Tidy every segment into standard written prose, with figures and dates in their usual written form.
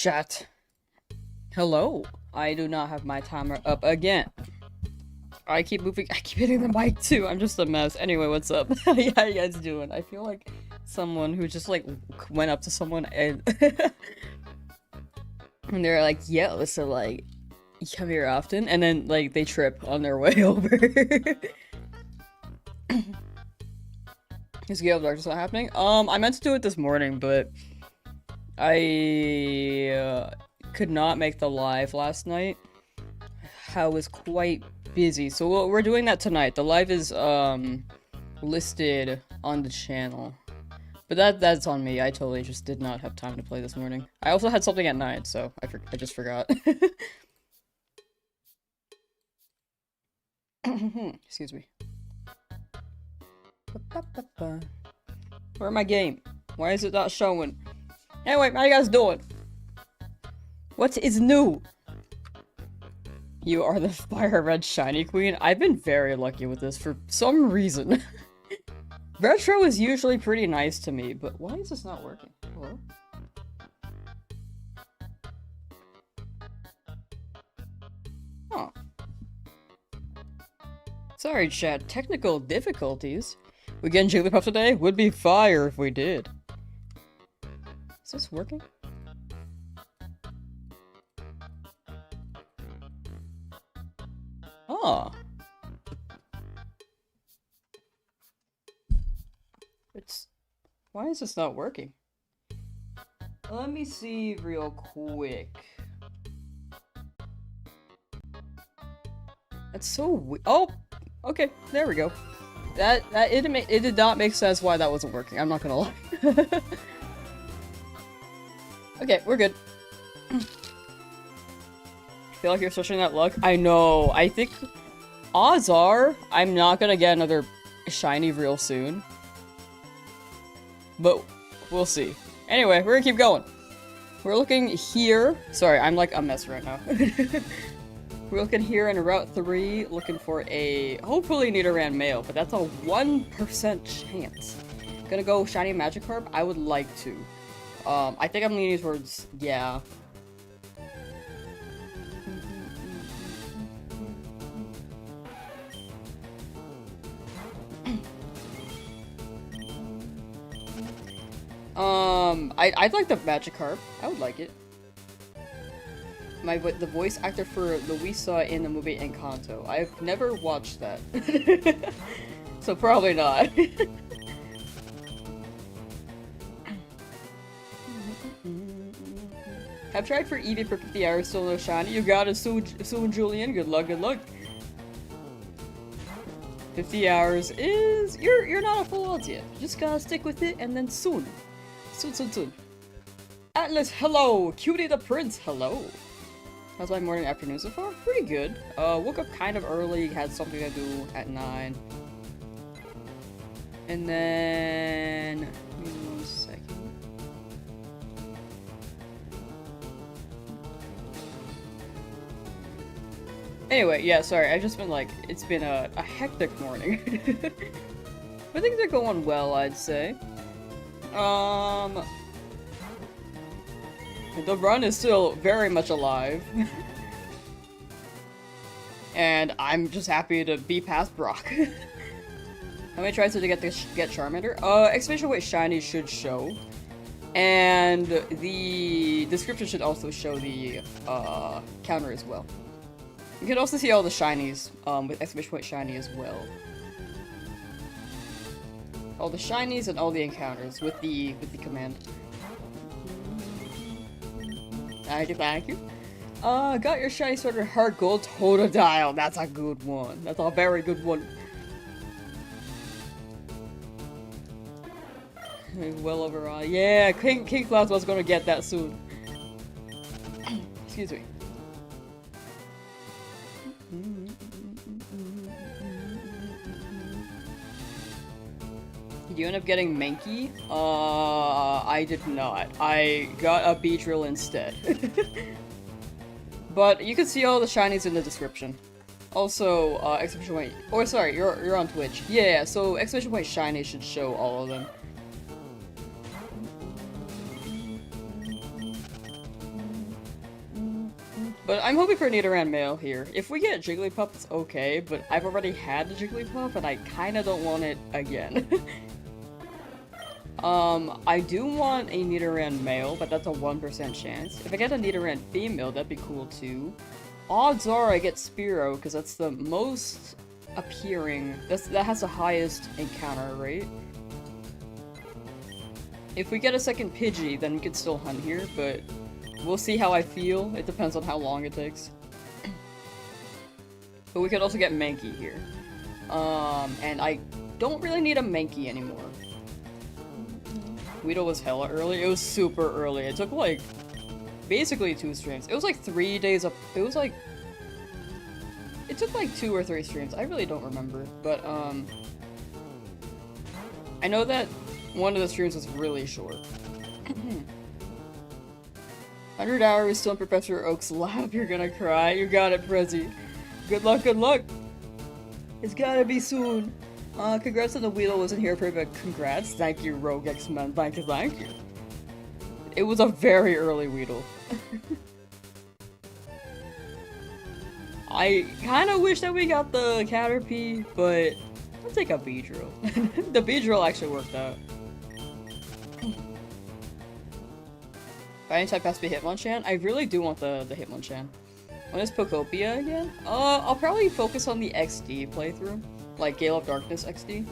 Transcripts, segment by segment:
Chat. Hello. I do not have my timer up again. I keep moving. I keep hitting the mic too. I'm just a mess. Anyway, what's up? How you guys doing? I feel like someone who just like went up to someone and and they're like, "Yo, so like, you come here often?" And then like they trip on their way over. Is Gale of Darkness not happening? I meant to do it this morning, but I could not make the live last night. I was quite busy, so we're doing that tonight. The live is listed on the channel, but that's on me. I totally just did not have time to play this morning. I also had something at 9, so I just forgot. Excuse me. Where my game? Why is it not showing? Anyway, how you guys doing? What is new? You are the FireRed Shiny Queen. I've been very lucky with this for some reason. Retro is usually pretty nice to me, but why is this not working? Hello? Huh. Sorry, chat. Technical difficulties. We getting Jigglypuff today? Would be fire if we did. Is this working? Oh. Why is this not working? Let me see real quick. That's so oh! Okay, there we go. It did not make sense why that wasn't working. I'm not gonna lie. Okay, we're good. I feel like you're switching that luck. I know. I think odds are I'm not gonna get another shiny real soon. But we'll see. Anyway, we're gonna keep going. We're looking here. Sorry, I'm like a mess right now. We're looking here in Route 3, looking for a, hopefully Nidoran Male, but that's a 1% chance. Gonna go Shiny Magikarp? I would like to. I think I'm leaning towards, yeah. I'd like the Magikarp. I would like it. The voice actor for Luisa in the movie Encanto. I've never watched that. So probably not. Have tried for Eevee for 50 hours, still no shiny. You got it soon, Julian. Good luck, good luck. 50 hours is... You're not a full odds yet. You just gotta stick with it, and then soon. Soon. Atlas, hello! Cutie the Prince, hello! How's my morning afternoon so far? Pretty good. Woke up kind of early, had something to do at 9. And then... Give me 1 second. Anyway, yeah, sorry, I've just been like, it's been a hectic morning. But things are going well, I'd say. The run is still very much alive. And I'm just happy to be past Brock. How many tries did I get to get Charmander? Exclamation point shiny should show. And the description should also show the counter as well. You can also see all the shinies with exclamation point shiny as well. All the shinies and all the encounters with the command. Thank you. Got your shiny starter heart gold Totodile. That's a good one. That's a very good one. Well overall. Yeah, King Cloud was gonna get that soon. Excuse me. Did you end up getting Mankey? I did not. I got a Beedrill instead. But you can see all the shinies in the description. Also, exclamation point. Oh, sorry, you're on Twitch. Yeah, so exclamation point shiny should show all of them. But I'm hoping for Nidoran Male here. If we get Jigglypuff, it's okay, but I've already had the Jigglypuff, and I kinda don't want it again. I do want a Nidoran Male, but that's a 1% chance. If I get a Nidoran Female, that'd be cool too. Odds are I get Spearow, because that's the most appearing. That has the highest encounter rate. If we get a second Pidgey, then we could still hunt here, but we'll see how I feel. It depends on how long it takes. But we could also get Mankey here. And I don't really need a Mankey anymore. Weedle was hella early. It was super early. It took like basically 2 streams. It was like 3 days up. It was like it took like 2 or 3 streams. I really don't remember, but I know that one of the streams was really short. 100 hours still in Professor Oak's lab. You're gonna cry. You got it, Prezi. Good luck, good luck. It's gotta be soon. Congrats on the Weedle wasn't here for it, but congrats. Thank you, Rogue X-Men. Thank you, thank you. It was a very early Weedle. I kinda wish that we got the Caterpie, but I'll take a Beedrill. The Beedrill actually worked out. Fighting type has to be Hitmonchan. I really do want the Hitmonchan. When is Pokopia again? I'll probably focus on the XD playthrough. Like Gale of Darkness XD.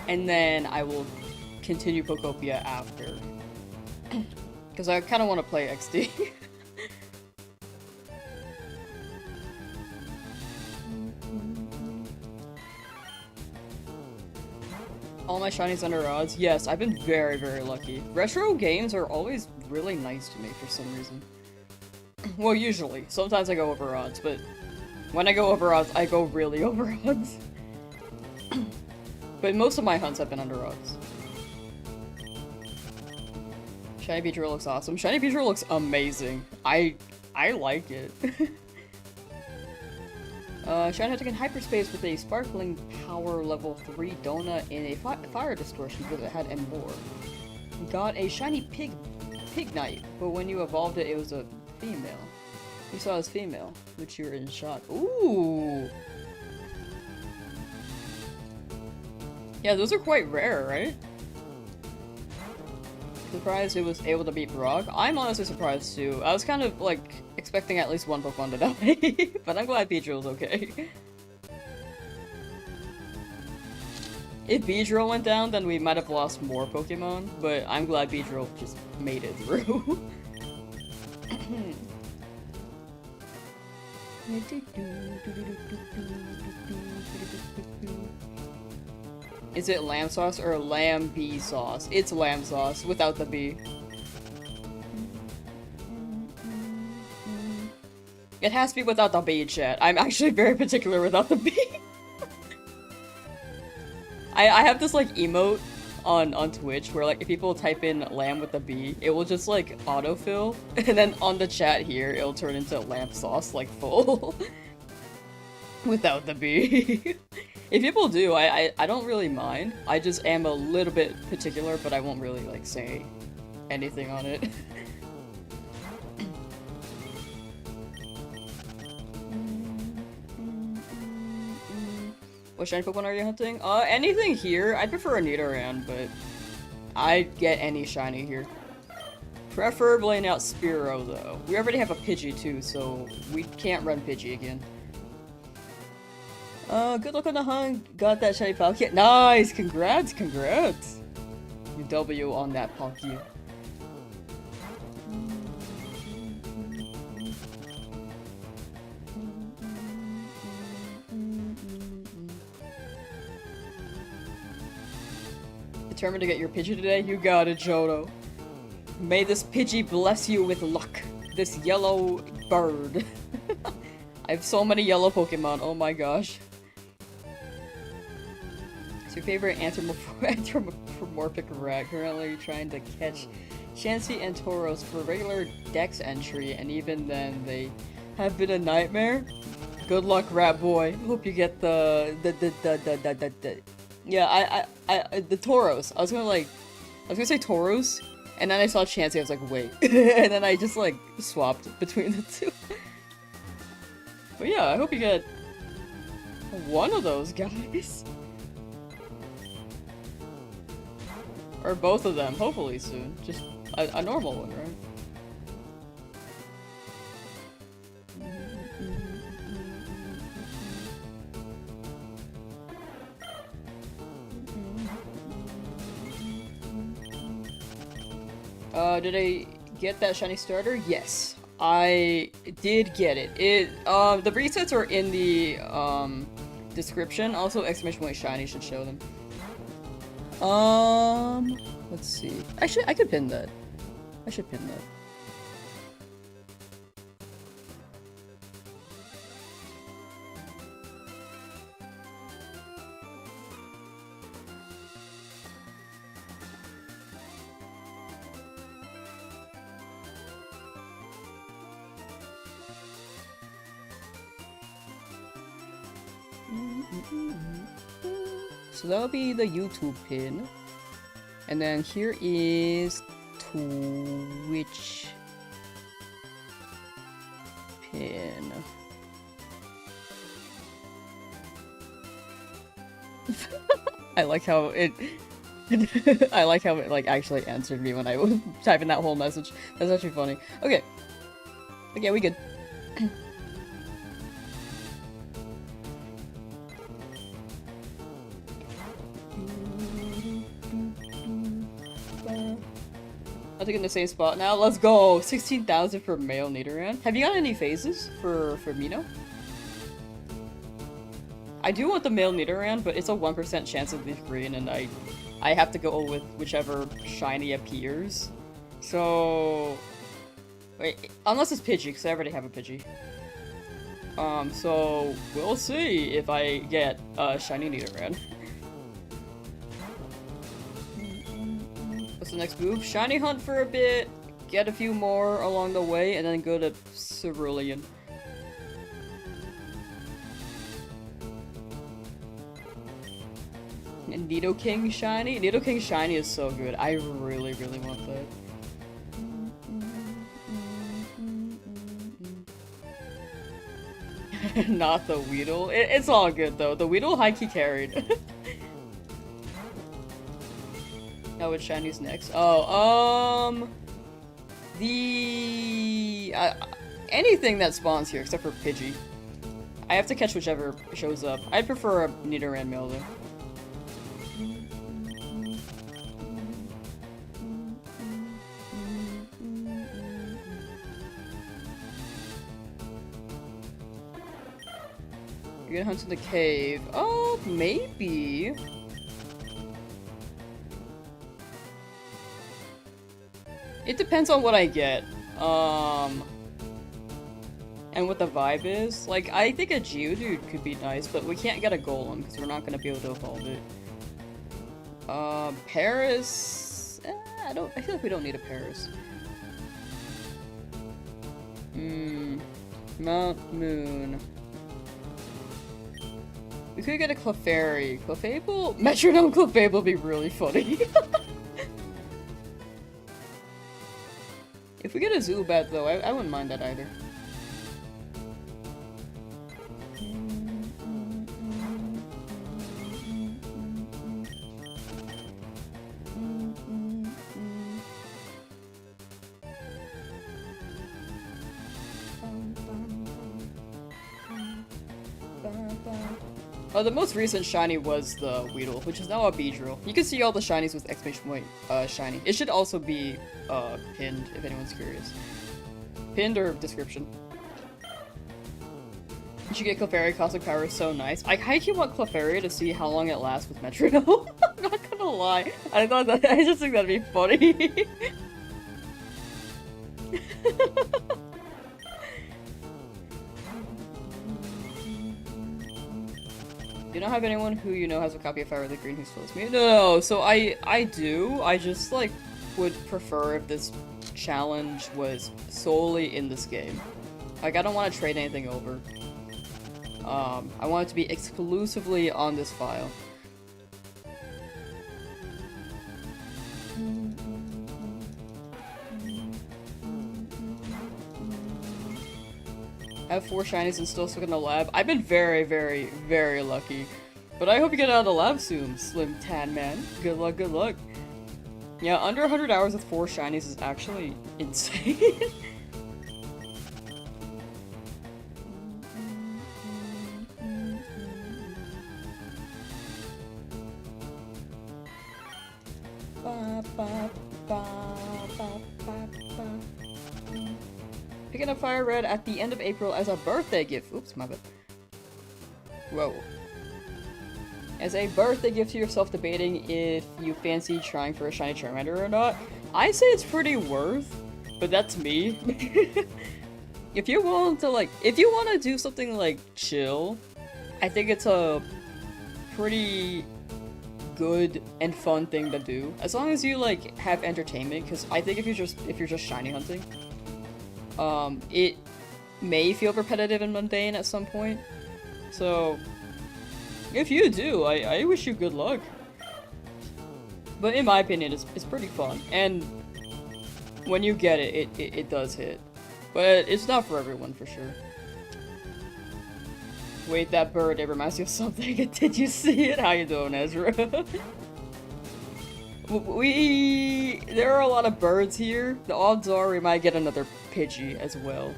And then I will continue Pokopia after. Because I kind of want to play XD. All my shinies under odds? Yes, I've been very, very lucky. Retro games are always really nice to me for some reason. Well, usually. Sometimes I go over odds, but when I go over odds, I go really over odds. But most of my hunts have been under odds. Shiny Beedrill looks awesome. Shiny Beedrill looks amazing. I like it. Shiny had taken hyperspace with a sparkling power level 3 donut in a fire distortion because it had more. Got a shiny Pignite, but when you evolved it, it was a female. You saw it as female, which you're in shock. Ooh! Yeah, those are quite rare, right? Surprised it was able to beat Brock. I'm honestly surprised too. I was kind of like expecting at least one Pokemon to die, but I'm glad Beedrill's okay. If Beedrill went down, then we might have lost more Pokemon, but I'm glad Beedrill just made it through. Is it Lamsauce or Lamb-bee sauce? It's Lamsauce without the B. It has to be without the B, chat. I'm actually very particular without the B. I have this like emote on Twitch where like if people type in lamb with the B, it will just like autofill, and then on the chat here it'll turn into lamb sauce like full. Without the B. If people do, I don't really mind. I just am a little bit particular, but I won't really like say anything on it. What shiny Pokemon are you hunting? Anything here. I'd prefer a Nidoran, but I'd get any shiny here. Preferably not Spearow, though. We already have a Pidgey, too, so we can't run Pidgey again. Good luck on the hunt. Got that shiny Palkia. Nice! Congrats, congrats! You W on that Palkia. Determined to get your Pidgey today? You got it, Jodo. May this Pidgey bless you with luck. This yellow bird. I have so many yellow Pokemon, oh my gosh. It's your favorite anthropomorphic rat. Currently trying to catch Chansey and Tauros for regular dex entry, and even then they have been a nightmare. Good luck, rat boy. Hope you get the yeah, the Tauros. I was gonna say Tauros, and then I saw Chansey, I was like, wait. And then I just like swapped between the two. But yeah, I hope you get one of those guys. Or both of them, hopefully soon. Just a normal one, right? Did I get that shiny starter? Yes. I did get it. The resets are in the, description. Also, exclamation point shiny should show them. Let's see. Actually, I could pin that. I should pin that. So that'll be the YouTube pin. And then here is Twitch pin. I like how it I like how it like actually answered me when I was typing that whole message. That's actually funny. Okay. Okay, we good. I think in the same spot now. Let's go! 16,000 for male Nidoran. Have you got any phases for Mino? I do want the male Nidoran, but it's a 1% chance of Leafgreen, and I have to go with whichever shiny appears. So... Wait, unless it's Pidgey, because I already have a Pidgey. So we'll see if I get a shiny Nidoran. What's the next move? Shiny hunt for a bit, get a few more along the way, and then go to Cerulean. And Nidoking shiny? Nidoking shiny is so good. I really, really want that. Not the Weedle. It's all good though. The Weedle high-key carried. Now which shinies next? Oh, anything that spawns here except for Pidgey. I have to catch whichever shows up. I'd prefer a Nidoran Male though. You're gonna hunt in the cave. Oh, maybe. It depends on what I get. And what the vibe is. Like, I think a Geodude could be nice, but we can't get a Golem because we're not gonna be able to evolve it. Paris... I feel like we don't need a Paris. Mount Moon. We could get a Clefairy. Clefable? Metronome Clefable would be really funny. If we get a Zubat though, I wouldn't mind that either. Oh, the most recent shiny was the Weedle, which is now a Beedrill. You can see all the shinies with exclamation point shiny. It should also be pinned if anyone's curious. Pinned or description. You should get Clefairy. Cosmic Power is so nice. I kinda want Clefairy to see how long it lasts with Metronome. I'm not gonna lie. I just think that'd be funny. You don't have anyone who you know has a copy of FireRed Green who follows me? No, so I do. I just like would prefer if this challenge was solely in this game. Like I don't want to trade anything over. I want it to be exclusively on this file. have 4 shinies and still stuck in the lab. I've been very, very, very lucky. But I hope you get out of the lab soon, Slim Tan Man. Good luck, good luck. Yeah, under 100 hours with 4 shinies is actually insane. Picking up FireRed at the end of April as a birthday gift. Oops, my bad. Whoa. As a birthday gift to yourself, debating if you fancy trying for a shiny Charmander or not. I say it's pretty worth, but that's me. If you want to do something like chill, I think it's a pretty good and fun thing to do. As long as you like have entertainment, because I think if you're just shiny hunting, it may feel repetitive and mundane at some point. So if you do, I wish you good luck. But in my opinion, it's pretty fun, and when you get it, it does hit. But it's not for everyone, for sure. Wait, that bird, it reminds me of something. Did you see it? How you doing, Ezra? There are a lot of birds here. The odds are we might get another Pidgey as well.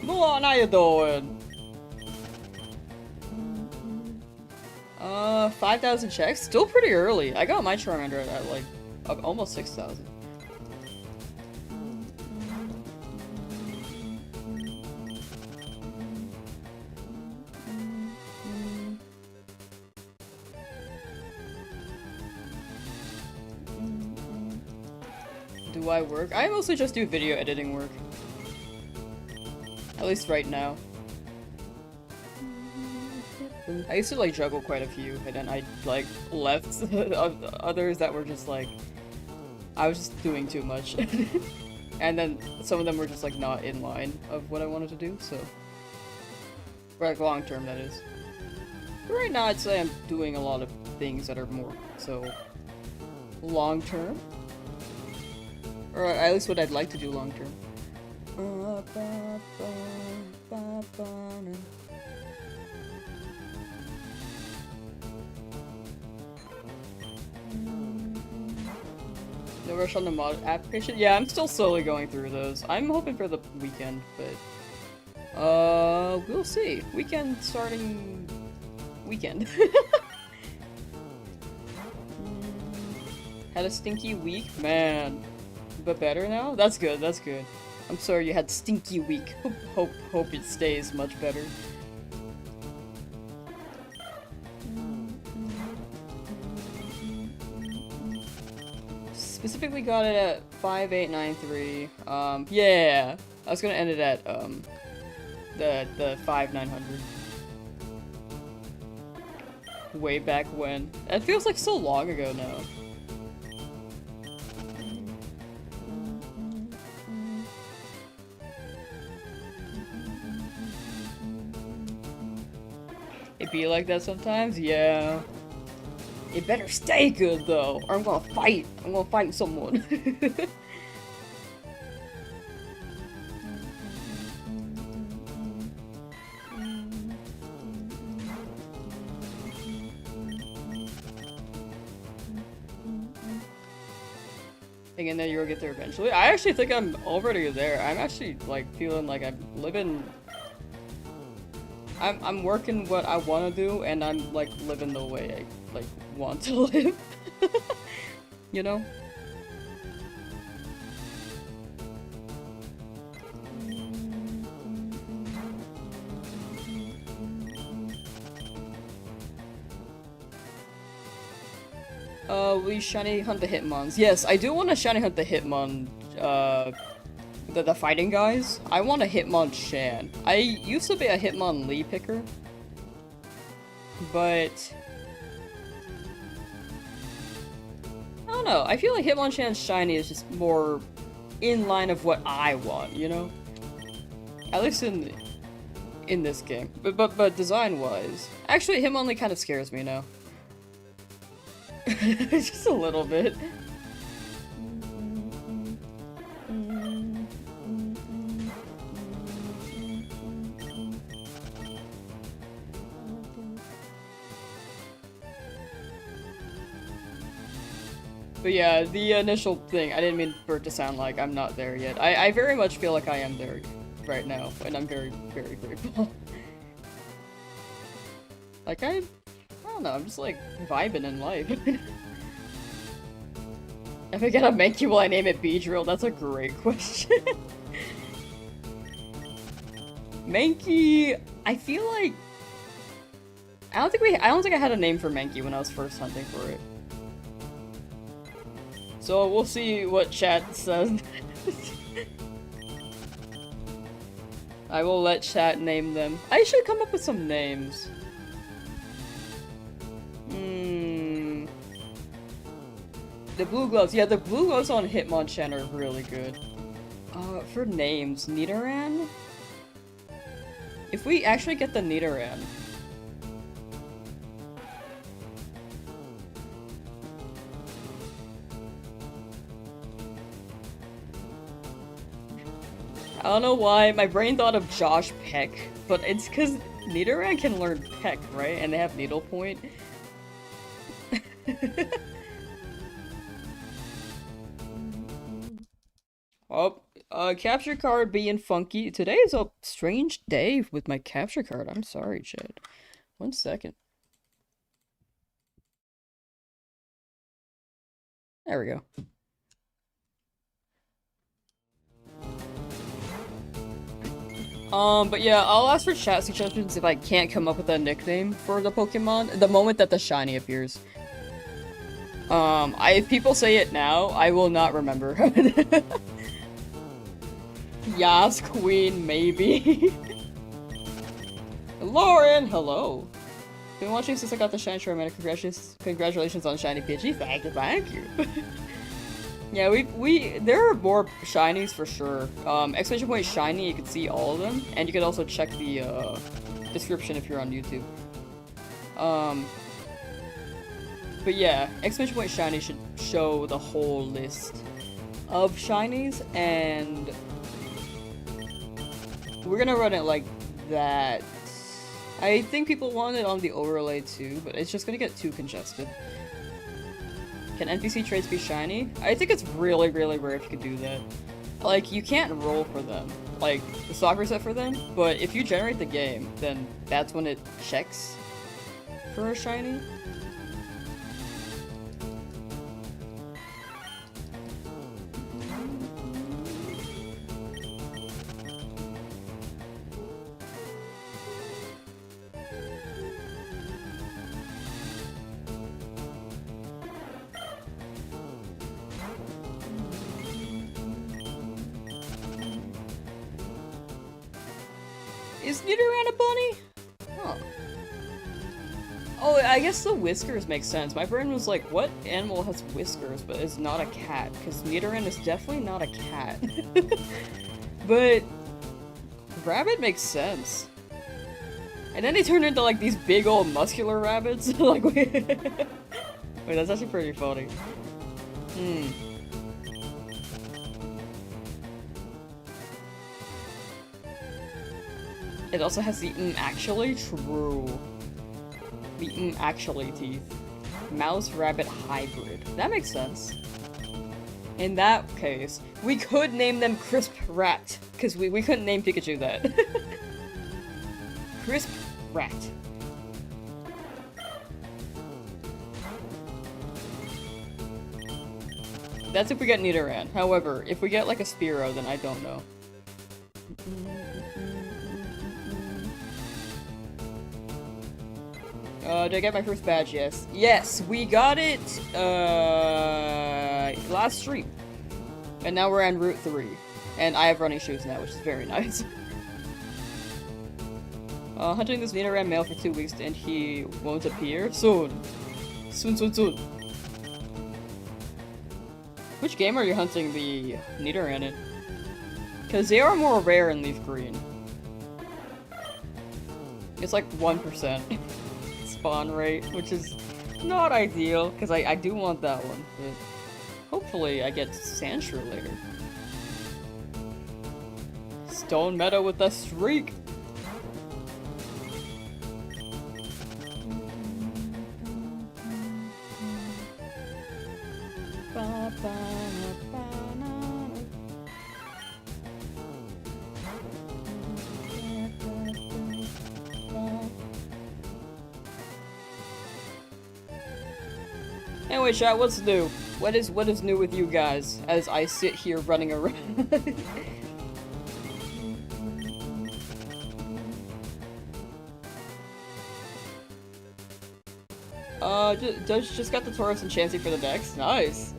Mulan, how you doing? 5,000 checks? Still pretty early. I got my Charmander at like almost 6,000. Do I work? I mostly just do video editing work. At least right now. I used to like juggle quite a few, and then I like left others that were just like, I was just doing too much. And then some of them were just like not in line of what I wanted to do, so. For like long term, that is. But right now I'd say I'm doing a lot of things that are more so long term. Or at least what I'd like to do long term. No rush on the mod application? Yeah, I'm still slowly going through those. I'm hoping for the weekend, but we'll see. Weekend starting weekend. Had a stinky week? Man. But better now? That's good, that's good. I'm sorry you had stinky week. Hope it stays much better. Specifically got it at 5893. Yeah. I was gonna end it at the 5900. Way back when. That feels like so long ago now. It be like that sometimes? Yeah. It better stay good though, or I'm gonna fight. I'm gonna fight someone. Thinking that you'll get there eventually. I actually think I'm already there. I'm actually like feeling like I'm living. I'm working what I want to do, and I'm like living the way I like want to live. You know? We shiny hunt the Hitmons. Yes, I do want to shiny hunt the Hitmon, the fighting guys. I want a Hitmonchan. I used to be a Hitmonlee picker, but I don't know. I feel like Hitmonchan's shiny is just more in line of what I want, you know? At least in this game. But design-wise, actually Hitmonlee kind of scares me now. Just a little bit. But yeah, the initial thing, I didn't mean for it to sound like I'm not there yet. I very much feel like I am there right now, and I'm very, very grateful. Like, I don't know, I'm just like vibing in life. If I get a Mankey, will I name it Beedrill? That's a great question. Mankey, I feel like I don't think I had a name for Mankey when I was first hunting for it. So we'll see what chat says. I will let chat name them. I should come up with some names. The blue gloves. Yeah, the blue gloves on Hitmonchan are really good. For names, Nidoran? If we actually get the Nidoran. I don't know why, my brain thought of Josh Peck, but it's because Nidoran can learn Peck, right? And they have Needlepoint. Oh, capture card being funky. Today is a strange day with my capture card. I'm sorry, Chad. 1 second. There we go. But yeah, I'll ask for chat suggestions if I can't come up with a nickname for the Pokemon the moment that the shiny appears. If people say it now, I will not remember. Yas Queen, maybe. Lauren, hello. Been watching since I got the shiny Charmander. Congratulations on shiny Pidgey. Thank you. Yeah, there are more shinies for sure. Exclamation point shiny, you can see all of them, and you can also check the description if you're on YouTube. But yeah, exclamation point shiny should show the whole list of shinies, and we're gonna run it like that. I think people want it on the overlay too, but it's just gonna get too congested. Can NPC traits be shiny? I think it's really, really rare if you could do that. Like, you can't roll for them, like, the stock reset for them, but if you generate the game, then that's when it checks for a shiny. Is Nidoran a bunny? Huh. Oh, I guess the whiskers make sense. My brain was like, what animal has whiskers but is not a cat? Because Nidoran is definitely not a cat. But rabbit makes sense. And then they turn into like these big old muscular rabbits. Like, wait, that's actually pretty funny. It also has the actually true. The actually teeth. Mouse rabbit hybrid. That makes sense. In that case, we could name them Crisp Rat, because we couldn't name Pikachu that. Crisp Rat. That's if we get Nidoran. However, if we get like a Spearow, then I don't know. Did I get my first badge? Yes. Yes, we got it, last stream. And now we're on Route 3. And I have running shoes now, which is very nice. Hunting this Nidoran Male for 2 weeks and he won't appear? Soon. Soon. Which game are you hunting the Nidoran in? Because they are more rare in Leafgreen. It's like 1%. Spawn rate, which is not ideal, because I do want that one, but hopefully I get Sandshrew later. Stone Meadow with a streak! Anyway, chat, what's new? What is new with you guys as I sit here running around? Just got the Tauros and Chansey for the decks. Nice.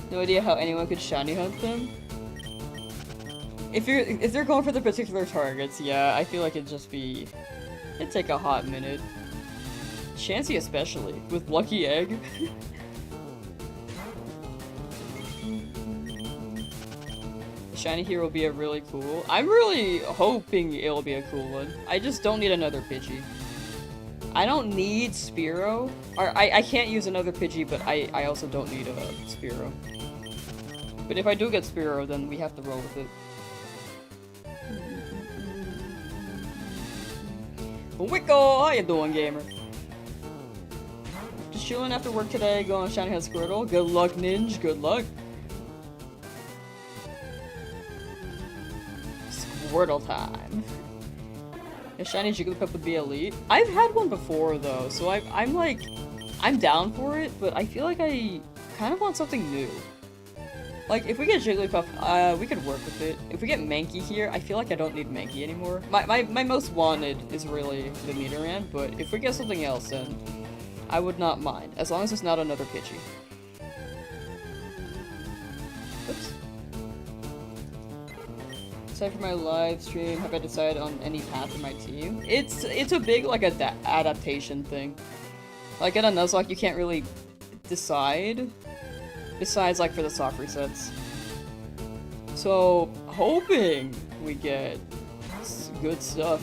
No idea how anyone could shiny hunt them. If they're going for the particular targets, yeah, I feel like it'd take a hot minute. Chansey especially, with Lucky Egg. The shiny here will be a really cool. I'm really hoping it'll be a cool one. I just don't need another Pidgey. I don't need Spearow. Or I can't use another Pidgey, but I also don't need a Spearow. But if I do get Spearow, then we have to roll with it. Wicco! How you doing, gamer? Just chilling after work today, going shiny head Squirtle. Good luck, Ninja. Good luck. Squirtle time. A shiny Jigglypuff would be elite. I've had one before though, so I'm down for it, but I feel like I kind of want something new. Like, if we get Jigglypuff, we could work with it. If we get Mankey here, I feel like I don't need Mankey anymore. My most wanted is really the Nidoran, but if we get something else, then I would not mind, as long as it's not another Pidgey. Oops. Aside from my live stream, have I decided on any path for my team? It's a big, like, adaptation thing. Like, in a Nuzlocke, you can't really decide. Besides, like, for the soft resets. So, hoping we get good stuff.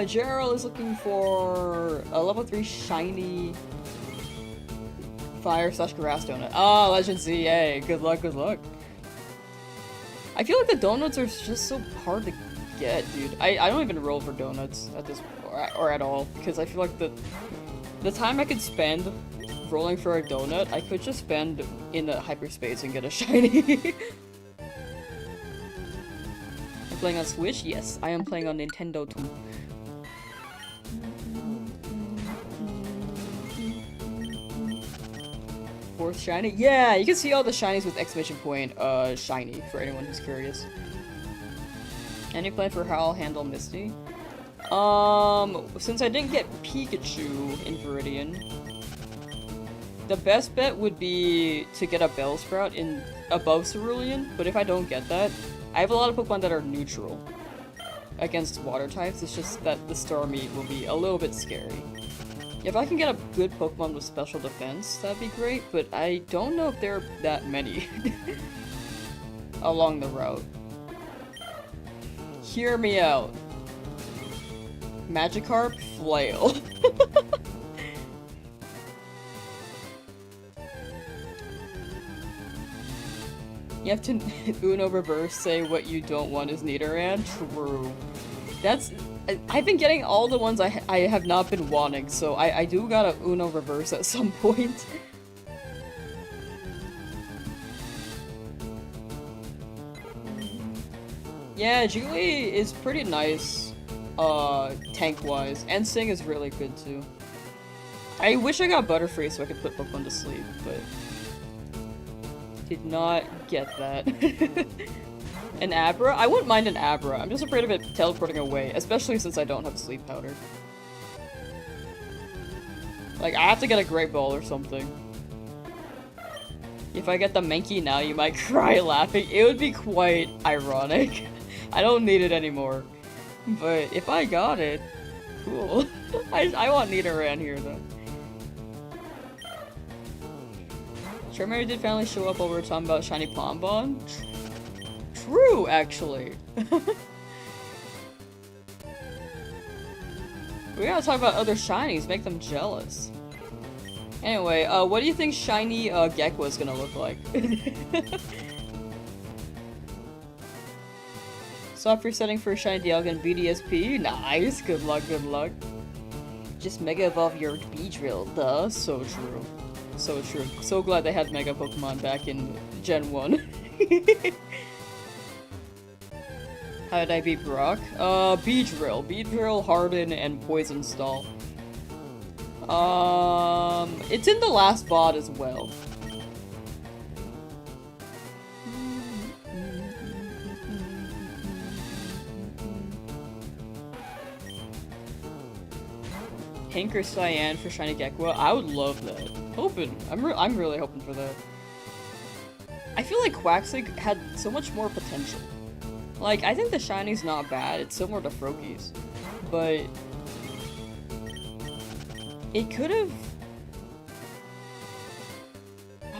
Gerald is looking for a level 3 shiny fire/grass donut. Oh, Legend ZA. Good luck, good luck. I feel like the donuts are just so hard to get, dude. I don't even roll for donuts at this or at all, because I feel like the time I could spend rolling for a donut, I could just spend in the hyperspace and get a shiny. I'm playing on Switch? Yes, I am playing on Nintendo too. Fourth shiny? Yeah, you can see all the shinies with exclamation point shiny for anyone who's curious. Any plan for how I'll handle Misty? Since I didn't get Pikachu in Viridian, the best bet would be to get a Bellsprout in above Cerulean, but if I don't get that, I have a lot of Pokemon that are neutral against water types. It's just that the Starmie will be a little bit scary. If I can get a good Pokemon with special defense, that'd be great, but I don't know if there are that many along the route. Hear me out. Magikarp, Flail. You have to Uno reverse say what you don't want is Nidoran? True. I've been getting all the ones I have not been wanting, so I do gotta Uno reverse at some point. Yeah, Jiggly is pretty nice, tank-wise, and Sing is really good too. I wish I got Butterfree so I could put Pokemon to sleep, but did not get that. An Abra? I wouldn't mind an Abra. I'm just afraid of it teleporting away, especially since I don't have Sleep Powder. Like, I have to get a Great Ball or something. If I get the Mankey now, you might cry laughing. It would be quite ironic. I don't need it anymore. But if I got it, cool. I want Nidoran here, though. Charmander did finally show up while we were talking about Shiny Bonbon. True, actually. We gotta talk about other shinies, make them jealous. Anyway, what do you think shiny Gekko is gonna look like? Software setting for shiny Dialga BDSP? Nice, good luck, good luck. Just Mega Evolve your Beedrill, duh, so true. So true. So glad they had Mega Pokemon back in Gen 1. How did I beat Brock? Beedrill. Beedrill, Harden, and Poison Stall. It's in the last VOD as well. Pink or cyan for Shiny Gekwa? I would love that. I'm really hoping for that. I feel like Quaxly had so much more potential. Like, I think the Shiny's not bad, it's similar to Froakie's. But... it could've...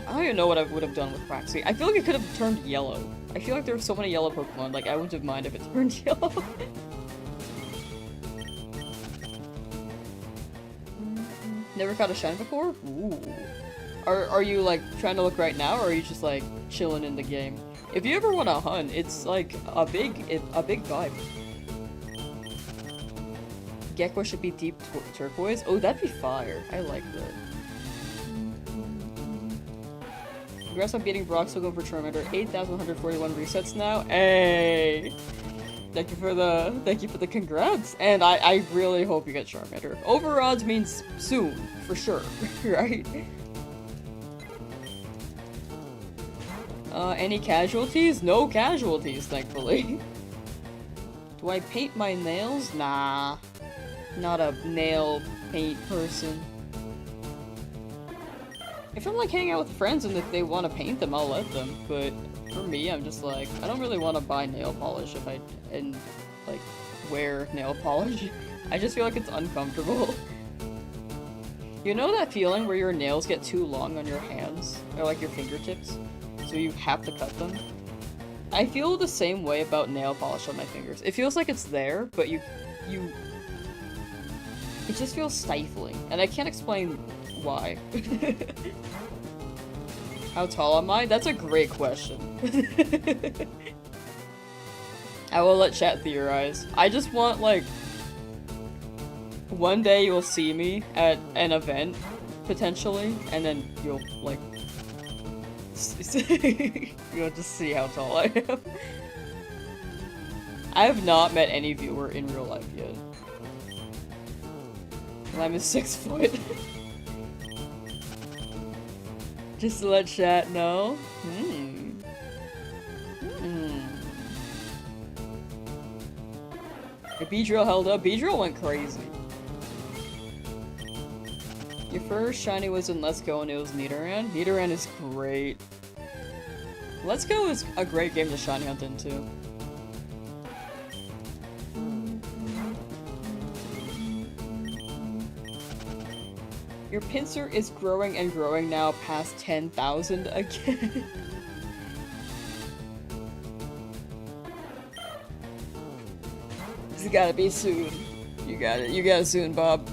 I don't even know what I would have done with Quaxly. I feel like it could have turned yellow. I feel like there were so many yellow Pokemon, like, I wouldn't have minded if it turned yellow. Never caught a shine before? Ooh. Are you, like, trying to look right now, or are you just, like, chilling in the game? If you ever want to hunt, it's, like, a big vibe. Gekwa should be deep turquoise? Oh, that'd be fire. I like that. Congrats on beating Brock, still going for Charmander. 8,141 resets now. Hey! Thank you for the congrats. And I really hope you get Charmander. Over odds means soon, for sure, right? Any casualties? No casualties, thankfully. Do I paint my nails? Nah. Not a nail paint person. If I'm like hanging out with friends and if they want to paint them, I'll let them. But for me, I'm just like, I don't really want to buy nail polish if and like wear nail polish. I just feel like it's uncomfortable. You know that feeling where your nails get too long on your hands? Or like your fingertips? So you have to cut them? I feel the same way about nail polish on my fingers. It feels like it's there, but it just feels stifling, and I can't explain why. How tall am I? That's a great question. I will let chat theorize. I just want, like, one day you'll see me at an event, potentially, and then you'll, like, you'll just see how tall I am. I have not met any viewer in real life yet. And I'm a 6 foot. Just to let chat know. The Beedrill held up. Beedrill went crazy. Your first shiny was in Let's Go and it was Nidoran. Nidoran is great. Let's Go is a great game to shiny hunt into. Your pincer is growing and growing now past 10,000 again. It's gotta be soon. You got it soon, Bob.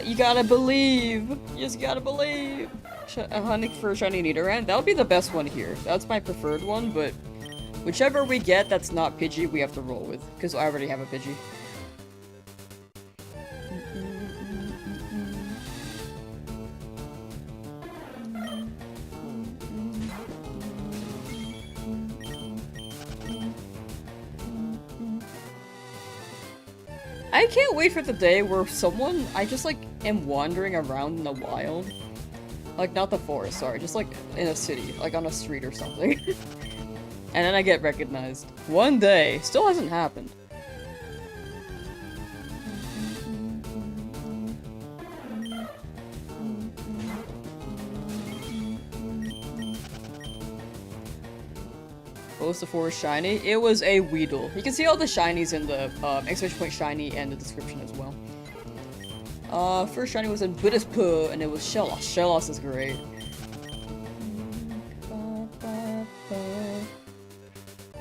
You gotta believe. You just gotta believe. Hunting for shiny Nidoran? That would be the best one here. That's my preferred one, but whichever we get that's not Pidgey, we have to roll with, because I already have a Pidgey. I can't wait for the day where I just like am wandering around in the wild. Like, not the forest, sorry, just like in a city, like on a street or something. And then I get recognized. One day. Still hasn't happened. What was the forest shiny? It was a Weedle. You can see all the shinies in the exclamation point shiny and the description as well. First shiny was in Buddhispu, and it was Shellos. Shellos is great.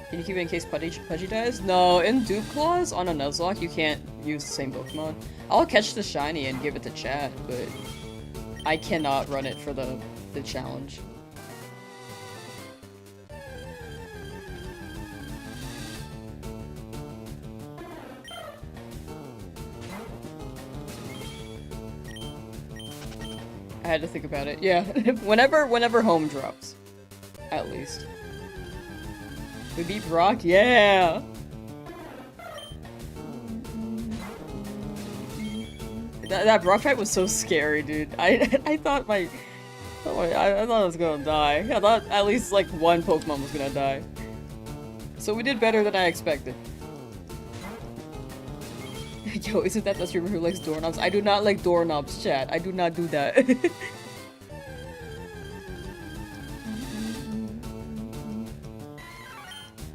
Can you keep it in case Pudgy dies? No, in Dupe Claws on a Nuzlocke, you can't use the same Pokemon. I'll catch the shiny and give it to chat, but I cannot run it for the challenge. I had to think about it. Yeah, whenever home drops. At least. We beat Brock? Yeah! That Brock fight was so scary, dude. I thought I thought I was gonna die. I thought at least like one Pokemon was gonna die. So we did better than I expected. Yo, isn't that the streamer who likes doorknobs? I do not like doorknobs, chat. I do not do that.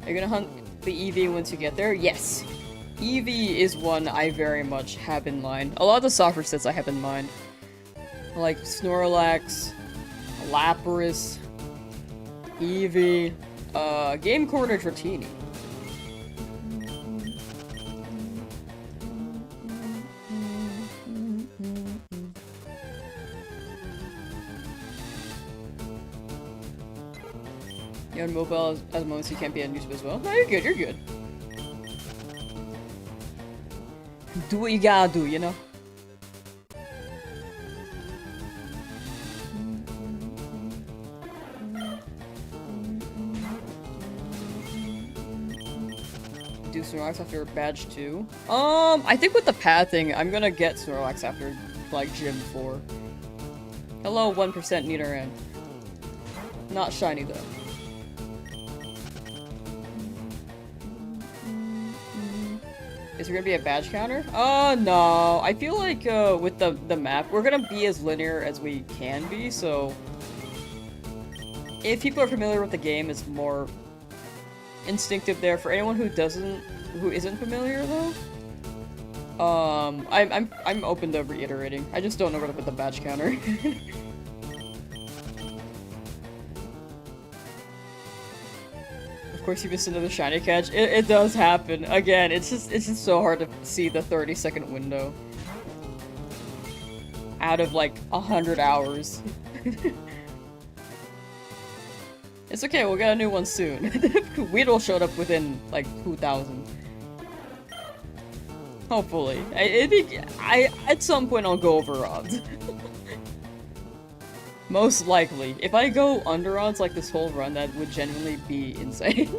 Are you gonna hunt the Eevee once you get there? Yes! Eevee is one I very much have in mind. A lot of the softer sets I have in mind. Like Snorlax, Lapras, Eevee, Game Corner Dratini. You're on mobile as moments you can't be on YouTube as well. No, you're good, you're good. Do what you gotta do, you know? Do Snorlax after badge 2? I think with the pathing, I'm gonna get Snorlax after, like, Gym 4. Hello, 1% Nidoran. Not shiny, though. Is there gonna be a badge counter? Oh, no. I feel like, with the map, we're gonna be as linear as we can be, so... If people are familiar with the game, it's more instinctive there. For anyone who isn't familiar, though, I'm open to reiterating. I just don't know where to put the badge counter. Of course you missed another shiny catch. It does happen. Again, it's just so hard to see the 30-second window. Out of like 100 hours. It's okay, we'll get a new one soon. Weedle showed up within like 2,000. Hopefully. At some point I'll go over odds. Most likely. If I go under odds like this whole run, that would genuinely be insane.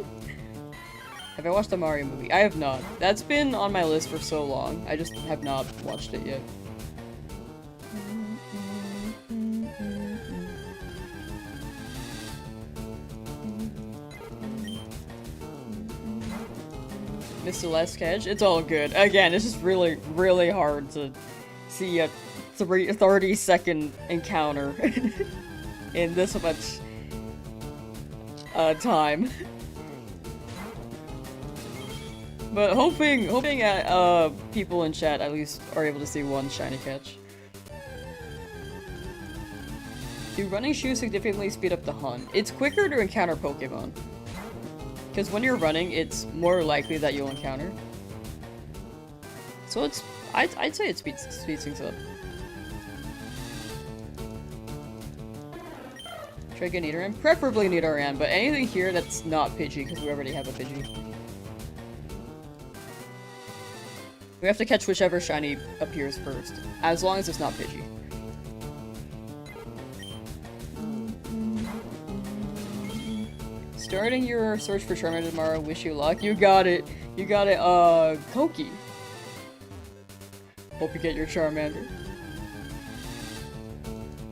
Have I watched the Mario movie? I have not. That's been on my list for so long. I just have not watched it yet. Missed the last catch? It's all good. Again, it's just really, really hard to see a 30-second encounter in this much time. But hoping people in chat at least are able to see one shiny catch. Do running shoes significantly speed up the hunt? It's quicker to encounter Pokemon. Because when you're running, it's more likely that you'll encounter. So I'd say it speeds things up. Try to get Nidoran? Preferably Nidoran, but anything here that's not Pidgey, because we already have a Pidgey. We have to catch whichever shiny appears first, as long as it's not Pidgey. Starting your search for Charmander tomorrow, wish you luck. You got it! You got it, Koki. Hope you get your Charmander.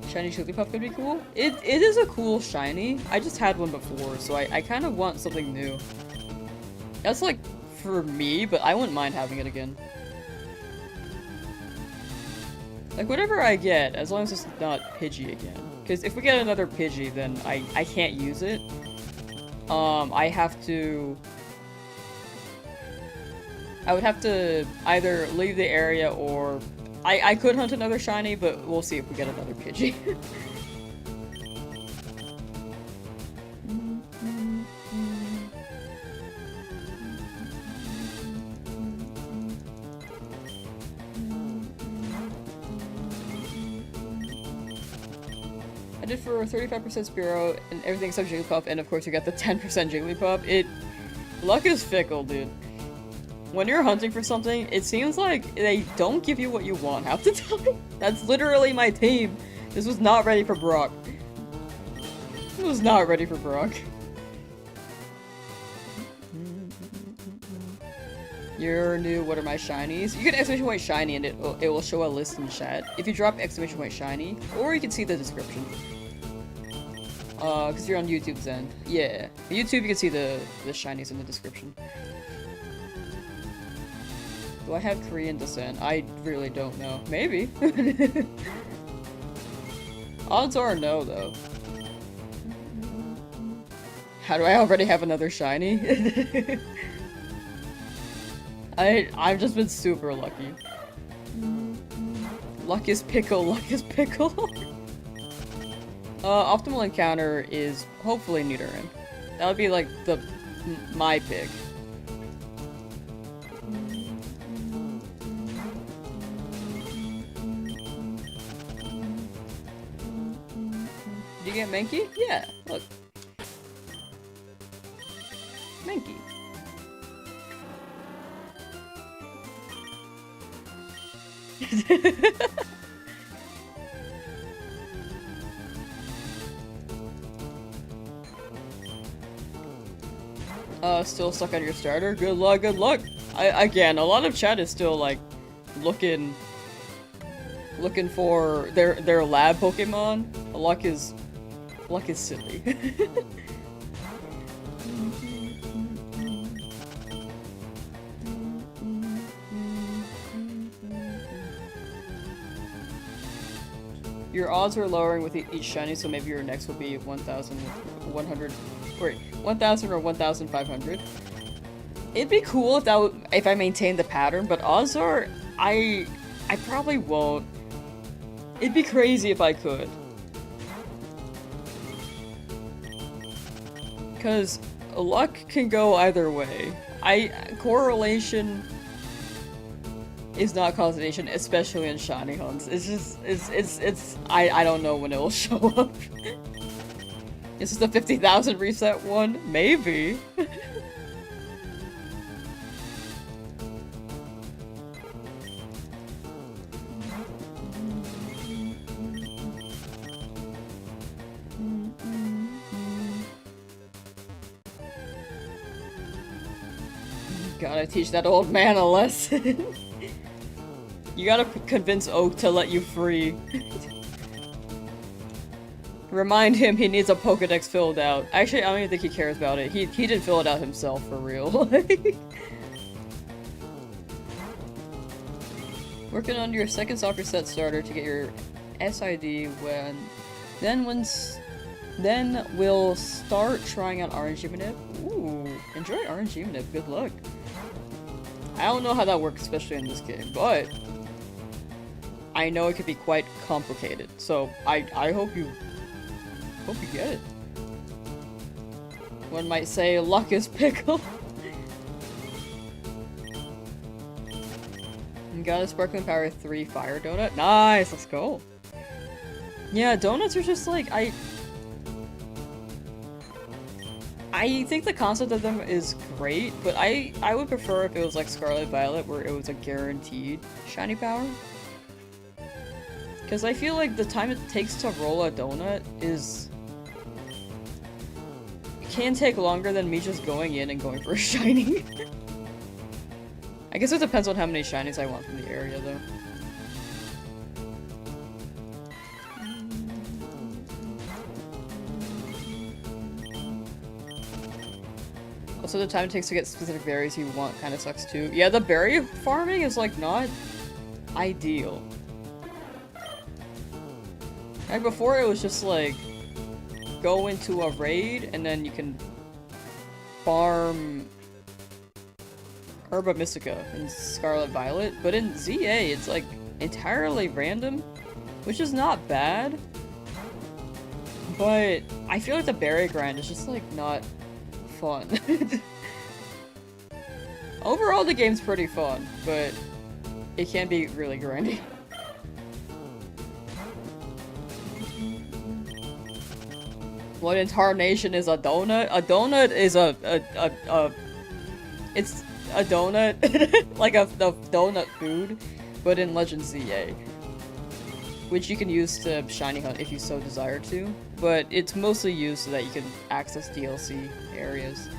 Shiny Jigglypuff could be cool. It is a cool shiny. I just had one before, so I kind of want something new. That's like for me, but I wouldn't mind having it again. Like whatever I get, as long as it's not Pidgey again. Because if we get another Pidgey, then I can't use it. I would have to either leave the area or I could hunt another shiny, but we'll see if we get another Pidgey. I did for 35% Spearow and everything except Jigglypuff, and of course you got the 10% Jigglypuff. Luck is fickle, dude. When you're hunting for something, it seems like they don't give you what you want half the time. That's literally my team. This was not ready for Brock. It was not ready for Brock. You're new, what are my shinies? You can exclamation point shiny and it will show a list in chat. If you drop exclamation point shiny, or you can see the description. Cause you're on YouTube's end. Yeah. YouTube you can see the shinies in the description. Do I have Korean descent? I really don't know. Maybe. Odds are no, though. How do I already have another shiny? I've just been super lucky. Luck is pickle, luck is pickle. Optimal encounter is hopefully Nidoran. That would be like my pick. Did you get Mankey? Yeah, look. Mankey. Still stuck on your starter? Good luck, good luck! Again, a lot of chat is still, like, looking for their lab Pokemon. Luck is silly. Your odds are lowering with each shiny, so maybe your next will be 1,100. Wait, 1,000 or 1,500. It'd be cool if I maintained the pattern, but odds are I probably won't. It'd be crazy if I could. Because luck can go either way. Correlation is not causation, especially in shiny hunts. It's just, I don't know when it will show up. Is this the 50,000 reset one? Maybe. Gotta teach that old man a lesson. You gotta convince Oak to let you free. Remind him he needs a Pokedex filled out. Actually, I don't even think he cares about it. He didn't fill it out himself, for real. Working on your second soft reset starter to get your SID then we'll start trying out RNG Manip. Ooh, enjoy RNG Manip, good luck. I don't know how that works, especially in this game, but I know it could be quite complicated, so I hope you get it. One might say luck is pickle. You got a Sparkling Power 3 Fire Donut. Nice, let's go. Yeah, donuts are just like, I think the concept of them is great, but I would prefer if it was like Scarlet Violet, where it was a guaranteed shiny power. Because I feel like the time it takes to roll a donut can take longer than me just going in and going for a shiny. I guess it depends on how many shinies I want from the area, though. Also, the time it takes to get specific berries you want kind of sucks too. Yeah, the berry farming is like not ideal. Like before it was just like go into a raid and then you can farm Herba Mystica and Scarlet Violet, but in ZA it's like entirely random, which is not bad, but I feel like the berry grind is just like not fun. Overall the game's pretty fun, but it can be really grindy. What incarnation is a donut? A donut is it's a donut, like a donut food, but in Legend ZA. which you can use to shiny hunt if you so desire to, but it's mostly used so that you can access DLC areas.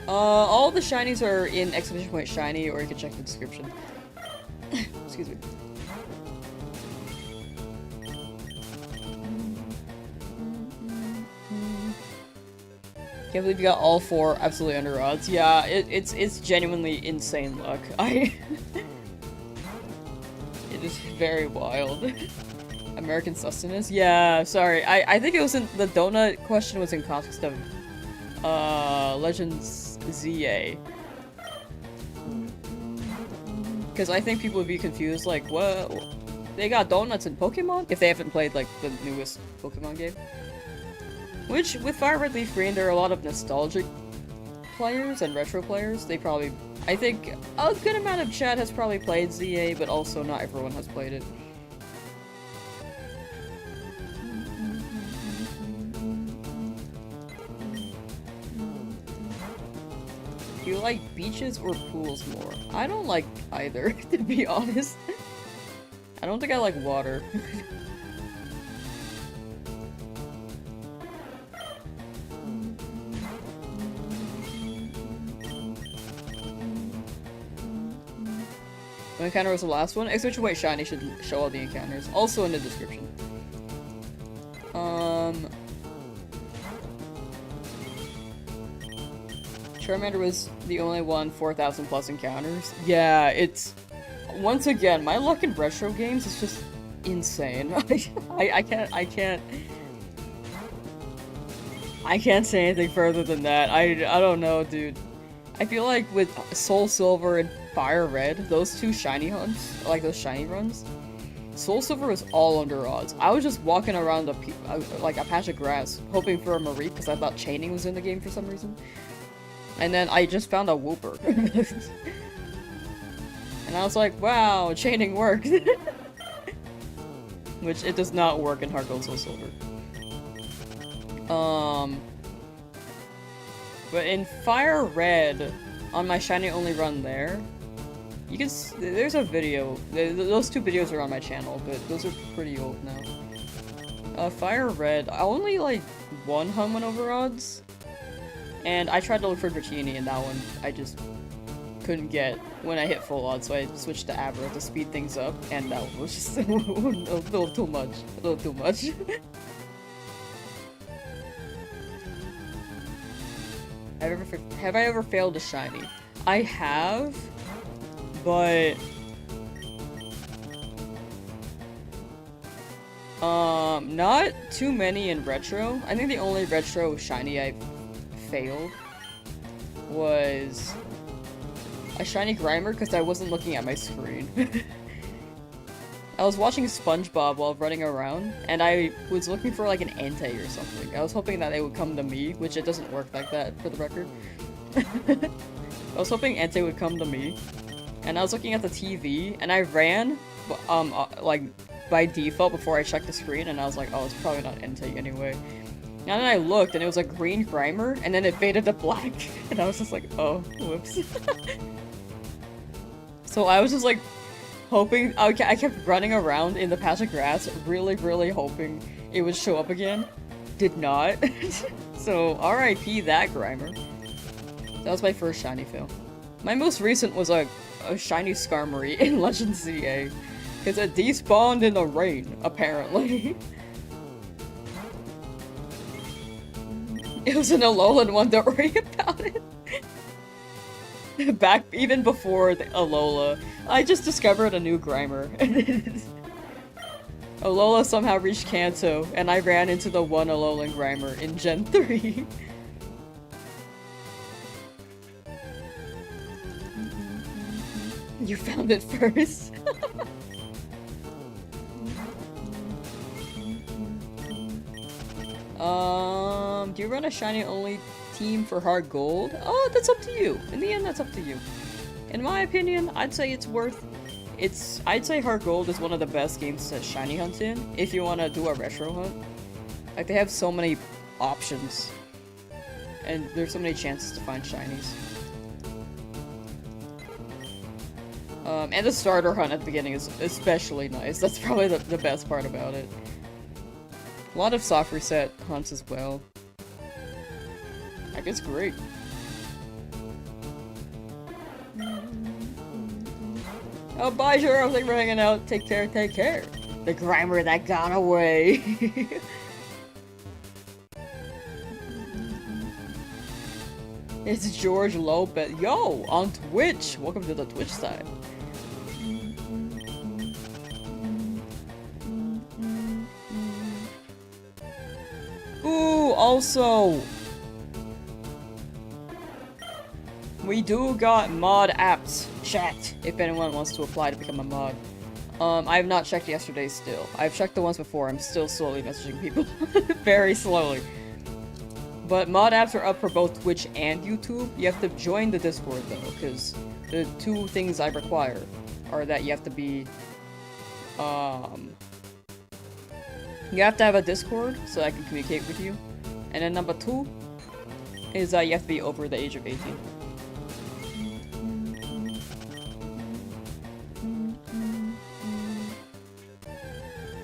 All the shinies are in exclamation point shiny, or you can check the description. Excuse me. Can't believe you got all 4 absolutely under odds. Yeah, it's genuinely insane luck. It is very wild. American sustenance? Yeah, sorry. I think it was in the donut question was in context of Legends ZA. Because I think people would be confused, like, what? They got donuts in Pokemon? If they haven't played, like, the newest Pokemon game. Which, with FireRed, Leafgreen, there are a lot of nostalgic players and retro players. They probably... I think a good amount of chat has probably played ZA, but also not everyone has played it. Do you like beaches or pools more? I don't like either, to be honest. I don't think I like water. What encounter was the last one? Exclamation point shiny should show all the encounters. Also in the description. Charmander was the only one 4,000 plus encounters. Yeah, it's... Once again, my luck in retro games is just insane. I can't say anything further than that. I don't know, dude. I feel like with Soul Silver and FireRed, those 2 shiny hunts, like those shiny runs, Soul Silver was all under odds. I was just walking around like a patch of grass, hoping for a Marie because I thought chaining was in the game for some reason. And then I just found a Wooper. And I was like, wow, chaining worked. Which it does not work in Heart Gold Soul Silver. But in FireRed, on my shiny only run there, you can there's a video. Those 2 videos are on my channel, but those are pretty old now. FireRed, I only like 1 hung went over odds. And I tried to look for Dratini, and that one I just couldn't get when I hit full odds, so I switched to Abra to speed things up, and that one was just a little too much. A little too much. Have I ever failed a shiny? I have, but... not too many in retro. I think the only retro shiny I failed was a shiny Grimer because I wasn't looking at my screen. I was watching SpongeBob while running around, and I was looking for like an Entei or something. I was hoping that they would come to me, which it doesn't work like that, for the record. I was hoping Entei would come to me, and I was looking at the TV, and I ran, like, by default before I checked the screen, and I was like, oh, it's probably not Entei anyway. And then I looked, and it was a green Grimer, and then it faded to black, and I was just like, oh, whoops. So I was just like, hoping, I kept running around in the patch of grass, really hoping it would show up again. Did not. So, RIP that Grimer. That was my first shiny fail. My most recent was a shiny Skarmory in Legends ZA. Because it despawned in the rain, apparently. It was an Alolan one, don't worry about it. Back even before the Alola, I just discovered a new Grimer. Alola somehow reached Kanto, and I ran into the one Alolan Grimer in Gen 3. You found it first. Do you run a shiny only team for hard gold? Oh, that's up to you. In the end, that's up to you. In my opinion, I'd say it's worth... I'd say hard gold is one of the best games to shiny hunt in, if you want to do a retro hunt. Like, they have so many options. And there's so many chances to find shinies. And the starter hunt at the beginning is especially nice. That's probably the best part about it. A lot of soft reset hunts as well. Like, it's great. Oh, bye, Juro. Thanks for hanging out. Take care, take care. The grimer that got away. It's George Lopez. Yo, on Twitch. Welcome to the Twitch side. Ooh, also, we do got mod apps checked if anyone wants to apply to become a mod. I have not checked yesterday still. I've checked the ones before. I'm still slowly messaging people. Very slowly. But mod apps are up for both Twitch and YouTube. You have to join the Discord though, because the two things I require are that you have to be, you have to have a Discord so I can communicate with you. And then number 2 is you have to be over the age of 18.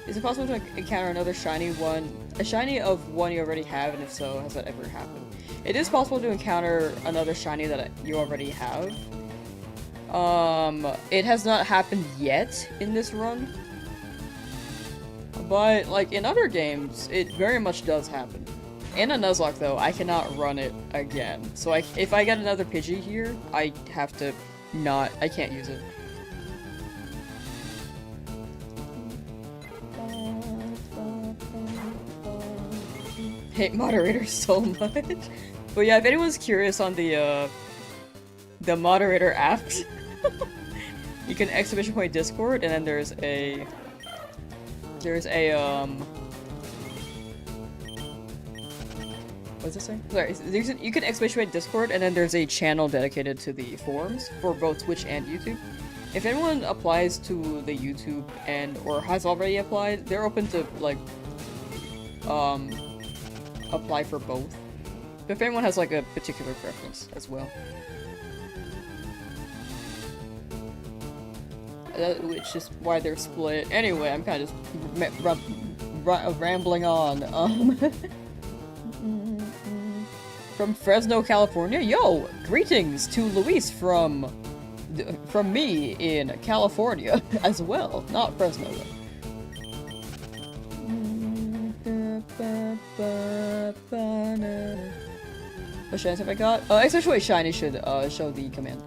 Is it possible to encounter another shiny one? A shiny of one you already have, and if so, has that ever happened? It is possible to encounter another shiny that you already have. It has not happened yet in this run. But, like, in other games, it very much does happen. In a Nuzlocke, though, I cannot run it again. So if I get another Pidgey here, I have to I can't use it. Hate moderators so much. But yeah, if anyone's curious on the moderator apps, you can exclamation point Discord, and then there's a what's this saying? Sorry, you can exclamation point Discord, and then there's a channel dedicated to the forums for both Twitch and YouTube. If anyone applies to the YouTube or has already applied, they're open to like apply for both. But if anyone has like a particular preference as well. Which is why they're split. Anyway, I'm kind of just rambling on. From Fresno, California. Yo, greetings to Luis from me in California as well. Not Fresno though. What shinies have I got? Especially shiny should show the command.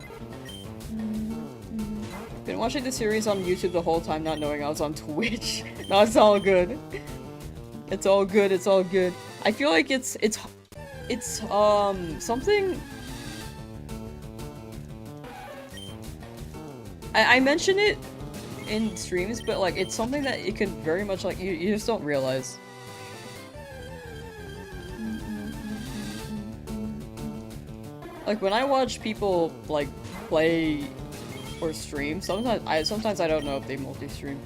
Been watching the series on YouTube the whole time, not knowing I was on Twitch. No, it's all good. It's all good. It's all good. I feel like it's something. I mention it in streams, but like it's something that you can very much like you just don't realize. Like when I watch people like play or stream, sometimes I don't know if they multi-stream.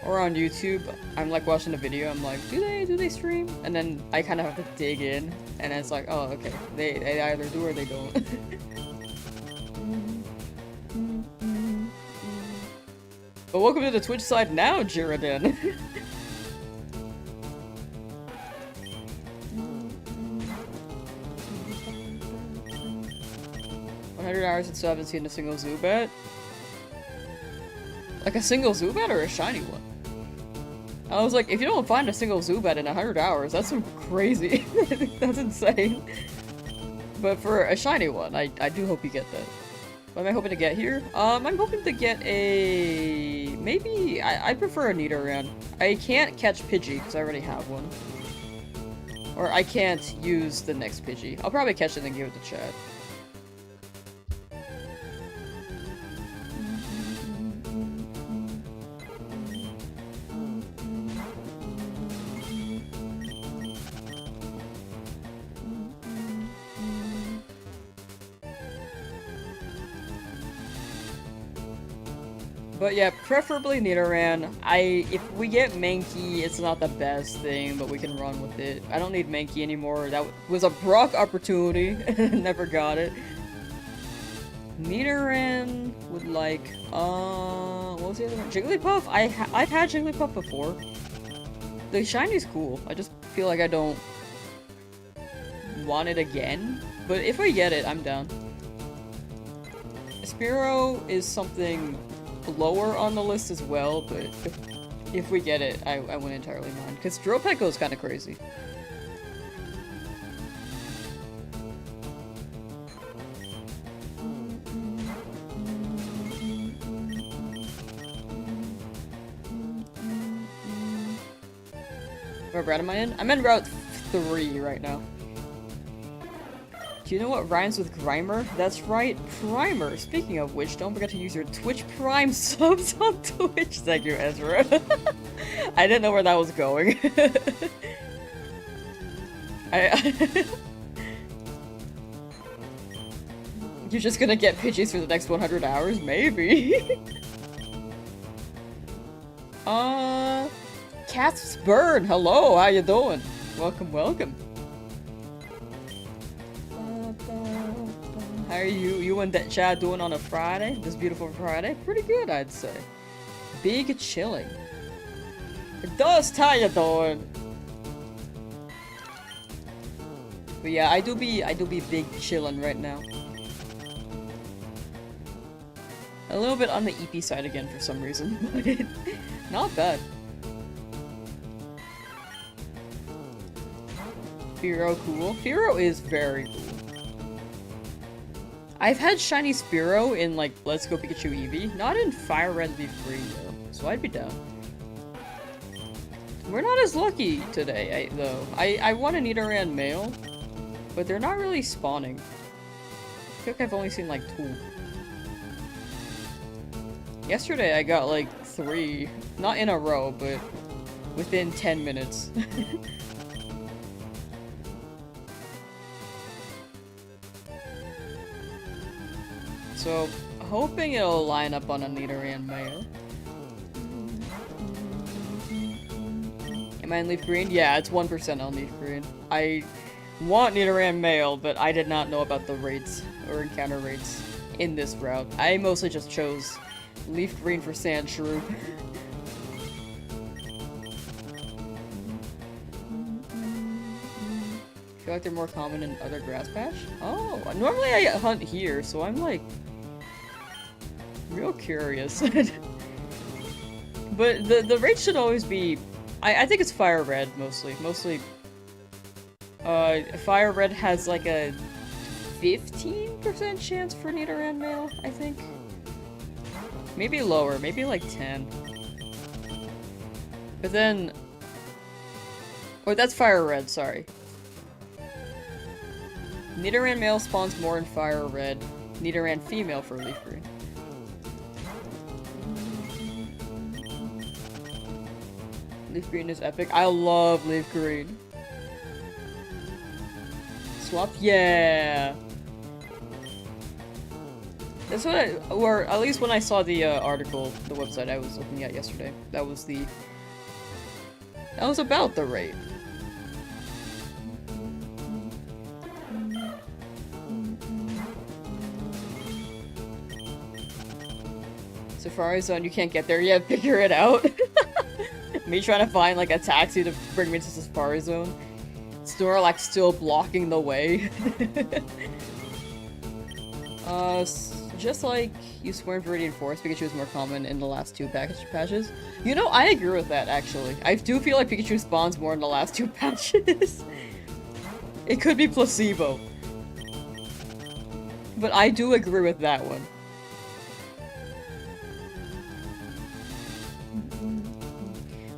Or on YouTube, I'm like watching a video, I'm like, do they stream? And then I kind of have to dig in, and it's like, oh, okay, they either do or they don't. But welcome to the Twitch side now, Jiradin. 100 hours and still haven't seen a single Zubat? Like a single Zubat or a shiny one? I was like, if you don't find a single Zubat in 100 hours, that's crazy. That's insane. But for a shiny one, I do hope you get that. What am I hoping to get here? I'm hoping to get a... maybe... I prefer a Nidoran. I can't catch Pidgey, because I already have one. Or I can't use the next Pidgey. I'll probably catch it and give it to Chad. But yeah, preferably Nidoran. If we get Mankey, it's not the best thing, but we can run with it. I don't need Mankey anymore. That was a Brock opportunity. Never got it. Nidoran would like, what was the other one? Jigglypuff? I've had Jigglypuff before. The shiny's cool. I just feel like I don't want it again. But if I get it, I'm down. Spearow is something lower on the list as well, but if we get it, I wouldn't entirely mind. Because Dropet goes kind of crazy. What route am I in? I'm in Route 3 right now. Do you know what rhymes with Grimer? That's right, Primer. Speaking of which, don't forget to use your Twitch Prime subs on Twitch. Thank you, Ezra. I didn't know where that was going. You're just gonna get Pidgeys for the next 100 hours? Maybe. Cat's Burn, hello, how you doing? Welcome, welcome. How are you and that chat doing on a Friday? This beautiful Friday? Pretty good, I'd say. Big chilling. Dust, how you doing? But yeah, I do be big chillin' right now. A little bit on the EP side again for some reason, but not bad. Spearow cool. Spearow is very cool. I've had shiny Spearow in like Let's Go Pikachu Eevee, not in FireRed Leafgreen though, so I'd be down. We're not as lucky today, though. I want a Nidoran Male, but they're not really spawning. I feel like I've only seen like 2. Yesterday I got like 3, not in a row, but within 10 minutes. So, hoping it'll line up on a Nidoran Male. Am I in Leafgreen? Yeah, it's 1% on Leafgreen. I want Nidoran Male, but I did not know about the rates, or encounter rates, in this route. I mostly just chose Leafgreen for Sandshrew. I feel like they're more common in other grass patch? Oh, normally I hunt here, so I'm like real curious. But the rate should always be, I think it's FireRed mostly. FireRed has like a 15% chance for Nidoran Male, I think. Maybe lower, maybe like 10. But then, oh, that's FireRed, sorry. Nidoran Male spawns more in FireRed. Nidoran Female for Leafgreen. Leafgreen is epic. I love Leafgreen. Swap? Yeah! That's what or at least when I saw the article, the website I was looking at yesterday, that was about the rate. Safari Zone, you can't get there yet, figure it out. Me trying to find like a taxi to bring me to Safari Zone. Snorlax still blocking the way. Just like you swear in Viridian Forest, Pikachu is more common in the last 2 patches. You know, I agree with that, actually. I do feel like Pikachu spawns more in the last 2 patches. It could be placebo. But I do agree with that one.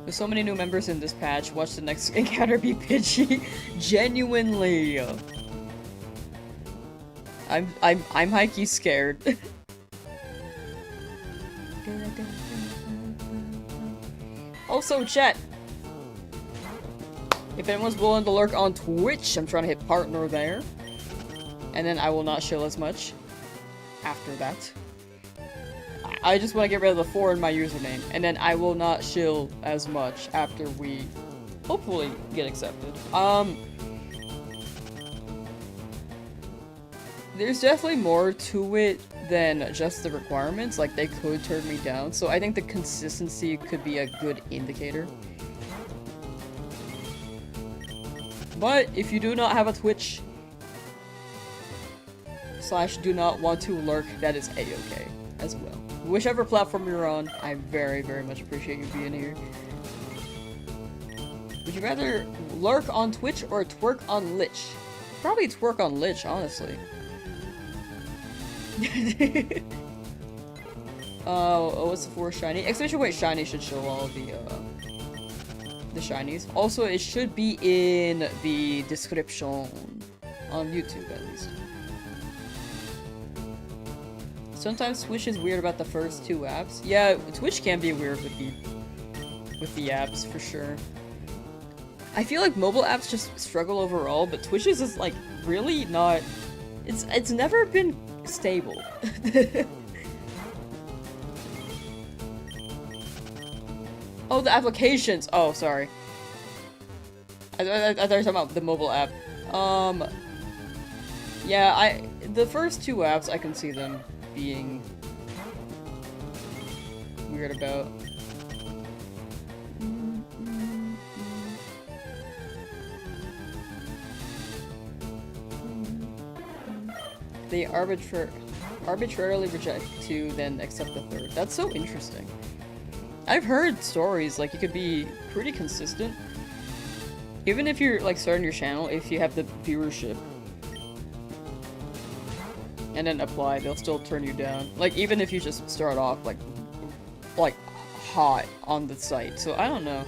With so many new members in this patch, watch the next encounter be Pidgey. Genuinely. I'm high-key scared. Also, chat. If anyone's willing to lurk on Twitch, I'm trying to hit partner there. And then I will not chill as much after that. I just want to get rid of the 4 in my username, and then I will not shill as much after we hopefully get accepted. There's definitely more to it than just the requirements, like they could turn me down, so I think the consistency could be a good indicator. But if you do not have a Twitch / do not want to lurk, that is a-okay as well. Whichever platform you're on, I very, very much appreciate you being here. Would you rather lurk on Twitch or twerk on Lich? Probably twerk on Lich, honestly. Oh, what's the 4 shiny? Exclamation point shiny should show all of the shinies. Also, it should be in the description on YouTube, at least. Sometimes Twitch is weird about the first 2 apps. Yeah, Twitch can be weird with the apps, for sure. I feel like mobile apps just struggle overall, but Twitch is just, like, really not... It's never been stable. Oh, the applications! Oh, sorry. I thought you were talking about the mobile app. Yeah, the first 2 apps, I can see them being weird about. They arbitrarily reject 2, then accept the 3rd. That's so interesting. I've heard stories, like, you could be pretty consistent. Even if you're, like, starting your channel, if you have the viewership, and then apply, they'll still turn you down. Like, even if you just start off, like hot on the site. So, I don't know.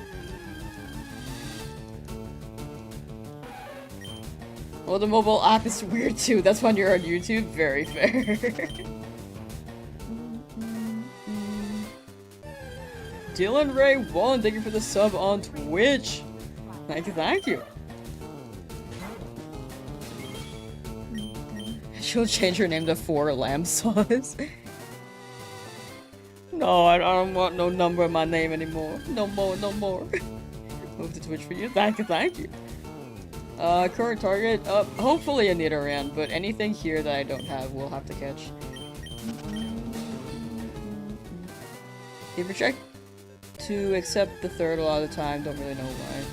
Well, the mobile app is weird too. That's when you're on YouTube. Very fair. Dylan Ray 1, thank you for the sub on Twitch. Thank you. She'll change her name to 4 Lamsauce. No, I don't want no number in my name anymore. No more. Move to Twitch for you. Thank you. Current target? Hopefully a Nidoran, but anything here that I don't have, we'll have to catch. They reject to accept the 3rd a lot of the time, don't really know why.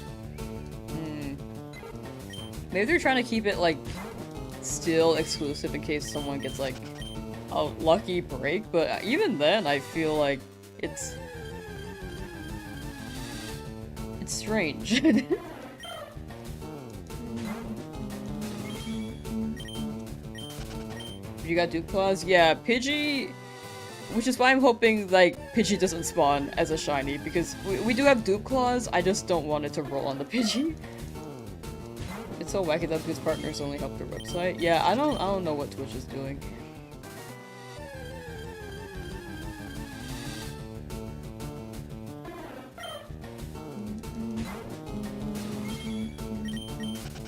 Maybe they're trying to keep it, like, still exclusive in case someone gets, like, a lucky break, but even then, I feel like it's strange. You got Duke Claws? Yeah, Pidgey, which is why I'm hoping, like, Pidgey doesn't spawn as a shiny, because we do have Duke Claws, I just don't want it to roll on the Pidgey. It's so wacky that because partners only help their website. Yeah, I don't know what Twitch is doing.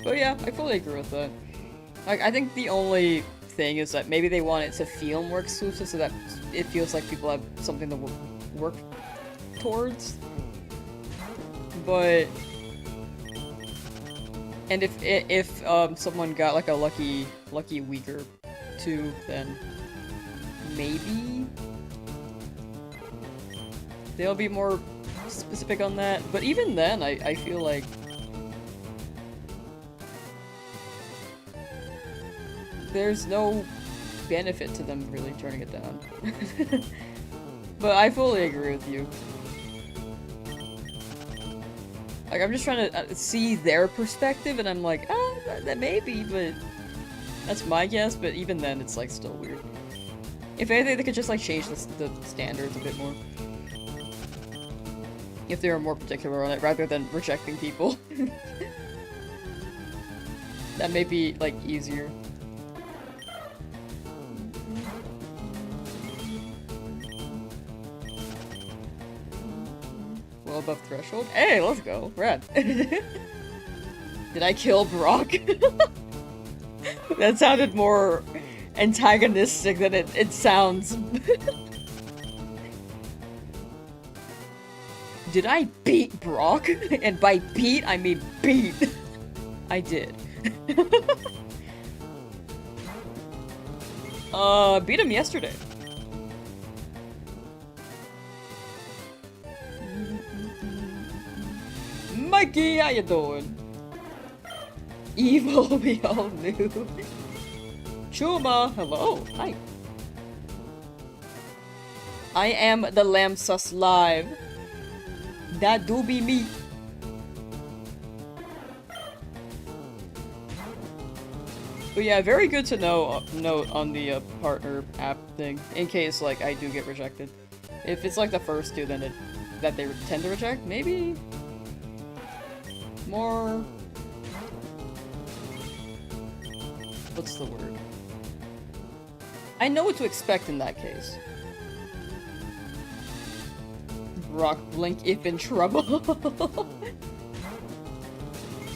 But yeah, I fully agree with that. Like, I think the only thing is that maybe they want it to feel more exclusive so that it feels like people have something to work towards. But... And if someone got, like, a lucky week or 2, then maybe they'll be more specific on that. But even then, I feel like there's no benefit to them really turning it down. But I fully agree with you. Like, I'm just trying to see their perspective, and I'm like, that may be, but that's my guess, but even then, it's, like, still weird. If anything, they could just, like, change the standards a bit more. If they were more particular on it, rather than rejecting people. That may be, like, easier. Well above threshold? Hey, let's go. Rad. Did I kill Brock? That sounded more antagonistic than it sounds. Did I beat Brock? And by beat, I mean beat. I did. Beat him yesterday. Mikey, how you doing? Evil, we all knew. Chuma, hello, hi. I am the Lamsauce live. That do be me. But yeah, very good to note on the partner app thing, in case like I do get rejected. If it's like the first two, then that they tend to reject, maybe more. What's the word? I know what to expect in that case. Brock blink if in trouble.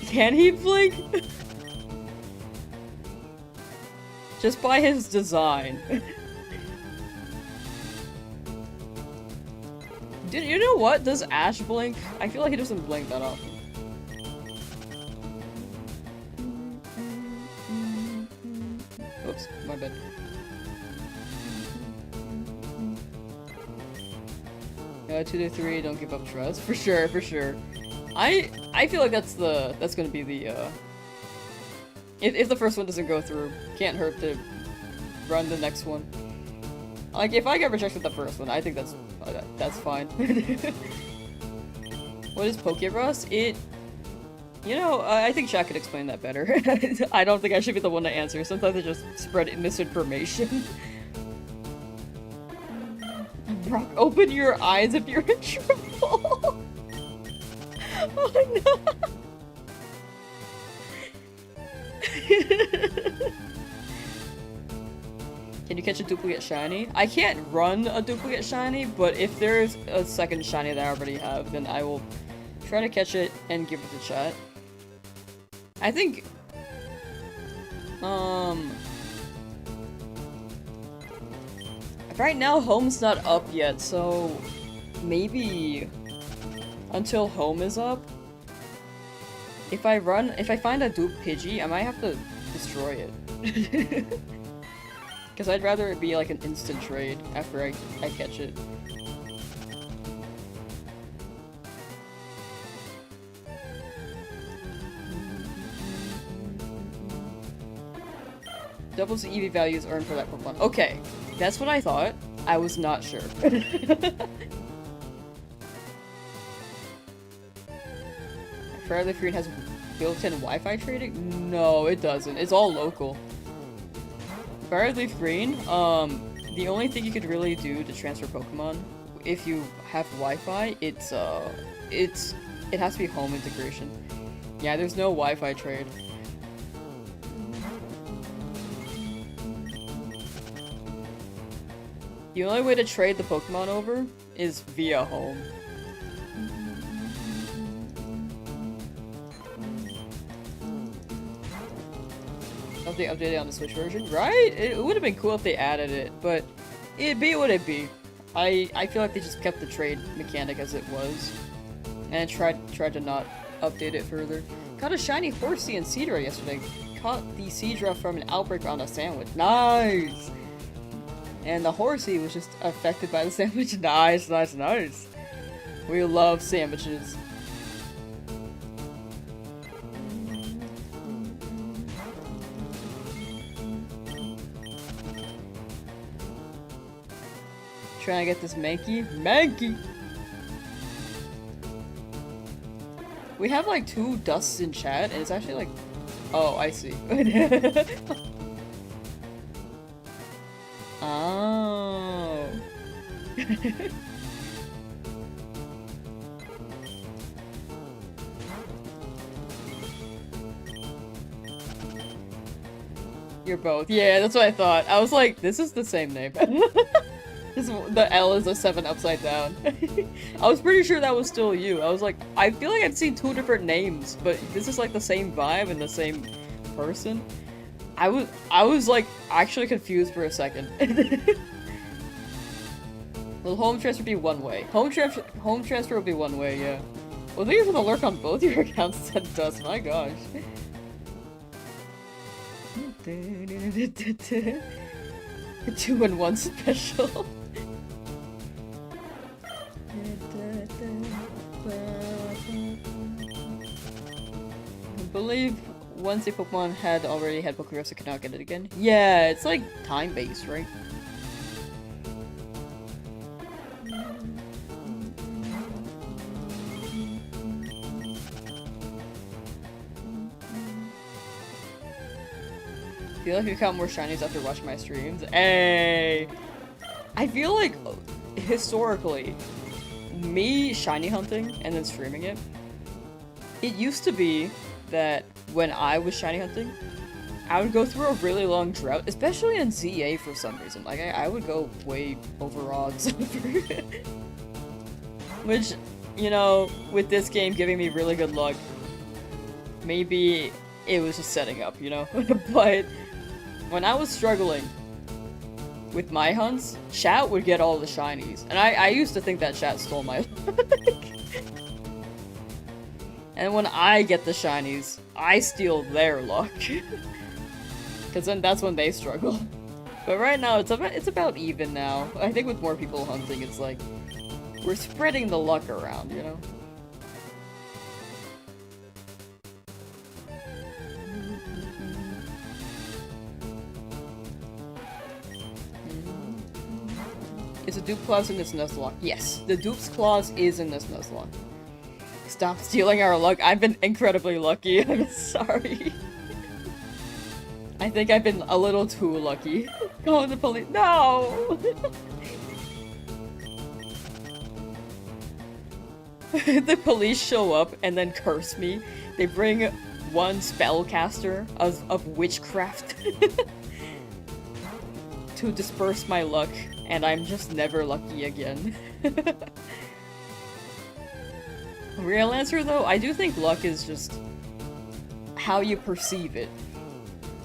Can he blink? Just by his design. You know what? Does Ash blink? I feel like he doesn't blink that often. Oops, my bad. Yeah, 2 to 3, don't give up trust. For sure, for sure. I feel like that's gonna be the if the first one doesn't go through, can't hurt to run the next one. Like if I get rejected the first one, I think that's fine. What is Poke Rust? You know, I think chat could explain that better. I don't think I should be the one to answer. Sometimes I just spread misinformation. Brock, open your eyes if you're in trouble. Oh no. Can you catch a duplicate shiny? I can't run a duplicate shiny, but if there's a second shiny that I already have, then I will try to catch it and give it to chat. I think right now home's not up yet, so maybe until home is up. If I find a dupe Pidgey, I might have to destroy it. Because I'd rather it be like an instant trade after I catch it. Doubles the EV values earned for that Pokemon. Okay, that's what I thought. I was not sure. FireRed has built-in Wi-Fi trading? No, it doesn't. It's all local. FireRed Leafgreen, the only thing you could really do to transfer Pokemon, if you have Wi-Fi, it has to be home integration. Yeah, there's no Wi-Fi trade. The only way to trade the Pokemon over is via home. If they updated on the Switch version, right? It would have been cool if they added it, but it'd be what it'd be. I feel like they just kept the trade mechanic as it was, and tried to not update it further. Caught a shiny Horsey and Seadra yesterday. Caught the Seadra from an outbreak on a sandwich. Nice! And the Horsey was just affected by the sandwich. Nice, nice, nice. We love sandwiches. Trying to get this Mankey. We have like 2 dusts in chat, and it's actually like, oh, I see. Oh. You're both. Yeah, that's what I thought. I was like, this is the same name. The L is a 7 upside down. I was pretty sure that was still you. I was like, I feel like I've seen 2 different names, but this is like the same vibe and the same person. I was like actually confused for a second. Will home transfer be one way? Home transfer will be one way, yeah. Well, thank you for the lurk on both your accounts, said Dust, my gosh. A 2-in-1 special. I believe once a Pokemon had already had Pokegrowth, it cannot get it again. Yeah, it's like time-based, right? I feel like I got more shinies after watching my streams. Hey! I feel like, historically, me shiny hunting and then streaming it, it used to be that when I was shiny hunting, I would go through a really long drought, especially in ZA for some reason. Like, I would go way over odds. Which, you know, with this game giving me really good luck, maybe it was just setting up, you know? But when I was struggling with my hunts, chat would get all the shinies. And I used to think that chat stole my luck. And when I get the shinies, I steal their luck. Because then that's when they struggle. But right now, it's about even now. I think with more people hunting, it's like, we're spreading the luck around, you know? Is a dupe clause in this Nuzlocke? Yes, the dupe's clause is in this Nuzlocke. Stop stealing our luck. I've been incredibly lucky. I'm sorry. I think I've been a little too lucky. Calling the police. No! The police show up and then curse me. They bring one spellcaster of witchcraft to disperse my luck, and I'm just never lucky again. Real answer though, I do think luck is just how you perceive it.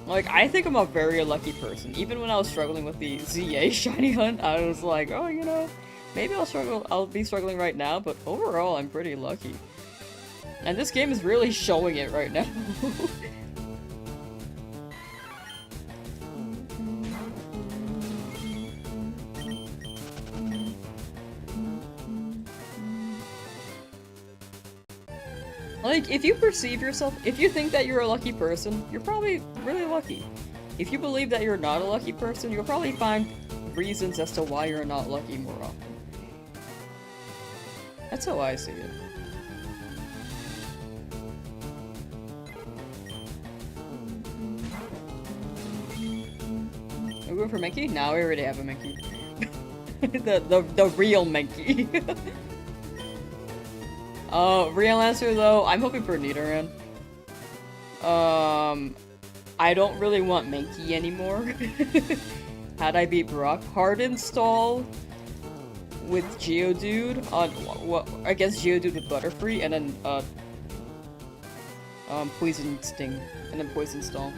Like, I think I'm a very lucky person. Even when I was struggling with the ZA shiny hunt, I was like, oh, you know, maybe I'll be struggling right now, but overall I'm pretty lucky. And this game is really showing it right now. Like, if you perceive yourself, if you think that you're a lucky person, you're probably really lucky. If you believe that you're not a lucky person, you'll probably find reasons as to why you're not lucky more often. That's how I see it. Are we going for Menki? No, we already have a Menki. the real Menki. Real answer though, I'm hoping for Nidoran. I don't really want Menki anymore. How'd I beat Brock? Hard install with Geodude on against Geodude with Butterfree, and then Poison Sting, and then Poison Stall.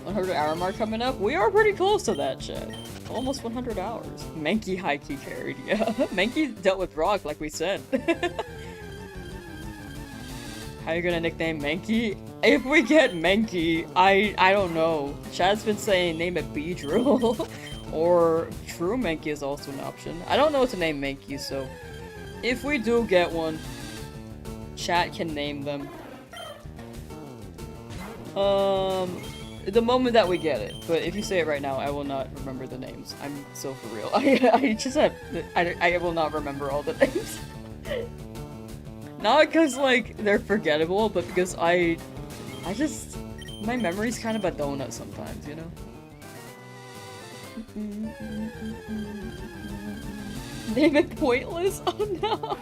$100-hour mark coming up. We are pretty close to that, chat. Almost 100 hours. Menki high key carried, yeah. Menki dealt with Brock, like we said. How you gonna nickname Menki? If we get Menki, I don't know. Chad's been saying name it Beedrill. Or True Menki is also an option. I don't know what to name Menki, so if we do get one, chat can name them. The moment that we get it, but if you say it right now, I will not remember the names. I'm so for real. I just have, I will not remember all the names. Not because, like, they're forgettable, but because I just, my memory's kind of a donut sometimes, you know? Name it Pointless? Oh no!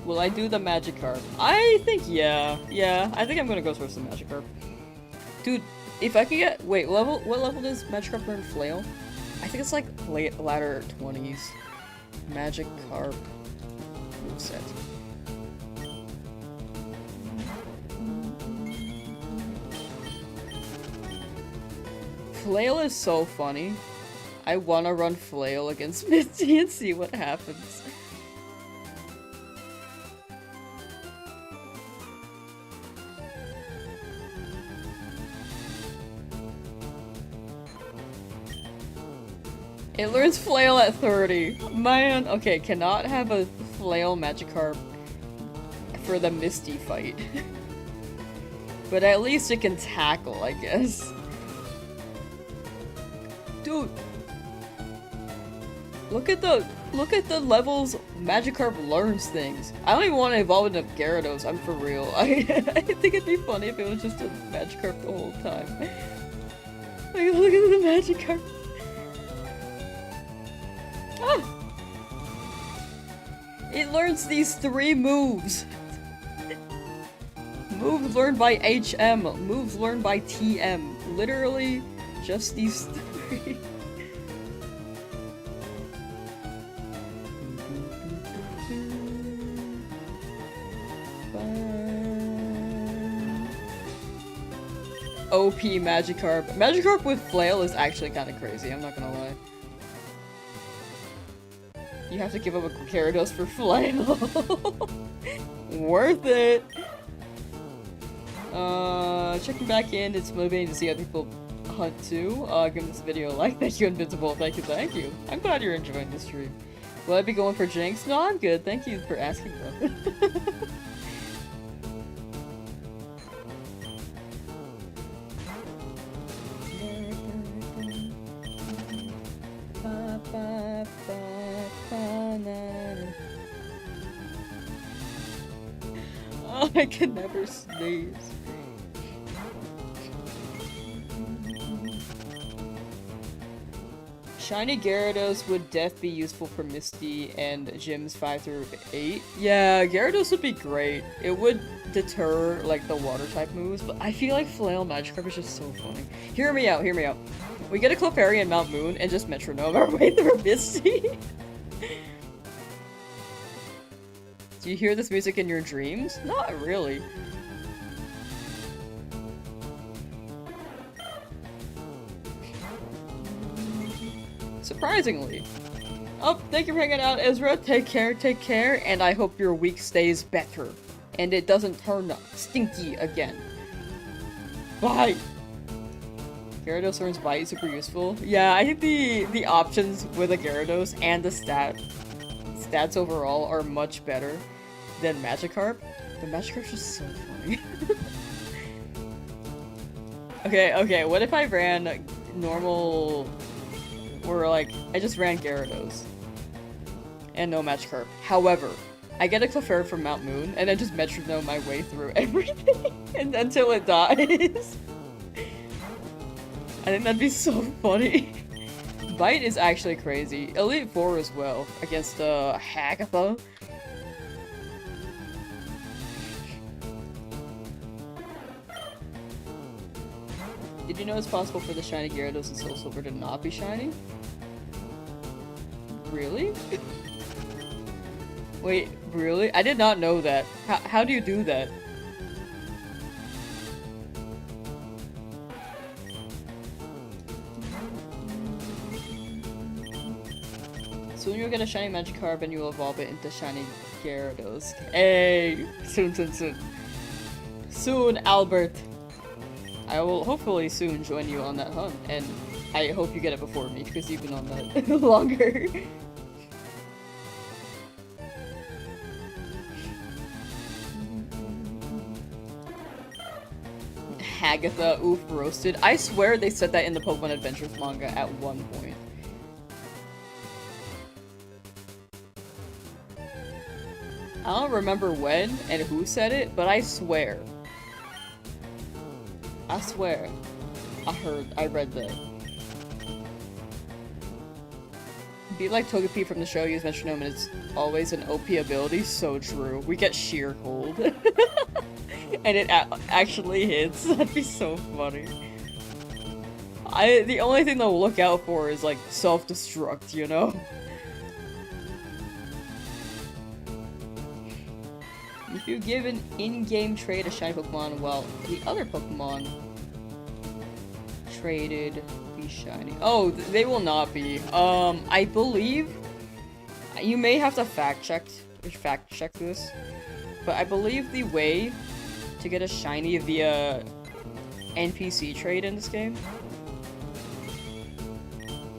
Will I do the Magikarp? I think, yeah, I think I'm gonna go for some Magikarp. Dude, if I could get- wait, what level does Magikarp learn Flail? I think it's like latter 20s. Magikarp moveset. Flail is so funny. I wanna run Flail against Misty and see what happens. It learns Flail at 30. Man, okay, cannot have a Flail Magikarp for the Misty fight. But at least it can tackle, I guess. Dude. Look at the levels Magikarp learns things. I don't even want to evolve into Gyarados, I'm for real. I think it'd be funny if it was just a Magikarp the whole time. Like, look at the Magikarp. Ah! It learns these 3 moves. Moves learned by HM, moves learned by TM. Literally, just these 3. OP Magikarp. Magikarp with Flail is actually kind of crazy, I'm not gonna lie. You have to give up a Gyarados for Flail. Worth it! Checking back in, it's motivating to see other people hunt too. Give this video a like. Thank you, Invincible. Thank you, thank you. I'm glad you're enjoying this stream. Will I be going for Jinx? No, I'm good. Thank you for asking though. Oh, I can never sneeze. Shiny Gyarados would def be useful for Misty and gyms 5 through 8. Yeah, Gyarados would be great. It would deter, like, the water type moves, but I feel like Flail Magikarp is just so funny. Hear me out, hear me out. We get a Clefairy and Mount Moon and just metronome our way through Misty. Do you hear this music in your dreams? Not really. Surprisingly. Oh, thank you for hanging out, Ezra. Take care, and I hope your week stays better. And it doesn't turn stinky again. Bye! Gyarados learns Bite, super useful. Yeah, I think the options with a Gyarados and the stats overall are much better than Magikarp. But Magikarp's just so funny. Okay, what if I ran normal... Or like, I just ran Gyarados. And no Magikarp. However, I get a Clefairy from Mount Moon, and I just metronome my way through everything and until it dies. I think that'd be so funny. Bite is actually crazy. Elite 4 as well, against Hagatha. Did you know it's possible for the shiny Gyarados and Soul Silver to not be shiny? Really? Wait, really? I did not know that. How do you do that? Soon you'll get a shiny Magikarp and you'll evolve it into shiny Gyarados. Hey! Soon. Soon, Albert! I will hopefully soon join you on that hunt, and I hope you get it before me, because you've been on that longer. Hagatha, oof, roasted. I swear they said that in the Pokemon Adventures manga at one point. I don't remember when and who said it, but I swear. I read that. Be like Togepi from the show, use metronome and it's always an OP ability. So true. We get sheer cold. And it actually hits. That'd be so funny. The only thing they'll look out for is like self-destruct, you know? If you give an in-game trade a shiny Pokemon while the other Pokemon traded be be shiny. Oh, they will not be. I believe you may have to fact check this, but I believe the way to get a shiny via NPC trade in this game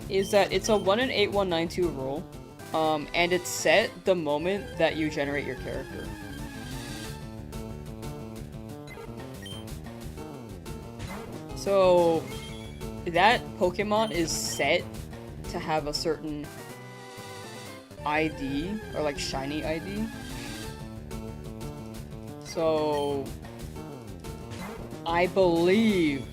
is that it's a 1 in 8 192 roll, and it's set the moment that you generate your character. So that Pokemon is set to have a certain ID, or like shiny ID. So I believe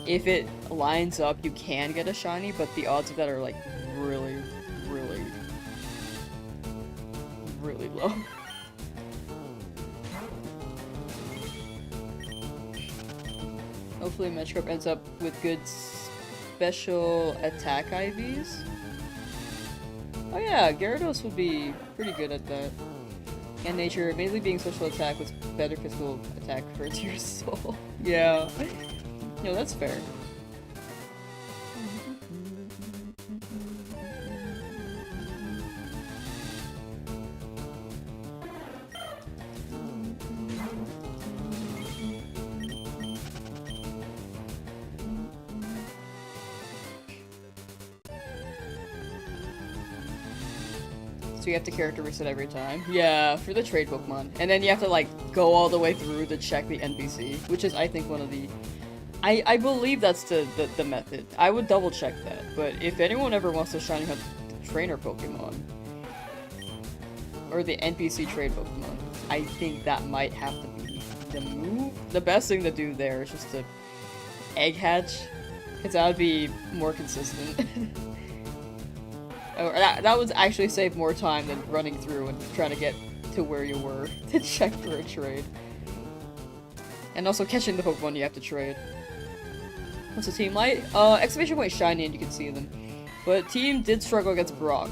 if it lines up, you can get a shiny, but the odds of that are like really, really, really low. Hopefully Magikarp ends up with good special attack IVs. Oh yeah, Gyarados would be pretty good at that. And nature, mainly being social attack with better physical attack hurts your soul. Yeah. No, that's fair. So you have to character reset every time. Yeah, for the trade Pokemon. And then you have to like go all the way through to check the NPC, which is I think one of the... I believe that's the method. I would double check that, but if anyone ever wants to shiny hunt the trainer Pokemon, or the NPC trade Pokemon, I think that might have to be the move. The best thing to do there is just to egg hatch, because that would be more consistent. That would actually save more time than running through and trying to get to where you were to check for a trade. And also catching the Pokemon you have to trade. What's the team like? Exclamation point shiny and you can see them. But team did struggle against Brock.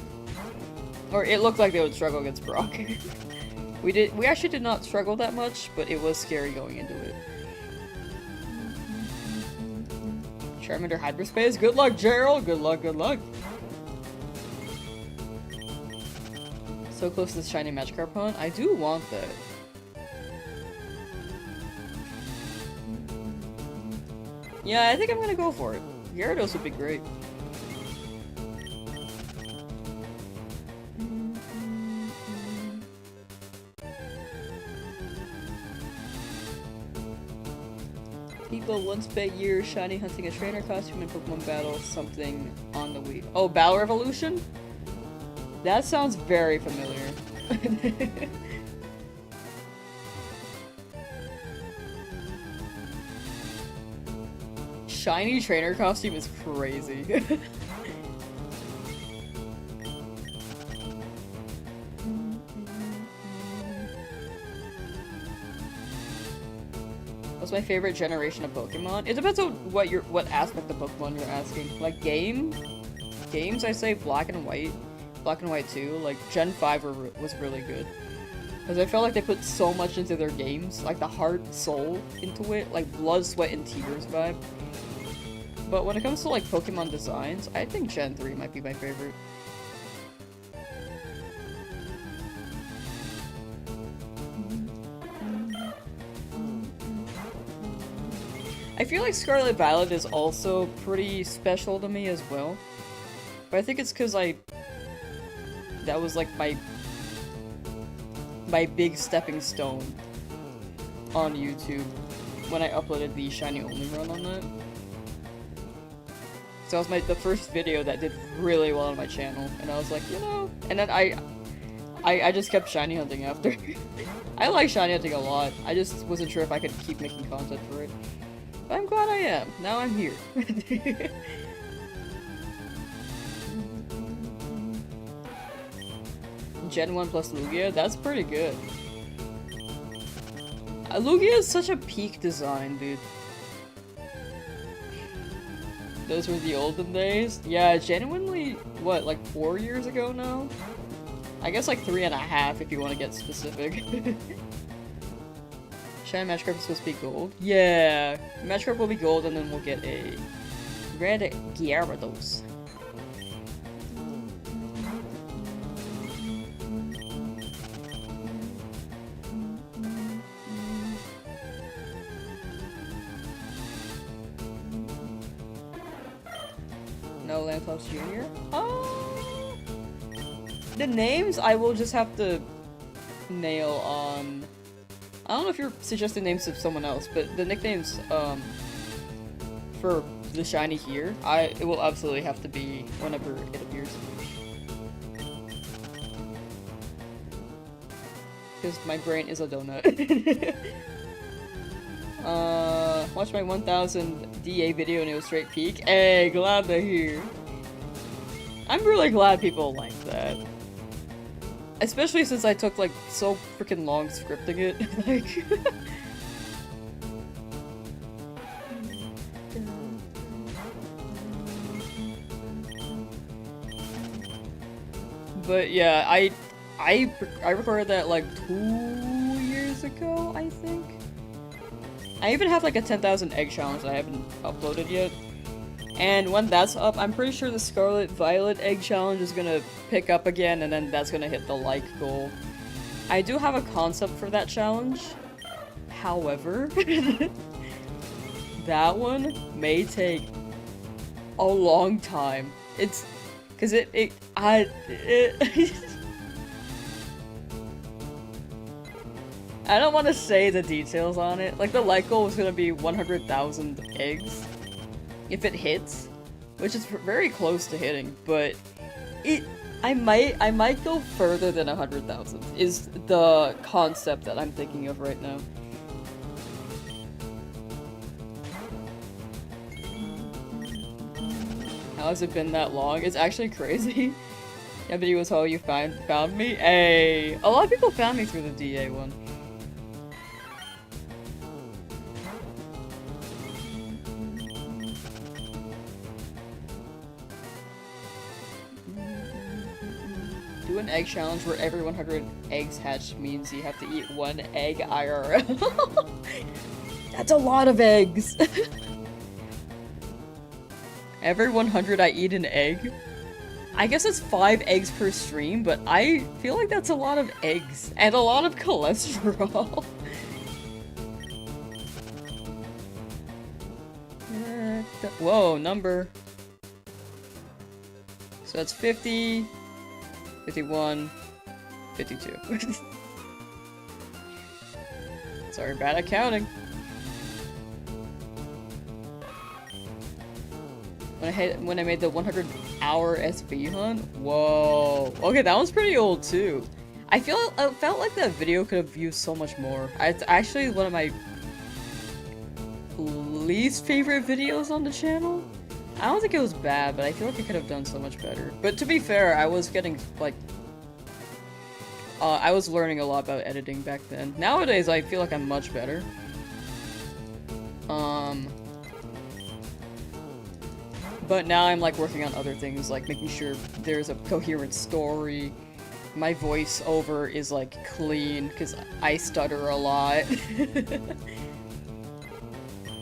Or it looked like they would struggle against Brock. We actually did not struggle that much, but it was scary going into it. Charmander Hyperspace, good luck Gerald! Good luck, good luck! So close to this shiny Magikarp hunt. I do want that. Yeah, I think I'm gonna go for it. Gyarados would be great. People once bet years shiny hunting a trainer costume in Pokemon Battle something on the Wii. Oh, Battle Revolution? That sounds very familiar. Shiny trainer costume is crazy. What's my favorite generation of Pokemon? It depends on what aspect of Pokemon you're asking. Like games, I say Black and White. Black and White 2, like Gen 5 was really good. Because I felt like they put so much into their games, like the heart, soul into it, like blood, sweat, and tears vibe. But when it comes to like Pokemon designs, I think Gen 3 might be my favorite. I feel like Scarlet Violet is also pretty special to me as well. But I think it's because that was like my big stepping stone on YouTube when I uploaded the Shiny Only run on that. So that was the first video that did really well on my channel, and I was like, you know, and then I just kept shiny hunting after. I like shiny hunting a lot. I just wasn't sure if I could keep making content for it. But I'm glad I am. Now I'm here. Gen 1 plus Lugia? That's pretty good. Lugia is such a peak design, dude. Those were the olden days? Yeah, genuinely, what, like 4 years ago now? I guess like 3.5 if you want to get specific. Shiny Magikarp is supposed to be gold? Yeah, Magikarp will be gold and then we'll get a Red Gyarados. No Lamsauce Jr.? Oh! The names I will just have to nail on. I don't know if you're suggesting names of someone else, but the nicknames for the shiny here, it will absolutely have to be whenever it appears. Because my brain is a donut. Watch my 1000 DA video and it was straight peak. Hey, glad to hear. I'm really glad people like that. Especially since I took like so freaking long scripting it. Like but yeah, I recorded that like 2 years ago, I think. I even have like a 10,000 egg challenge that I haven't uploaded yet. And when that's up, I'm pretty sure the Scarlet Violet egg challenge is gonna pick up again, and then that's gonna hit the like goal. I do have a concept for that challenge. However, that one may take a long time. It's because I don't want to say the details on it. Like, the like goal is gonna be 100,000 eggs. If it hits, which is very close to hitting, but I might go further than 100,000 is the concept that I'm thinking of right now. How has it been that long? It's actually crazy. Yeah, but it was how you found me. Hey, a lot of people found me through the DA one. Do an egg challenge where every 100 eggs hatched means you have to eat 1 egg IRL. That's a lot of eggs. Every 100 I eat an egg. I guess it's 5 eggs per stream, but I feel like that's a lot of eggs and a lot of cholesterol. Whoa, number. So that's 50, 51, 52. Sorry, bad at counting. When I made the 100-hour SV hunt? Whoa. Okay, that one's pretty old too. I felt like that video could have used so much more. It's actually one of my least favorite videos on the channel. I don't think it was bad, but I feel like it could have done so much better. But to be fair, I was getting, like, I was learning a lot about editing back then. Nowadays, I feel like I'm much better. But now I'm, like, working on other things, like making sure there's a coherent story. My voiceover is, like, clean, because I stutter a lot.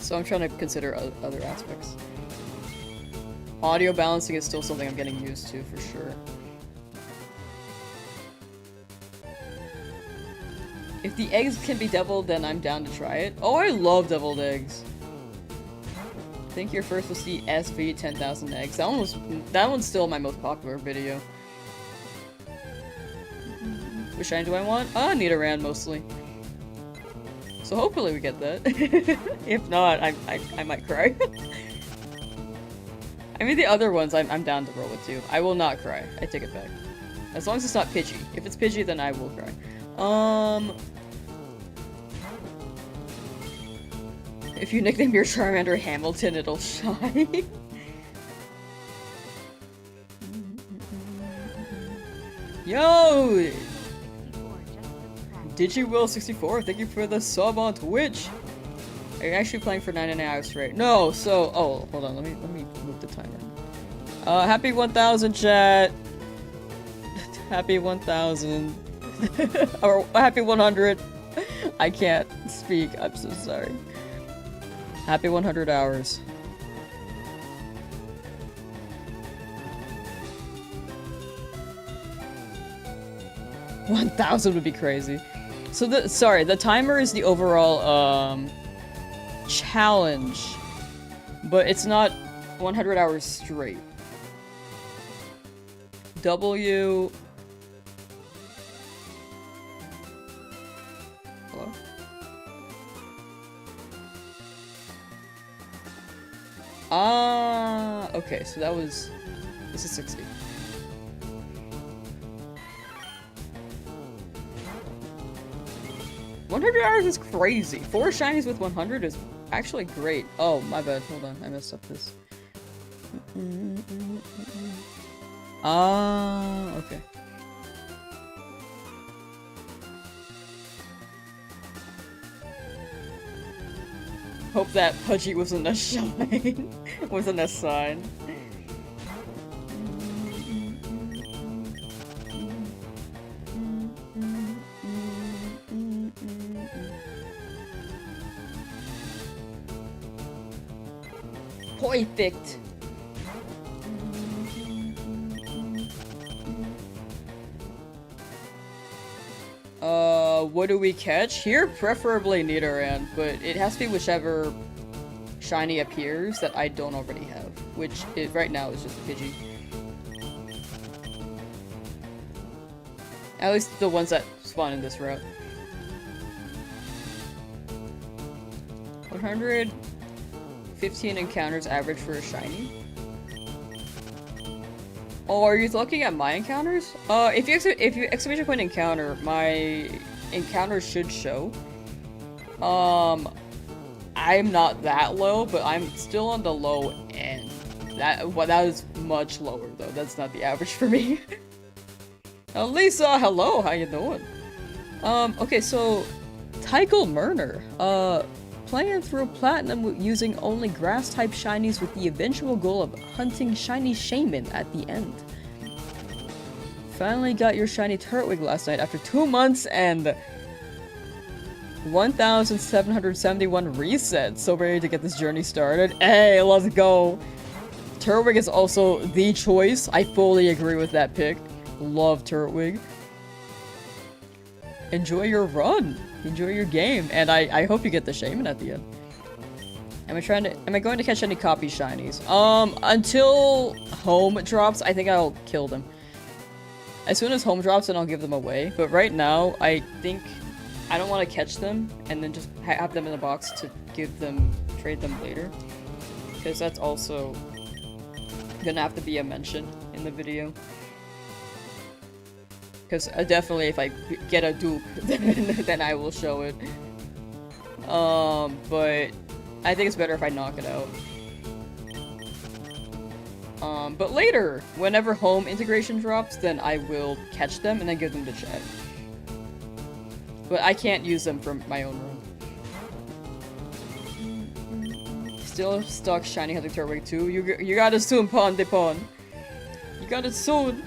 So I'm trying to consider other aspects. Audio balancing is still something I'm getting used to, for sure. If the eggs can be deviled, then I'm down to try it. Oh, I love deviled eggs. I think your first was the SV 10,000 eggs. That one's still my most popular video. Which shine do I want? Nidoran mostly. So hopefully we get that. If not, I might cry. I mean, the other ones I'm down to roll with too. I will not cry. I take it back. As long as it's not Pidgey. If it's Pidgey, then I will cry. If you nickname your Charmander Hamilton, it'll shine. Yo! DigiWill64, thank you for the sub on Twitch. Are you actually playing for 9 hours straight? No, so hold on, let me move the timer. Happy 1000 chat. Happy 1000. Or happy 100. I can't speak, I'm so sorry. Happy 100 hours. 1,000 would be crazy. So the timer is the overall, challenge. But it's not 100 hours straight. W... Hello? Ah, okay, so that was... This is 60. $100 is crazy. 4 shinies with 100 is actually great. Oh, my bad. Hold on, I messed up this. Ah, okay. Hope that Pudgy wasn't a shine. Wasn't a sign. Perfect. What do we catch? Here, preferably Nidoran, but it has to be whichever shiny appears that I don't already have, which right now is just Pidgey. At least the ones that spawn in this route. 115 encounters average for a shiny. Oh, are you looking at my encounters? If you exclamation point encounter, my encounters should show. I'm not that low, but I'm still on the low end. That is much lower though. That's not the average for me. Lisa, hello, how you doing? Okay, so Tycho Murner, playing through Platinum using only grass-type shinies with the eventual goal of hunting shiny Shaman at the end. Finally got your shiny Turtwig last night after 2 months and 1,771 resets. So ready to get this journey started. Hey, let's go! Turtwig is also the choice. I fully agree with that pick. Love Turtwig. Enjoy your run. Enjoy your game. And I hope you get the Shaman at the end. Am I going to catch any copy shinies? Until home drops, I think I'll kill them. As soon as home drops, then I'll give them away. But right now, I think I don't want to catch them and then just have them in a box to trade them later. Because that's also gonna have to be a mention in the video. Because definitely if I get a dupe, then I will show it. But I think it's better if I knock it out. But later, whenever home integration drops, then I will catch them and then give them to chat. But I can't use them for my own run. Still stuck shiny hunting Turtwig 2. You got it soon, Pon de Pon. You got it soon.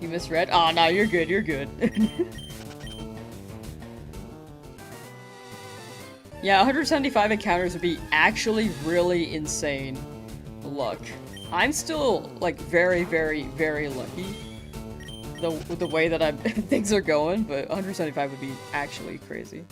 You misread? Oh, no, you're good, you're good. Yeah, 175 encounters would be actually really insane luck. I'm still, like, very, very, very lucky with the way that things are going, but 175 would be actually crazy.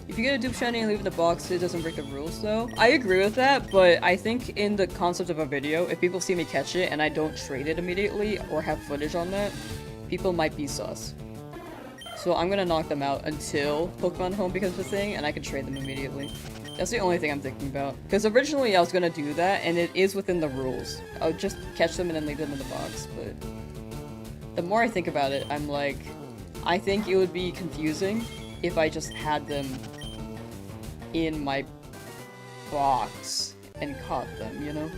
If you get a dupe shiny and leave it in the box, it doesn't break the rules though. I agree with that, but I think in the concept of a video, if people see me catch it and I don't trade it immediately or have footage on that, people might be sus. So I'm gonna knock them out until Pokemon Home becomes a thing and I can trade them immediately. That's the only thing I'm thinking about. Because originally I was gonna do that and it is within the rules. I would just catch them and then leave them in the box, but the more I think about it, I'm like, I think it would be confusing if I just had them in my box and caught them, you know?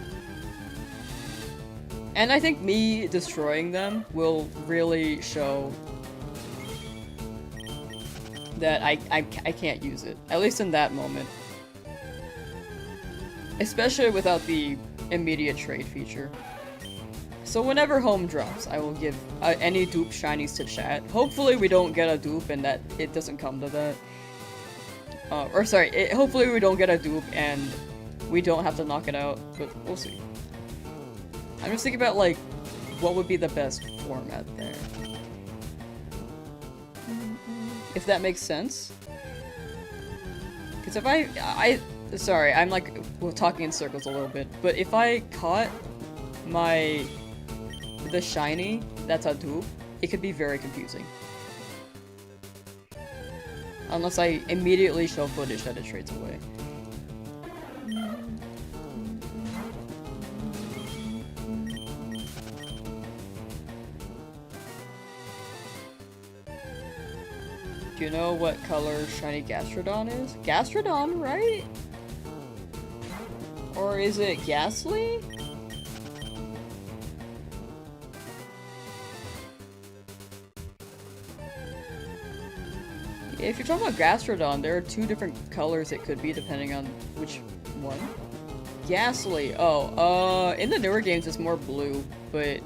And I think me destroying them will really show that I can't use it. At least in that moment. Especially without the immediate trade feature. So whenever home drops, I will give any dupe shinies to chat. Hopefully we don't get a dupe and that it doesn't come to that. Or sorry, hopefully we don't get a dupe and we don't have to knock it out, but we'll see. I'm just thinking about, like, what would be the best format there. If that makes sense. Because if sorry, I'm like talking in circles a little bit, but if I caught the shiny that's a dupe, it could be very confusing. Unless I immediately show footage that it trades away. Do you know what color shiny Gastrodon is? Gastrodon, right? Or is it Ghastly? If you're talking about Gastrodon, there are two different colors it could be depending on which one. Ghastly. Oh, in the newer games it's more blue, but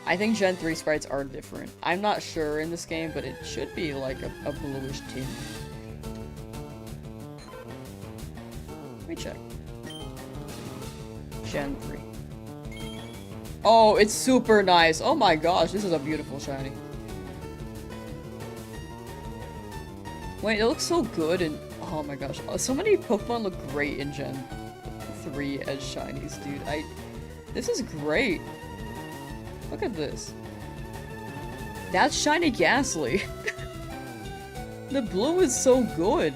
I think Gen 3 sprites are different. I'm not sure in this game, but it should be like a bluish tint. Let me check. Gen 3. Oh, it's super nice. Oh my gosh, this is a beautiful shiny. Wait, it looks so good and oh my gosh, so many Pokemon look great in Gen 3 as shinies, dude. This is great. Look at this. That's shiny Ghastly. The blue is so good.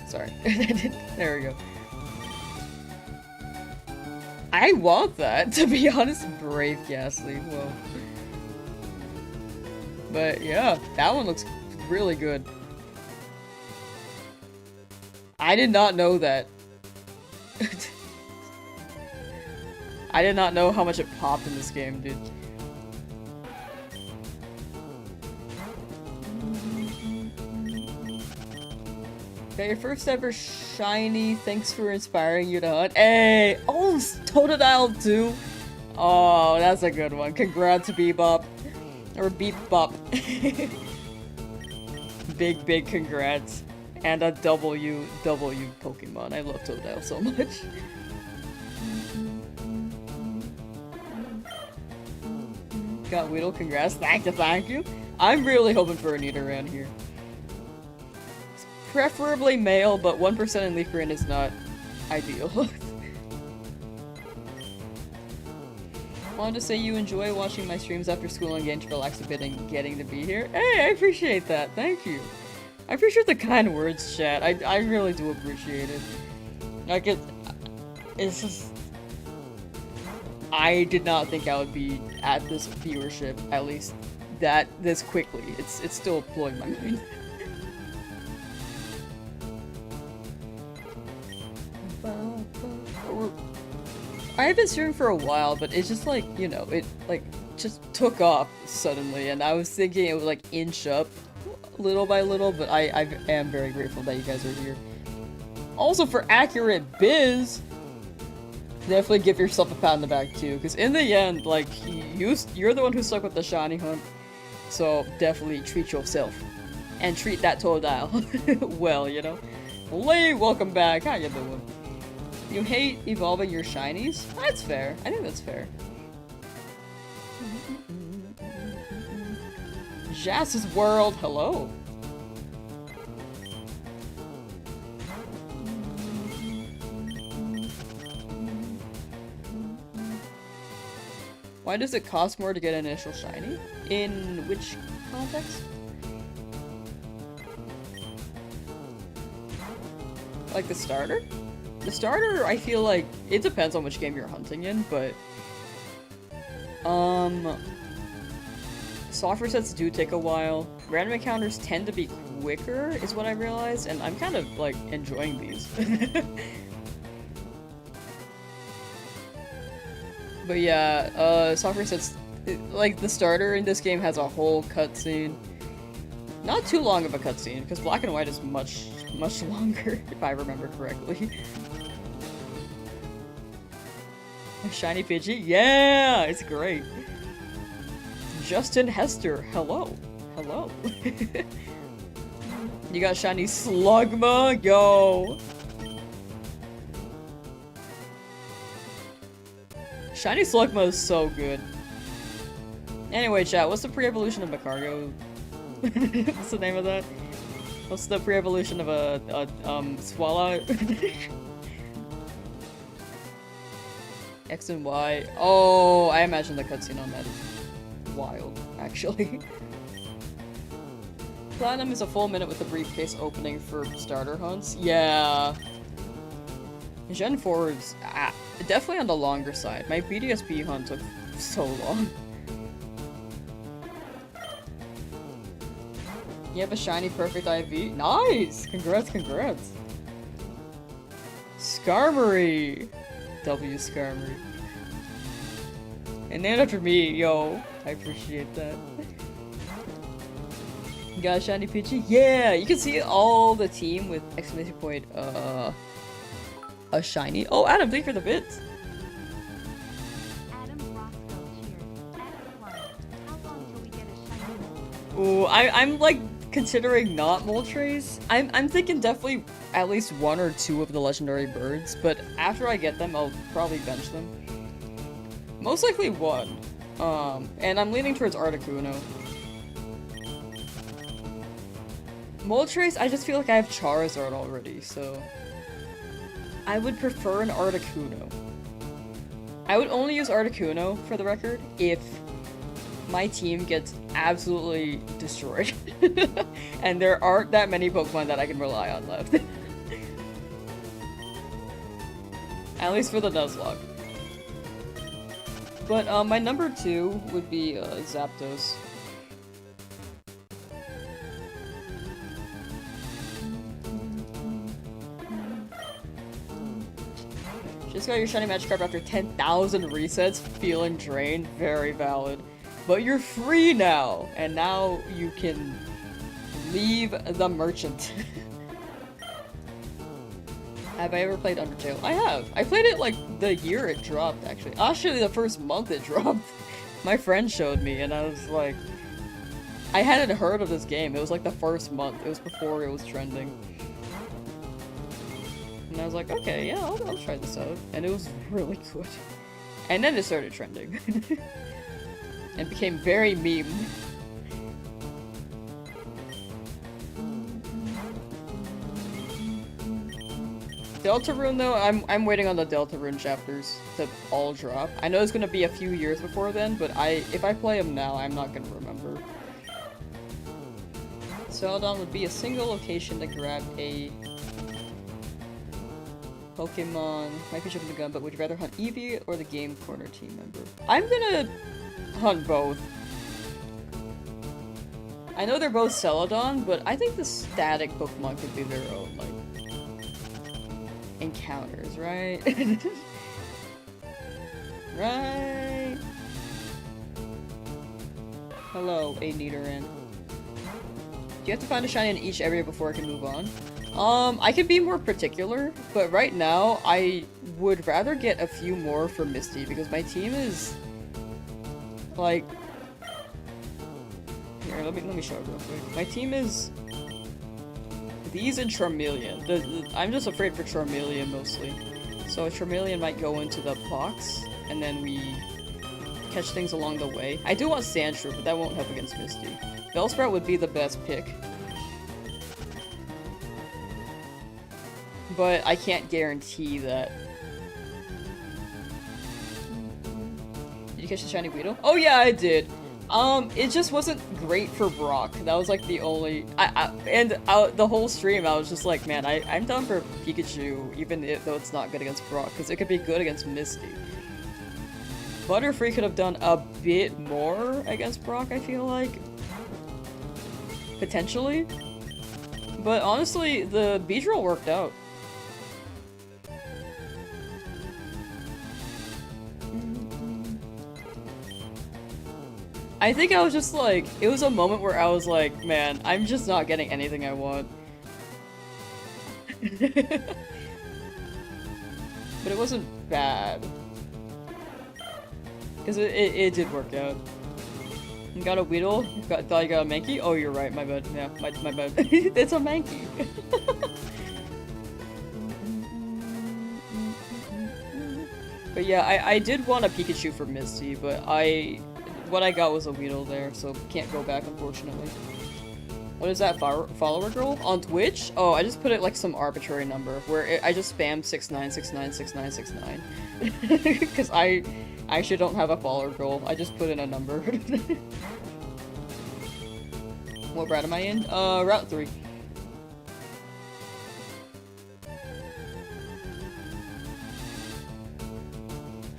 Sorry. There we go. I want that, to be honest. Brave Ghastly. Whoa. But yeah, that one looks really good. I did not know that. I did not know how much it popped in this game, dude. Got your first ever shiny. Thanks for inspiring you to hunt. Hey! Oh, Totodile too! Oh, that's a good one. Congrats, Bebop. Or Beep Bop. Big congrats. And a W Pokemon. I love Totodile so much. Got Weedle, congrats. Thank you. I'm really hoping for a Nidoran here. Preferably male, but 1% in Leafgreen is not ideal. Wanted to say you enjoy watching my streams after school and getting to relax a bit and getting to be here. Hey, I appreciate that. Thank you. I appreciate the kind words, chat. I really do appreciate it. Like, it's just... I did not think I would be at this viewership, at least this quickly. It's still blowing my mind. I have been streaming for a while, but it's just like, you know, it like just took off suddenly, and I was thinking it would like inch up little by little, but I am very grateful that you guys are here. Also for accurate biz, definitely give yourself a pat on the back too, because in the end, like, you're the one who stuck with the shiny hunt, so definitely treat yourself. And treat that Totodile well, you know? Lee, welcome back, how you doing? You hate evolving your shinies? That's fair. I think that's fair. Jazz's World, hello. Why does it cost more to get an initial shiny? In which context? Like the starter? The starter, I feel like, it depends on which game you're hunting in, but... software sets do take a while. Random encounters tend to be quicker, is what I realized, and I'm kind of, like, enjoying these. But yeah, software sets... like, the starter in this game has a whole cutscene. Not too long of a cutscene, because Black and White is much longer, if I remember correctly. Shiny Pidgey? Yeah! It's great. Justin Hester, hello. Hello. You got Shiny Slugma? Yo! Shiny Slugma is so good. Anyway, chat, what's the pre-evolution of Macario? What's the name of that? What's the pre-evolution of a Swallow? X and Y. Oh, I imagine the cutscene on that is wild, actually. Platinum is a full minute with the briefcase opening for starter hunts. Yeah. Gen 4 is definitely on the longer side. My BDSP hunt took so long. You have a shiny perfect IV? Nice! Congrats, congrats. Skarmory! W Skarmory. And named after me, yo. I appreciate that. You got a shiny Pidgey? Yeah! You can see all the team with exclamation point, a shiny. Oh, Adam, thank you for the bits! Ooh, I'm like considering not Moltres. I'm thinking definitely at least one or two of the legendary birds, but after I get them, I'll probably bench them. Most likely one. And I'm leaning towards Articuno. Moltres, I just feel like I have Charizard already, so I would prefer an Articuno. I would only use Articuno, for the record, if my team gets absolutely destroyed. And there aren't that many Pokemon that I can rely on left. At least for the Nuzlocke. But my number 2 would be Zapdos. Just got your shiny Magikarp after 10,000 resets, feeling drained, very valid. But you're free now, and now you can leave the merchant. Have I ever played Undertale? I have. I played it like the year it dropped, actually. Actually, the first month it dropped. My friend showed me, and I was like... I hadn't heard of this game. It was like the first month. It was before it was trending. And I was like, okay, yeah, I'll try this out. And it was really good. And then it started trending. And became very meme. Deltarune though, I'm waiting on the Deltarune chapters to all drop. I know it's gonna be a few years before then, but if I play them now, I'm not gonna remember. Celadon would be a single location to grab a Pokemon. Might be jumping the gun, but would you rather hunt Eevee or the Game Corner team member? I'm gonna hunt both. I know they're both Celadon, but I think the static Pokemon could be their own, like, encounters, right? Right? Hello, a Nidoran. Do you have to find a shiny in each area before I can move on? I could be more particular, but right now, I would rather get a few more for Misty, because my team is... like... Here, let me show it real quick. My team is... these and Charmeleon. I'm just afraid for Charmeleon, mostly. So Charmeleon might go into the box, and then we catch things along the way. I do want Sandshrew, but that won't help against Misty. Bellsprout would be the best pick. But I can't guarantee that. Did you catch the shiny Weedle? Oh yeah, I did. It just wasn't great for Brock. That was like the only... the whole stream I was just like, man, I'm down for Pikachu, even though it's not good against Brock, because it could be good against Misty. Butterfree could have done a bit more against Brock, I feel like. Potentially. But honestly, the Beedrill worked out. I think I was just like, it was a moment where I was like, man, I'm just not getting anything I want. But it wasn't bad. Because it did work out. You got a Weedle? Thought you got a Mankey? Oh, you're right, my bad. Yeah, my bad. It's a Mankey. But yeah, I did want a Pikachu for Misty, but what I got was a Weedle there, so can't go back, unfortunately. What is that, follower girl? On Twitch? Oh, I just put it like some arbitrary number, where I just spammed 69696969. Because I actually don't have a follower goal. I just put in a number. What route am I in? Route 3.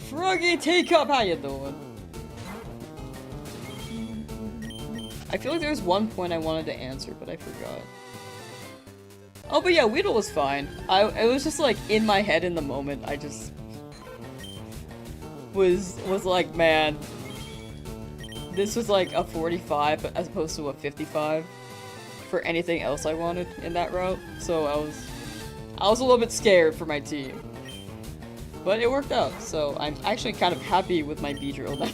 Froggy Teacup, how you doing? I feel like there was one point I wanted to answer, but I forgot. Oh, but yeah, Weedle was fine. It was just like in my head in the moment. I just was like, man, this was like a 45 as opposed to a 55 for anything else I wanted in that route. So I was a little bit scared for my team. But it worked out, so I'm actually kind of happy with my Beedrill now.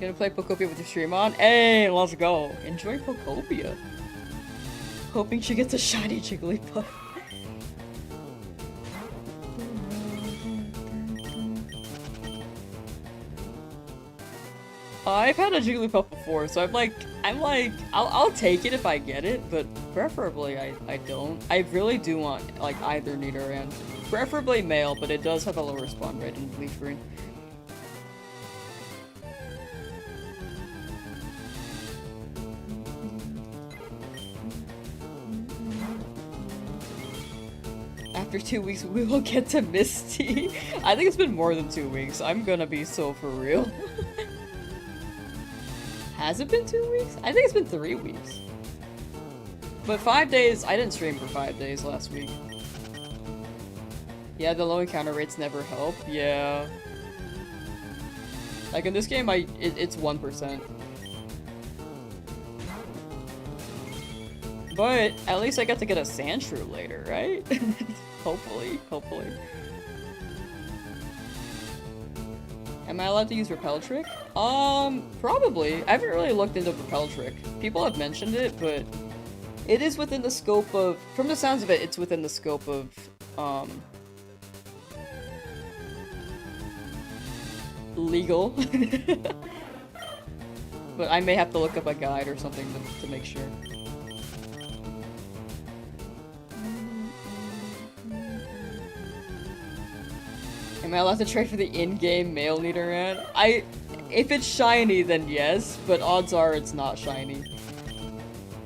Gonna play Pokopia with your stream on? Hey, let's go! Enjoy Pokopia! Hoping she gets a shiny Jigglypuff. I've had a Jigglypuff before, so I'm like, I'll take it if I get it, but preferably I don't. I really do want, like, either Nidoran. Preferably male, but it does have a lower spawn rate in Leafgreen. After 2 weeks, we will get to Misty. I think it's been more than 2 weeks. I'm gonna be so for real. Has it been 2 weeks? I think it's been 3 weeks. But 5 days, I didn't stream for 5 days last week. Yeah, the low encounter rates never help. Yeah. Like in this game, it's 1%. But at least I got to get a Sandshrew later, right? Hopefully. Am I allowed to use Repel Trick? Probably. I haven't really looked into Repel Trick. People have mentioned it, but it is within the scope of, from the sounds of it, it's within the scope of, legal. But I may have to look up a guide or something to make sure. Am I allowed to trade for the in-game male Nidoran? If it's shiny, then yes, but odds are it's not shiny.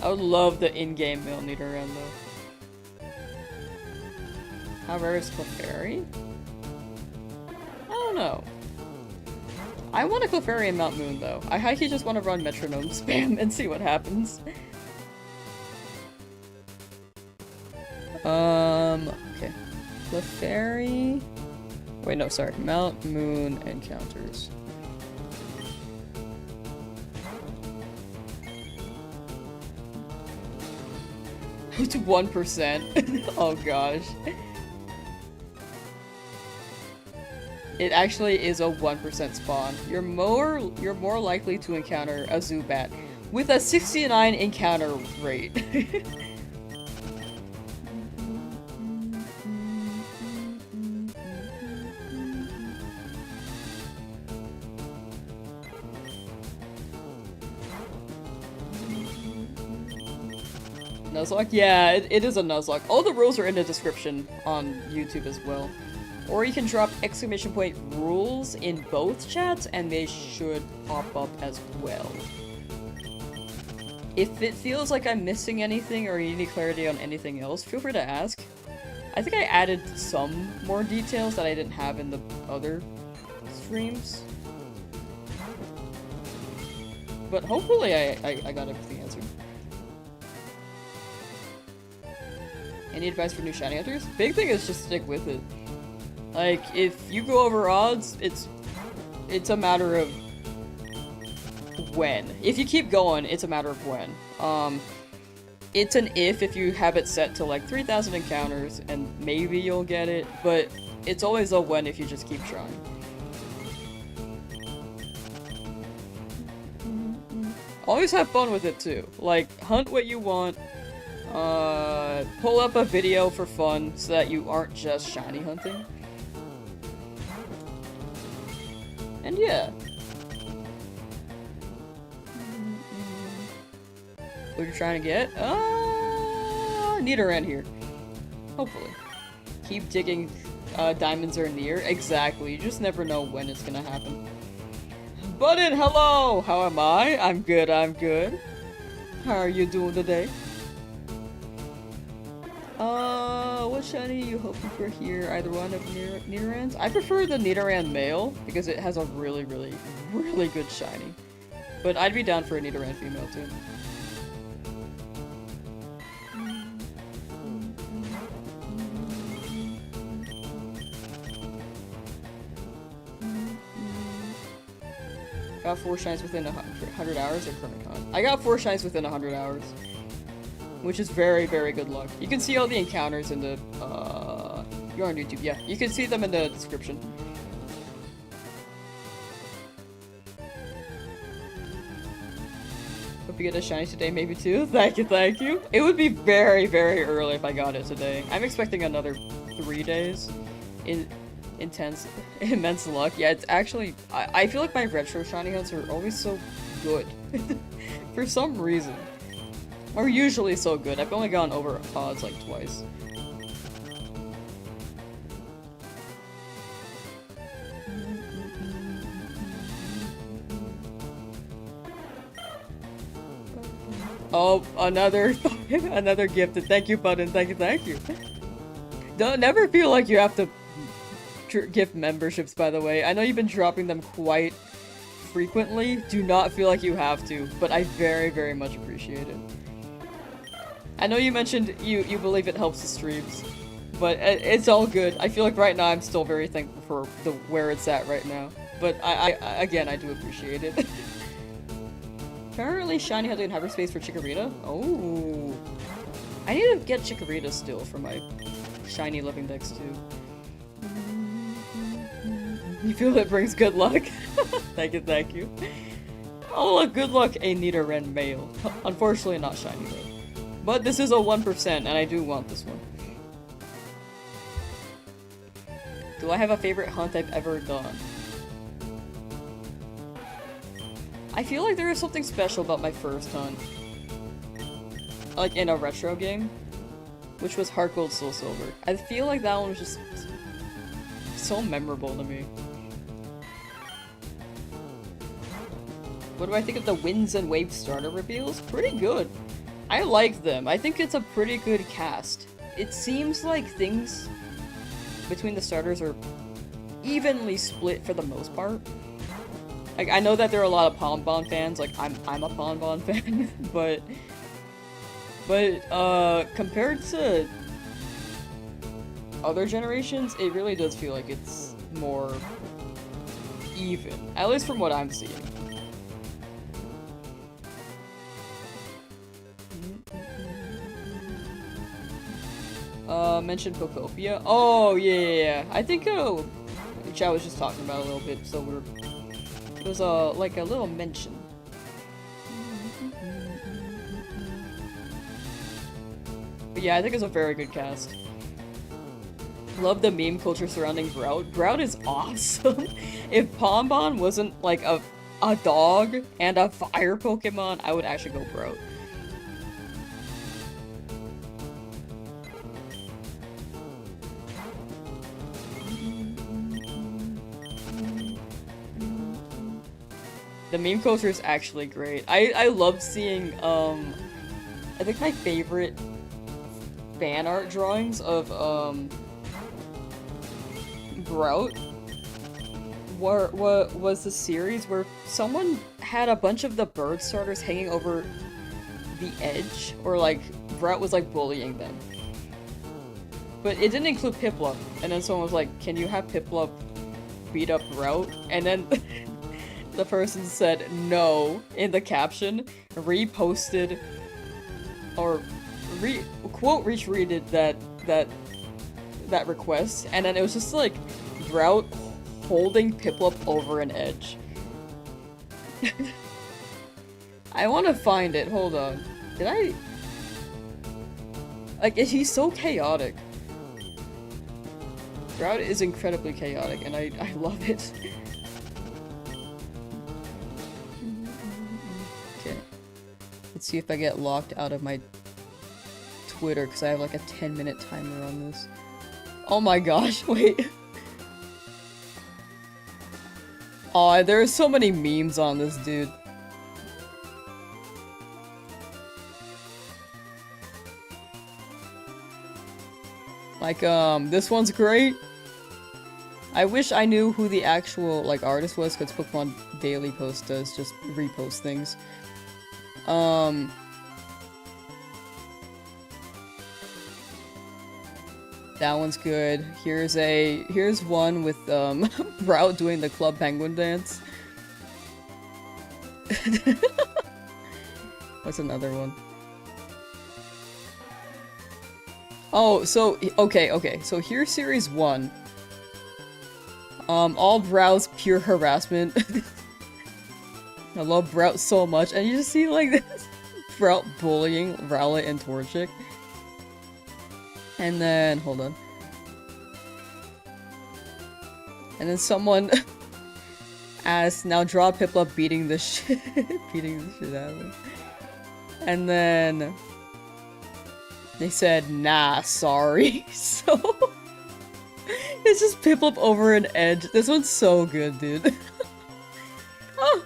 I would love the in-game male Nidoran, though. How rare is Clefairy? I don't know. I want a Clefairy in Mount Moon, though. I highly just want to run Metronome spam and see what happens. Okay. Clefairy... Wait, no, sorry. Mount Moon encounters. It's 1%. Oh gosh. It actually is a 1% spawn. You're more likely to encounter a Zubat with a 69 encounter rate. Nuzlocke? Yeah, it is a Nuzlocke. All the rules are in the description on YouTube as well. Or you can drop ! rules in both chats and they should pop up as well. If it feels like I'm missing anything or you need clarity on anything else, feel free to ask. I think I added some more details that I didn't have in the other streams. But hopefully I got everything answered. Any advice for new shiny hunters? Big thing is just stick with it. Like, if you go over odds, it's a matter of when. If you keep going, it's a matter of when. It's an if you have it set to like 3,000 encounters, and maybe you'll get it, but it's always a when if you just keep trying. Always have fun with it too. Like, hunt what you want, pull up a video for fun so that you aren't just shiny hunting. And yeah. What are you trying to get? Nidoran here. Hopefully. Keep digging, diamonds are near. Exactly, you just never know when it's gonna happen. Button, hello! How am I? I'm good, I'm good. How are you doing today? What shiny are you hoping for here? Either one of Nidorans? I prefer the Nidoran Male, because it has a really good shiny. But I'd be down for a Nidoran female too. Got 4 shines within 100 hours or current con? I got 4 shines within 100 hours. Which is very good luck. You can see all the encounters in the, you're on YouTube, yeah. You can see them in the description. Hope you get a shiny today, maybe too. Thank you, thank you. It would be very early if I got it today. I'm expecting another 3 days. Immense luck. Yeah, it's actually, I feel like my retro shiny hunts are always so good. For some reason. Or usually so good. I've only gone over odds like twice. Oh, another gift. Thank you, Button. Thank you. Don't never feel like you have to gift memberships, by the way. I know you've been dropping them quite frequently. Do not feel like you have to, but I very much appreciate it. I know you mentioned you believe it helps the streams, but it's all good. I feel like right now I'm still very thankful for where it's at right now. But again, I do appreciate it. Currently shiny hunting in hyperspace for Chikorita? Oh. I need to get Chikorita still for my shiny living dex too. You feel it brings good luck? Thank you. Oh, good luck, a Nidoran Male. Unfortunately not shiny though. But this is a 1%, and I do want this one. Do I have a favorite hunt I've ever done? I feel like there is something special about my first hunt. Like in a retro game. Which was Heart Gold Soul Silver. I feel like that one was just so memorable to me. What do I think of the Winds and Waves starter reveals? Pretty good. I like them. I think it's a pretty good cast. It seems like things between the starters are evenly split for the most part. Like, I know that there are a lot of Bonbon fans, like, I'm a Bonbon fan, but compared to other generations, it really does feel like it's more even. At least from what I'm seeing. Mentioned Pokopia. Oh, yeah. I think, Chad was just talking about it a little bit, so it was, like a little mention. But yeah, I think it's a very good cast. Love the meme culture surrounding Grout. Grout is awesome. If Bonbon wasn't, like, a dog and a fire Pokemon, I would actually go Grout. The meme culture is actually great. I love seeing, I think my favorite fan art drawings of, Grout was the series where someone had a bunch of the bird starters hanging over the edge, or like, Grout was like bullying them. But it didn't include Piplup, and then someone was like, can you have Piplup beat up Grout? And then the person said no in the caption, reposted, or quote retweeted that request, and then it was just like Drought holding Piplup over an edge. I want to find it. Hold on. Did I? Like, he's so chaotic. Drought is incredibly chaotic, and I love it. Okay. Let's see if I get locked out of my Twitter, because I have like a 10-minute timer on this. Oh my gosh, wait. Aw, there are so many memes on this dude. Like, this one's great. I wish I knew who the actual, like, artist was, because Pokemon Daily Post does just repost things. That one's good. Here's one with, Brout doing the Club Penguin dance. What's another one? Oh, so, okay, so here's Series 1. All Brout's pure harassment. I love Brout so much, and you just see, like, this Brout bullying Rowlet and Torchic. And then, hold on. And then someone asked, now draw Piplup beating the shit out of him. And then they said, nah, sorry. So it's just Piplup over an edge. This one's so good, dude. Oh.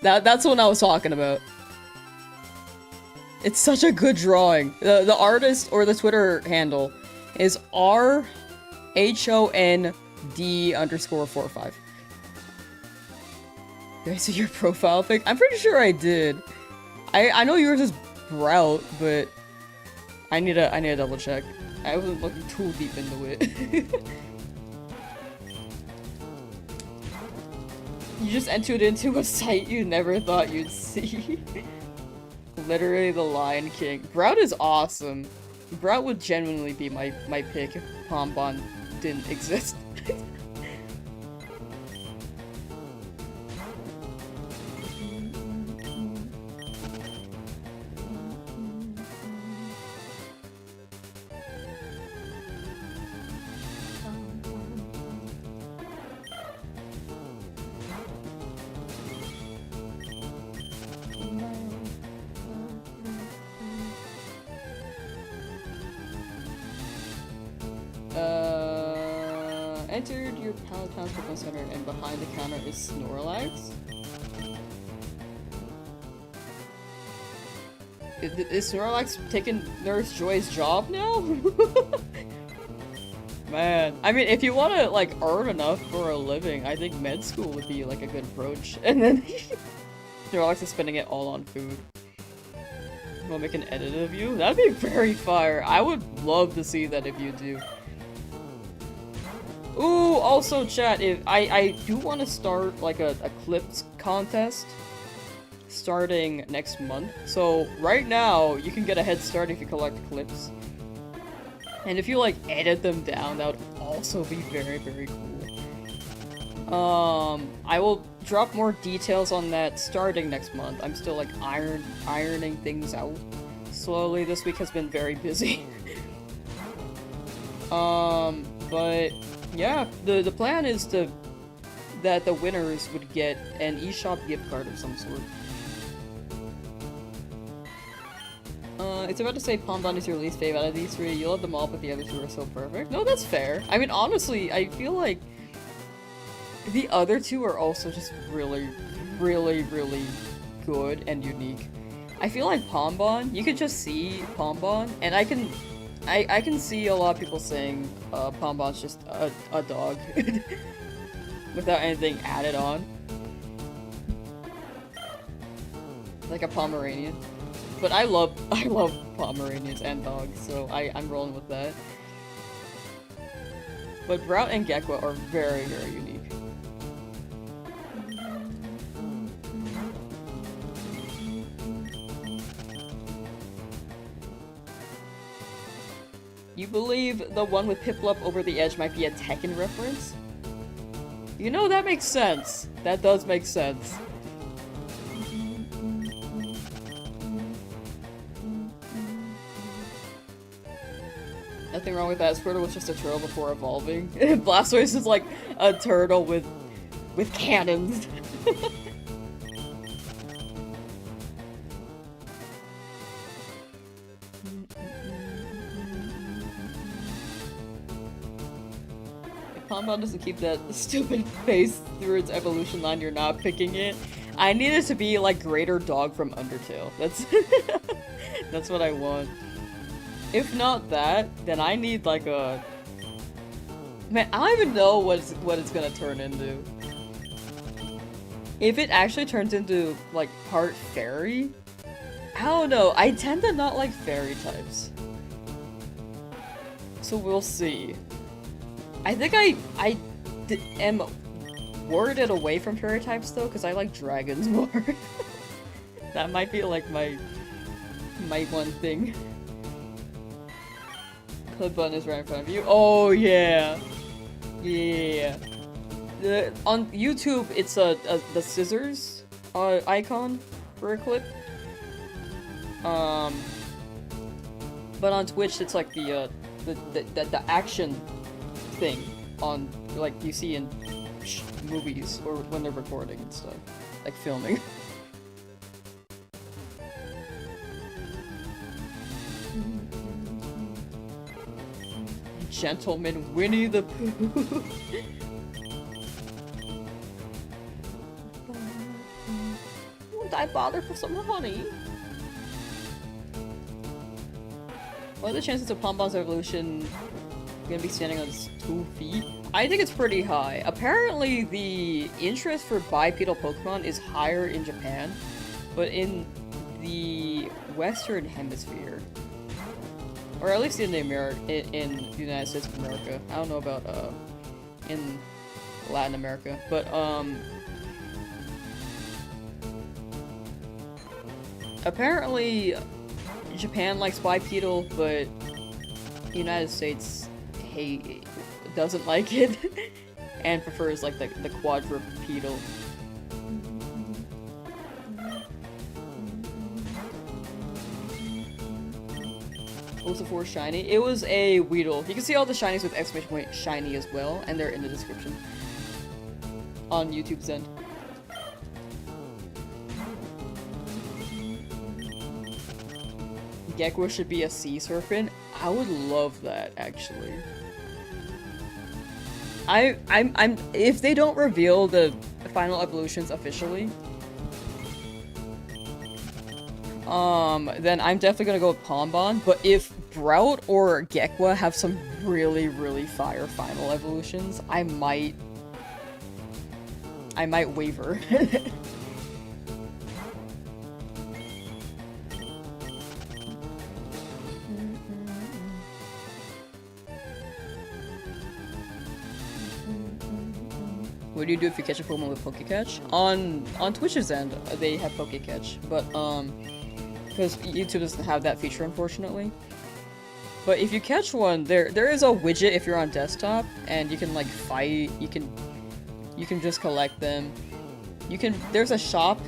That's what I was talking about. It's such a good drawing. The artist, or the Twitter handle, is RHOND_45. Did I see your profile pic? I'm pretty sure I did. I know yours is Brout, but I need to double check. I wasn't looking too deep into it. You just entered into a site you never thought you'd see. Literally the Lion King. Brout is awesome. Brout would genuinely be my pick if Pombon didn't exist. Entered your Palatown Pokemon Center, and behind the counter is Snorlax. Is Snorlax taking Nurse Joy's job now? Man, I mean, if you want to like earn enough for a living, I think med school would be like a good approach. And then Snorlax is spending it all on food. You want to make an edit of you? That'd be very fire. I would love to see that if you do. Ooh, also chat, if I do want to start like a clips contest starting next month. So right now you can get a head start if you collect clips. And if you like edit them down, that would also be very, very cool. I will drop more details on that starting next month. I'm still like ironing things out slowly. This week has been very busy. But yeah, the plan is that the winners would get an eShop gift card of some sort. It's about to say Pombon is your least fave out of these three. You love them all, but the other two are so perfect. No, that's fair. I mean, honestly, I feel like the other two are also just really, really, really good and unique. I feel like Pombon, you could just see Pombon, and I can see a lot of people saying Pombon's just a dog without anything added on. Like a Pomeranian. But I love Pomeranians and dogs, so I'm rolling with that. But Brout and Gekwa are very, very unique. You believe the one with Piplup over the edge might be a Tekken reference? You know, that makes sense. That does make sense. Nothing wrong with that. Squirtle was just a turtle before evolving. Blastoise is like a turtle with cannons. If Pombon doesn't keep that stupid face through its evolution line, you're not picking it. I need it to be like Greater Dog from Undertale. That's that's what I want. If not that, then I need like a... Man, I don't even know what it's gonna turn into. If it actually turns into, like, part fairy? I don't know. I tend to not like fairy types. So we'll see. I think I am worded away from fairy types though, because I like dragons more. That might be like my one thing. Clip button is right in front of you. Oh yeah, yeah. On YouTube, it's the scissors icon for a clip. But on Twitch, it's like the action thing on like you see in movies or when they're recording and stuff, like filming. Gentleman Winnie the Pooh. Won't I bother for some honey? What are the chances of Pombon's evolution gonna be standing on its 2 feet? I think it's pretty high. Apparently, the interest for bipedal Pokemon is higher in Japan, but in the Western Hemisphere, or at least in the United States of America. I don't know about in Latin America, but apparently Japan likes bipedal, but the United States doesn't like it and prefers like the quadrupedal. What was the 4 shiny? It was a Weedle. You can see all the shinies with exclamation point shiny as well, and they're in the description on YouTube's end. Gekko should be a sea serpent. I would love that, actually. I'm if they don't reveal the final evolutions officially, then I'm definitely gonna go with Pombon, but if Brout or Gekwa have some really, really fire final evolutions, I might waver. What do you do if you catch a Pokemon with Pokecatch? On Twitch's end, they have Pokecatch, but because YouTube doesn't have that feature, unfortunately. But if you catch one, there is a widget if you're on desktop, and you can like fight. You can just collect them. There's a shop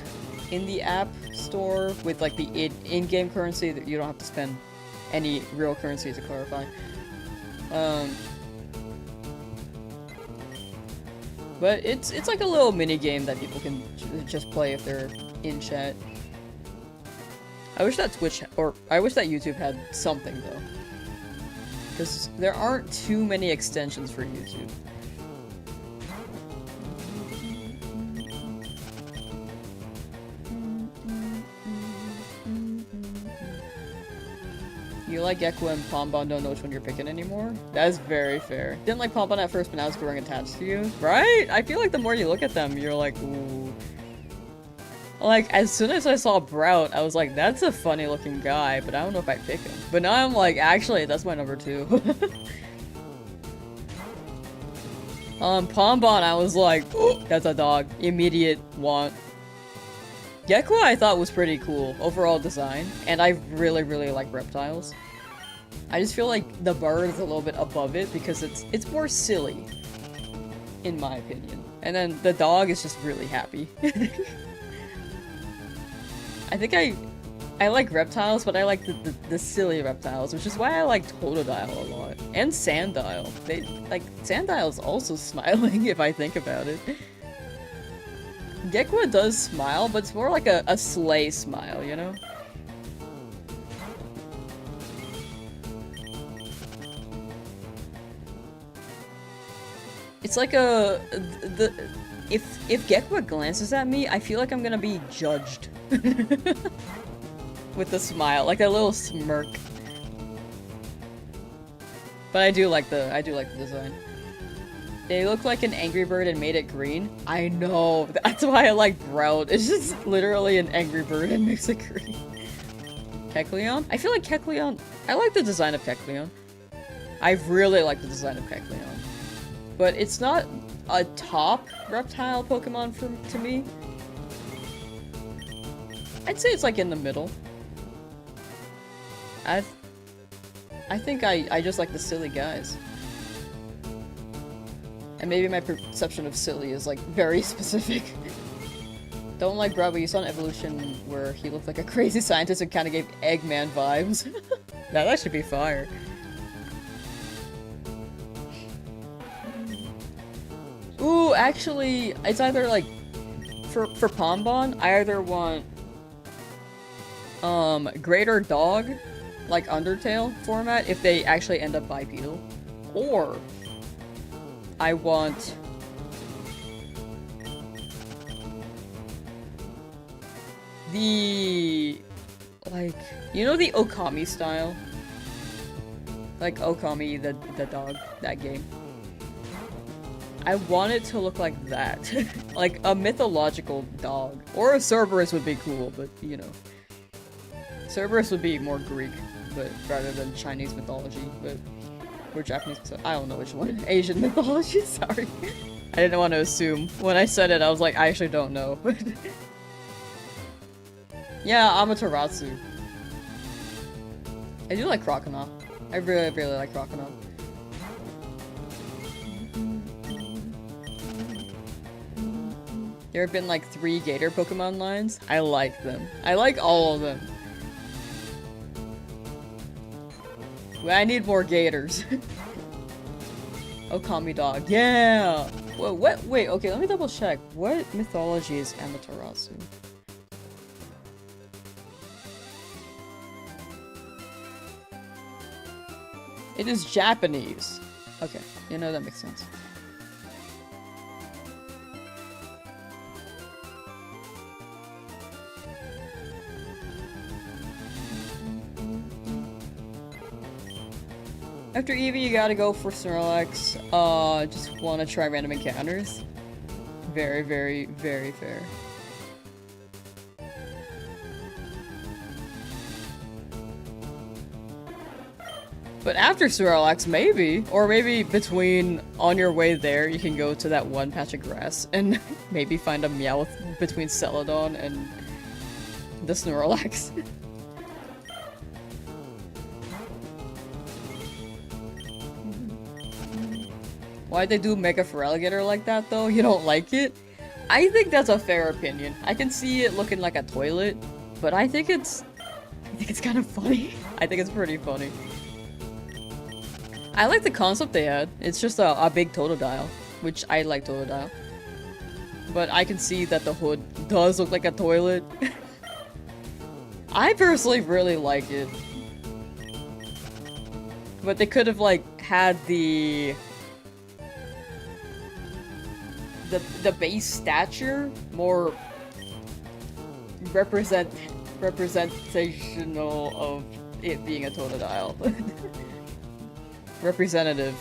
in the app store with like the in-game currency that you don't have to spend any real currency, to clarify. But it's like a little mini game that people can just play if they're in chat. I wish that YouTube had something though, because there aren't too many extensions for YouTube. You like Gekko and Pombon don't know which one you're picking anymore? That is very fair. Didn't like Pombon at first, but now it's growing attached to you. Right? I feel like the more you look at them, you're like, ooh. Like, as soon as I saw Brout, I was like, that's a funny looking guy, but I don't know if I'd pick him. But now I'm like, actually, that's my number 2. Pombon, I was like, oh, that's a dog. Immediate want. Gekko I thought was pretty cool, overall design, and I really, really like reptiles. I just feel like the bird is a little bit above it because it's more silly, in my opinion. And then the dog is just really happy. I think I like reptiles, but I like the silly reptiles, which is why I like Totodile a lot. And Sandile. Sandile's also smiling if I think about it. Gekwa does smile, but it's more like a sleigh smile, you know? It's like if Gekwa glances at me, I feel like I'm gonna be judged. With the smile, like a little smirk. But I do like the design. They look like an Angry Bird and made it green. I know, that's why I like brown. It's just literally an Angry Bird and makes it green. Kecleon? I feel like Kecleon, I like the design of Kecleon. I really like the design of Kecleon. But it's not a top reptile Pokemon to me. I'd say it's like in the middle. I think I just like the silly guys. And maybe my perception of silly is like very specific. Don't like Bravo, you saw an evolution where he looked like a crazy scientist and kind of gave Eggman vibes. That should be fire. Ooh, actually, it's either like for Pombon, I either want Greater Dog, like Undertale format, if they actually end up bipedal, or I want the, like, you know the Okami style? Like Okami, the dog, that game. I want it to look like that. Like a mythological dog. Or a Cerberus would be cool, but you know. Cerberus would be more Greek, but rather than Chinese mythology, but or Japanese, so I don't know which one. Asian mythology, sorry. I didn't want to assume. When I said it, I was like, I actually don't know. Yeah, Amaterasu. I do like Croconaw. I really, really like Croconaw. There have been like 3 Gator Pokemon lines. I like them. I like all of them. Well, I need more Gators. Okami Dog. Yeah! What? Wait, okay, let me double check. What mythology is Amaterasu? It is Japanese. Okay, you know, that makes sense. After Eevee, you gotta go for Snorlax. Just wanna try random encounters. Very, very, very fair. But after Snorlax, maybe. Or maybe between, on your way there, you can go to that one patch of grass and maybe find a Meowth between Celadon and the Snorlax. Why'd they do Mega Feraligatr like that, though? You don't like it? I think that's a fair opinion. I can see it looking like a toilet, but I think it's kind of funny. I think it's pretty funny. I like the concept they had. It's just a big Totodile, which I like Totodile. But I can see that the hood does look like a toilet. I personally really like it. But they could have, like, had the base stature more representational of it being a Totodile. Representative.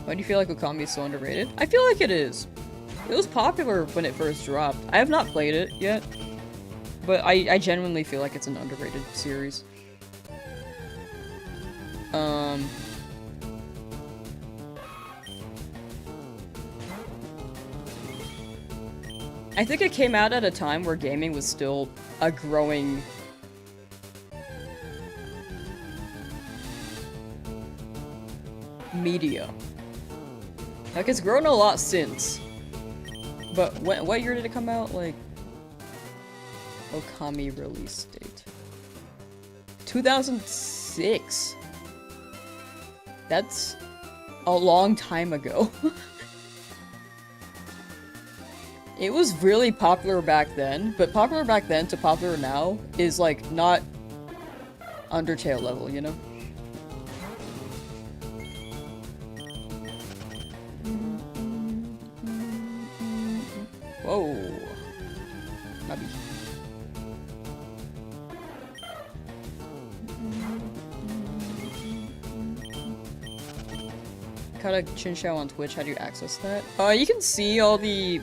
Why do you feel like Okami is so underrated? I feel like it is. It was popular when it first dropped. I have not played it yet, but I genuinely feel like it's an underrated series. I think it came out at a time where gaming was still a growing media. Like, it's grown a lot since. But what year did it come out? Like, Okami release date. 2006. That's a long time ago. It was really popular back then, but popular back then to popular now is like not Undertale level, you know? Whoa. Maybe. Got a Chinchou on Twitch, how do you access that? You can see all the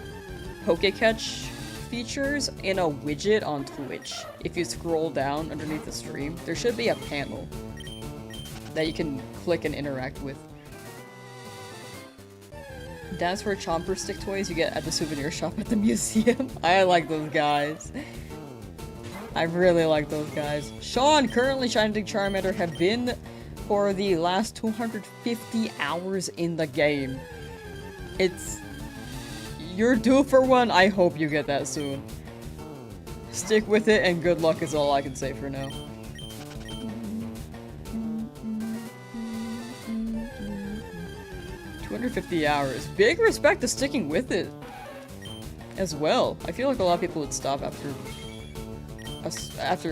Pokecatch features in a widget on Twitch. If you scroll down underneath the stream, there should be a panel that you can click and interact with. That's for Chomper stick toys you get at the souvenir shop at the museum. I like those guys. I really like those guys. Sean, currently Shining Charmander, have been for the last 250 hours in the game. You're due for one. I hope you get that soon. Stick with it and good luck is all I can say for now. 250 hours. Big respect to sticking with it as well. I feel like a lot of people would stop after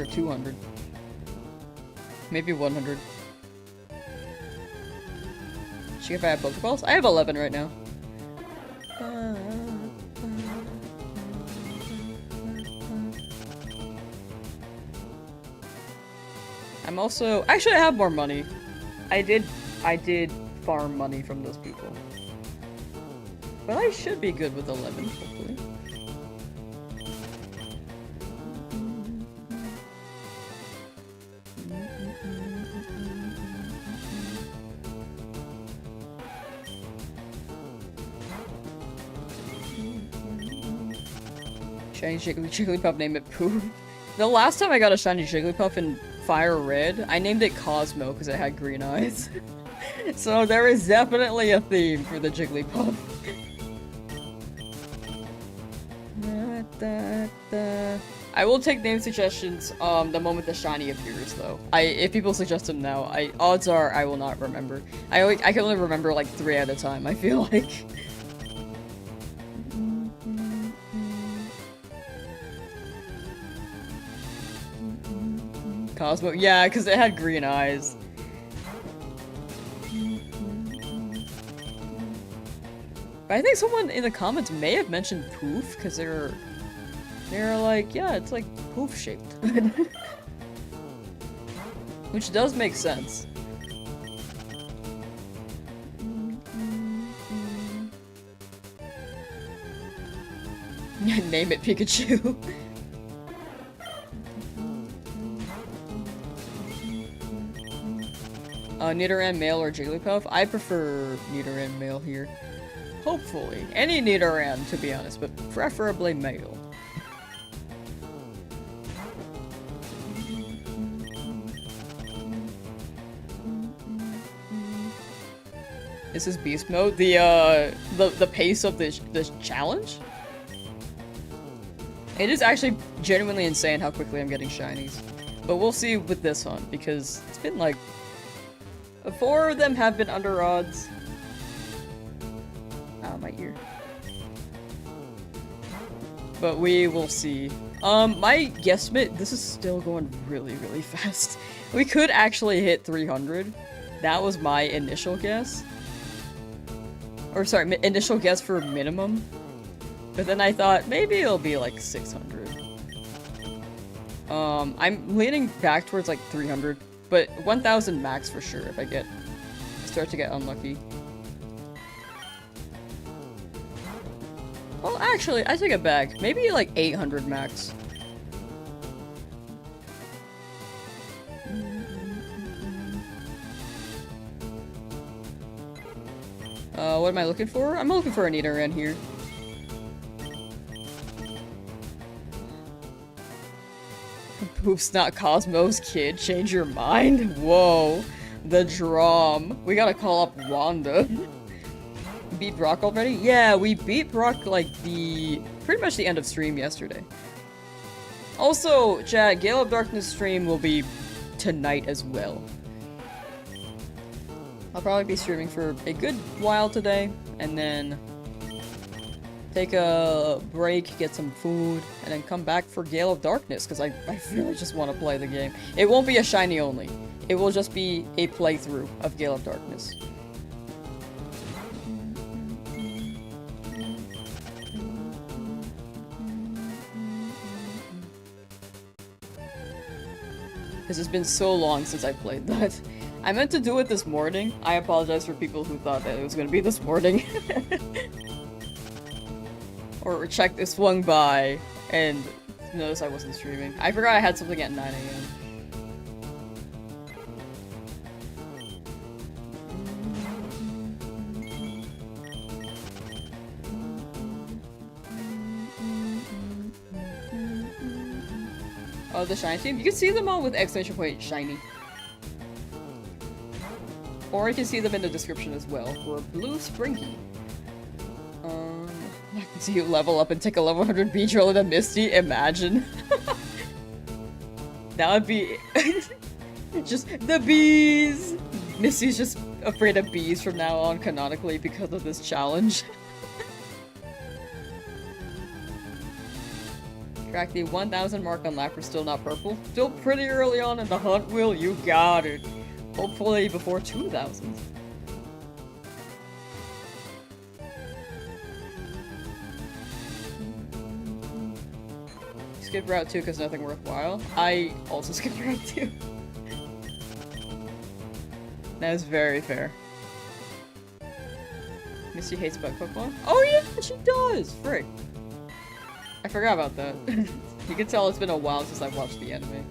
200. Maybe 100. If I have Pokeballs? I have 11 right now. I'm also- actually I have more money. I did farm money from those people. But I should be good with 11, hopefully. Shiny Jigglypuff, name it Pooh. The last time I got a shiny Jigglypuff in FireRed, I named it Cosmo because it had green eyes. So there is definitely a theme for the Jigglypuff. I will take name suggestions the moment the shiny appears though. If people suggest them now, odds are I will not remember. I can only remember like 3 at a time, I feel like. Cosmo, yeah, because it had green eyes. But I think someone in the comments may have mentioned Poof, because they're like, yeah, it's like Poof shaped. Which does make sense. Name it Pikachu. Nidoran Male or Jigglypuff? I prefer Nidoran Male here. Hopefully. Any Nidoran, to be honest, but preferably male. This is Beast Mode? The pace of this challenge? It is actually genuinely insane how quickly I'm getting shinies. But we'll see with this one, because it's been like 4 of them have been under odds. Ow, my ear. But we will see. My guesstimate, this is still going really, really fast. We could actually hit 300. That was my initial guess. Or sorry, initial guess for minimum. But then I thought, maybe it'll be like 600. I'm leaning back towards like 300. But 1,000 max for sure if I start to get unlucky. Well, actually, I take it back. Maybe like 800 max. What am I looking for? I'm looking for a Nidoran here. Poof's not Cosmo's kid. Change your mind? Whoa. The drum. We gotta call up Wanda. Beat Brock already? Yeah, we beat Brock like pretty much the end of stream yesterday. Also, chat, Gale of Darkness stream will be tonight as well. I'll probably be streaming for a good while today, and then take a break, get some food, and then come back for Gale of Darkness, because I really just want to play the game. It won't be a shiny only. It will just be a playthrough of Gale of Darkness. Because it's been so long since I played that. I meant to do it this morning. I apologize for people who thought that it was going to be this morning. Or swung by and noticed I wasn't streaming. I forgot I had something at 9 AM. Oh, the shiny team? You can see them all with exclamation point shiny. Or you can see them in the description as well for Blue Springy. I can see you level up and take a level 100 beach roll in a Misty. Imagine. That would be just the bees. Misty's just afraid of bees from now on canonically because of this challenge. Crack the 1000 mark on Lapras, still not purple. Still pretty early on in the hunt, Will. You got it. Hopefully before 2000. Skip Route 2 because nothing worthwhile. I also skipped Route 2. That is very fair. Misty hates bug Pokemon. Oh yeah, she does! Frick. I forgot about that. You can tell it's been a while since I've watched the anime.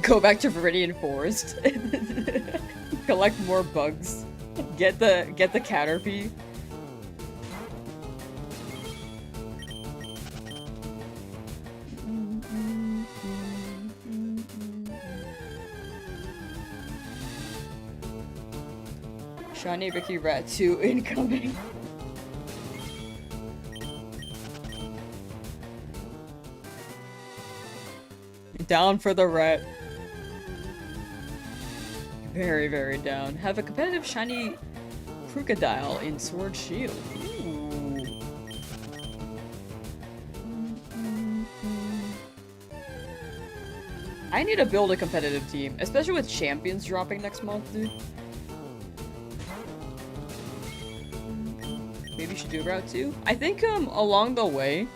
Go back to Viridian Forest. Collect more bugs. Get the Caterpie. Shiny Ricky Rat 2 incoming. Down for the rat. Very, very down. Have a competitive shiny crocodile in Sword Shield. Ooh. I need to build a competitive team, especially with champions dropping next month, dude. Maybe you should do Route 2. I think along the way,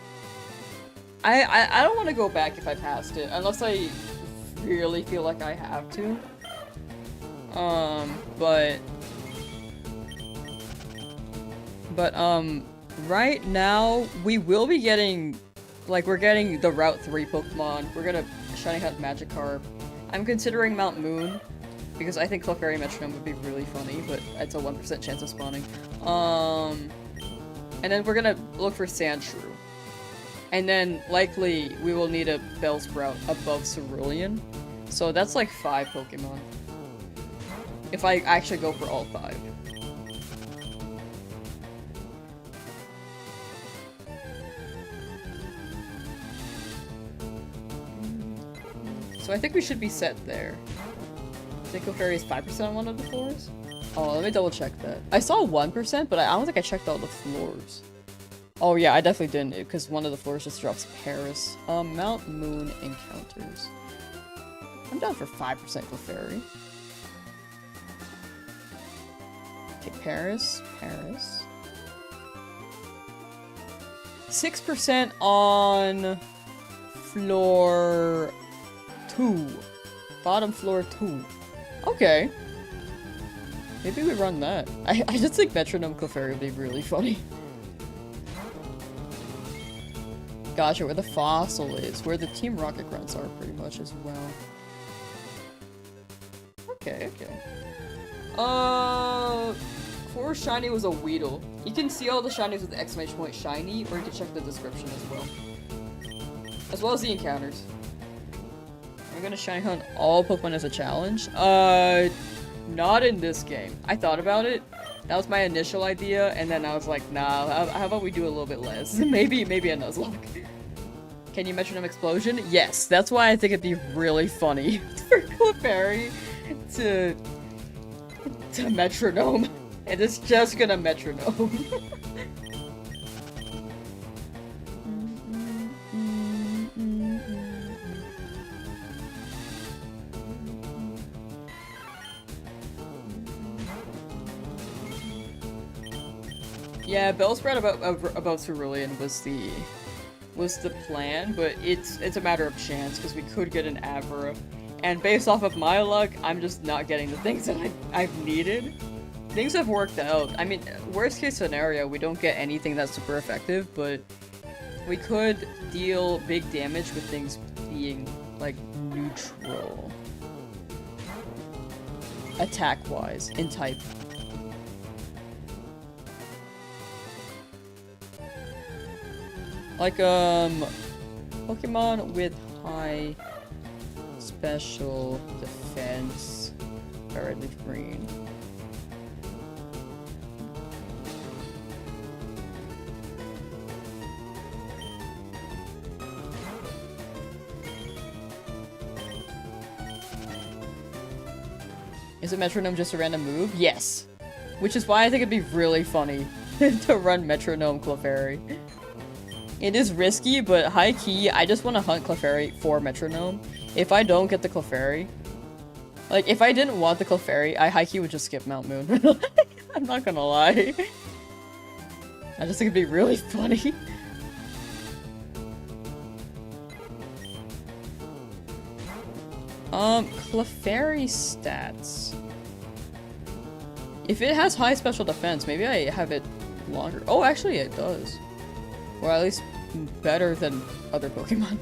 I don't want to go back if I passed it, unless I really feel like I have to. But right now, we will be getting, like, we're getting the Route 3 Pokemon. We're gonna shiny hunt Magikarp. I'm considering Mount Moon, because I think Clefairy Metronome would be really funny, but it's a 1% chance of spawning. And then we're gonna look for Sandshrew. And then, likely, we will need a Bellsprout above Cerulean. So that's like 5 Pokemon. If I actually go for all 5. So I think we should be set there. I think Clefairy is 5% on one of the floors? Oh, let me double check that. I saw 1%, but I don't think I checked all the floors. Oh yeah, I definitely didn't, because one of the floors just drops Paris. Mount Moon encounters. I'm down for 5% Clefairy. Okay, Paris. 6% on floor 2. Bottom floor 2. Okay. Maybe we run that. I just think Metronome Clefairy would be really funny. Gotcha, where the fossil is, where the Team Rocket grunts are pretty much as well. Okay. For shiny was a Weedle. You can see all the shinies with the exclamation point shiny, or you can check the description as well. As well as the encounters. I'm gonna shiny hunt all Pokemon as a challenge? Not in this game. I thought about it. That was my initial idea, and then I was like, nah, how about we do a little bit less? maybe a Nuzlocke. Can you metronome explosion? Yes, that's why I think it'd be really funny for Clefairy to metronome. And it's just gonna metronome. Yeah, Bellsprout about Cerulean was the plan, but it's a matter of chance because we could get an Avera, and based off of my luck, I'm just not getting the things that I've needed. Things have worked out. I mean, worst case scenario, we don't get anything that's super effective, but we could deal big damage with things being like neutral, attack-wise, in type. Like, Pokemon with high special defense. FireRed, Leafgreen. Is a metronome just a random move? Yes. Which is why I think it'd be really funny to run Metronome Clefairy. It is risky, but high-key, I just want to hunt Clefairy for Metronome. If I don't get the Clefairy... Like, if I didn't want the Clefairy, I high-key would just skip Mount Moon. I'm not gonna lie. I just think it'd be really funny. Clefairy stats. If it has high special defense, maybe I have it longer. Oh, actually it does. Or at least better than other Pokemon.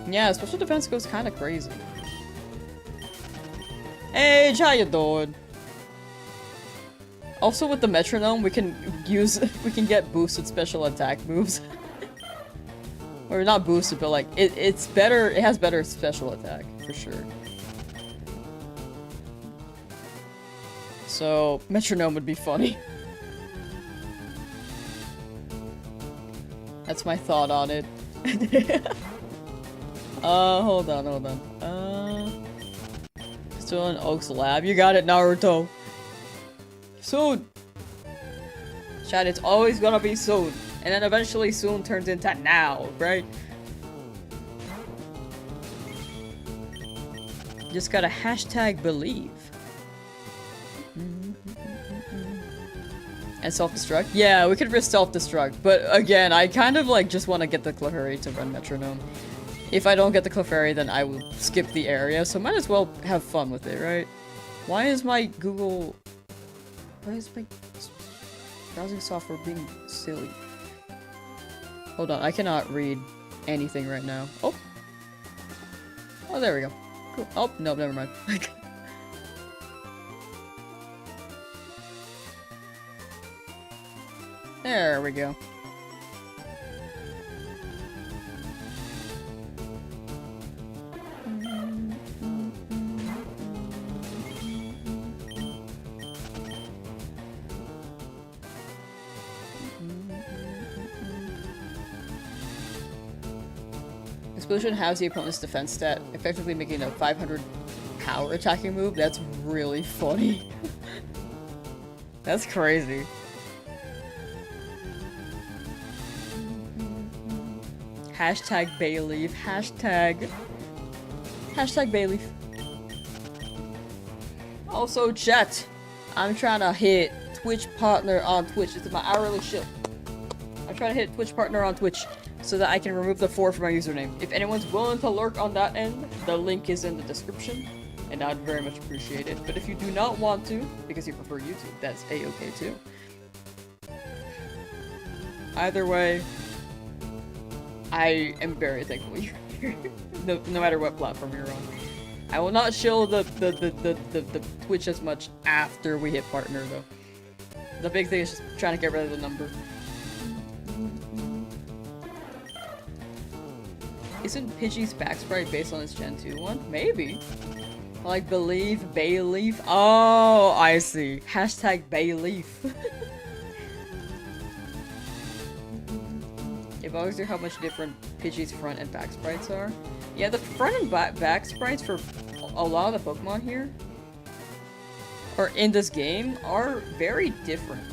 Yeah, special defense goes kind of crazy. Hey, how you doing? Also with the Metronome, we can get boosted special attack moves. Or not boosted, but like, it's better, it has better special attack, for sure. So, Metronome would be funny. That's my thought on it. Hold on. Still in Oak's lab? You got it, Naruto! Soon! Chat, it's always gonna be soon. And then eventually soon turns into now, right? Just gotta hashtag believe. And self-destruct? Yeah, we could risk self-destruct, but again, I kind of like just want to get the Clefairy to run Metronome. If I don't get the Clefairy, then I will skip the area, so might as well have fun with it, right? Why is my browsing software being silly? Hold on, I cannot read anything right now. Oh! Oh, there we go. Cool. Oh, no, never mind. There we go. Explosion has the opponent's defense stat, effectively making a 500 power attacking move. That's really funny. That's crazy. Hashtag Bayleaf. Hashtag Bayleaf. Also, chat. I'm trying to hit Twitch partner on Twitch. This is my hourly shift. I'm trying to hit Twitch partner on Twitch so that I can remove the 4 from my username. If anyone's willing to lurk on that end, the link is in the description, and I'd very much appreciate it. But if you do not want to, because you prefer YouTube, that's a-okay too. Either way, I am very thankful you're here, no matter what platform you're on. I will not shill the Twitch as much after we hit partner, though. The big thing is just trying to get rid of the number. Is isn't Pidgey's back sprite based on his Gen 2 one? Maybe. Like, believe, Bayleaf. Oh, I see. Hashtag Bayleaf. If I always knew how much different Pidgey's front and back sprites are. Yeah, the front and back sprites for a lot of the Pokemon here, or in this game, are very different.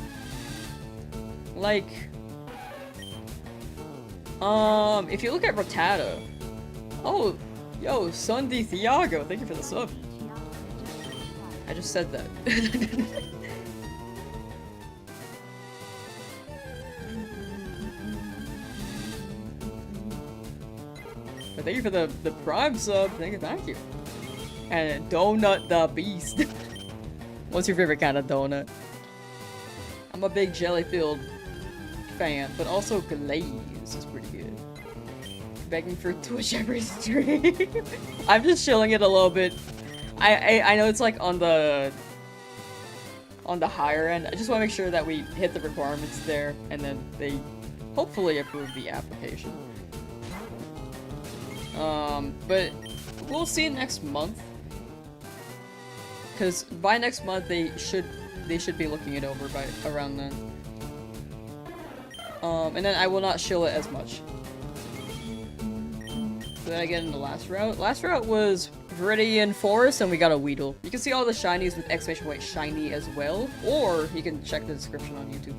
Like, if you look at Rattata, oh, yo, Sunday Thiago, thank you for the sub. I just said that. But thank you for the Prime sub, thank you. And Donut the Beast. What's your favorite kind of donut? I'm a big jelly-filled fan, but also glaze is pretty good. Begging for Twitch every stream. I'm just chilling it a little bit. I know it's like on the higher end. I just want to make sure that we hit the requirements there, and then they hopefully approve the application. But we'll see next month. Because by next month they should be looking it over by around then. And then I will not shill it as much. So then I get into last route. Last route was Viridian Forest, and we got a Weedle. You can see all the shinies with exclamation point shiny as well, or you can check the description on YouTube.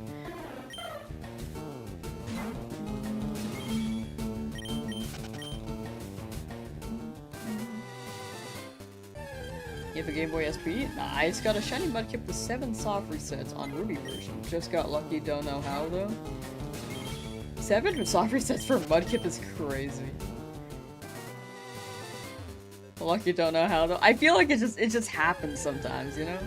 You have a Game Boy SP? Nah, it's got a shiny Mudkip with 7 soft resets on Ruby version. Just got lucky, don't know how though. 7 soft resets for Mudkip is crazy. Lucky, don't know how though. I feel like it just happens sometimes, you know?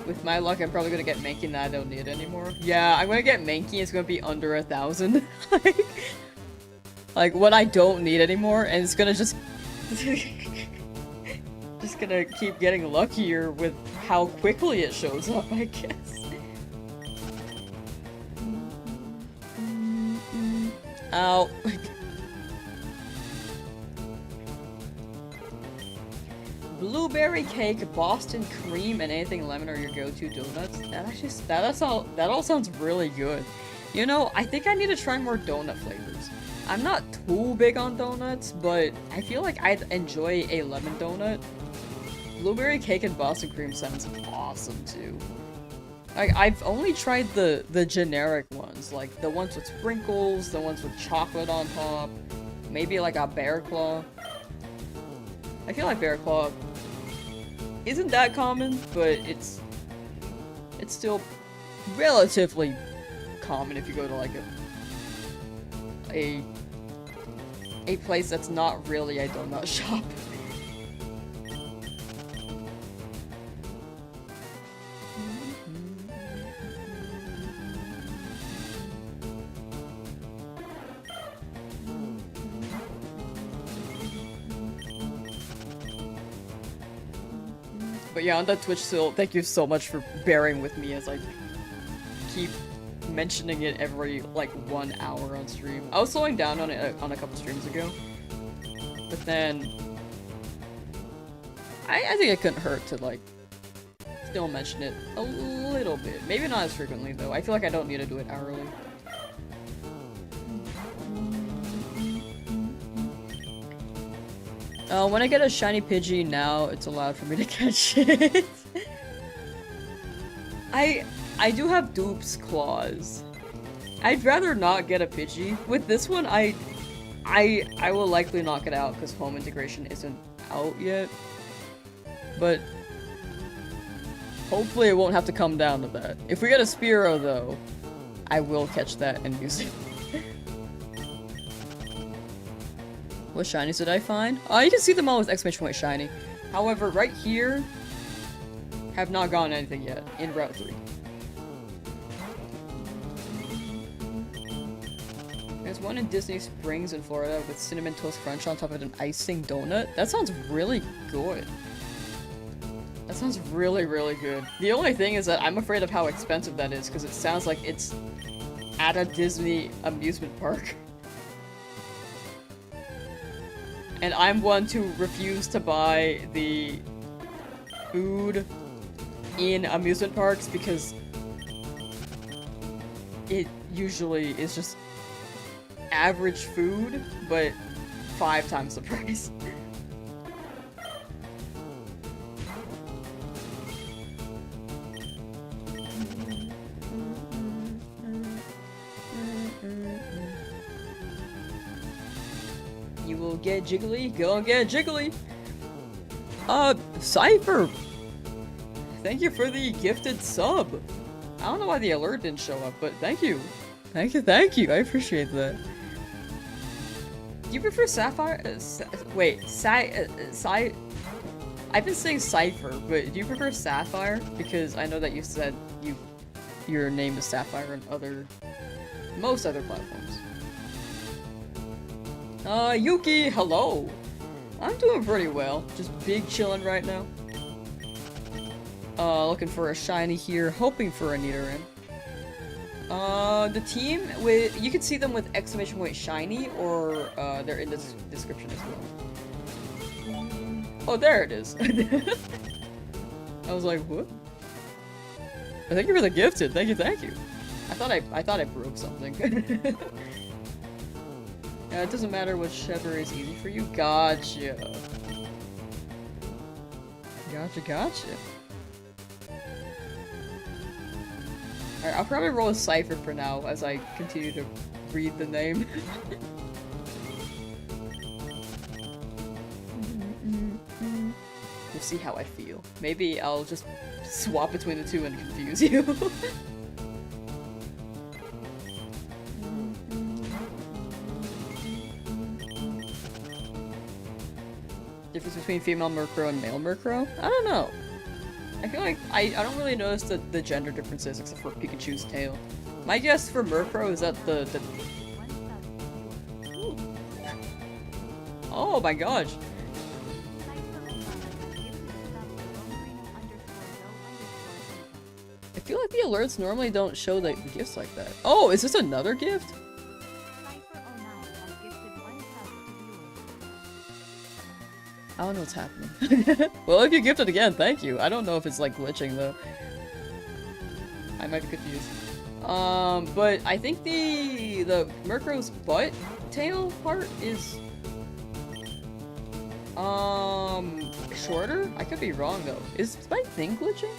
With my luck, I'm probably gonna get Mankey and I don't need anymore. Yeah, I'm gonna get Mankey, it's gonna be under 1,000. Like, what I don't need anymore, and it's gonna just gonna keep getting luckier with how quickly it shows up, I guess. Ow. Blueberry cake, Boston cream, and anything lemon are your go-to donuts. That all sounds really good. You know, I think I need to try more donut flavors. I'm not too big on donuts, but I feel like I'd enjoy a lemon donut. Blueberry cake and Boston cream sounds awesome too. Like, I've only tried the generic ones, like the ones with sprinkles, the ones with chocolate on top, maybe like a bear claw. I feel like bear claw isn't that common, but it's still relatively common if you go to like a place that's not really a donut shop. But yeah, on that Twitch still, thank you so much for bearing with me as I keep mentioning it every, like, 1 hour on stream. I was slowing down on it on a couple streams ago. But then I think it couldn't hurt to, like, still mention it a little bit. Maybe not as frequently, though. I feel like I don't need to do it hourly. When I get a shiny Pidgey now, it's allowed for me to catch it. I do have Dupe's Claws. I'd rather not get a Pidgey. With this one, I will likely knock it out because home integration isn't out yet. But hopefully it won't have to come down to that. If we get a Spearow though, I will catch that and use it. What shinies did I find? You can see them all with exclamation point shiny. However, right here, have not gotten anything yet in Route 3. There's one in Disney Springs in Florida with Cinnamon Toast Crunch on top of an icing donut. That sounds really good. That sounds really, really good. The only thing is that I'm afraid of how expensive that is, because it sounds like it's at a Disney amusement park. And I'm one to refuse to buy the food in amusement parks because it usually is just average food, but 5 times the price. You will get jiggly, go and get jiggly. Cypher! Thank you for the gifted sub. I don't know why the alert didn't show up, but thank you. Thank you, thank you. I appreciate that. Do you prefer Sapphire? I've been saying Cypher, but do you prefer Sapphire? Because I know that you said your name is Sapphire on most other platforms. Yuki, hello. I'm doing pretty well. Just big chillin' right now. Looking for a shiny here, hoping for a Nidoran. The team you can see them with exclamation point shiny, or they're in the description as well. Oh, there it is. I was like, what? Thank you for the gifted. Thank you, thank you. I thought I broke something. Yeah, it doesn't matter whichever is easy for you. Gotcha. Gotcha. Alright, I'll probably roll a Cypher for now as I continue to read the name. We'll see how I feel. Maybe I'll just swap between the two and confuse you. Difference between female Murkrow and male Murkrow? I don't know. I feel like I don't really notice the gender differences except for Pikachu's tail. My guess for Murkrow is that the Ooh. Oh my gosh. I feel like the alerts normally don't show the gifts like that. Oh, is this another gift? I don't know what's happening. Well, if you gifted again, thank you. I don't know if it's like glitching though. I might be confused. But I think the Murkrow's butt tail part is shorter? I could be wrong though. Is my thing glitching?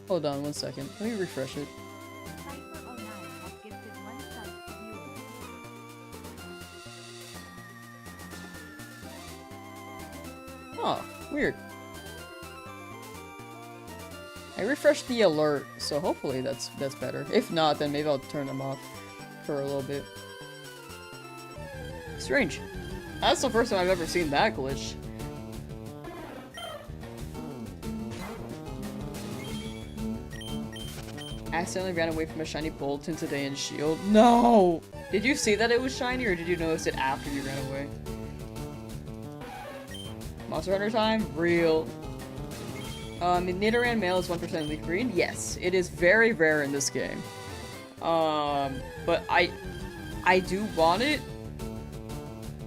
Hold on 1 second. Let me refresh it. Huh, weird. I refreshed the alert, so hopefully that's better. If not, then maybe I'll turn them off for a little bit. Strange. That's the first time I've ever seen that glitch. Accidentally ran away from a shiny Bolton today in Shield. No! Did you see that it was shiny, or did you notice it after you ran away? Monster Hunter time? Real. Nidoran Male is 1% Leafgreen? Yes, it is very rare in this game. But I do want it,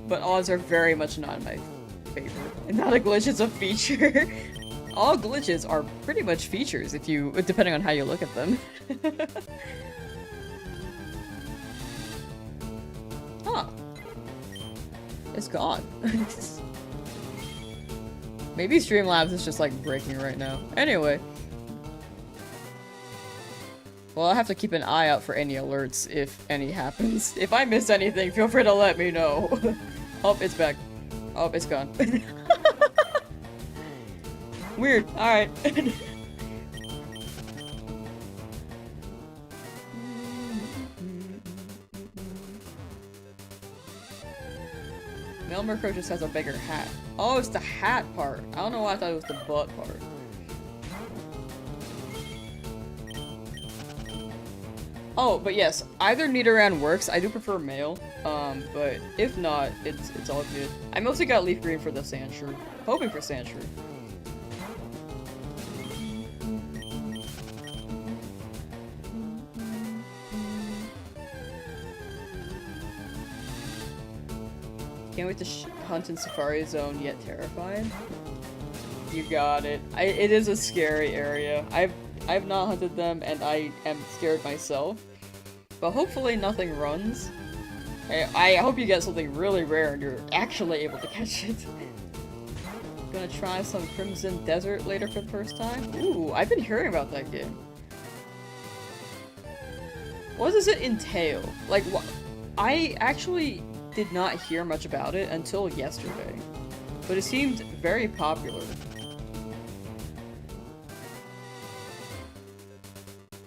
but odds are very much not in my favor. And not a glitch, it's a feature. All glitches are pretty much features depending on how you look at them. Huh. It's gone. Maybe Streamlabs is just like breaking right now. Anyway. Well, I'll have to keep an eye out for any alerts if any happens. If I miss anything, feel free to let me know. Oh, it's back. Oh, it's gone. Weird. Alright. Male Murkrow just has a bigger hat. Oh, it's the hat part. I don't know why I thought it was the butt part. Oh, but yes, either Nidoran works. I do prefer male, but if not, it's all good. I mostly got Leafgreen for the Sandshrew. Hoping for Sandshrew. Can't wait to hunt in Safari Zone, yet terrified. You got it. It is a scary area. I've not hunted them, and I am scared myself. But hopefully nothing runs. I hope you get something really rare and you're actually able to catch it. Gonna try some Crimson Desert later for the first time. Ooh, I've been hearing about that game. What does it entail? Like, I actually did not hear much about it until yesterday. But it seemed very popular.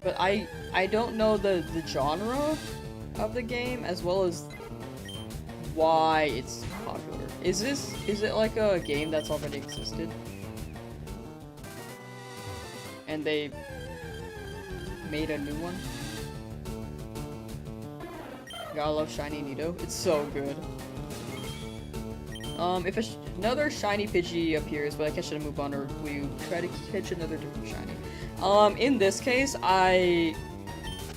But I don't know the genre of the game as well as why it's popular. Is it like a game that's already existed? And they made a new one? Gotta love shiny Nido. It's so good. If another shiny Pidgey appears, will I catch it and move on, or will you try to catch another different shiny? In this case, I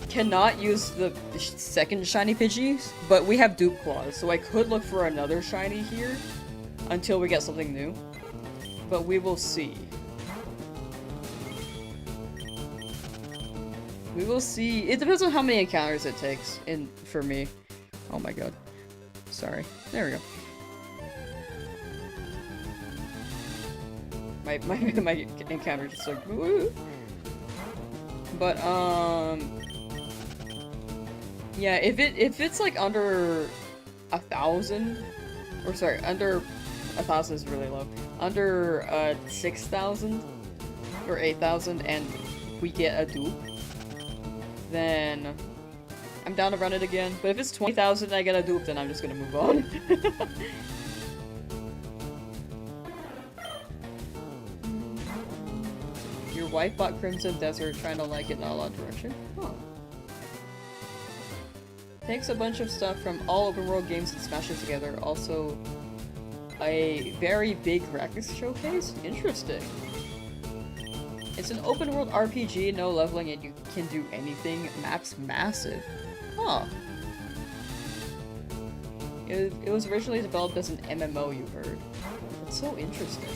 cannot use the second shiny Pidgeys, but we have dupe claws, so I could look for another shiny here until we get something new. But we will see. We will see. It depends on how many encounters it takes for me. Oh my god. Sorry. There we go. My encounter just like woo. But yeah, if it's like under 1,000, or sorry, under 1,000 is really low. Under 6,000 or 8,000, and we get a dupe, then I'm down to run it again. But if it's 20,000 and I get a dupe, then I'm just gonna move on. Your wife bought Crimson Desert, trying to like it, not a lot of direction. Huh. Takes a bunch of stuff from all open world games and smashes together. Also, a very big graphics showcase? Interesting. It's an open world RPG, no leveling, and you can do anything. Map's massive. Huh. It was originally developed as an MMO, you heard. That's so interesting.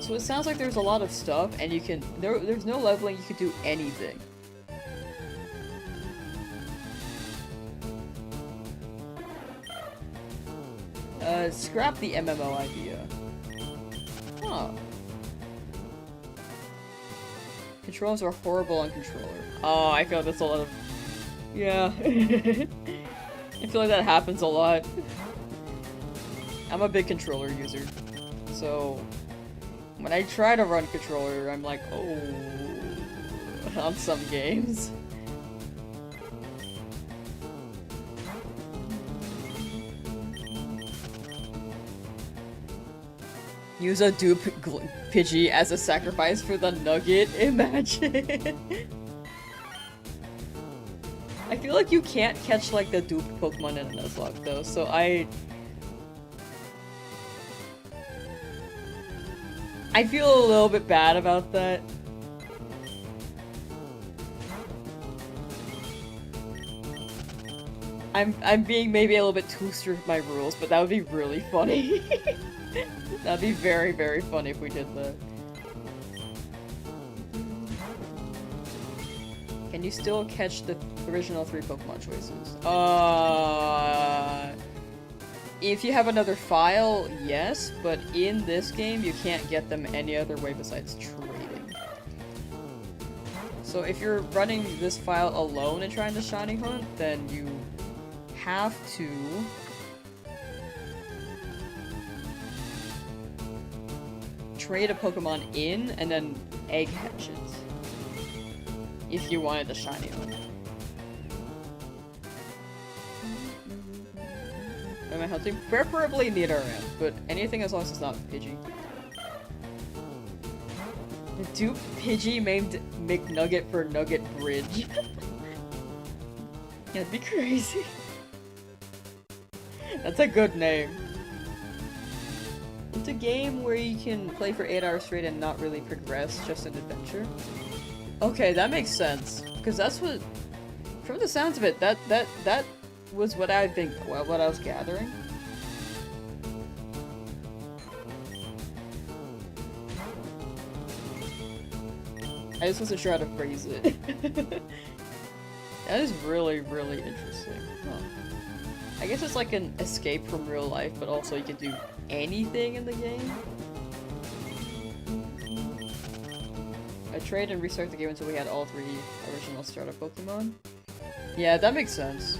So it sounds like there's a lot of stuff, and you can- there's no leveling, you can do anything. Scrap the MMO idea. Huh. Controls are horrible on controller. Oh, I feel like that's a lot of- yeah. I feel like that happens a lot. I'm a big controller user. So, when I try to run controller, I'm like, oh, on some games. Use a dupe Pidgey as a sacrifice for the nugget, imagine! I feel like you can't catch like the dupe Pokemon in a Nuzlocke though, so I feel a little bit bad about that. I'm being maybe a little bit too strict with my rules, but that would be really funny. That'd be very, very funny if we did that. Can you still catch the original 3 Pokemon choices? If you have another file, yes, but in this game you can't get them any other way besides trading. So if you're running this file alone and trying to shiny hunt, then you have to trade a Pokemon in and then egg hatch it if you wanted the shiny one. Am I hunting? Preferably Nidoran, but anything as long as it's not Pidgey. The dupe Pidgey named McNugget for Nugget Bridge. Yeah, that'd be crazy. That's a good name. It's a game where you can play for 8 hours straight and not really progress, just an adventure. Okay, that makes sense. Because that's what... From the sounds of it, that was what I think, what I was gathering. I just wasn't sure how to phrase it. That is really, really interesting. Huh. I guess it's like an escape from real life, but also you can do anything in the game. I trade and restart the game until we had all 3 original starter Pokemon. Yeah, that makes sense.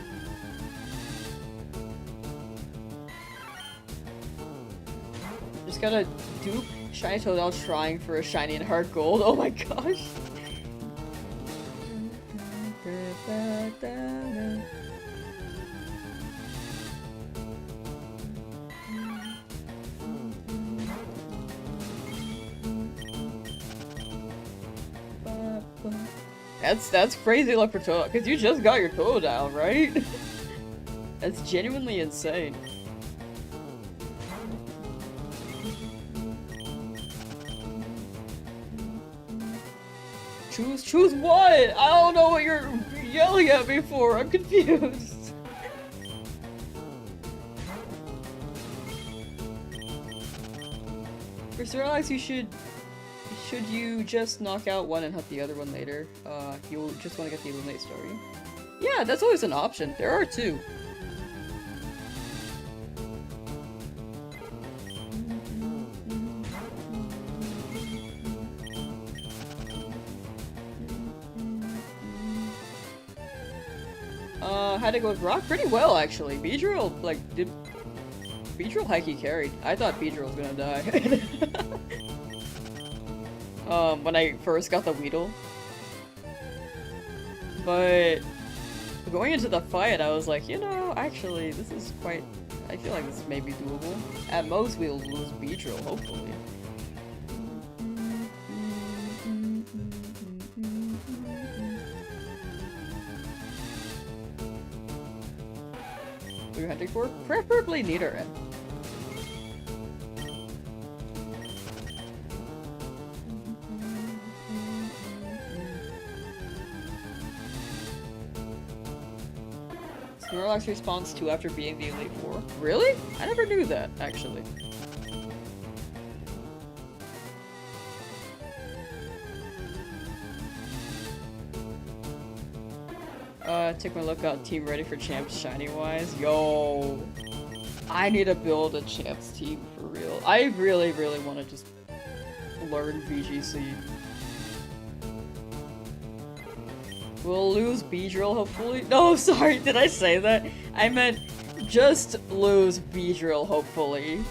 Just gotta dupe Shiny Toadette trying for a shiny and hard gold. Oh my gosh. That's crazy luck for Toadette, because you just got your Toadette, right? That's genuinely insane. Choose what? I don't know what you're yelling at me for. I'm confused. For Snorlax, should you just knock out one and hunt the other one later? You'll just want to get the Illuminate story. Yeah, that's always an option. There are 2. How'd it go with Rock? Pretty well, actually. Beedrill, like, Beedrill high-key carried. I thought Beedrill was gonna die. When I first got the Weedle. But going into the fight, I was like, you know, actually, this is quite... I feel like this may be doable. At most, we'll lose Beedrill, hopefully. We're hunting for preferably Nidoran. Snorlax responds 2 after being the Elite 4. Really? I never knew that, actually. Take my lookout team ready for champs shiny-wise. Yo! I need to build a champs team for real. I really, really want to just learn VGC. We'll lose Beedrill, hopefully. No, sorry, did I say that? I meant just lose Beedrill, hopefully.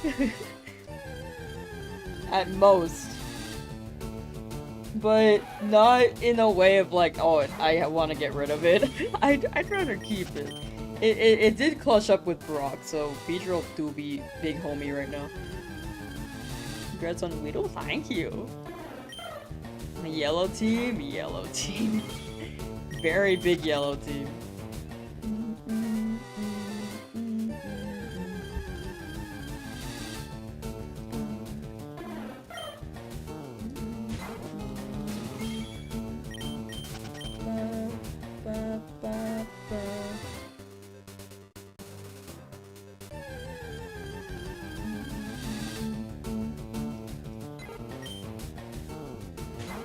At most. But not in a way of like, oh, I want to get rid of it. I'd rather keep it. It did clutch up with Brock, so Beedrill do be big homie right now. Congrats on Weedle, thank you. Yellow team, yellow team. Very big yellow team.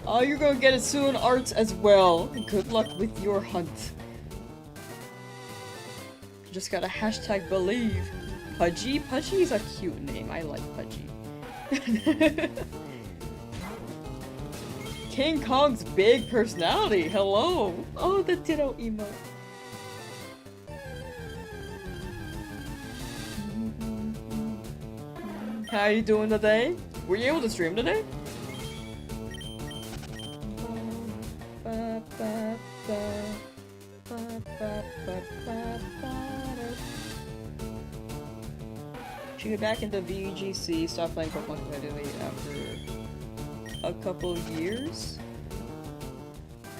Oh, you're gonna get it soon, Arts, as well. Good luck with your hunt. Just gotta hashtag believe. Pudgy? Pudgy is a cute name. I like Pudgy. King Kong's big personality. Hello. Oh, the Ditto emote. How you doing today? Were you able to stream today? Should get back into VGC, stop playing Pokemon competitively after a couple of years.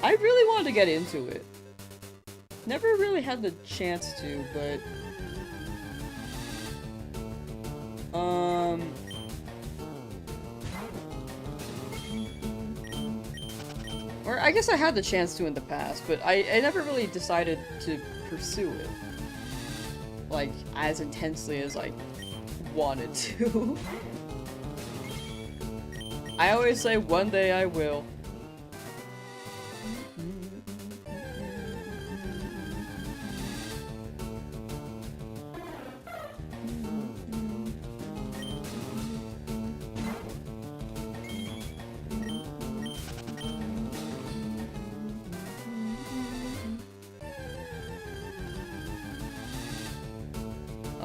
I really wanted to get into it. Never really had the chance to, but or I guess I had the chance to in the past, but I never really decided to pursue it. Like, as intensely as I wanted to. I always say one day I will.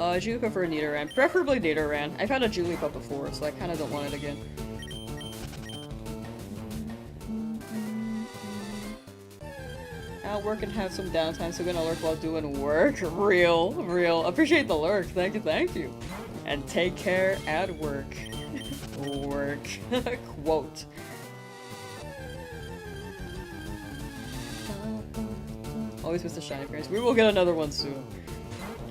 Jigglypuff or Nidoran. Preferably Nidoran. I've had a Jigglypuff before, so I kinda don't want it again. I'll work and have some downtime, so gonna lurk while doing work. Real. Appreciate the lurk. Thank you. And take care at work. Work. Quote. Always miss the shiny appearance. We will get another one soon.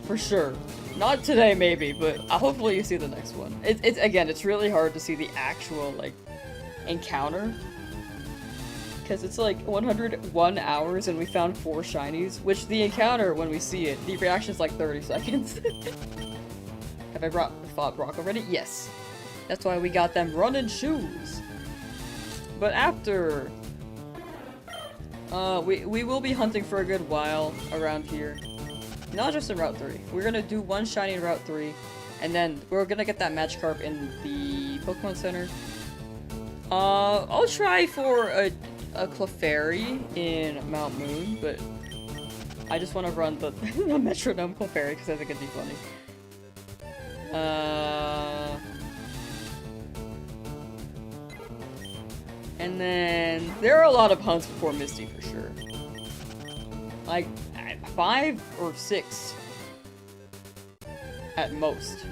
For sure. Not today, maybe, but hopefully you see the next one. It's really hard to see the actual, like, encounter. Because it's like 101 hours and we found 4 shinies, which the encounter, when we see it, the reaction is like 30 seconds. Have I fought Brock already? Yes. That's why we got them running shoes. But after... we will be hunting for a good while around here. Not just in Route 3. We're gonna do one shiny in Route 3, and then we're gonna get that Magikarp in the Pokemon Center. I'll try for a Clefairy in Mount Moon, but I just want to run the, the Metronome Clefairy because I think it'd be funny. And then there are a lot of hunts before Misty for sure. Like 5 or 6 at most.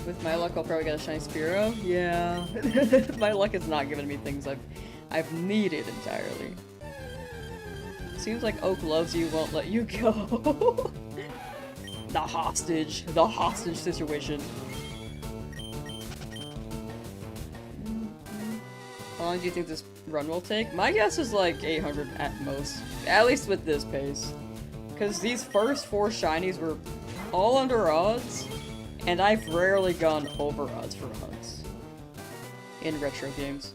With my luck, I'll probably get a shiny Spearow. Yeah, my luck is not giving me things I've needed entirely. Seems like Oak loves you, won't let you go. The hostage situation. How long do you think this run will take? My guess is like 800 at most. At least with this pace. Because these first 4 shinies were all under odds, and I've rarely gone over odds for hunts in retro games.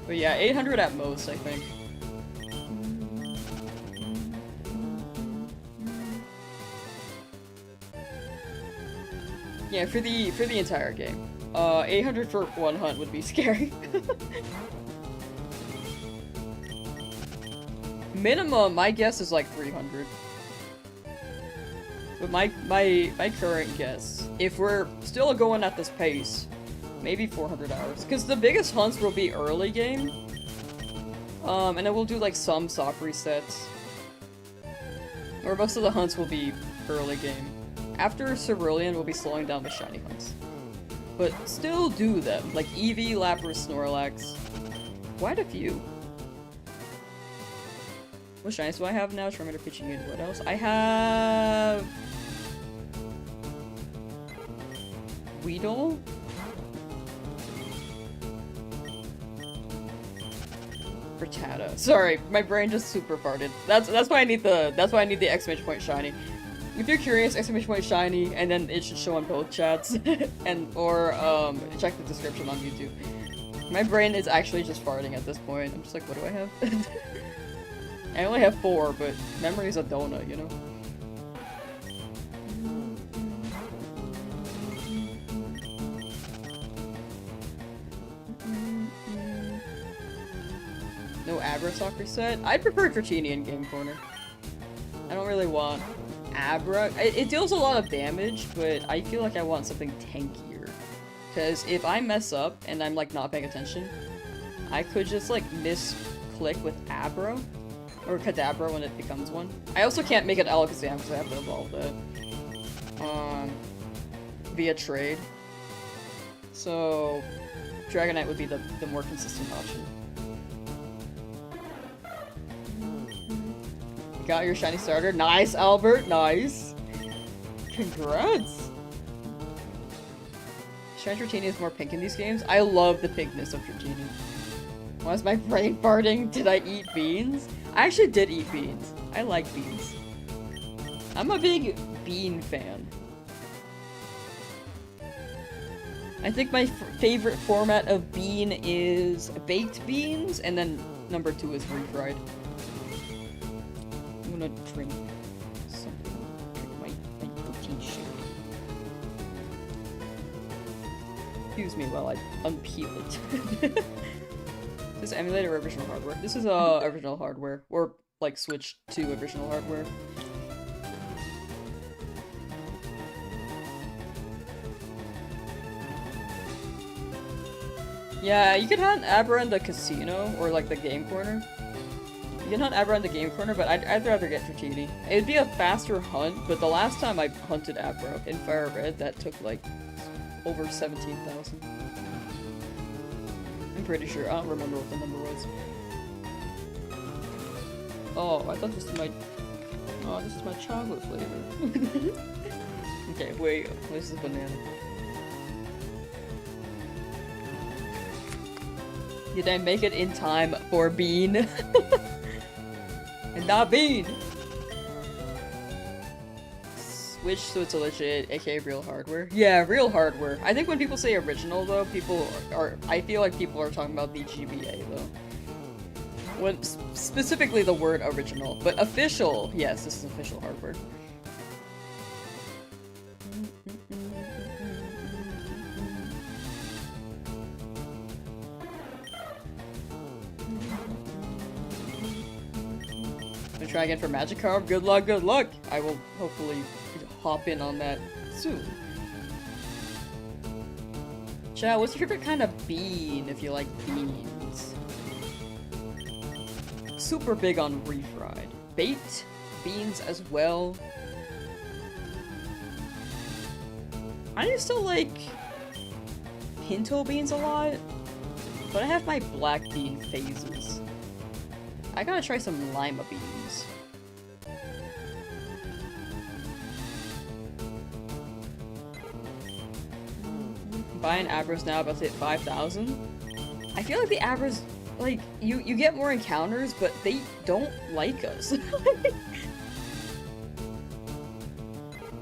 But yeah, 800 at most, I think. Yeah, for the entire game. 800 for one hunt would be scary. Minimum, my guess is like 300. But my current guess, if we're still going at this pace, maybe 400 hours. Because the biggest hunts will be early game. And then we'll do like some soft resets. Or most of the hunts will be early game. After Cerulean, we'll be slowing down with shiny hunts. But still do them. Like Eevee, Lapras, Snorlax. Quite a few. What shinies do I have now? Charmander, Pidgey, and what else? I have... Weedle? Rattata. Sorry, my brain just super farted. That's why I need the exclamation point shiny. If you're curious, exclamation point shiny, and then it should show on both chats, or check the description on YouTube. My brain is actually just farting at this point. I'm just like, what do I have? I only have 4, but memory's a donut, you know? No Abra sock reset? I'd prefer Dratini in Game Corner. I don't really want Abra. It deals a lot of damage, but I feel like I want something tankier. Because if I mess up and I'm like not paying attention, I could just like misclick with Abra. Or Kadabra when it becomes one. I also can't make it Alakazam because I have to evolve that. Via trade. So Dragonite would be the more consistent option. You got your shiny starter. Nice, Albert. Nice. Congrats. Shiny Dratini is more pink in these games. I love the pinkness of Dratini. Why is my brain farting? Did I eat beans? I actually did eat beans. I like beans. I'm a big bean fan. I think my favorite format of bean is baked beans, and then number 2 is refried. I'm gonna drink something. Drink my protein shake. Excuse me while I unpeel it. This is emulated or original hardware? This is original hardware, or like switched to original hardware. Yeah, you can hunt Abra in the casino, or like the game corner. You can hunt Abra in the game corner, but I'd rather get Dratini. It'd be a faster hunt, but the last time I hunted Abra in FireRed, that took like over 17,000. I'm pretty sure. I don't remember what the number was. Oh, I thought this was my... Oh, this is my chocolate flavor. Okay, wait. This is banana. Did I make it in time for Bean? And not Bean! Switch so it's a legit, aka real hardware. Yeah, real hardware. I think when people say original though, people are- I feel like people are talking about the GBA though. When specifically the word original, but official, yes, this is official hardware. Gonna try again for Magikarp. Good luck, good luck! I will hopefully hop in on that soon. Chad, what's your favorite kind of bean if you like beans? Super big on refried. Baked beans as well. I used to like pinto beans a lot, but I have my black bean phases. I gotta try some lima beans. Buying Abras now about to hit 5,000. I feel like the Abras, like, you get more encounters, but they don't like us.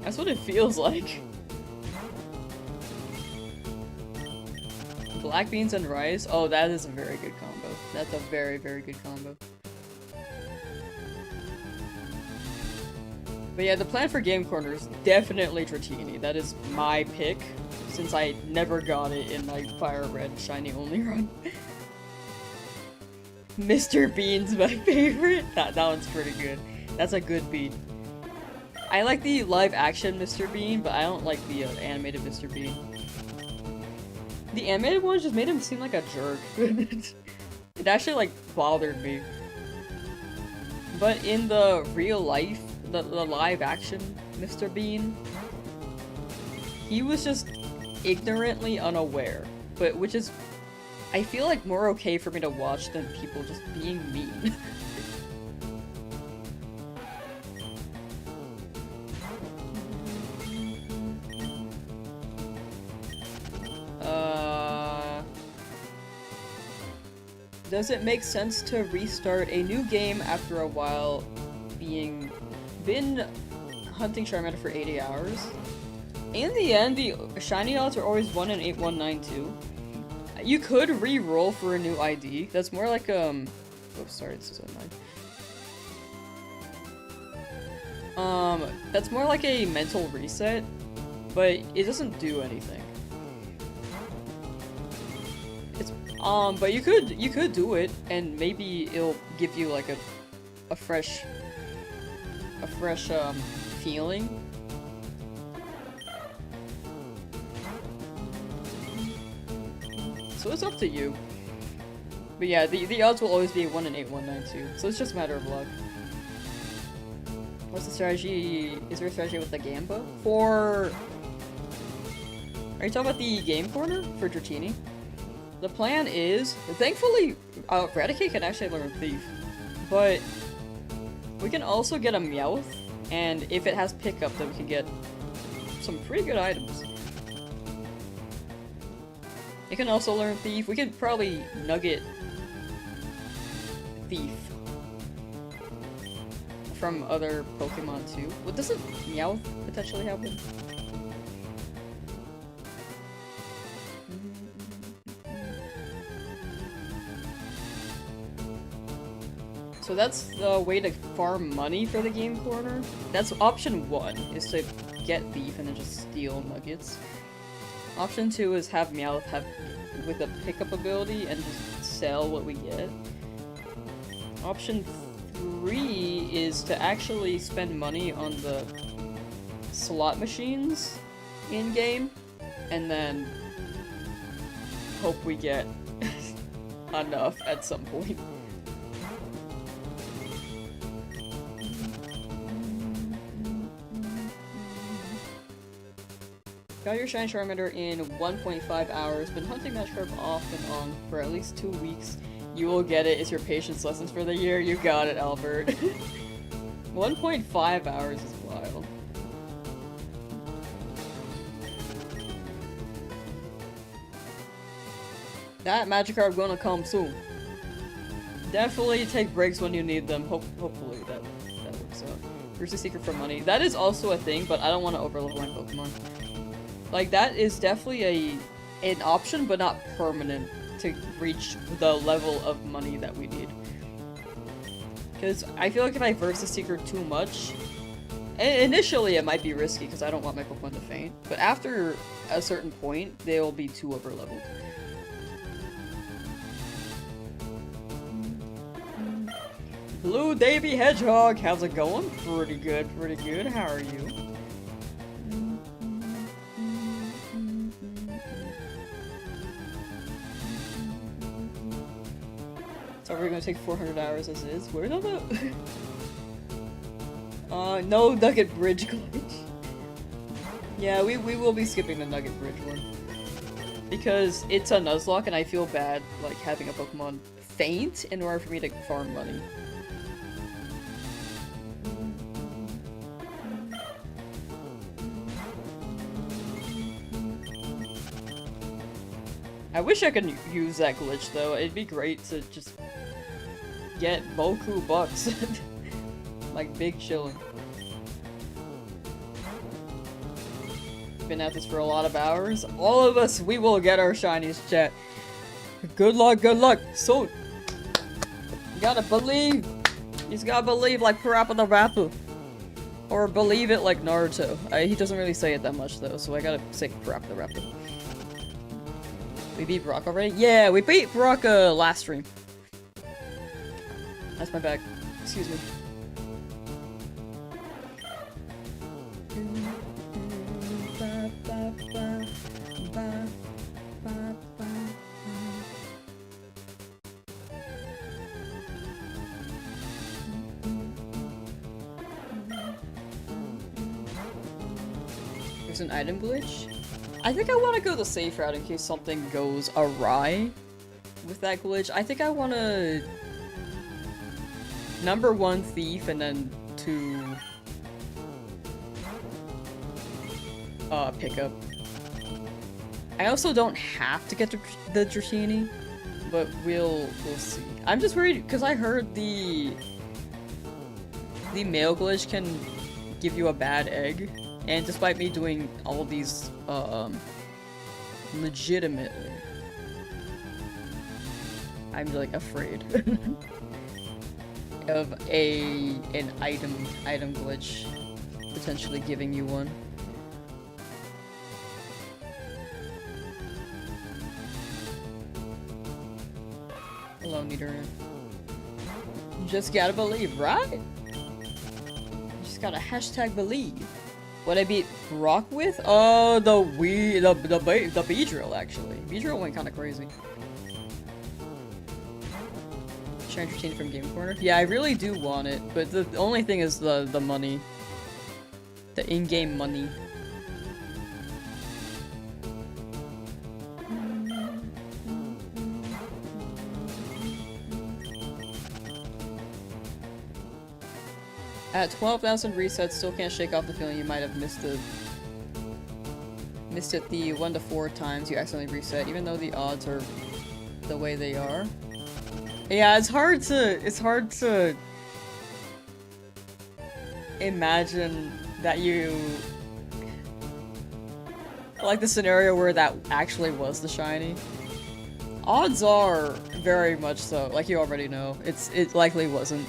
That's what it feels like. Black beans and rice? Oh, that is a very good combo. That's a very, very good combo. But yeah, the plan for Game Corner is definitely Dratini. That is my pick, since I never got it in my FireRed Shiny Only run. Mr. Bean's my favorite. That one's pretty good. That's a good bean. I like the live action Mr. Bean, but I don't like the animated Mr. Bean. The animated one just made him seem like a jerk. It actually like bothered me. But in the real life, the live action Mr. Bean, he was just ignorantly unaware, but which is, I feel like, more okay for me to watch than people just being mean. Does it make sense to restart a new game after a while been hunting Charmander for 80 hours? In the end, the shiny odds are always 1 in 8192. You could re-roll for a new ID. That's more like, oops, sorry, this is mine. That's more like a mental reset, but it doesn't do anything. But you could do it, and maybe it'll give you like a fresh feeling. So it's up to you. But yeah, the odds will always be 1 in 8192, so it's just a matter of luck. What's the strategy? Is there a strategy with the Gamba? Are you talking about the game corner for Dratini? The plan is, thankfully, Rattata can actually learn Thief, but we can also get a Meowth, and if it has pickup, then we can get some pretty good items. It can also learn Thief. We could probably nugget Thief from other Pokemon too. What doesn't Meowth potentially have one? So that's the way to farm money for the game corner. That's option 1, is to get Thief and then just steal nuggets. Option 2 is have Meowth have with a pickup ability and just sell what we get. Option 3 is to actually spend money on the slot machines in-game, and then hope we get enough at some point. Got your Shiny Charmander in 1.5 hours, been hunting Magikarp off and on for at least 2 weeks. You will get it, it's your patience lessons for the year. You got it, Albert. 1.5 hours is wild. That Magikarp gonna come soon. Definitely take breaks when you need them. Hopefully that works out. Here's a secret for money. That is also a thing, but I don't want to overlevel my Pokemon. Like, that is definitely an option, but not permanent to reach the level of money that we need. Because I feel like if I verse the secret too much, initially it might be risky because I don't want my Pokemon to faint, but after a certain point, they will be too overleveled. Blue Davy Hedgehog, how's it going? Pretty good, pretty good. How are you? So we're gonna take 400 hours as is. Where's all the... no Nugget Bridge glitch. Yeah, we will be skipping the Nugget Bridge one. Because it's a Nuzlocke and I feel bad, like, having a Pokemon faint in order for me to farm money. I wish I could use that glitch though, it'd be great to just get Boku bucks. Like big chillin'. Been at this for a lot of hours. All of us, we will get our shinies, chat. Good luck, soon. You gotta believe. You just gotta believe like Parappa the Rapper. Or believe it like Naruto. He doesn't really say it that much though, so I gotta say Parappa the Rapper. We beat Brock already? Yeah, we beat Brock last stream. That's my bag. Excuse me. There's an item glitch? I think I want to go the safe route in case something goes awry with that glitch. I think I want to number 1 Thief and then 2 Pickup. I also don't have to get the Dratini, but we'll see. I'm just worried because I heard the male glitch can give you a bad egg. And despite me doing all these, legitimately, I'm like afraid of an item glitch potentially giving you one. Hello, Nidoran. You just gotta believe, right? You just gotta hashtag believe. What I beat Brock with? Oh, the B-drill actually. B-drill went kind of crazy. Should I entertain from Game Corner? Yeah, I really do want it, but the only thing is the money. The in-game money. At 12,000 resets, still can't shake off the feeling you might have missed it the 1 to 4 times you accidentally reset, even though the odds are the way they are. Yeah, it's hard to imagine that you like the scenario where that actually was the shiny. Odds are very much so. Like you already know. It likely wasn't.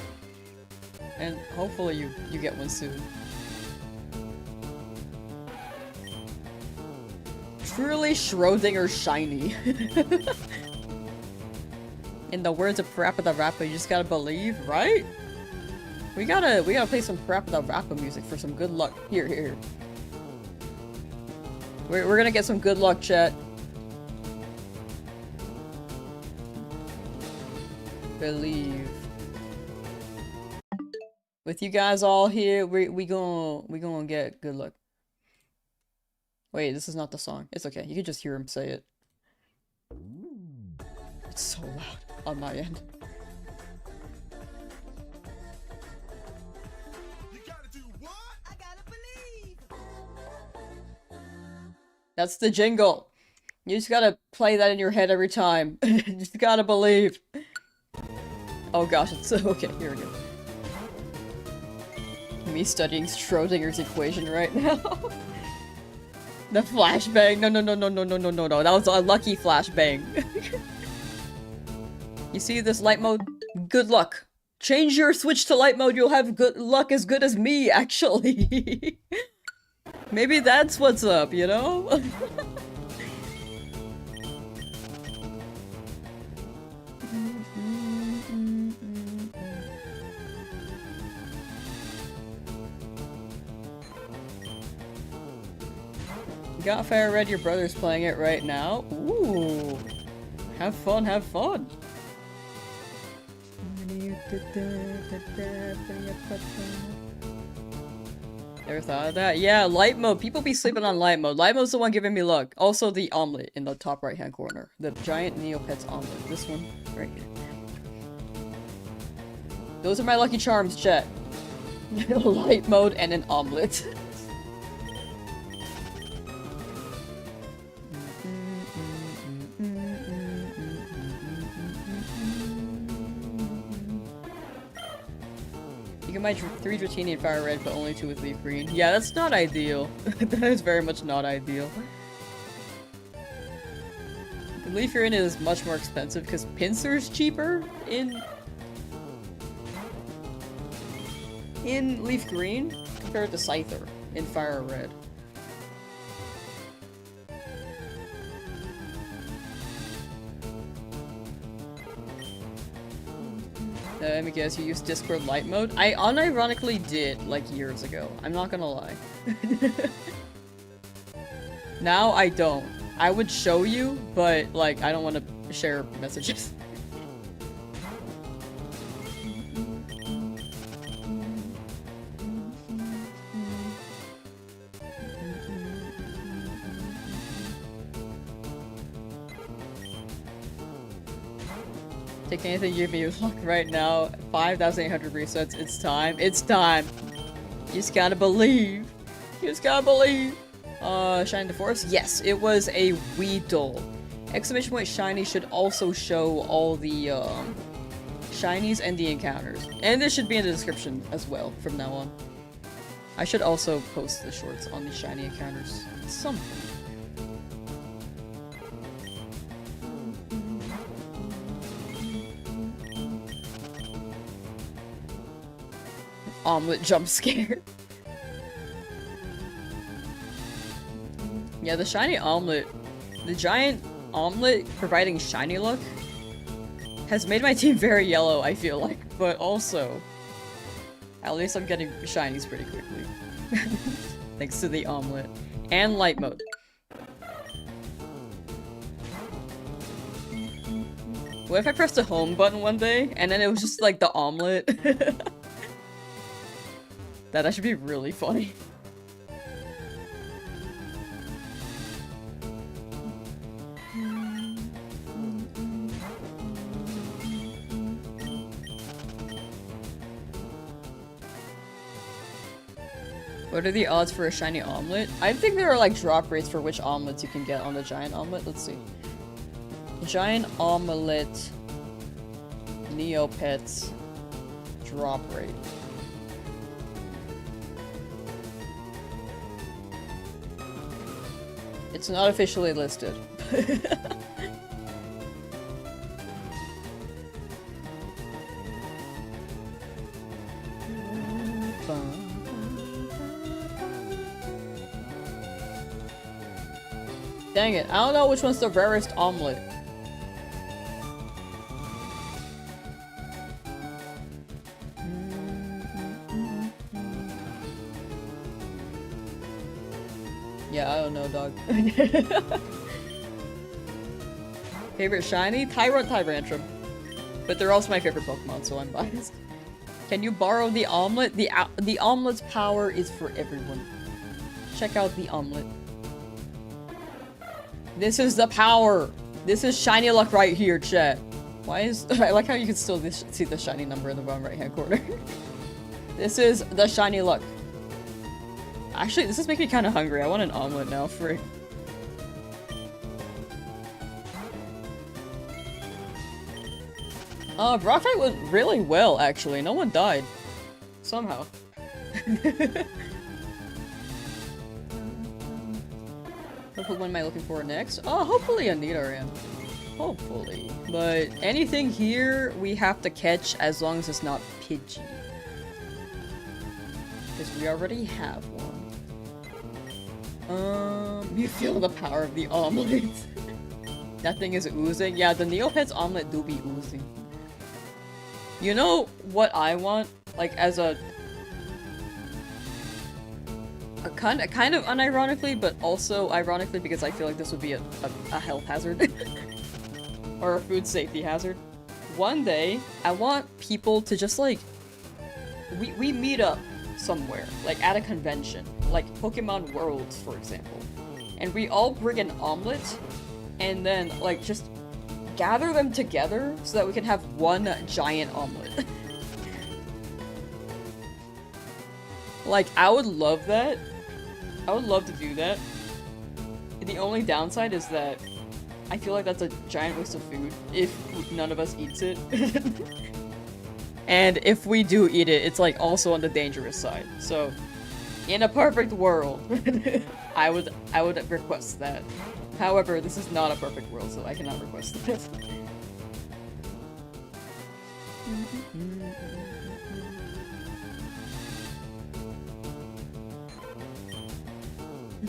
And hopefully you get one soon. Truly Schrödinger shiny. In the words of Parappa the Rapper, you just gotta believe, right? We gotta play some Parappa the Rapper music for some good luck. Here. We're gonna get some good luck, chat. Believe. With you guys all here, we gonna get good luck. Wait, this is not the song. It's okay. You can just hear him say it. It's so loud on my end. You gotta do what? I gotta believe. That's the jingle. You just gotta play that in your head every time. You just gotta believe. Oh gosh, it's okay. Here we go. Me studying Schrödinger's equation right now. The flashbang. No. That was a lucky flashbang. You see this light mode? Good luck. Change your switch to light mode, you'll have good luck as good as me, actually. Maybe that's what's up, you know? Got FireRed, your brother's playing it right now. Ooh. Have fun, have fun. Never thought of that? Yeah, light mode. People be sleeping on light mode. Light mode's the one giving me luck. Also the omelet in the top right hand corner. The giant Neopets omelet. This one right here. Those are my lucky charms, chat. Light mode and an omelet. My 3 Dratini and FireRed, but only 2 with Leafgreen. Yeah, that's not ideal. That is very much not ideal. The Leafgreen is much more expensive because Pinsir's cheaper in Leafgreen compared to Scyther in FireRed. Let me guess, you used Discord light mode? I unironically did, like, years ago. I'm not gonna lie. Now I don't. I would show you, but, like, I don't want to share messages. Take anything you give me luck right now. 5,800 resets. It's time. It's time. You just gotta believe. You just gotta believe. Shine the Forest? Yes, it was a Weedle. Exclamation point shiny should also show all the, shinies and the encounters. And this should be in the description as well from now on. I should also post the shorts on the shiny encounters. Something. Omelet jump scare. Yeah, the shiny omelet, the giant omelet providing shiny luck has made my team very yellow, I feel like, but also, at least I'm getting shinies pretty quickly. Thanks to the omelet. And light mode. What if I pressed the home button one day, and then it was just like the omelet? That should be really funny. What are the odds for a shiny omelet? I think there are like drop rates for which omelets you can get on the giant omelet. Let's see. Giant omelet Neopets drop rate. It's not officially listed. Dang it, I don't know which one's the rarest omelet. Yeah, I don't know, dog. Favorite shiny? Tyrantrum. But they're also my favorite Pokemon, so I'm biased. Can you borrow the omelet? The omelet's power is for everyone. Check out the omelet. This is the power! This is shiny luck right here, chat. Why is- I like how you can still see the shiny number in the bottom right hand corner. This is the shiny luck. Actually, this is making me kind of hungry. I want an omelet now, frick. Rock fight went really well, actually. No one died. Somehow. What Pokemon am I looking for next? Oh, hopefully a Nidoran. Hopefully. But anything here, we have to catch as long as it's not Pidgey. Because we already have one. You feel the power of the omelet. That thing is oozing. Yeah, the Neopet's omelet do be oozing. You know what I want? Like, as a kind of unironically, but also ironically because I feel like this would be a health hazard. Or a food safety hazard. One day, I want people to just like... We meet up somewhere, like at a convention, like Pokemon Worlds, for example. And we all bring an omelet, and then, like, just gather them together so that we can have one giant omelet. Like, I would love that. I would love to do that. The only downside is that I feel like that's a giant waste of food if none of us eats it. And if we do eat it, it's like also on the dangerous side. So, in a perfect world, I would request that. However, this is not a perfect world, so I cannot request that.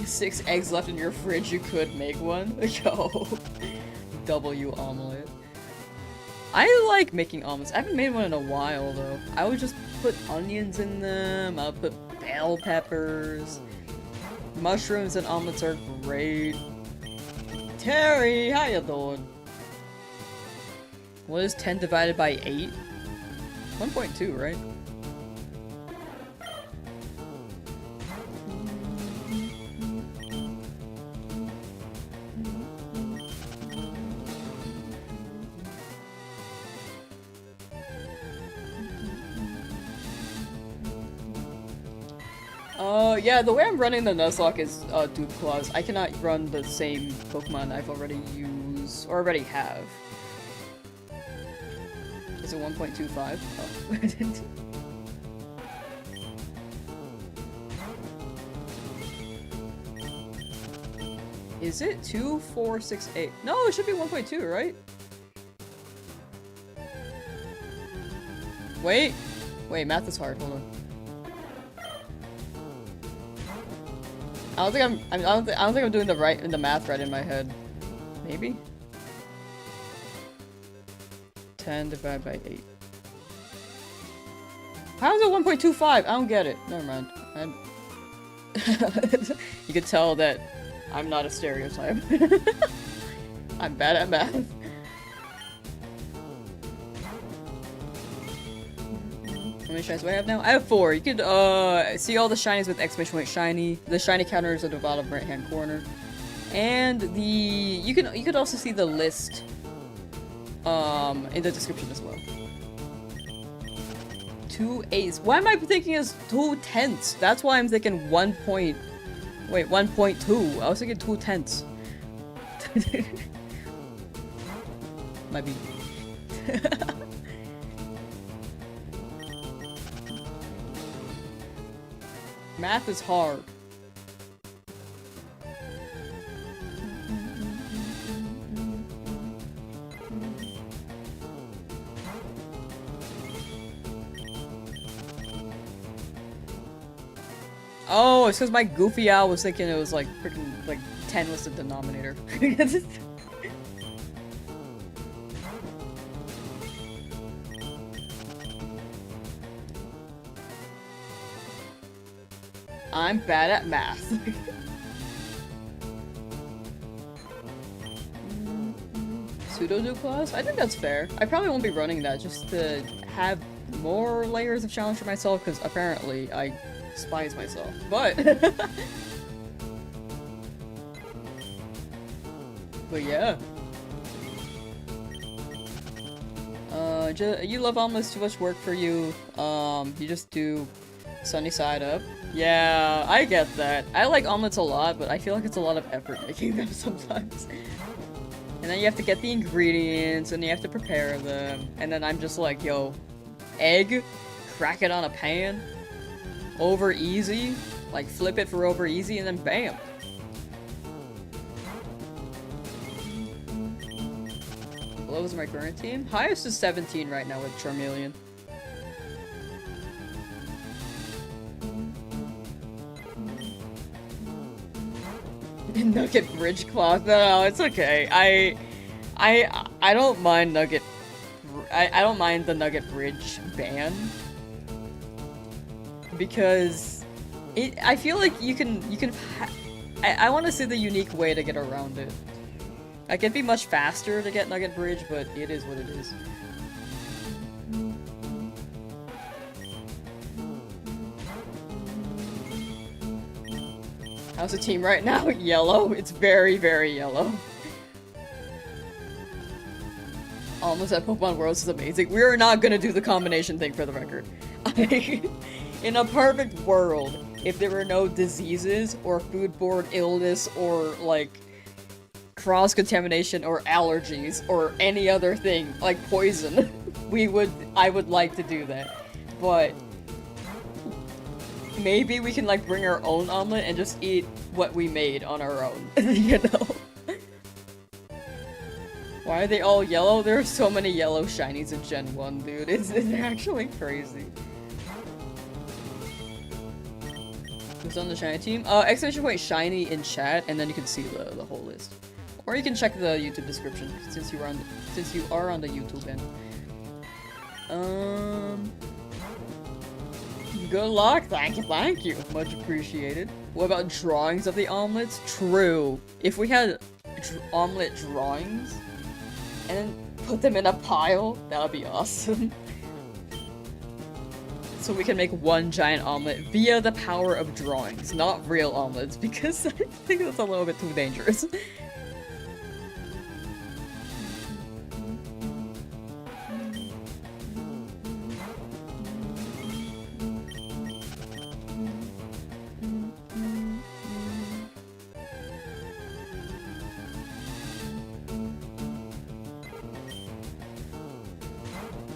6 eggs left in your fridge, you could make one? Yo. W omelet. I like making omelets. I haven't made one in a while, though. I would just put onions in them, I would put bell peppers. Mushrooms and omelets are great. Terry, how you doing? What is 10 divided by 8? 1.2, right? Yeah, the way I'm running the Nuzlocke is, Dupe Claws. I cannot run the same Pokemon I've already used, or already have. Is it 1.25? Oh. Is it 2, 4, 6, 8? No, it should be 1.2, right? Wait, math is hard, hold on. I don't think I'm doing the math right in my head. Maybe? 10 divided by 8. How is it 1.25? I don't get it. Never mind. You can tell that I'm not a stereotype. I'm bad at math. How many shinies do I have now? I have 4. You could see all the shinies with exclamation point shiny. The shiny counter is at the bottom right hand corner. And you could also see the list in the description as well. 2 8s. Why am I thinking is 2 tenths? That's why I'm thinking 1.2. I was thinking 2 tenths. Might be. Math is hard. Oh, it's because my goofy owl was thinking it was like freaking like 10 was the denominator. I'm bad at math. Pseudo-do class? I think that's fair. I probably won't be running that just to have more layers of challenge for myself, because apparently I despise myself. But but yeah. You love omelets, too much work for you. You just do sunny side up. Yeah, I get that. I like omelets a lot, but I feel like it's a lot of effort making them sometimes. And then you have to get the ingredients, and you have to prepare them. And then I'm just like, yo, egg, crack it on a pan, over easy, like flip it for over easy, and then bam. Below is my current team. Highest is 17 right now with Charmeleon. Nugget bridge cloth. No, it's okay. I don't mind Nugget. I don't mind the Nugget bridge ban because I feel like you can. I want to see the unique way to get around it. Like it'd be much faster to get Nugget bridge, but it is what it is. How's the team right now? Yellow. It's very, very yellow. Almost at Pokemon Worlds is amazing. We are not gonna do the combination thing for the record. In a perfect world, if there were no diseases or foodborne illness or like cross-contamination or allergies or any other thing like poison, I would like to do that. But maybe we can like bring our own omelet and just eat what we made on our own, you know? Why are they all yellow? There are so many yellow shinies in Gen 1, dude. It's actually crazy. Who's on the shiny team? Exclamation point shiny in chat, and then you can see the whole list. Or you can check the YouTube description since you are on the YouTube end. Good luck, thank you, much appreciated. What about drawings of the omelets? True. If we had omelet drawings and then put them in a pile, that would be awesome. So we can make one giant omelet via the power of drawings, not real omelets, because I think that's a little bit too dangerous.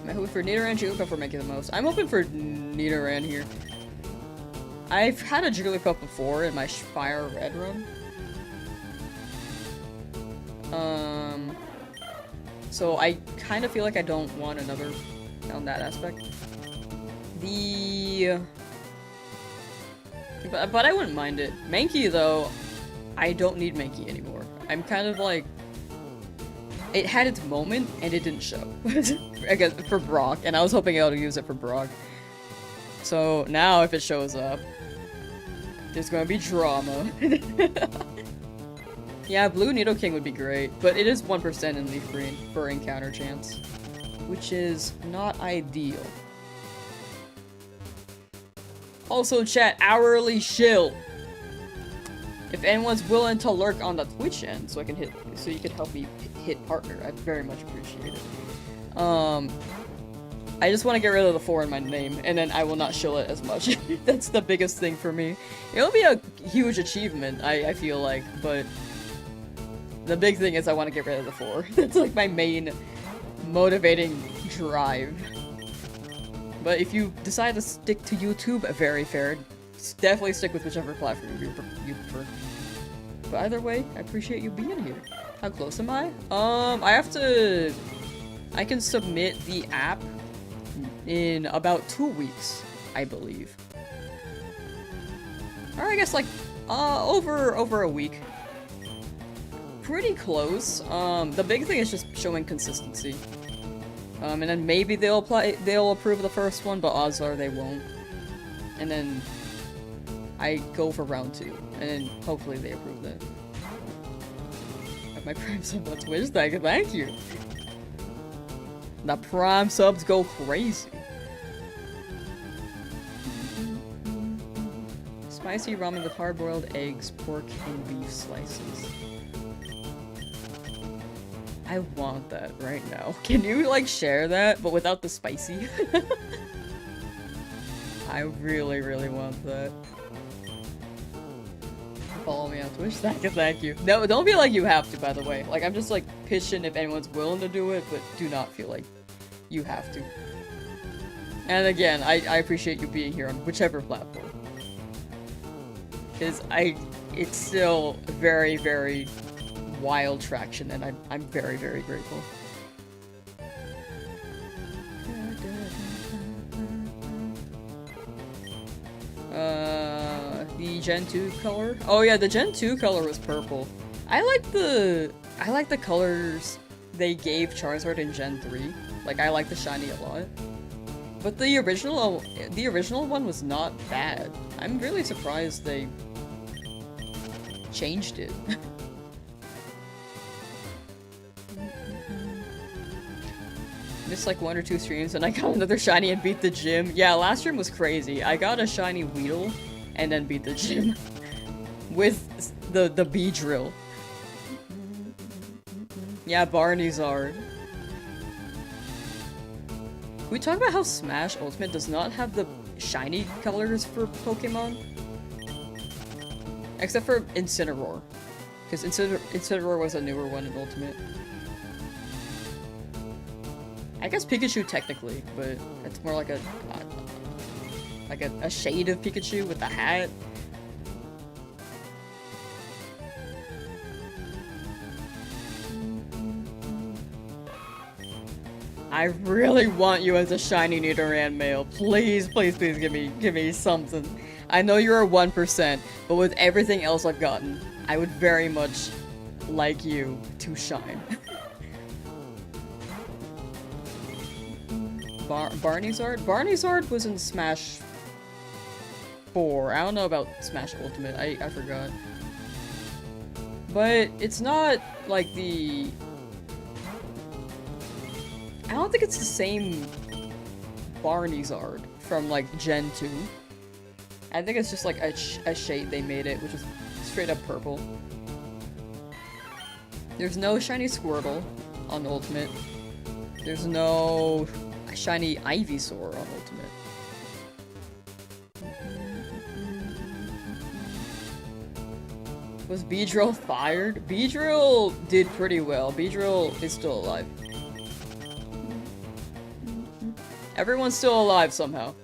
Am I hoping for Nidoran, Jigglypuff for making the most? I'm hoping for Nidoran here. I've had a Jigglypuff before in my FireRed run. So I kind of feel like I don't want another on that aspect. But I wouldn't mind it. Mankey though, I don't need Mankey anymore. I'm kind of like, it had its moment and it didn't show. I guess for Brock, and I was hoping I would use it for Brock. So now if it shows up, there's gonna be drama. Yeah, Blue Nidoking would be great, but it is 1% in Leafgreen for encounter chance, which is not ideal. Also chat, hourly shill. If anyone's willing to lurk on the Twitch end so you can help me hit partner, I'd very much appreciate it. I just want to get rid of the 4 in my name, and then I will not shill it as much. That's the biggest thing for me. It'll be a huge achievement, I feel like, but the big thing is I want to get rid of the 4. That's like my main motivating drive. But if you decide to stick to YouTube, very fair. Definitely stick with whichever platform you prefer. But either way, I appreciate you being here. How close am I? I can submit the app in about 2 weeks, I believe. Or I guess like, over a week. pretty close. The big thing is just showing consistency. And then maybe they'll approve the first one, but odds are they won't. And then I go for round 2, and then hopefully they approve that. My Prime sub on Twitch, thank you. The Prime subs go crazy. Spicy ramen with hard-boiled eggs, pork, and beef slices. I want that right now. Can you, like, share that, but without the spicy? I really, really want that. Follow me on Twitch, thank you. No, don't feel like you have to, by the way. Like, I'm just, like, pitching if anyone's willing to do it, but do not feel like you have to. And again, I appreciate you being here on whichever platform. Because it's still very, very wild traction, and I'm very, very grateful. The Gen 2 color? Oh yeah, the Gen 2 color was purple. I like the colors they gave Charizard in Gen 3. Like, I like the shiny a lot. But the original one was not bad. I'm really surprised they changed it. Missed like 1 or 2 streams and I got another shiny and beat the gym. Yeah, last stream was crazy. I got a shiny Weedle and then beat the gym with the bee drill. Yeah, Barneyzard. Can we talk about how Smash Ultimate does not have the shiny colors for Pokemon? Except for Incineroar. Because Incineroar was a newer one in Ultimate. I guess Pikachu technically, but it's more like a shade of Pikachu with the hat. I really want you as a shiny Nidoran Male. Please, please, please give me something. I know you're a 1%, but with everything else I've gotten, I would very much like you to shine. Barneyzard? Barneyzard was in Smash 4. I don't know about Smash Ultimate. I forgot. But it's not like the... I don't think it's the same Barneyzard from like Gen 2. I think it's just like a shade they made it, which is straight up purple. There's no shiny Squirtle on Ultimate. There's no shiny Ivysaur on Ultimate. Was Beedrill fired? Beedrill did pretty well. Beedrill is still alive. Everyone's still alive somehow.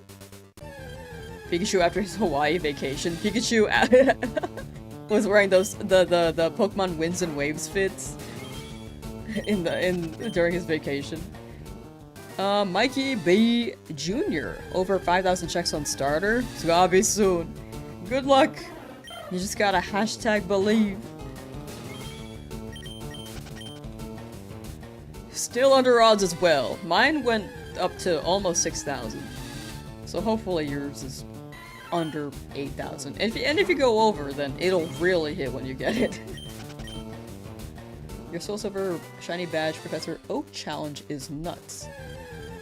Pikachu after his Hawaii vacation. Pikachu was wearing those the Pokemon Winds and Waves fits during his vacation. Mikey B Jr. over 5,000 checks on starter. It's gotta be soon. Good luck. You just gotta #believe. Still under odds as well. Mine went up to almost 6,000. So hopefully yours is under 8,000. And if you go over, then it'll really hit when you get it. Your Soul Silver Shiny Badge Professor Oak Challenge is nuts.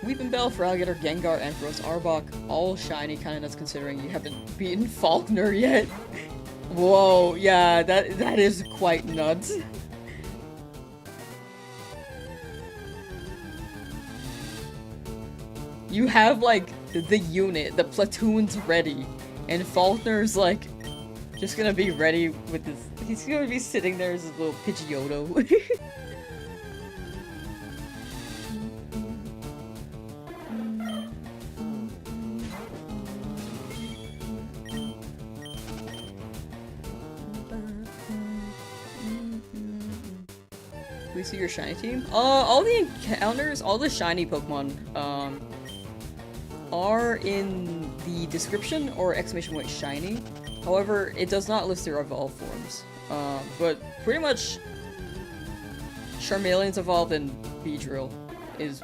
Weeping Bell, Feraligatr, Gengar, Ampharos, Arbok, all shiny, kinda nuts considering you haven't beaten Faulkner yet. Whoa, yeah, that is quite nuts. You have, like, the unit, the platoon's ready, and Faulkner's, like, just gonna be ready with his... He's gonna be sitting there as his little Pidgeotto. We see your shiny team? All the encounters, all the shiny Pokemon, are in the description or ! shiny. However, it does not list their evolved forms. But pretty much Charmeleon's evolved and Beedrill is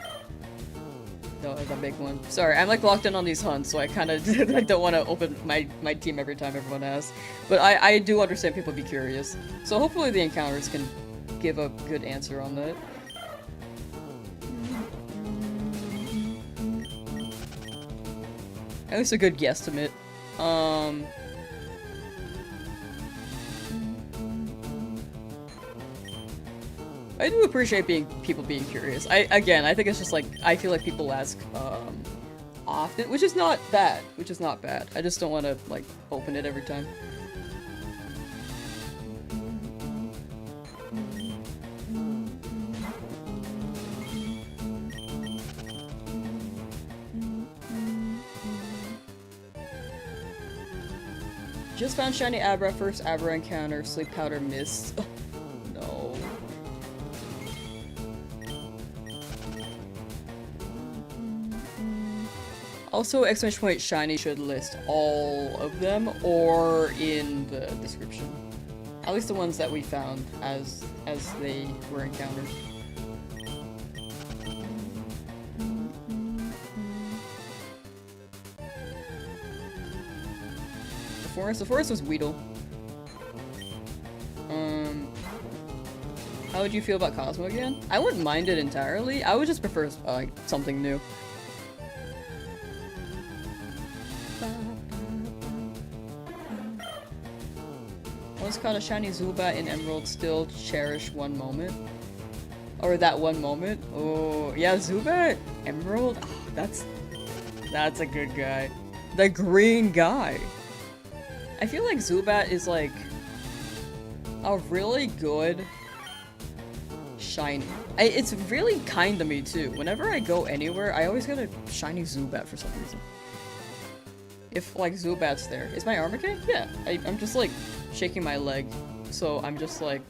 the big one. Sorry, I'm like locked in on these hunts, so I kind of like don't want to open my team every time everyone asks. But I do understand people be curious. So hopefully the encounters can give a good answer on that. At least a good guesstimate. I do appreciate people being curious. I think it's just like, I feel like people ask, often, which is not bad. I just don't want to, like, open it every time. Just found shiny Abra, first Abra encounter, sleep powder missed. No. Also, exclamation point shiny should list all of them or in the description. At least the ones that we found as they were encountered. The forest was Weedle. How would you feel about Cosmo again? I wouldn't mind it entirely. I would just prefer like something new. Once caught a shiny Zubat in Emerald, still cherish one moment. Or that one moment. Oh yeah, Zubat Emerald. Oh, that's a good guy. The green guy. I feel like Zubat is like a really good shiny. It's really kind to me too. Whenever I go anywhere, I always get a shiny Zubat for some reason. If like Zubat's there. Is my arm okay? Yeah. I'm just like shaking my leg. So I'm just like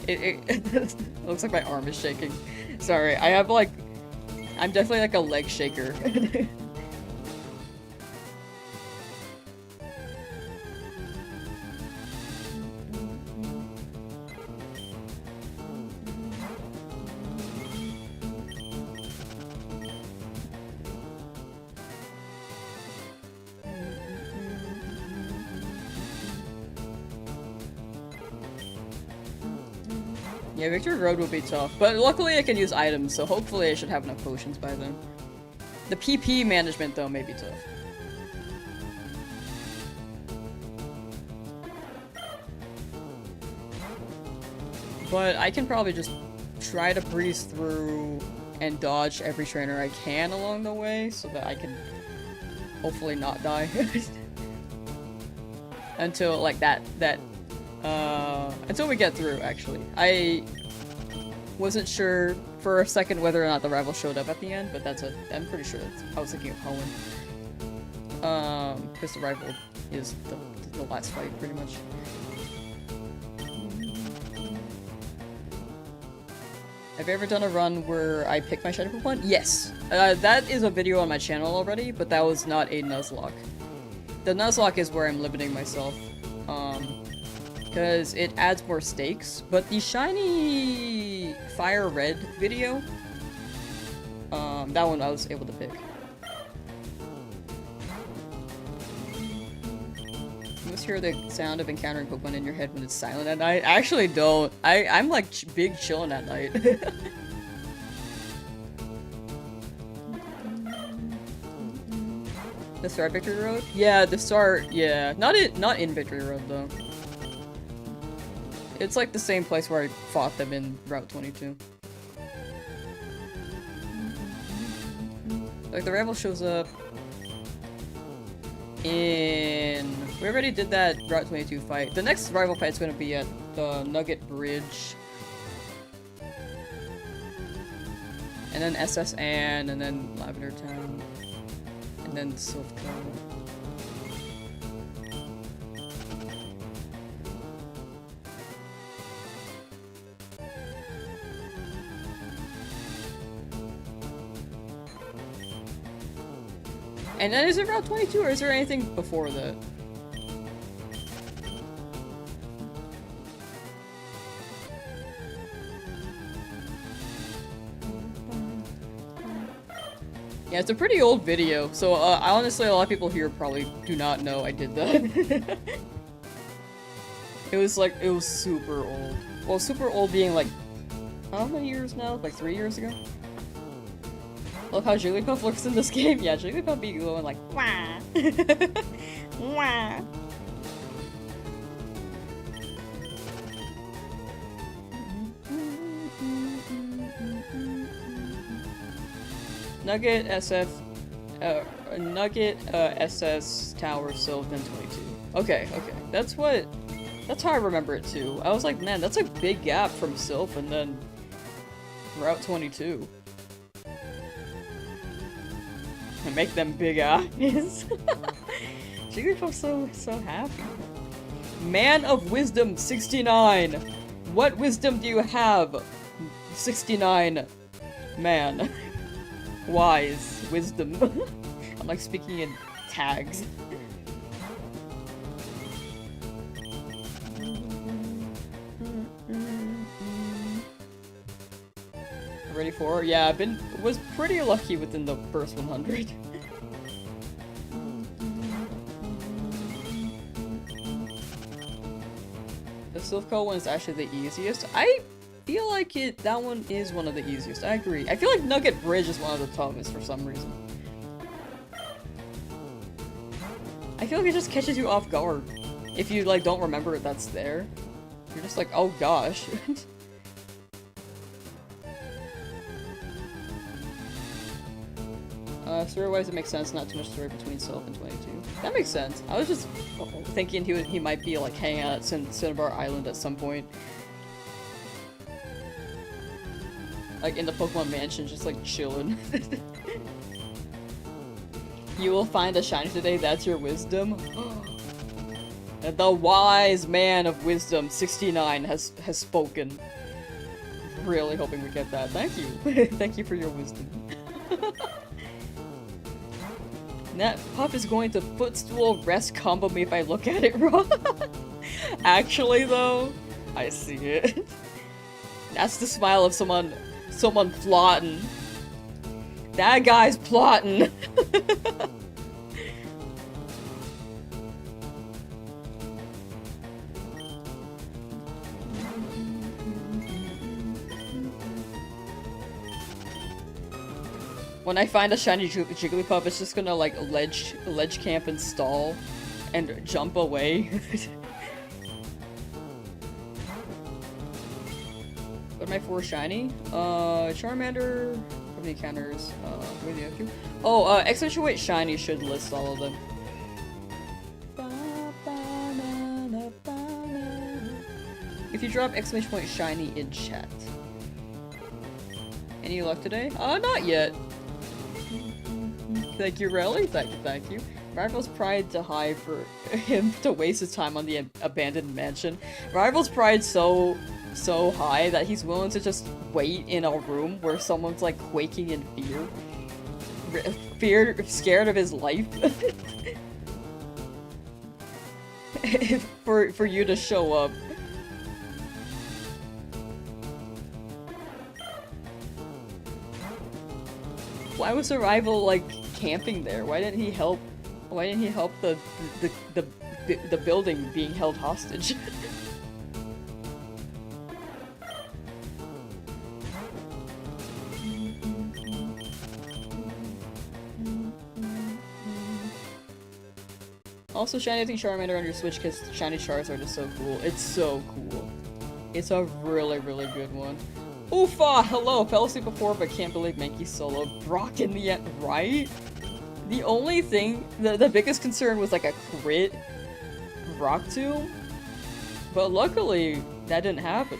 it looks like my arm is shaking. Sorry, I have like I'm definitely like a leg shaker. Yeah, Victory Road will be tough, but luckily I can use items, so hopefully I should have enough potions by then. The PP management, though, may be tough. But I can probably just try to breeze through and dodge every trainer I can along the way, so that I can hopefully not die. Until, like, until we get through, actually. I wasn't sure for a second whether or not the rival showed up at the end, but I'm pretty sure I was thinking of Hoenn. Because the rival is the last fight, pretty much. Have you ever done a run where I pick my shiny Pokemon? Yes! That is a video on my channel already, but that was not a Nuzlocke. The Nuzlocke is where I'm limiting myself. Because it adds more stakes, but the shiny FireRed video, that one I was able to pick. You must hear the sound of encountering Pokemon in your head when it's silent at night. I actually don't. I'm like big chillin' at night. The start Victory Road? Yeah, the start, yeah. Not in Victory Road though. It's like the same place where I fought them in Route 22. Like the rival shows up in... We already did that Route 22 fight. The next rival fight is going to be at the Nugget Bridge. And then SS Anne, and then Lavender Town. And then Silphco. And then is it Route 22 or is there anything before that? Yeah, it's a pretty old video, so honestly a lot of people here probably do not know I did that. It was super old. Well, super old being like, how many years now? Like 3 years ago? Love how Jigglypuff looks in this game. Yeah, Jigglypuff be going like, wah! Wah! Nugget SS Tower Sylvan 22. Okay, that's how I remember it too. I was like, man, that's a big gap from Sylph and then Route 22. And make them big eyes. Jigglypuff's so happy. Man of Wisdom 69. What wisdom do you have? 69. Man. Wise. Wisdom. I'm like speaking in tags. Ready for? Yeah, was pretty lucky within the first 100. The Silphco one is actually the easiest. I feel like that one is one of the easiest. I agree. I feel like Nugget Bridge is one of the toughest for some reason. I feel like it just catches you off guard. If you like don't remember that's there. You're just like, oh gosh. Story-wise, it makes sense. Not too much story between Sylph and 22. That makes sense. I was just thinking he might be like hanging out at Cinnabar Island at some point. Like in the Pokemon Mansion, just like chilling. You will find a shiny today, that's your wisdom? The wise man of wisdom, 69, has spoken. Really hoping we get that. Thank you. Thank you for your wisdom. That pup is going to footstool rest combo me if I look at it wrong. Actually though, I see it. That's the smile of someone plotting. That guy's plotting. When I find a shiny Jigglypuff, it's just gonna like ledge camp and stall and jump away. What am I for shiny? Charmander from the encounters. Accentuate shiny should list all of them. If you drop exclamation point shiny in chat. Any luck today? Not yet. Thank you, Relly. Thank you. Rival's pride to high for him to waste his time on the abandoned mansion. Rival's pride so high that he's willing to just wait in a room where someone's like quaking in fear. Scared of his life. for you to show up. Why was Rival like camping there? Why didn't he help the building being held hostage? Also, shiny thing Charmander on your Switch because shiny Chars are just so cool. It's so cool. It's a really, really good one. Oofa! Hello! Fell asleep before, but can't believe Mankey solo. Brock in the end, right? The only thing, the biggest concern was like a crit Rock Tomb, but luckily that didn't happen.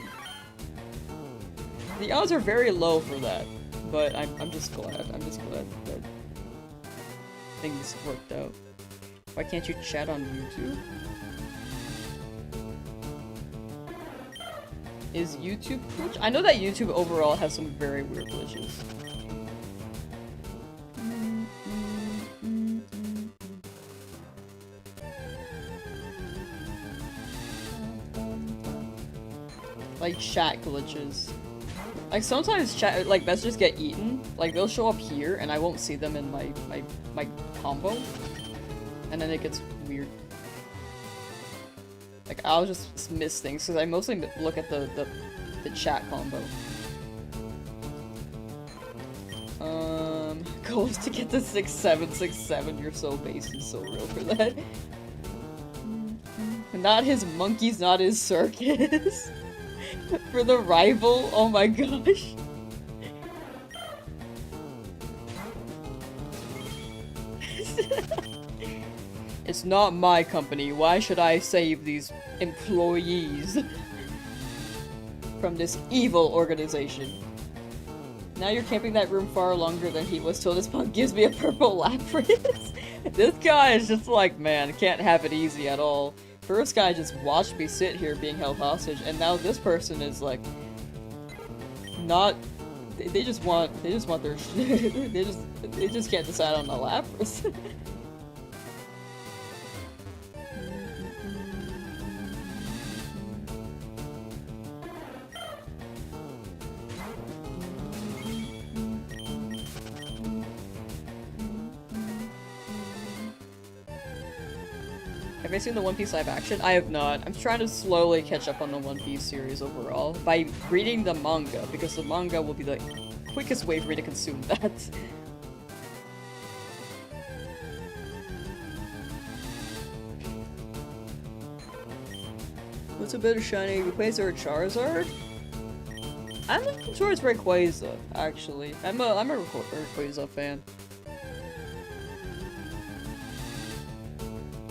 The odds are very low for that, but I'm just glad. I'm just glad that things worked out. Why can't you chat on YouTube? Is YouTube glitch? I know that YouTube overall has some very weird glitches. Like chat glitches. Like, sometimes chat, like, messages get eaten. Like, they'll show up here, and I won't see them in my combo. And then it gets weird. Like, I'll just miss things, because I mostly look at the chat combo. Goals to get to 6767, you're so base and so real for that. Not his monkeys, not his circus. For the rival, oh my gosh. It's not my company, why should I save these employees from this evil organization? Now you're camping that room far longer than he was till this punk gives me a purple Lapras. This guy is just like, man, can't have it easy at all. First guy just watched me sit here being held hostage, and now this person is like, not. They just want their. they just can't decide on the Lapras. Have I seen the One Piece live action? I have not. I'm trying to slowly catch up on the One Piece series overall by reading the manga, because the manga will be the quickest way for me to consume that. What's a better shiny, Rayquaza or Charizard? I'm looking towards Rayquaza, actually. I'm a Rayquaza fan.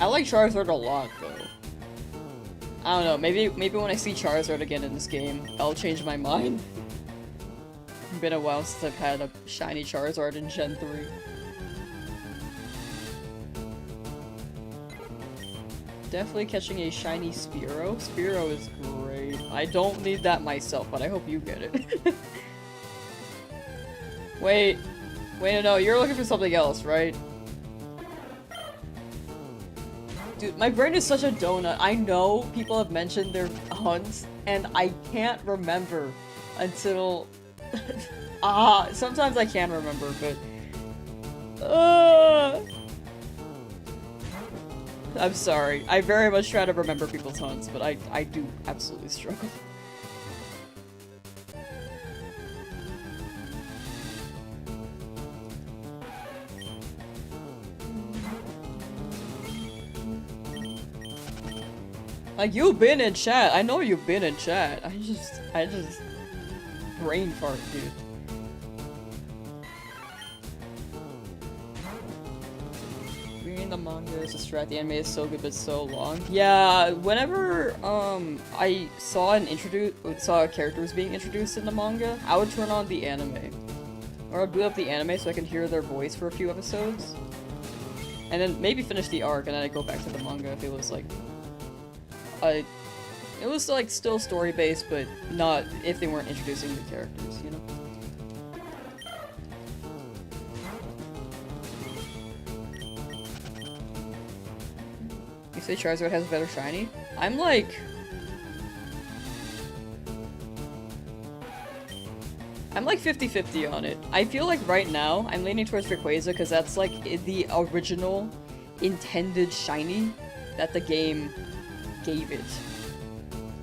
I like Charizard a lot, though. I don't know, maybe when I see Charizard again in this game, I'll change my mind. It's been a while since I've had a shiny Charizard in Gen 3. Definitely catching a shiny Spearow. Spearow is great. I don't need that myself, but I hope you get it. Wait, no, you're looking for something else, right? Dude, my brain is such a donut. I know people have mentioned their hunts, and I can't remember until... sometimes I can remember, but... I'm sorry. I very much try to remember people's hunts, but I do absolutely struggle. Like, you've been in chat. I know you've been in chat. I just brain fart, dude. Reading the manga is a strat. The anime is so good but so long. Yeah, whenever I saw a character was being introduced in the manga, I would turn on the anime. Or I'd boot up the anime so I can hear their voice for a few episodes. And then maybe finish the arc and then I'd go back to the manga if it was like it was like still story based, but not if they weren't introducing the characters, you know? You say Charizard has a better shiny? I'm like 50-50 on it. I feel like right now I'm leaning towards Rayquaza because that's like the original intended shiny that the game gave it.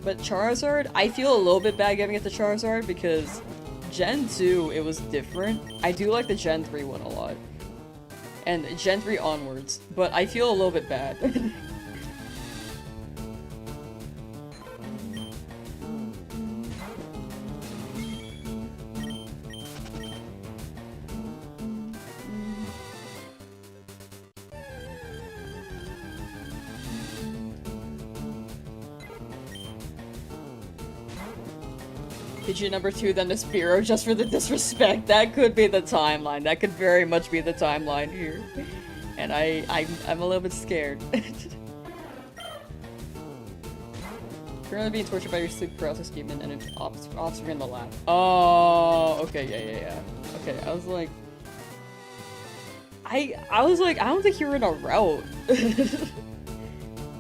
But Charizard, I feel a little bit bad giving it to Charizard because Gen 2, it was different. I do like the Gen 3 one a lot. And Gen 3 onwards, but I feel a little bit bad. Pidgey number 2, then the Spearow, just for the disrespect. That could be the timeline. That could very much be the timeline here. And I'm a little bit scared. Currently being tortured by your sleep paralysis demon and an offspring in the lab. Oh, okay, yeah. Okay, I was like... I was like, I don't think you were in a route.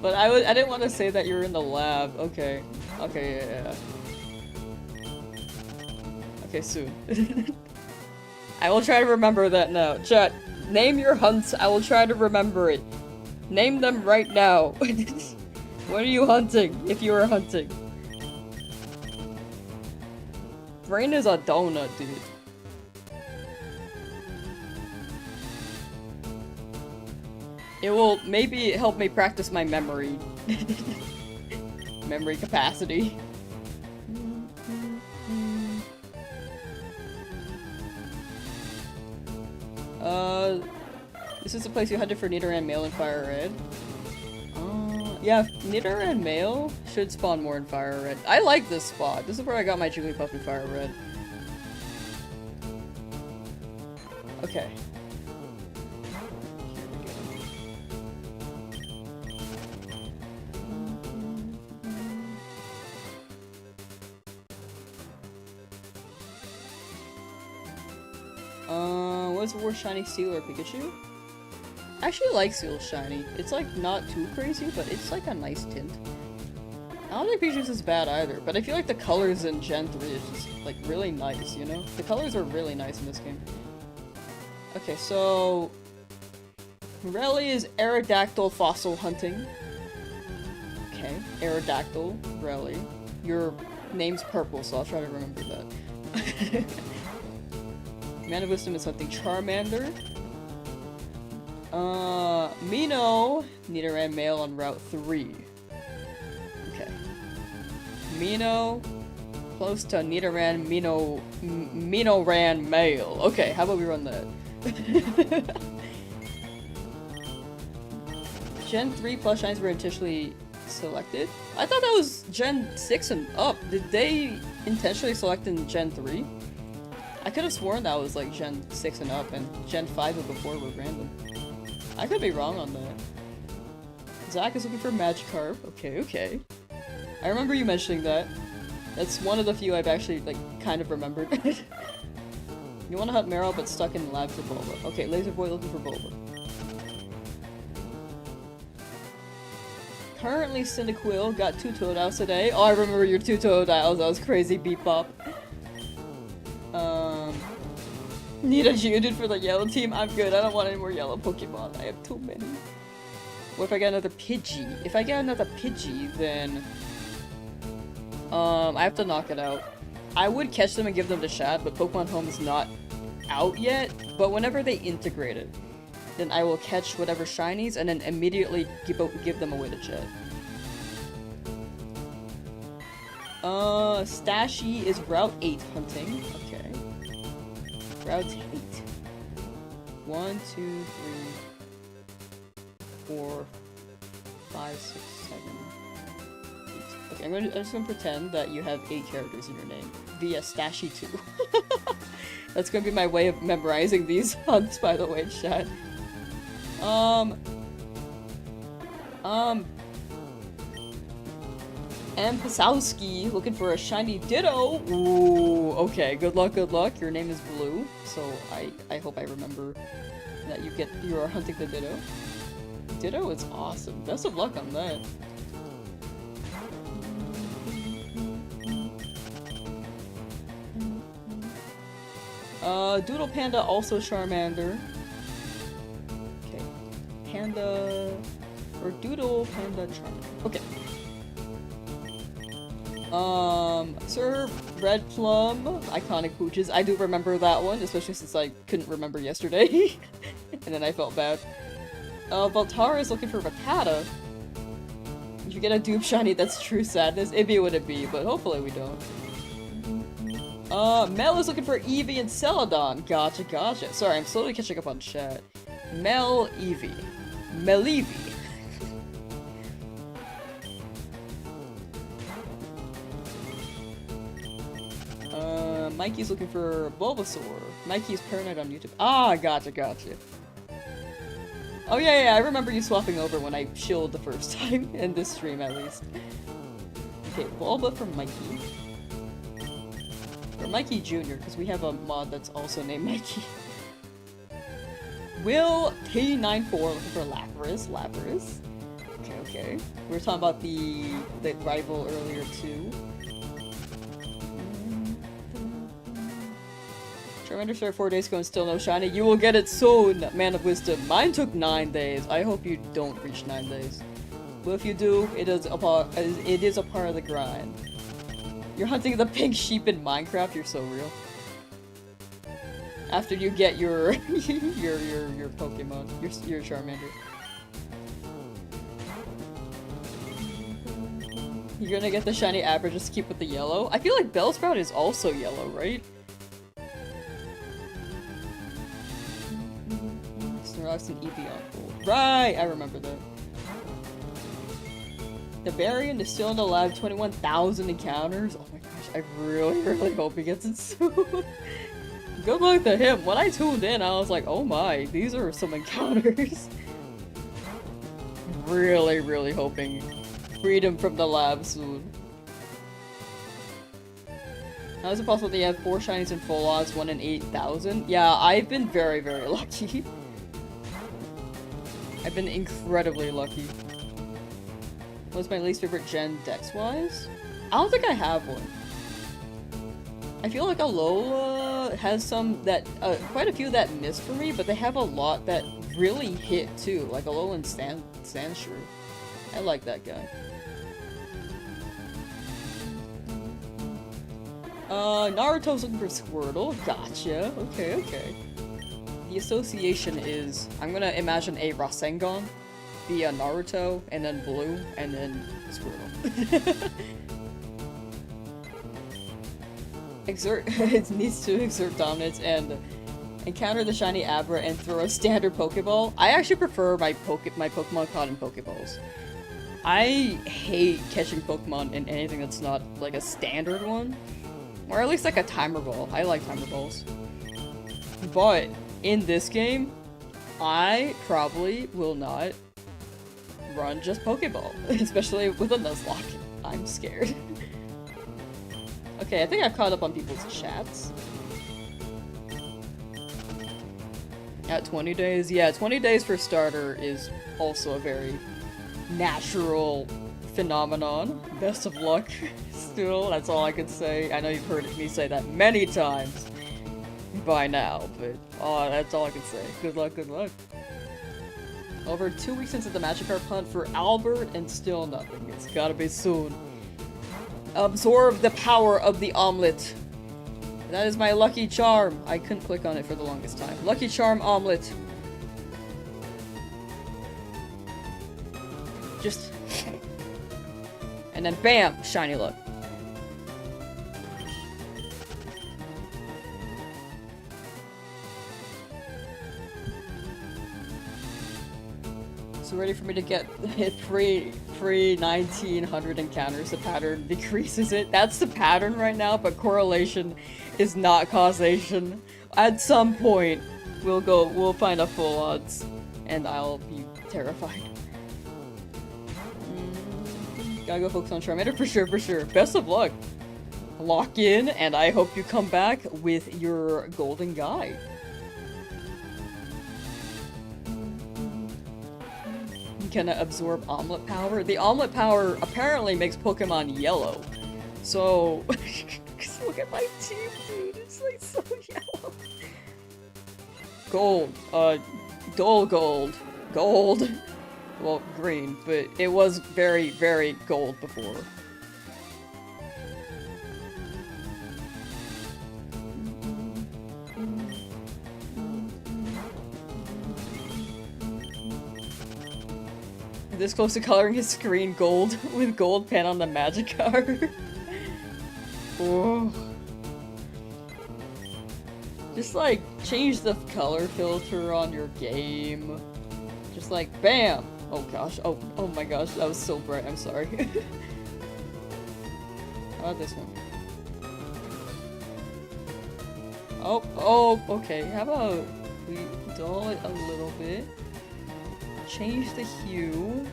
But I didn't want to say that you were in the lab. Okay. Okay, yeah. Okay, soon. I will try to remember that now. Chat, name your hunts. I will try to remember it. Name them right now. What are you hunting, if you are hunting? Brain is a donut, dude. It will maybe help me practice my memory. Memory capacity. This is the place you hunted for Nidoran Male and FireRed. Yeah, Nidoran Male should spawn more in FireRed. I like this spot. This is where I got my Jigglypuff in FireRed. Okay. What's the worst shiny, Seal or Pikachu? I actually like Seal shiny. It's like not too crazy, but it's like a nice tint. I don't think Pikachu's is bad either, but I feel like the colors in Gen 3 is just like really nice, you know? The colors are really nice in this game. Okay, so Rally is Aerodactyl fossil hunting. Okay, Aerodactyl, Rally. Your name's purple, so I'll try to remember that. Man of Wisdom is hunting Charmander. Mino, Nidoran Male on Route 3. Okay. Mino, close to Nidoran Minoran Male. Okay, how about we run that? Gen 3 plush shines were intentionally selected? I thought that was Gen 6 and up. Did they intentionally select in Gen 3? I could have sworn that was like Gen 6 and up, and Gen 5 and before were random. I could be wrong on that. Zach is looking for Magikarp. Okay, okay. I remember you mentioning that. That's one of the few I've actually, like, kind of remembered. You want to hunt Meryl, but stuck in the lab for Bulba. Okay, Laser Boy looking for Bulba. Currently Cyndaquil got 2 Totodiles today. Oh, I remember your 2 Totodiles. That was crazy, Bebop. Need a Geodude for the yellow team? I'm good. I don't want any more yellow Pokemon. I have too many. What if I get another Pidgey? If I get another Pidgey, then I have to knock it out. I would catch them and give them to Shad, but Pokemon Home is not out yet. But whenever they integrate it, then I will catch whatever shinies and then immediately give them away to Chet. Stashy is Route 8 hunting. Okay. Route 8. 1, 2, 3, 4, 5, 6, 7, 8. Okay, I'm just gonna pretend that you have 8 characters in your name via Stashy 2. That's gonna be my way of memorizing these hunts, by the way, chat. M. Pasowski looking for a shiny Ditto. Ooh, okay, good luck, good luck. Your name is Blue, so I hope I remember that you are hunting the Ditto. Ditto is awesome. Best of luck on that. Doodle Panda, also Charmander. Okay. Panda... or Doodle Panda Charmander. Okay. Sir Red Plum, iconic pooches. I do remember that one, especially since I couldn't remember yesterday. And then I felt bad. Voltara is looking for Rattata. If you get a dupe shiny, that's true sadness. It'd be what it be, but hopefully we don't. Mel is looking for Eevee and Celadon. Gotcha, gotcha. Sorry, I'm slowly catching up on chat. Mel Eevee. Melevie. Mikey's looking for Bulbasaur. Mikey's Paranoid on YouTube. Ah, gotcha, gotcha. Oh yeah, I remember you swapping over when I chilled the first time, in this stream at least. Okay, Bulba for Mikey. Or Mikey Jr., because we have a mod that's also named Mikey. Will T94 looking for Lapras. Okay. We were talking about the rival earlier too. Charmander started 4 days ago and still no shiny. You will get it soon, Man of Wisdom. Mine took 9 days. I hope you don't reach 9 days. But if you do, it is a part of the grind. You're hunting the pink sheep in Minecraft. You're so real. After you get your your Pokemon, your Charmander. You're gonna get the shiny Abra, just keep with the yellow. I feel like Bellsprout is also yellow, right? Snorlax and Eevee gold. Right, I remember that. The Varian is still in the lab, 21,000 encounters. Oh my gosh, I really hope he gets it soon. Good luck to him. When I tuned in, I was like, oh my, these are some encounters. Really hoping freedom from the lab soon. How is it possible that you have 4 shinies in full odds, 1 in 8,000? Yeah, I've been very lucky. I've been incredibly lucky. What's my least favorite gen dex-wise? I don't think I have one. I feel like Alola has some that, quite a few that miss for me, but they have a lot that really hit too, like Alola and Sandshrew. I like that guy. Naruto's looking for Squirtle. Gotcha. Okay. The association is, I'm gonna imagine a Rasengan, be a Naruto, and then Blue, and then Squirtle. It needs to exert dominance and encounter the shiny Abra and throw a standard Pokeball. I actually prefer my Pokemon caught in Pokeballs. I hate catching Pokemon in anything that's not like a standard one. Or at least like a timer ball. I like timer balls. But in this game, I probably will not run just Pokeball. Especially with a Nuzlocke. I'm scared. Okay, I think I've caught up on people's chats. At 20 days? Yeah, 20 days for starter is also a very natural phenomenon. Best of luck. Still, that's all I could say. I know you've heard me say that many times by now, but that's all I can say. Good luck. Over 2 weeks into the Magikarp hunt for Albert and still nothing. It's gotta be soon. Absorb the power of the omelet. That is my lucky charm. I couldn't click on it for the longest time. Lucky charm omelet. Just... and then bam! Shiny luck. So ready for me to get free 1900 encounters. The pattern decreases it. That's the pattern right now, but correlation is not causation. At some point, we'll find a full odds, and I'll be terrified. Gotta go focus on Charmander for sure. Best of luck. Lock in, and I hope you come back with your golden guy. Can absorb omelet power. The omelet power apparently makes Pokemon yellow. So, look at my teeth, dude. It's like so yellow. Gold. Dull gold. Gold. Well, green, but it was very gold before. This close to coloring his screen gold with gold pen on the Magikarp. Oh. Just like change the color filter on your game. Just like bam. Oh gosh. Oh my gosh. That was so bright. I'm sorry. How about this one? Oh, okay. How about we dull it a little bit? Change the hue.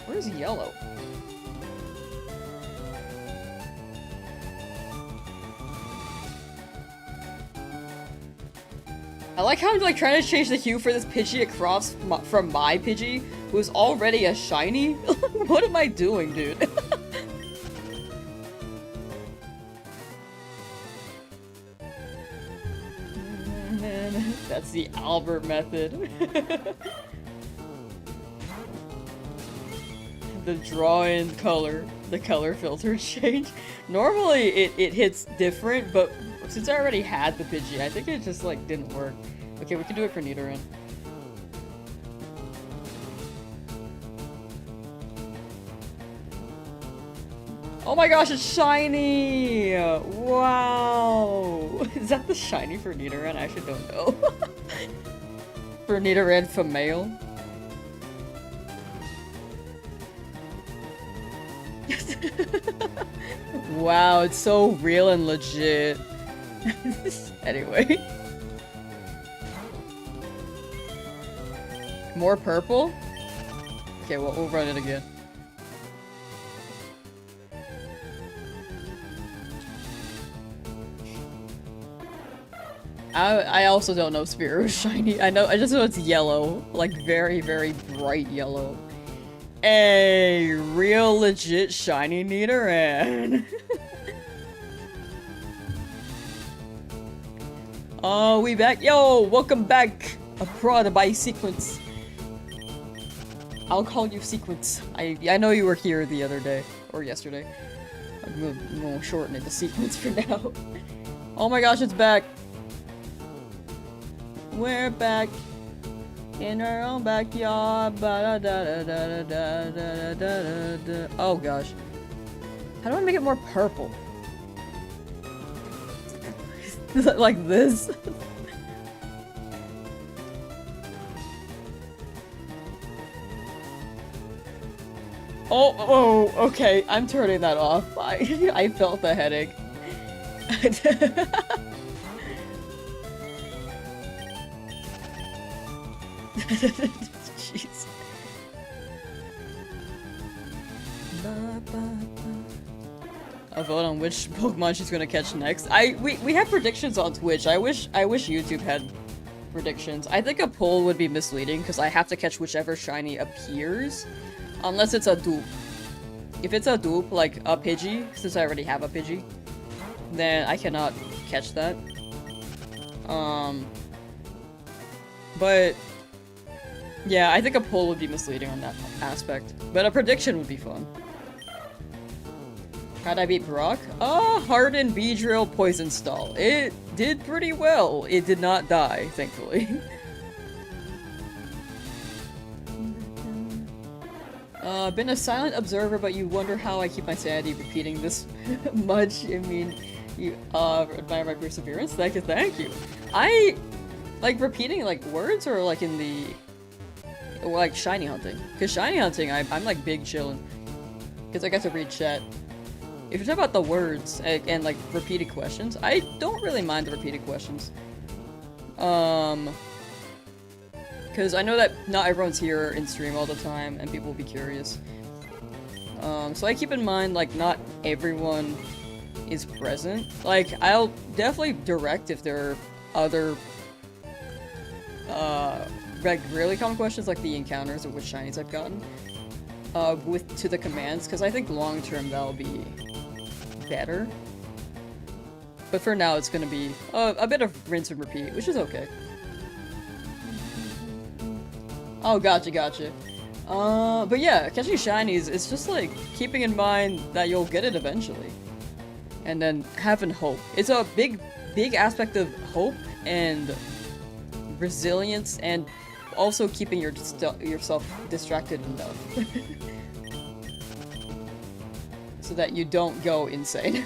Where's yellow? I like how I'm like trying to change the hue for this Pidgey across from my Pidgey, who's already a shiny. What am I doing, dude? Nidoran. That's the Albert method. The draw in color, the color filter change. Normally it hits different, but since I already had the Pidgey, I think it just like didn't work. Okay, we can do it for Nidoran. Oh my gosh, it's shiny! Wow! Is that the shiny for Nidoran? I actually don't know. For Nidoran Male. Wow, it's so real and legit. Anyway. More purple? Okay, well, we'll run it again. I also don't know Spearow is shiny. I just know it's yellow. Like, very, very bright yellow. A real legit shiny Nidoran. Oh, we back. Yo, welcome back. Abroad by Sequence. I'll call you Sequence. I know you were here the other day. Or yesterday. I'm gonna shorten it to Sequence for now. Oh my gosh, it's back. We're back. In our own backyard. Oh gosh. How do I make it more purple? Like this? Oh, okay. I'm turning that off. I felt the headache. Jeez. I'll vote on which Pokemon she's gonna catch next. We have predictions on Twitch. I wish YouTube had predictions. I think a poll would be misleading because I have to catch whichever shiny appears, unless it's a dupe. If it's a dupe, like a Pidgey, since I already have a Pidgey, then I cannot catch that. But yeah, I think a poll would be misleading on that aspect. But a prediction would be fun. How'd I beat Brock? Hardened Beedrill Poison Stall. It did pretty well. It did not die, thankfully. Been a silent observer, but you wonder how I keep my sanity repeating this much. I mean, you, admire my perseverance? Thank you. I like repeating, like, words or, like, in the... like, shiny hunting. Because shiny hunting, I'm like, big chillin'. Because I get to read chat. If you're talking about the words and like, repeated questions, I don't really mind the repeated questions. Because I know that not everyone's here in stream all the time, and people will be curious. So I keep in mind, like, not everyone is present. Like, I'll definitely direct if there are other, like, really common questions, like the encounters or which shinies I've gotten, to the commands, because I think long-term that'll be better. But for now, it's gonna be a bit of rinse and repeat, which is okay. Oh, gotcha. But yeah, catching shinies, it's just like keeping in mind that you'll get it eventually. And then having hope. It's a big aspect of hope and resilience, and also keeping yourself distracted enough. So that you don't go insane.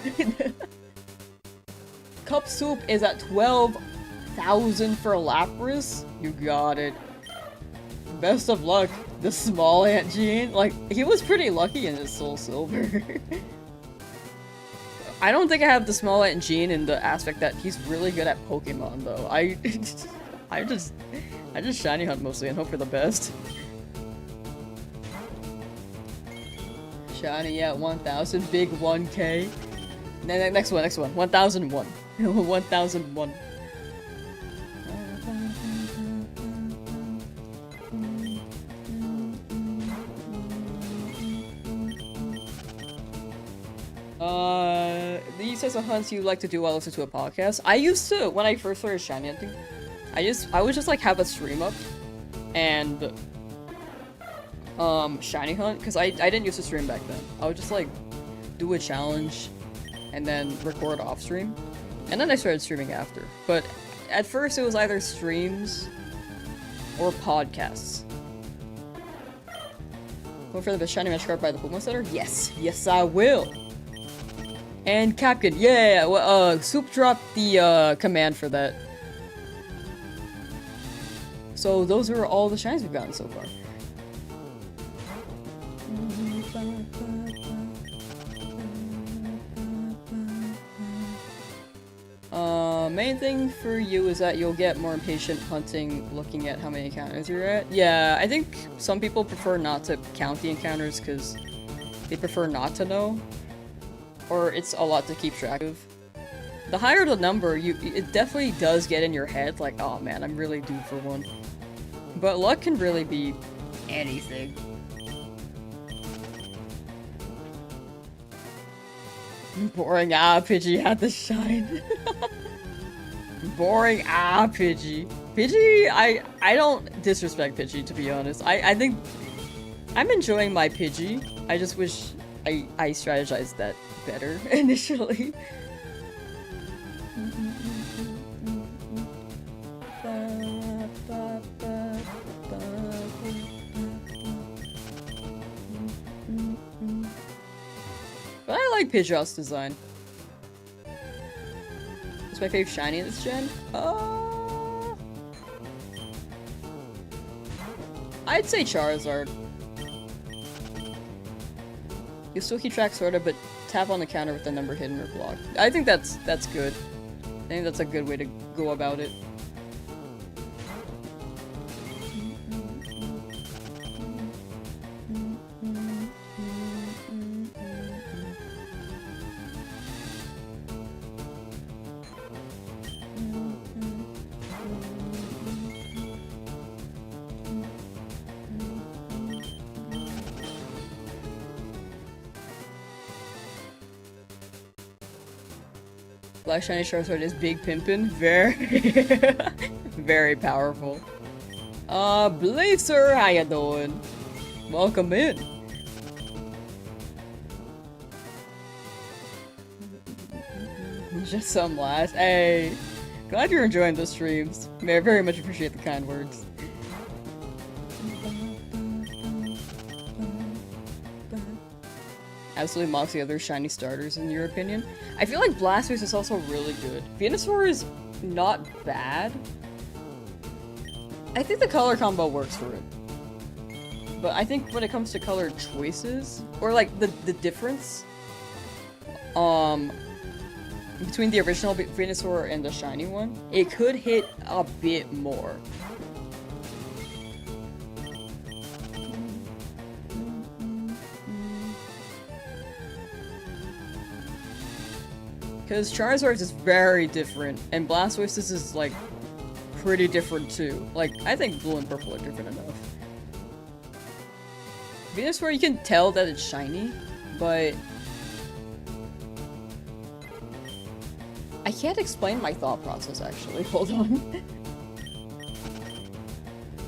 Cup Soup is at 12,000 for Lapras? You got it. Best of luck, the small Ant Gene. Like, he was pretty lucky in his Soul Silver. I don't think I have the small Ant Gene in the aspect that he's really good at Pokemon, though. I just shiny hunt mostly and hope for the best. Shiny at 1,000, big 1K. Next one. 1,001. 1,001. These types of hunts you like to do while listening to a podcast. I used to, when I first started shiny hunting, I would just like have a stream up and shiny hunt, because I didn't use to stream back then. I would just like do a challenge and then record off stream, and then I started streaming after. But at first it was either streams or podcasts. Go for the shiny match card by the Pokemon Center? Yes, yes I will. And Capkin, yeah, well, Soup dropped the command for that. So those are all the shinies we've gotten so far. Main thing for you is that you'll get more impatient hunting looking at how many encounters you're at. Yeah, I think some people prefer not to count the encounters because they prefer not to know. Or it's a lot to keep track of. The higher the number, it definitely does get in your head, like, oh man, I'm really due for one. But luck can really be anything. Boring, Pidgey had the shine. Boring, Pidgey. Pidgey, I don't disrespect Pidgey, to be honest. I think I'm enjoying my Pidgey. I just wish I strategized that better initially. But I like Pidgeot's design. What's my fave shiny in this gen? I'd say Charizard. You still keep track sorta, but tap on the counter with the number hidden or blocked. I think that's good. I think that's a good way to go about it. Black Shiny Charizard is big pimpin'. Very, very powerful. Blazer, how ya doing? Welcome in. Just some last. Hey, glad you're enjoying the streams. I very much appreciate the kind words. Absolutely mocks the other shiny starters, in your opinion. I feel like Blastoise is also really good. Venusaur is not bad. I think the color combo works for it. But I think when it comes to color choices, or like the difference, between the original Venusaur and the shiny one, it could hit a bit more. Because Charizard is very different, and Blastoise is, like, pretty different too. Like, I think blue and purple are different enough. Venusaur, you can tell that it's shiny, but I can't explain my thought process, actually. Hold on.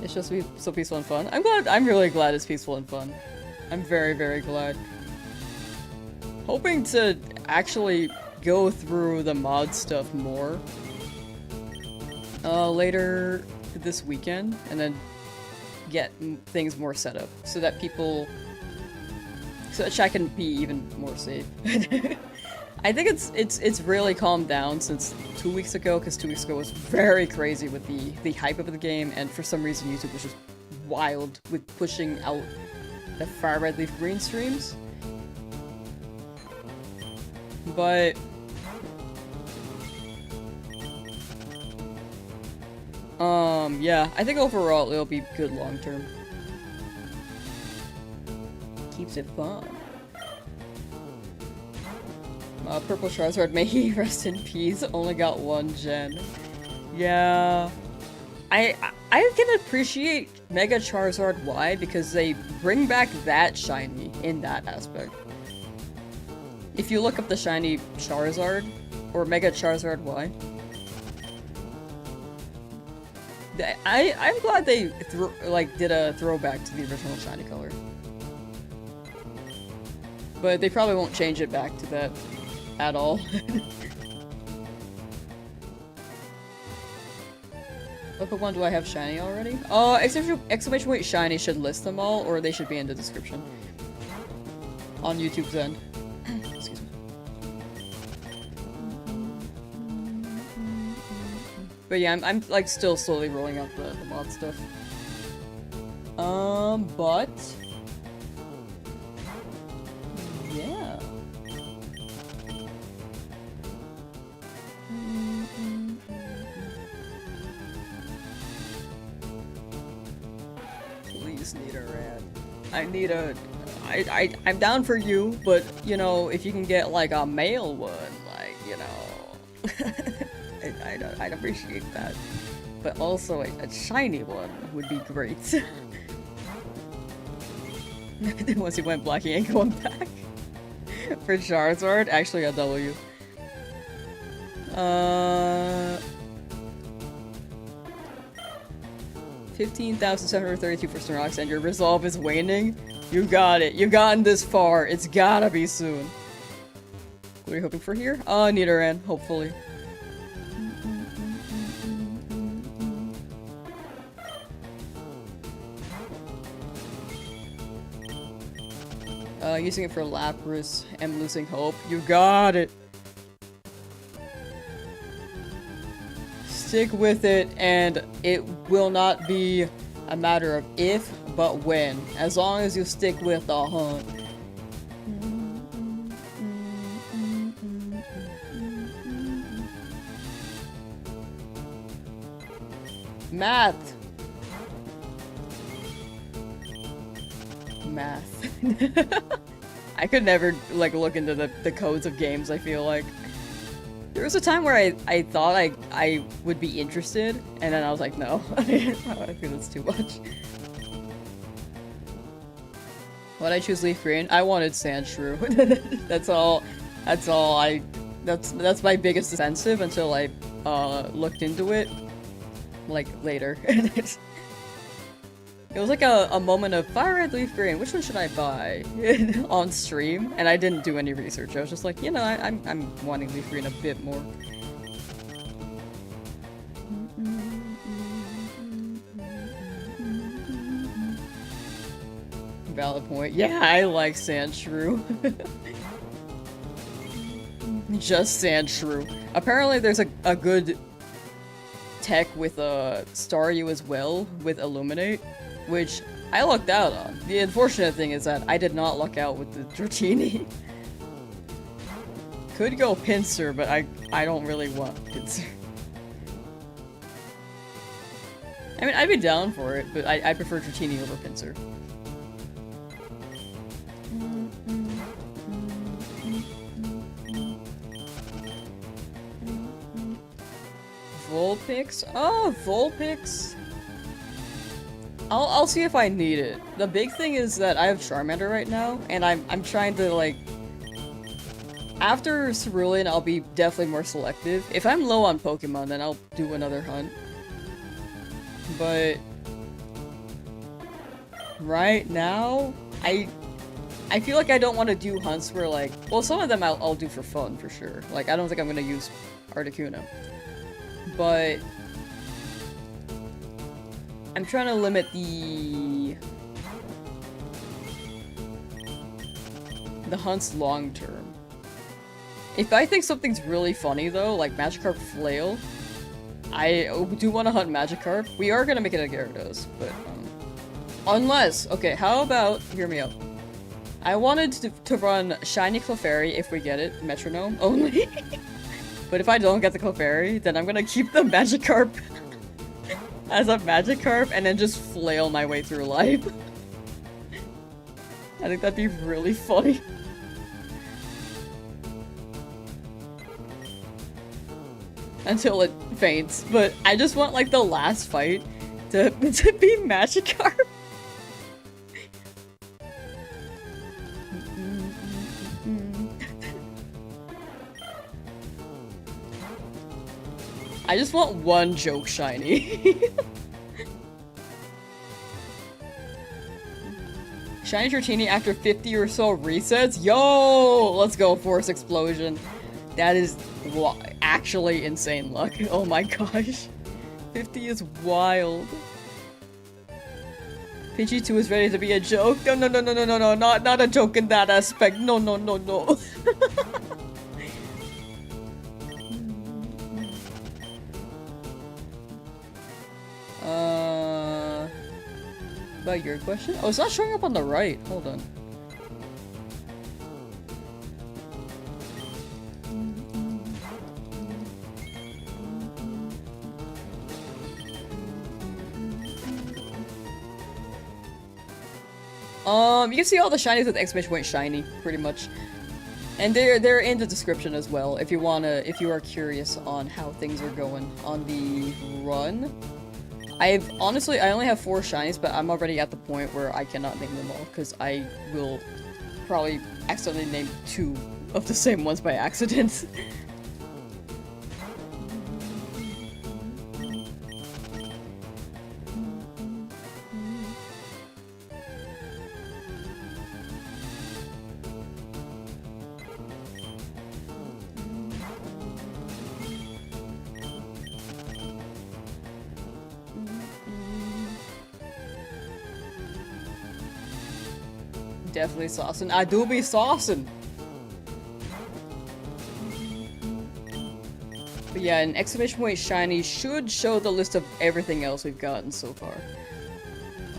It's just so peaceful and fun. I'm really glad it's peaceful and fun. I'm very, very glad. Hoping to actually go through the mod stuff more later this weekend, and then get things more set up so that chat can be even more safe. I think it's really calmed down since 2 weeks ago, because 2 weeks ago was very crazy with the hype of the game, and for some reason YouTube was just wild with pushing out the FireRed Leafgreen streams. But yeah, I think overall it'll be good long term. Keeps it fun. Purple Charizard, may he rest in peace, only got one gen. Yeah. I can appreciate Mega Charizard Y because they bring back that shiny in that aspect. If you look up the shiny Charizard, or Mega Charizard Y, I'm glad they did a throwback to the original shiny color. But they probably won't change it back to that at all. What Pokemon do I have shiny already? Exclamation point shiny should list them all, or they should be in the description. On YouTube's end. Excuse me. But yeah, I'm like still slowly rolling out the mod stuff. But yeah. Please Nidoran. I'm down for you, but you know, if you can get like a male one, like, you know, I'd appreciate that. But also a shiny one would be great. Once he went black, he ain't going back. For Charizard, actually a W. 15,732 for Snorlax, and your resolve is waning? You got it. You've gotten this far. It's gotta be soon. What are you hoping for here? Nidoran, hopefully. Using it for Lapras and losing hope. You got it. Stick with it, and it will not be a matter of if, but when. As long as you stick with the hunt. Math. I could never, like, look into the codes of games, I feel like. There was a time where I thought I would be interested, and then I was like, no. I feel it's too much. Why'd I choose Leafgreen? I wanted Sandshrew. That's my biggest defensive until I looked into it, like, later. It was like a moment of FireRed, Leafgreen, which one should I buy? On stream, and I didn't do any research. I was just like, you know, I'm wanting Leafgreen a bit more. Valid point. Yeah, I like Sandshrew. Just Sandshrew. Apparently there's a good tech with Staryu as well, with Illuminate, which I lucked out on. The unfortunate thing is that I did not luck out with the Dratini. Could go Pinsir, but I don't really want Pinsir. I mean, I'd be down for it, but I prefer Dratini over Pinsir. Vulpix? Oh, Vulpix! I'll see if I need it. The big thing is that I have Charmander right now, and I'm trying to, like... After Cerulean, I'll be definitely more selective. If I'm low on Pokemon, then I'll do another hunt. But... right now, I feel like I don't want to do hunts where, like... Well, some of them I'll do for fun, for sure. Like, I don't think I'm gonna use Articuno. But... I'm trying to limit the hunts long term. If I think something's really funny though, like Magikarp Flail, I do want to hunt Magikarp. We are gonna make it a Gyarados, but unless, okay, how about, hear me out. I wanted to run Shiny Clefairy if we get it, Metronome only. But if I don't get the Clefairy, then I'm gonna keep the Magikarp as a Magikarp and then just flail my way through life. I think that'd be really funny. Until it faints, but I just want like the last fight to be Magikarp. I just want one joke shiny. Shiny Dratini after 50 or so resets? Yo! Let's go, Force Explosion. That is actually insane luck. Oh my gosh. 50 is wild. Pidgey 2 is ready to be a joke. No, no, no, no, no, no, no, not a joke in that aspect. No, no, no, no. About your question? Oh, it's not showing up on the right. Hold on. You can see all the shinies with exclamation point shiny, pretty much. And they're in the description as well, if you are curious on how things are going on the run. I only have 4 shinies, but I'm already at the point where I cannot name them all, because I will probably accidentally name 2 of the same ones by accident. Definitely saucing. I do be saucing. But yeah, an exclamation point shiny should show the list of everything else we've gotten so far.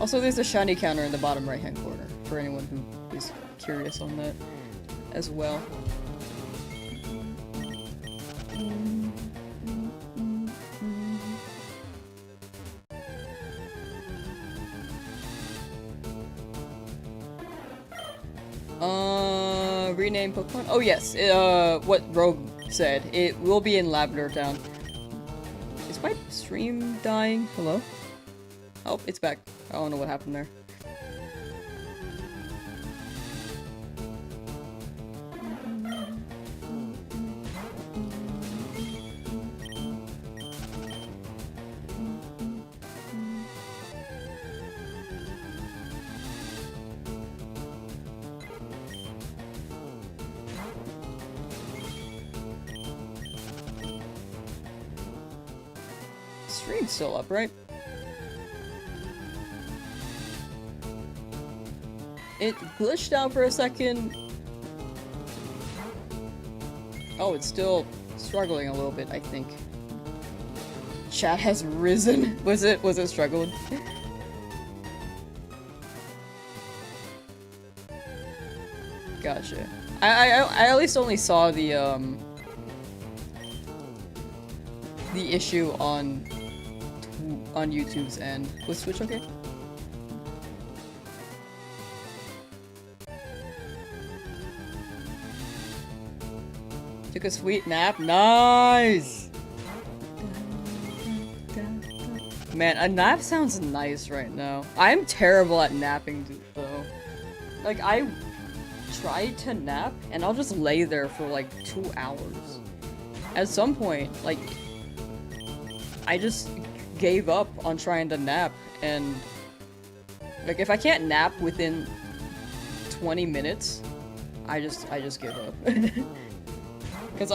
Also, there's a shiny counter in the bottom right hand corner for anyone who is curious on that as well. Rename Pokemon? Oh yes, what Rogue said. It will be in Lavender Town. Is my stream dying? Hello? Oh, it's back. I don't know what happened there. Stream's still up, right? It glitched out for a second. Oh, it's still struggling a little bit, I think. Chat has risen. Was it struggling? Gotcha. I at least only saw the issue on YouTube's end. Was Switch okay? Took a sweet nap. Nice! Man, a nap sounds nice right now. I'm terrible at napping, though. Like, I tried to nap, and I'll just lay there for, like, 2 hours. At some point, like, I just gave up on trying to nap, and like if I can't nap within 20 minutes, I just give up. Because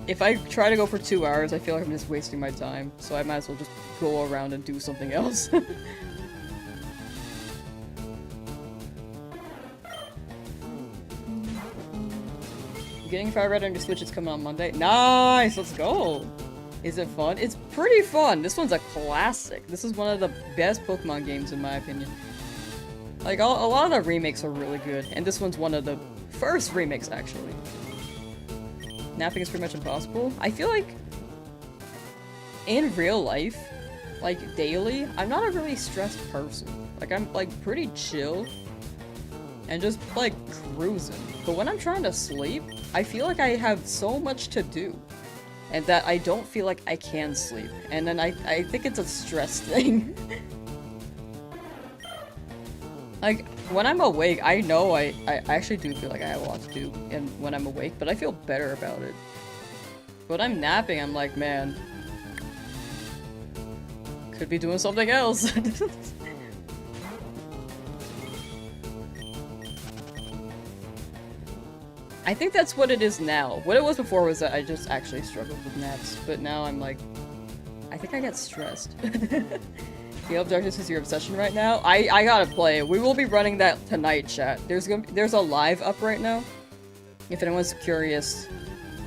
if I try to go for 2 hours, I feel like I'm just wasting my time, so I might as well just go around and do something else. Getting FireRed on your Switch is coming on Monday. Nice! Let's go! Is it fun? It's pretty fun! This one's a classic. This is one of the best Pokemon games in my opinion. Like, a lot of the remakes are really good, and this one's one of the first remakes, actually. Napping is pretty much impossible. I feel like, in real life, like, daily, I'm not a really stressed person. Like, I'm, like, pretty chill, and just, like, cruising. But when I'm trying to sleep, I feel like I have so much to do. And that I don't feel like I can sleep. And then I think it's a stress thing. Like, when I'm awake, I know I actually do feel like I have a lot to do and when I'm awake, but I feel better about it. But when I'm napping, I'm like, man, could be doing something else. I think that's what it is now. What it was before was that I just actually struggled with naps, but now I'm like, I think I get stressed. Gale of Darkness is your obsession right now? I gotta play it. We will be running that tonight, chat. There's a live up right now. If anyone's curious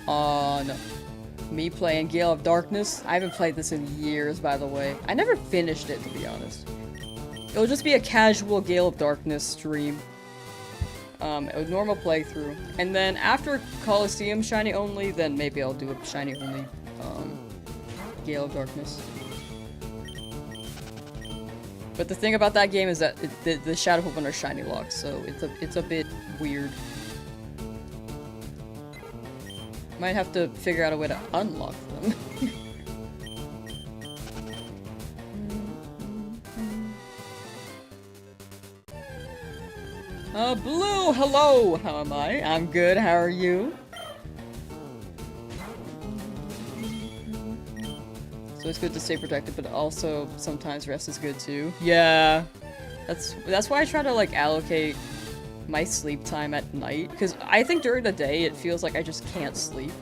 on me playing Gale of Darkness. I haven't played this in years, by the way. I never finished it, to be honest. It'll just be a casual Gale of Darkness stream. A normal playthrough. And then after Coliseum Shiny Only, then maybe I'll do a Shiny Only, Gale of Darkness. But the thing about that game is that the Shadow Pokemon are Shiny locked, so it's a bit weird. Might have to figure out a way to unlock them. Blue, hello! How am I? I'm good, how are you? So it's good to stay protected, but also sometimes rest is good too. Yeah. That's why I try to like allocate my sleep time at night, because I think during the day it feels like I just can't sleep.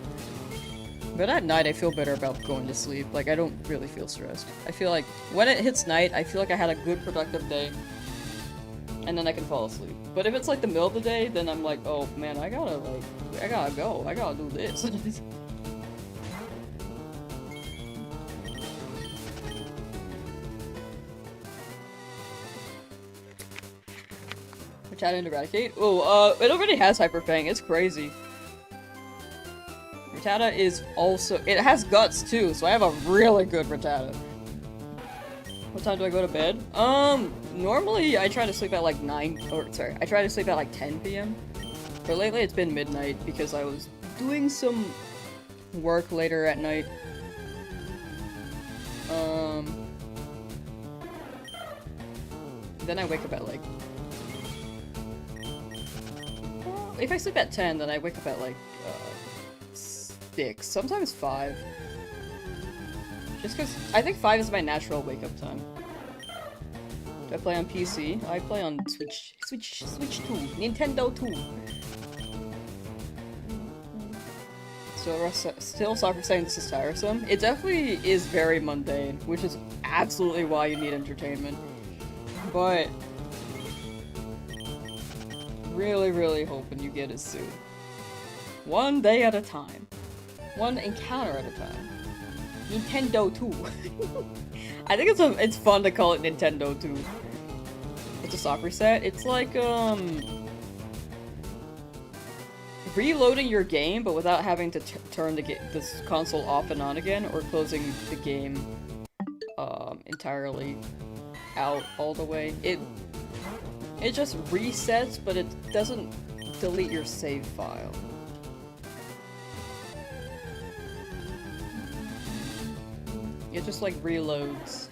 But at night I feel better about going to sleep. Like I don't really feel stressed. I feel like when it hits night, I feel like I had a good productive day. And then I can fall asleep. But if it's like the middle of the day, then I'm like, oh man, I gotta go. I gotta do this. Rattata and Eradicate? Oh, it already has Hyper Fang. It's crazy. Rattata is also- it has Guts too, so I have a really good Rattata. What time do I go to bed? Normally I try to sleep at like 9, or sorry, I try to sleep at like 10 p.m. But lately it's been midnight because I was doing some work later at night. Then I wake up at like... well, if I sleep at 10, then I wake up at like, 6, sometimes 5. Just because I think 5 is my natural wake-up time. Do I play on PC? I play on Switch 2, Nintendo 2. So still soccer saying this is tiresome. It definitely is very mundane, which is absolutely why you need entertainment. But really, really hoping you get it soon. One day at a time. One encounter at a time. Nintendo 2. I think it's fun to call it Nintendo 2. It's a soft reset. It's like, reloading your game, but without having to turn this console off and on again, or closing the game, entirely out all the way. It just resets, but it doesn't delete your save file. It just like reloads.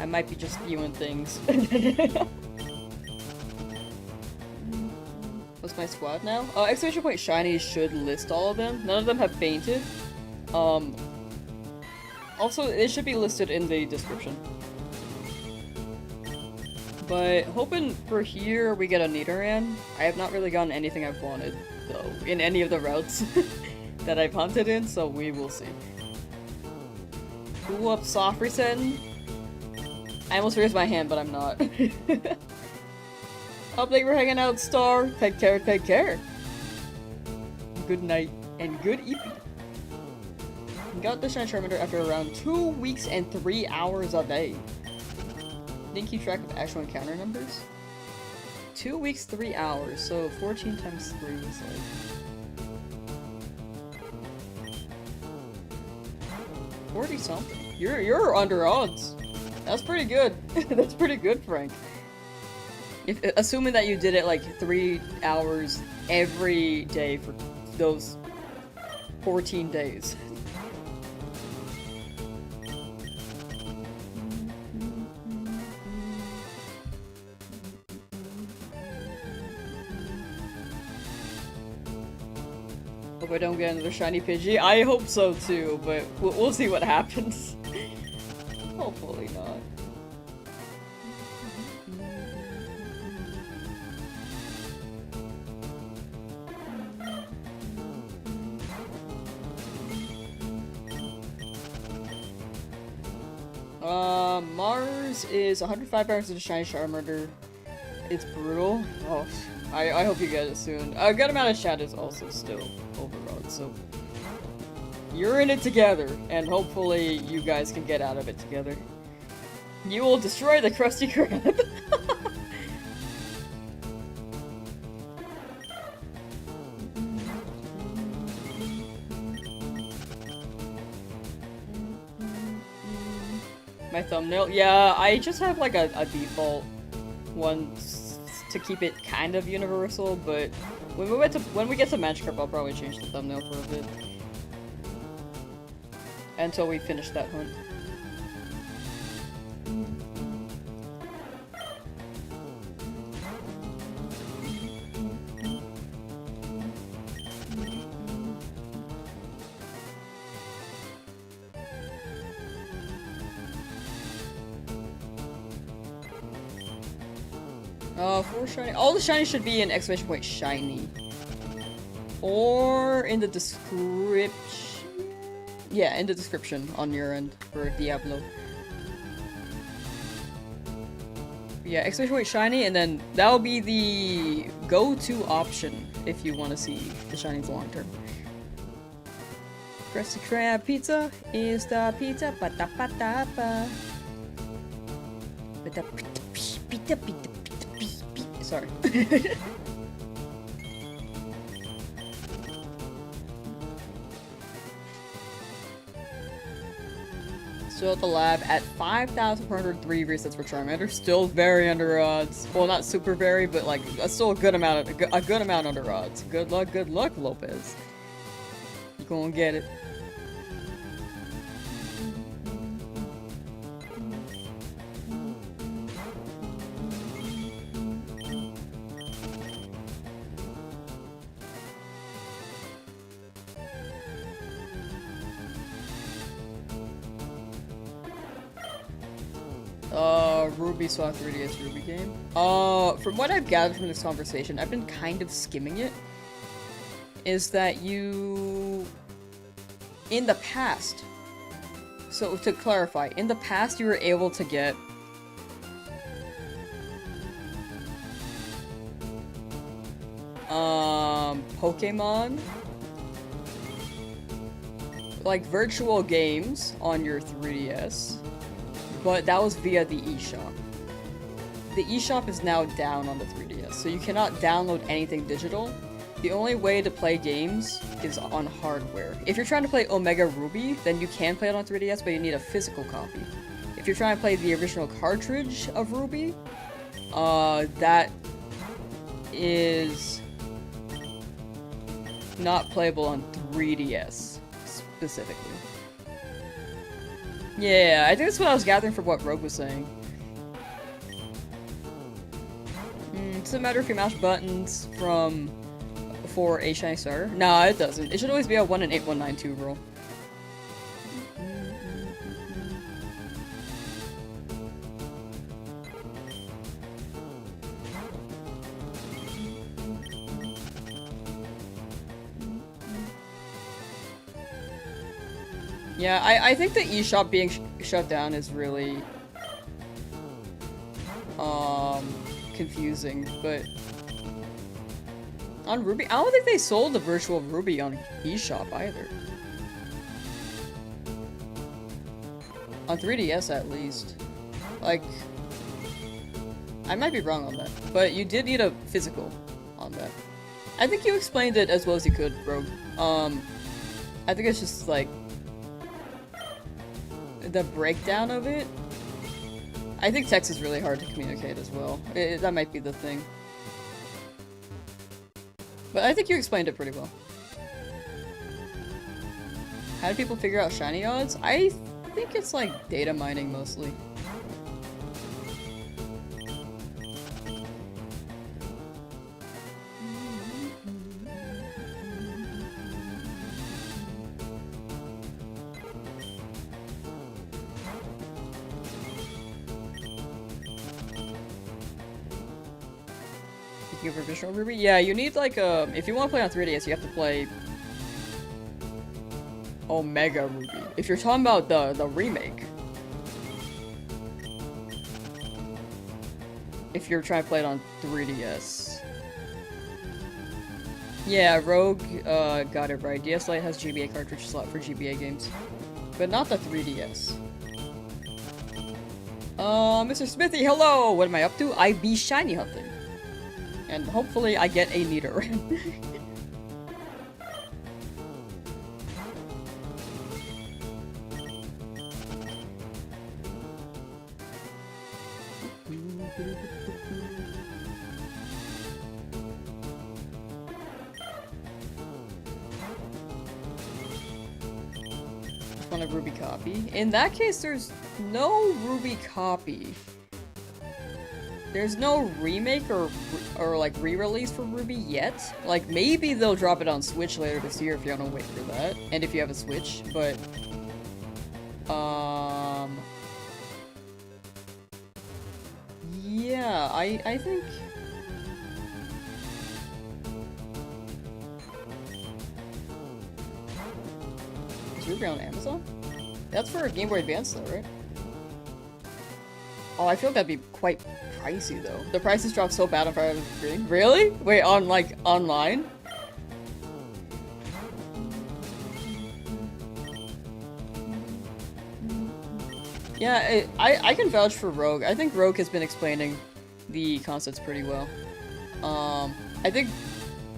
I might be just viewing things. What's my squad now? Exclamation point Shinies should list all of them. None of them have fainted. Also, it should be listed in the description. But hoping for here we get a Nidoran. I have not really gotten anything I've wanted, though, in any of the routes that I've hunted in, so we will see. Ooh, up soft resetting. I almost raised my hand, but I'm not. Hope that we're hanging out, Star. Take care, take care. Good night and good evening. Got the Shine Charmander after around 2 weeks and 3 hours a day. Didn't keep track of actual encounter numbers. 2 weeks, 3 hours, so 14 times 3 is like... 40 something. You're under odds. That's pretty good. That's pretty good, Frank. Assuming that you did it like 3 hours every day for those 14 days. Hope I don't get another shiny Pidgey. I hope so too, but we'll see what happens. Hopefully not. Mars is 105 pounds of the Shiny Charmander. It's brutal. Oh, I hope you get it soon. A good amount of chat is also still overrun, so you're in it together, and hopefully you guys can get out of it together. You will destroy the Krusty Krab. My thumbnail? Yeah, I just have like a default one to keep it kind of universal, but when we get to Magic Carp, I'll probably change the thumbnail for a bit. Until we finish that hunt. For shiny. All the shiny should be in exclamation point shiny. Or in the description. Yeah, in the description on your end for Diablo. Yeah, exclamation point shiny, and then that'll be the go-to option if you want to see the shinies long term. Krusty Krab pizza is the pizza. Sorry. Still at the lab at 5,403 resets for Charmander. Still very under odds. Well, not super very, but like still a good amount under odds. Good luck, Lopez. You gonna get it. Ruby saw 3DS Ruby game. From what I've gathered from this conversation, I've been kind of skimming it, is that you... In the past, so to clarify, in the past you were able to get Pokemon, like virtual games on your 3DS, but that was via the eShop. The eShop is now down on the 3DS, so you cannot download anything digital. The only way to play games is on hardware. If you're trying to play Omega Ruby, then you can play it on 3DS, but you need a physical copy. If you're trying to play the original cartridge of Ruby, that is not playable on 3DS, specifically. Yeah, I think that's what I was gathering from what Rogue was saying. Doesn't matter if you mash buttons for a shiny starter. Nah, it doesn't. It should always be a 1 in 8192 rule. Yeah, I think the eShop being shut down is really confusing, but on Ruby, I don't think they sold the virtual Ruby on eShop either. On 3DS at least. Like, I might be wrong on that, but you did need a physical on that. I think you explained it as well as you could, Rogue. I think it's just like the breakdown of it. I think text is really hard to communicate as well. That might be the thing. But I think you explained it pretty well. How do people figure out shiny odds? I think it's like data mining mostly. For Visual Ruby? Yeah, you need like if you want to play on 3DS, you have to play Omega Ruby. If you're talking about the remake, if you're trying to play it on 3DS. Yeah, Rogue got it right. DS Lite has GBA cartridge slot for GBA games. But not the 3DS. Mr. Smithy, hello! What am I up to? I be shiny hunting. And hopefully I get a Nidoran. Want a Ruby copy? In that case, there's no Ruby copy. There's no remake or like re-release for Ruby yet. Like maybe they'll drop it on Switch later this year if you want to wait for that, and if you have a Switch. But yeah, I think. Ruby on Amazon? That's for Game Boy Advance though, right? Oh, I feel like that'd be quite pricey though. The prices drop so bad on FireRed 3. Really? Wait, on like online? Yeah, I can vouch for Rogue. I think Rogue has been explaining the concepts pretty well. I think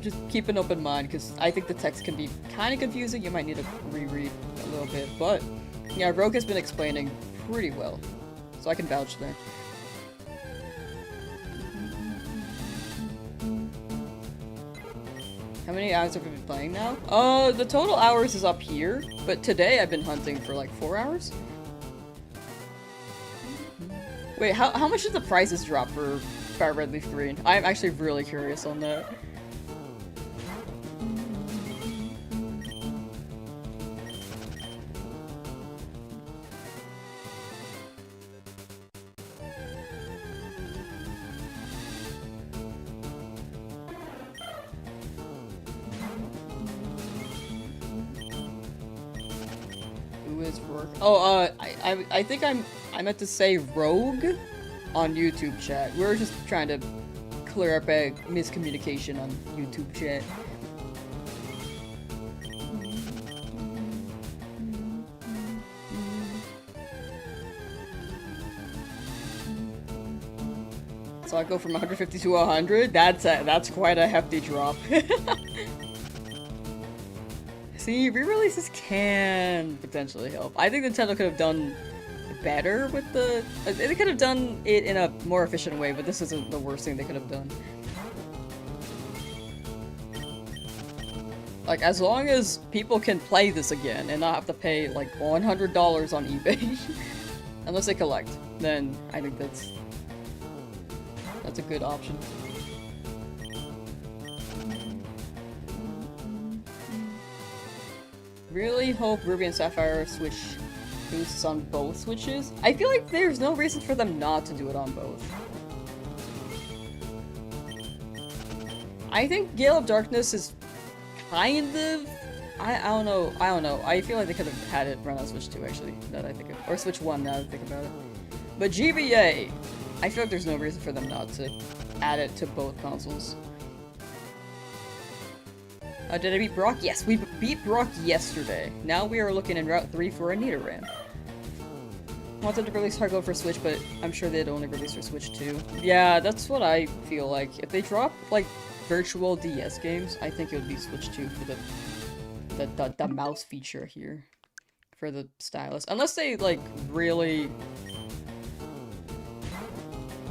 just keep an open mind, because I think the text can be kind of confusing. You might need to reread a little bit, but yeah, Rogue has been explaining pretty well, so I can vouch there. How many hours have we been playing now? The total hours is up here, but today I've been hunting for like 4 hours. Wait, how much did the prices drop for FireRed Leafgreen? I'm actually really curious on that. Oh, I think I meant to say Rogue on YouTube chat. We're just trying to clear up a miscommunication on YouTube chat. So I go from 150 to 100? That's quite a hefty drop. See, re-releases can potentially help. I think Nintendo could have done better with the... They could have done it in a more efficient way, but this isn't the worst thing they could have done. Like, as long as people can play this again and not have to pay, like, $100 on eBay, unless they collect, then I think that's a good option. Really hope Ruby and Sapphire Switch boosts on both Switches. I feel like there's no reason for them not to do it on both. I think Gale of Darkness is kind of... I don't know. I feel like they could have had it run on Switch 2, actually, now that I think of it. Or Switch 1, now that I think about it. But GBA, I feel like there's no reason for them not to add it to both consoles. Did I beat Brock? Yes, we beat Brock yesterday. Now we are looking in Route 3 for a Nidoran. Wanted to release Hard Gold for Switch, but I'm sure they'd only release for Switch 2. Yeah, that's what I feel like. If they drop, like, virtual DS games, I think it would be Switch 2 for the mouse feature here. For the stylus. Unless they, like, really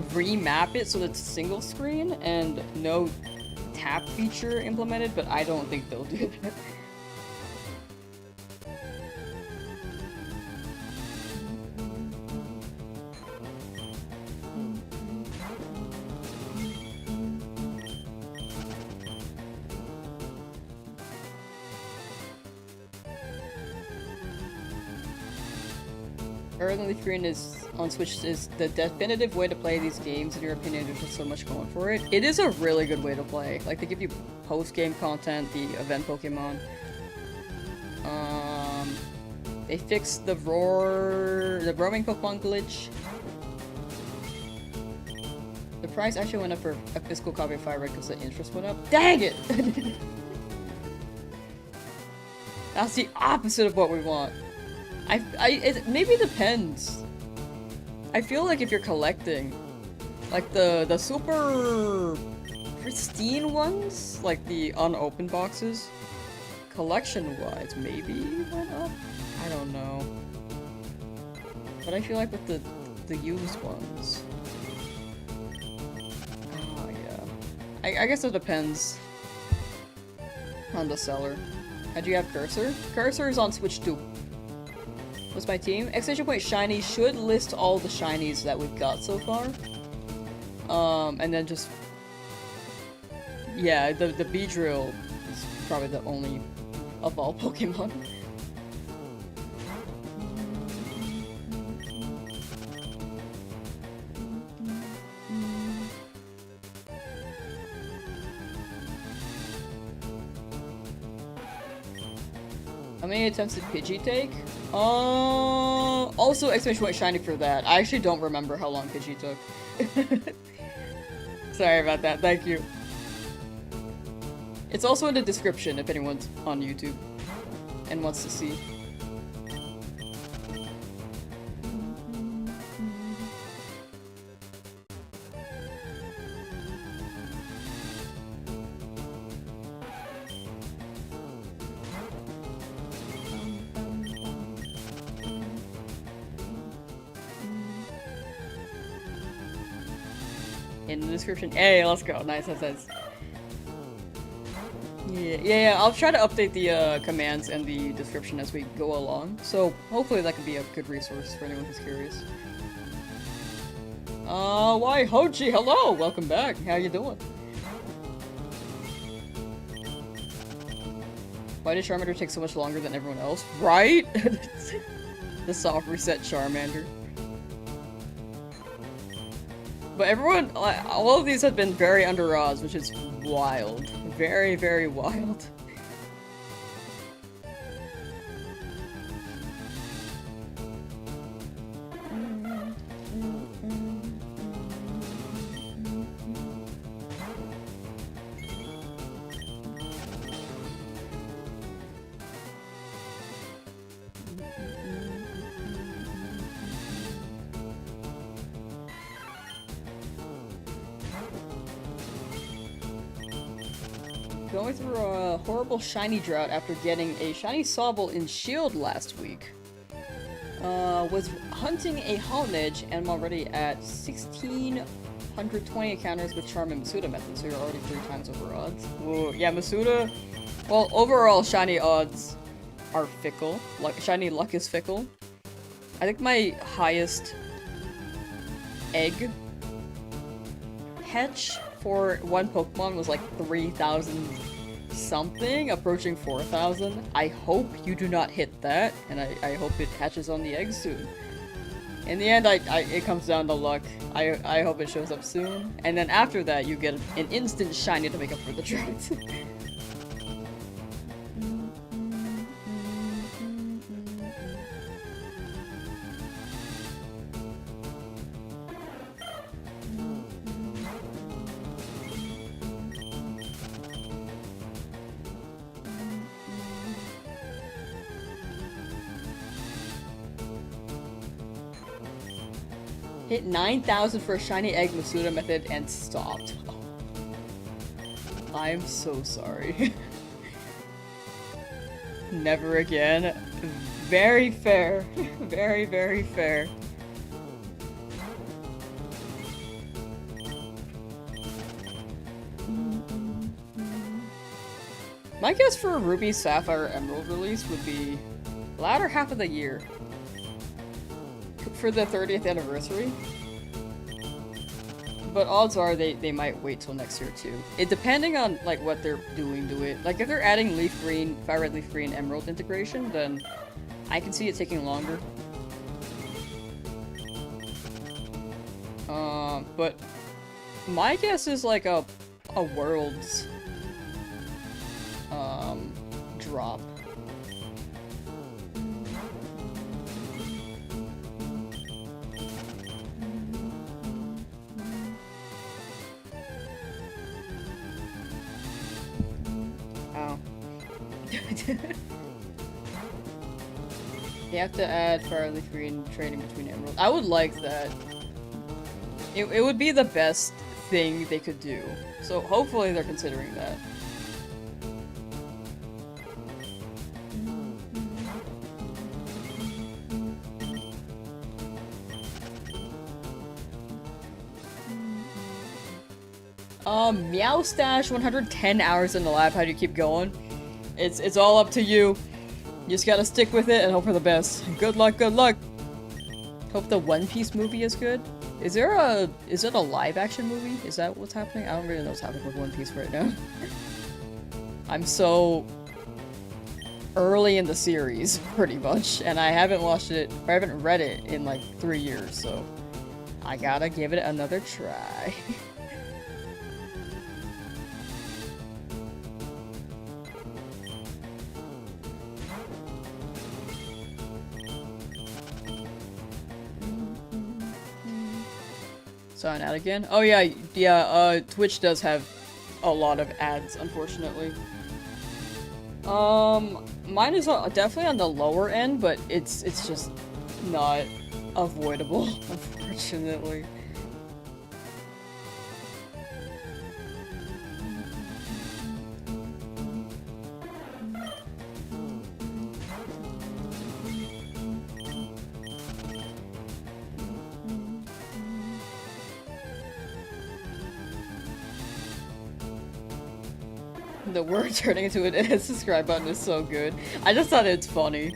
remap it so that it's single screen and no tap feature implemented, but I don't think they'll do that. FireRed Leafgreen is on Switch is the definitive way to play these games. In your opinion, there's just so much going for it. It is a really good way to play. Like, they give you post-game content, the event Pokemon. They fixed the roaming Pokemon glitch. price actually went up for a physical copy of FireRed because the interest went up. Dang it! That's the opposite of what we want. It maybe depends. I feel like if you're collecting, like the super pristine ones, like the unopened boxes, collection-wise, maybe went up? I don't know. But I feel like with the used ones... Oh, yeah. I guess it depends on the seller. How'd you have Cursor? Cursor is on Switch 2. What's my team? Exclamation point shiny should list all the shinies that we've got so far. And then just... Yeah, the Beedrill is probably the only of all Pokemon. How many attempts did Pidgey take? Also exclamation point shiny for that. I actually don't remember how long Pidgey took. Sorry about that, thank you. It's also in the description if anyone's on YouTube and wants to see. In the description. Hey, let's go. Nice, nice. Yeah, I'll try to update the commands and the description as we go along. So hopefully that can be a good resource for anyone who's curious. Why Hoji, hello! Welcome back. How you doing? Why did Charmander take so much longer than everyone else? Right? The soft reset Charmander. But everyone, all of these have been very under odds, which is wild. Very, very wild. Going through a horrible shiny drought after getting a shiny Sobble in Shield last week. Was hunting a Honedge and I'm already at 1,620 encounters with Charm and Masuda method, so you're already 3 times over odds. Whoa, yeah, Masuda. Well, overall, shiny odds are fickle. Shiny luck is fickle. I think my highest egg hatch for one Pokemon was like 3,000 something, approaching 4,000. I hope you do not hit that, and I hope it hatches on the egg soon. In the end, it comes down to luck. I hope it shows up soon, and then after that, you get an instant shiny to make up for the drought. Hit 9,000 for a shiny egg Masuda method and stopped. I'm so sorry. Never again. Very fair. Very, very fair. My guess for a Ruby, Sapphire, Emerald release would be latter half of the year. For the 30th anniversary. But odds are they might wait till next year too. It depending on like what they're doing to it. Like if they're adding Leafgreen, FireRed Leafgreen, Emerald integration, then I can see it taking longer. But my guess is like a Worlds drop. You have to add Fire Leafgreen trading between emeralds. I would like that. It would be the best thing they could do. So hopefully they're considering that. Meow Stash, 110 hours in the lab. How do you keep going? It's all up to you. You just gotta stick with it and hope for the best. Good luck, good luck! Hope the One Piece movie is good. Is it a live action movie? Is that what's happening? I don't really know what's happening with One Piece right now. I'm so early in the series, pretty much, and I haven't watched it, or I haven't read it in like 3 years, so I gotta give it another try. Sign out again? Oh yeah, Twitch does have a lot of ads, unfortunately. Mine is definitely on the lower end, but it's just not avoidable, unfortunately. The word turning into an subscribe button is so good. I just thought it's funny.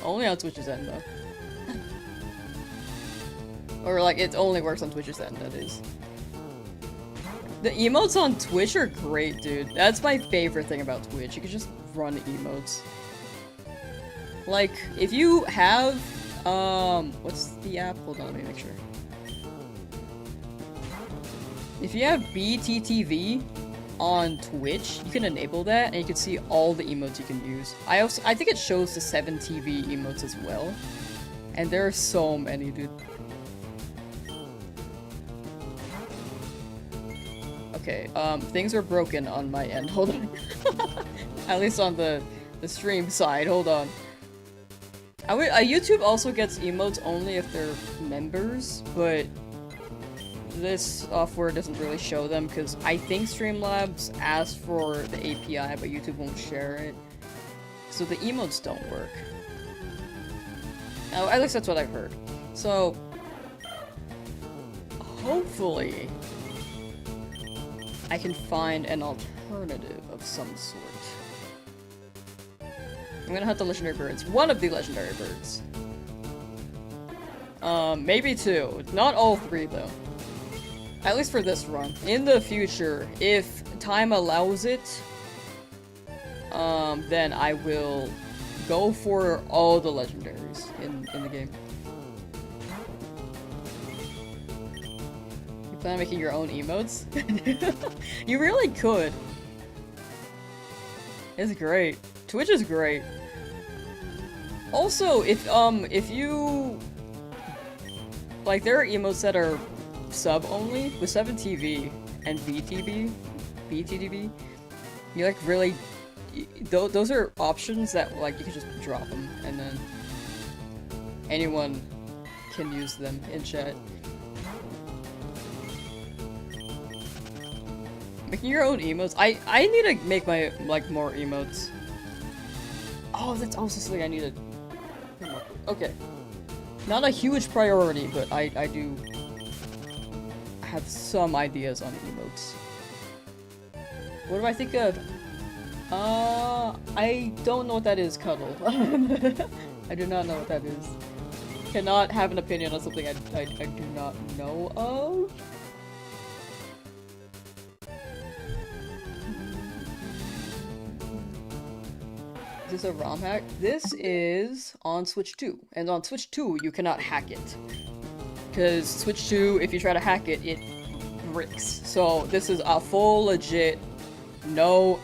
Only on Twitch's end, though. Or, like, it only works on Twitch's end, that is. The emotes on Twitch are great, dude. That's my favorite thing about Twitch. You can just run emotes. Like, if you have, what's the app? Hold on, let me make sure. If you have BTTV on Twitch, you can enable that, and you can see all the emotes you can use. I think it shows the 7TV emotes as well, and there are so many, dude. Okay, things are broken on my end. Hold on. At least on the stream side. Hold on. YouTube also gets emotes only if they're members, but this software doesn't really show them because I think Streamlabs asked for the API, but YouTube won't share it. So the emotes don't work. At least that's what I've heard. So hopefully I can find an alternative of some sort. I'm gonna hunt the legendary birds. One of the legendary birds. Maybe two. Not all three though. At least for this run. In the future, if time allows it, then I will go for all the legendaries in the game. You plan on making your own emotes? You really could. It's great. Twitch is great. Also, if you like, there are emotes that are sub only with 7TV and BTTB. You like really, those are options that like you can just drop them and then anyone can use them in chat. Making your own emotes. I need to make my more emotes. Oh, that's also something I need to. Okay, not a huge priority, but I do have some ideas on emotes. What do I think of? I don't know what that is, Cuddle. I do not know what that is. Cannot have an opinion on something I do not know of. Is this a ROM hack? This is on Switch 2, and on Switch 2 you cannot hack it. Because Switch 2, if you try to hack it, it bricks. So this is a full legit, no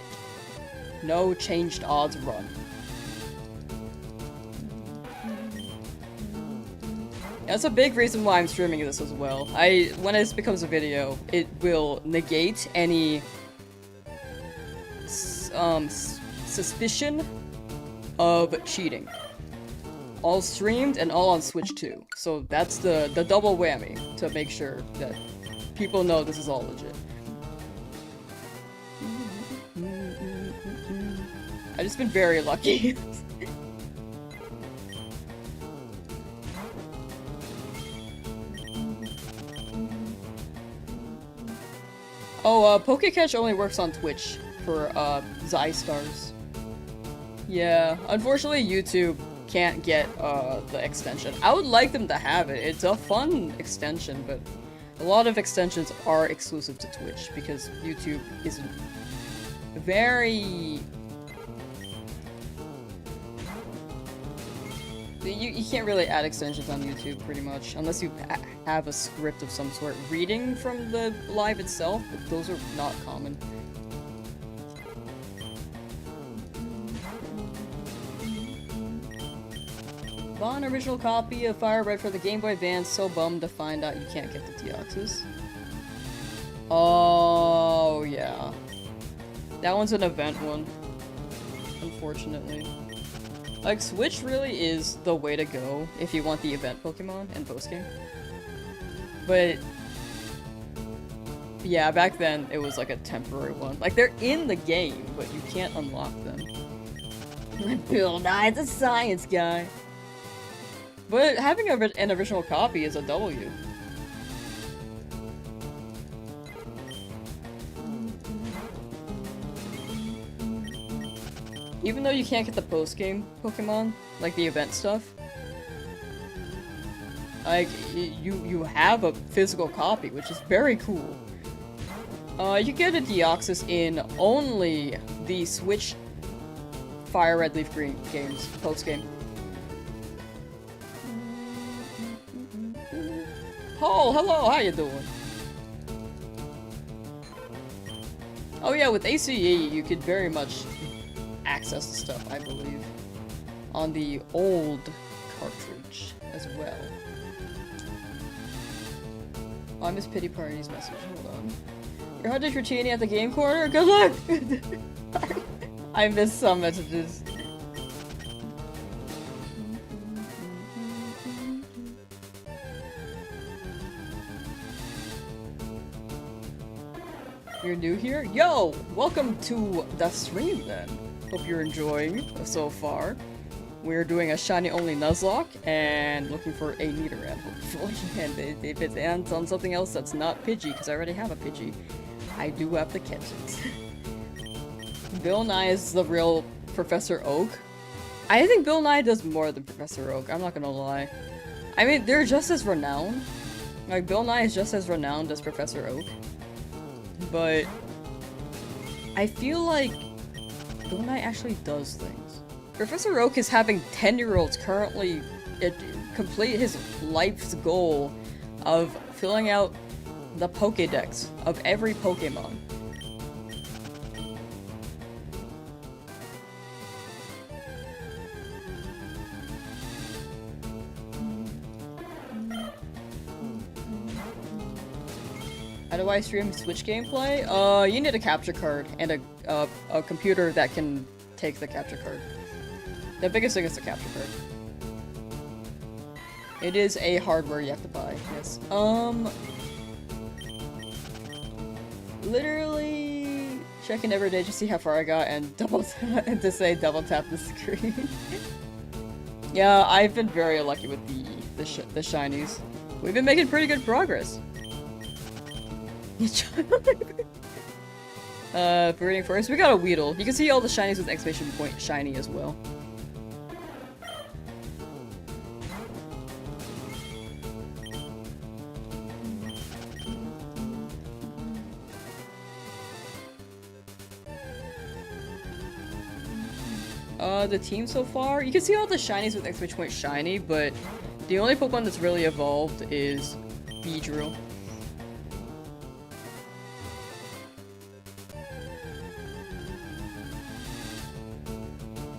changed odds run. That's a big reason why I'm streaming this as well. When this becomes a video, it will negate any suspicion of cheating. All streamed and all on Switch too. So that's the double whammy to make sure that people know this is all legit. I've just been very lucky. Oh, Pokecatch only works on Twitch for, Stars. Yeah, unfortunately YouTube can't get, the extension. I would like them to have it. It's a fun extension, but a lot of extensions are exclusive to Twitch because YouTube isn't very... You can't really add extensions on YouTube, pretty much, unless you have a script of some sort reading from the live itself, but those are not common. Bought an original copy of FireRed for the Game Boy Advance, so bummed to find out you can't get the Deoxys. Oh, yeah. That one's an event one, unfortunately. Like, Switch really is the way to go if you want the event Pokemon and post-game. But... yeah, back then, it was like a temporary one. Like, they're in the game, but you can't unlock them. Bill Nye's a science guy. But having an original copy is a W. Even though you can't get the post-game Pokemon, like the event stuff, like, you have a physical copy, which is very cool. You get a Deoxys in only the Switch FireRed Leafgreen games, post-game. Oh, hello, how you doing? Oh yeah, with ACE, you could very much access the stuff, I believe, on the old cartridge as well. Oh, I missed Pity Party's message, hold on. You're hunting for Chini at the game corner? Good luck! I missed some messages. You're new here? Yo! Welcome to the stream then. Hope you're enjoying so far. We're doing a Shiny Only Nuzlocke and looking for a Nidoran, hopefully. And if it ends on something else that's not Pidgey, because I already have a Pidgey, I do have to catch it. Bill Nye is the real Professor Oak. I think Bill Nye does more than Professor Oak, I'm not gonna lie. I mean, they're just as renowned. Like, Bill Nye is just as renowned as Professor Oak. But I feel like Bill Nye actually does things. Professor Oak is having 10-year-olds currently complete his life's goal of filling out the Pokédex of every Pokemon. How do I stream Switch gameplay? You need a capture card and a computer that can take the capture card. The biggest thing is the capture card. It is a hardware you have to buy, yes. Literally checking every day to see how far I got and and to say double tap the screen. Yeah, I've been very lucky with the shinies. We've been making pretty good progress. Breeding first, we got a Weedle. You can see all the shinies with exclamation point shiny as well. The team so far, you can see all the shinies with exclamation point shiny, but the only Pokemon that's really evolved is Weedle.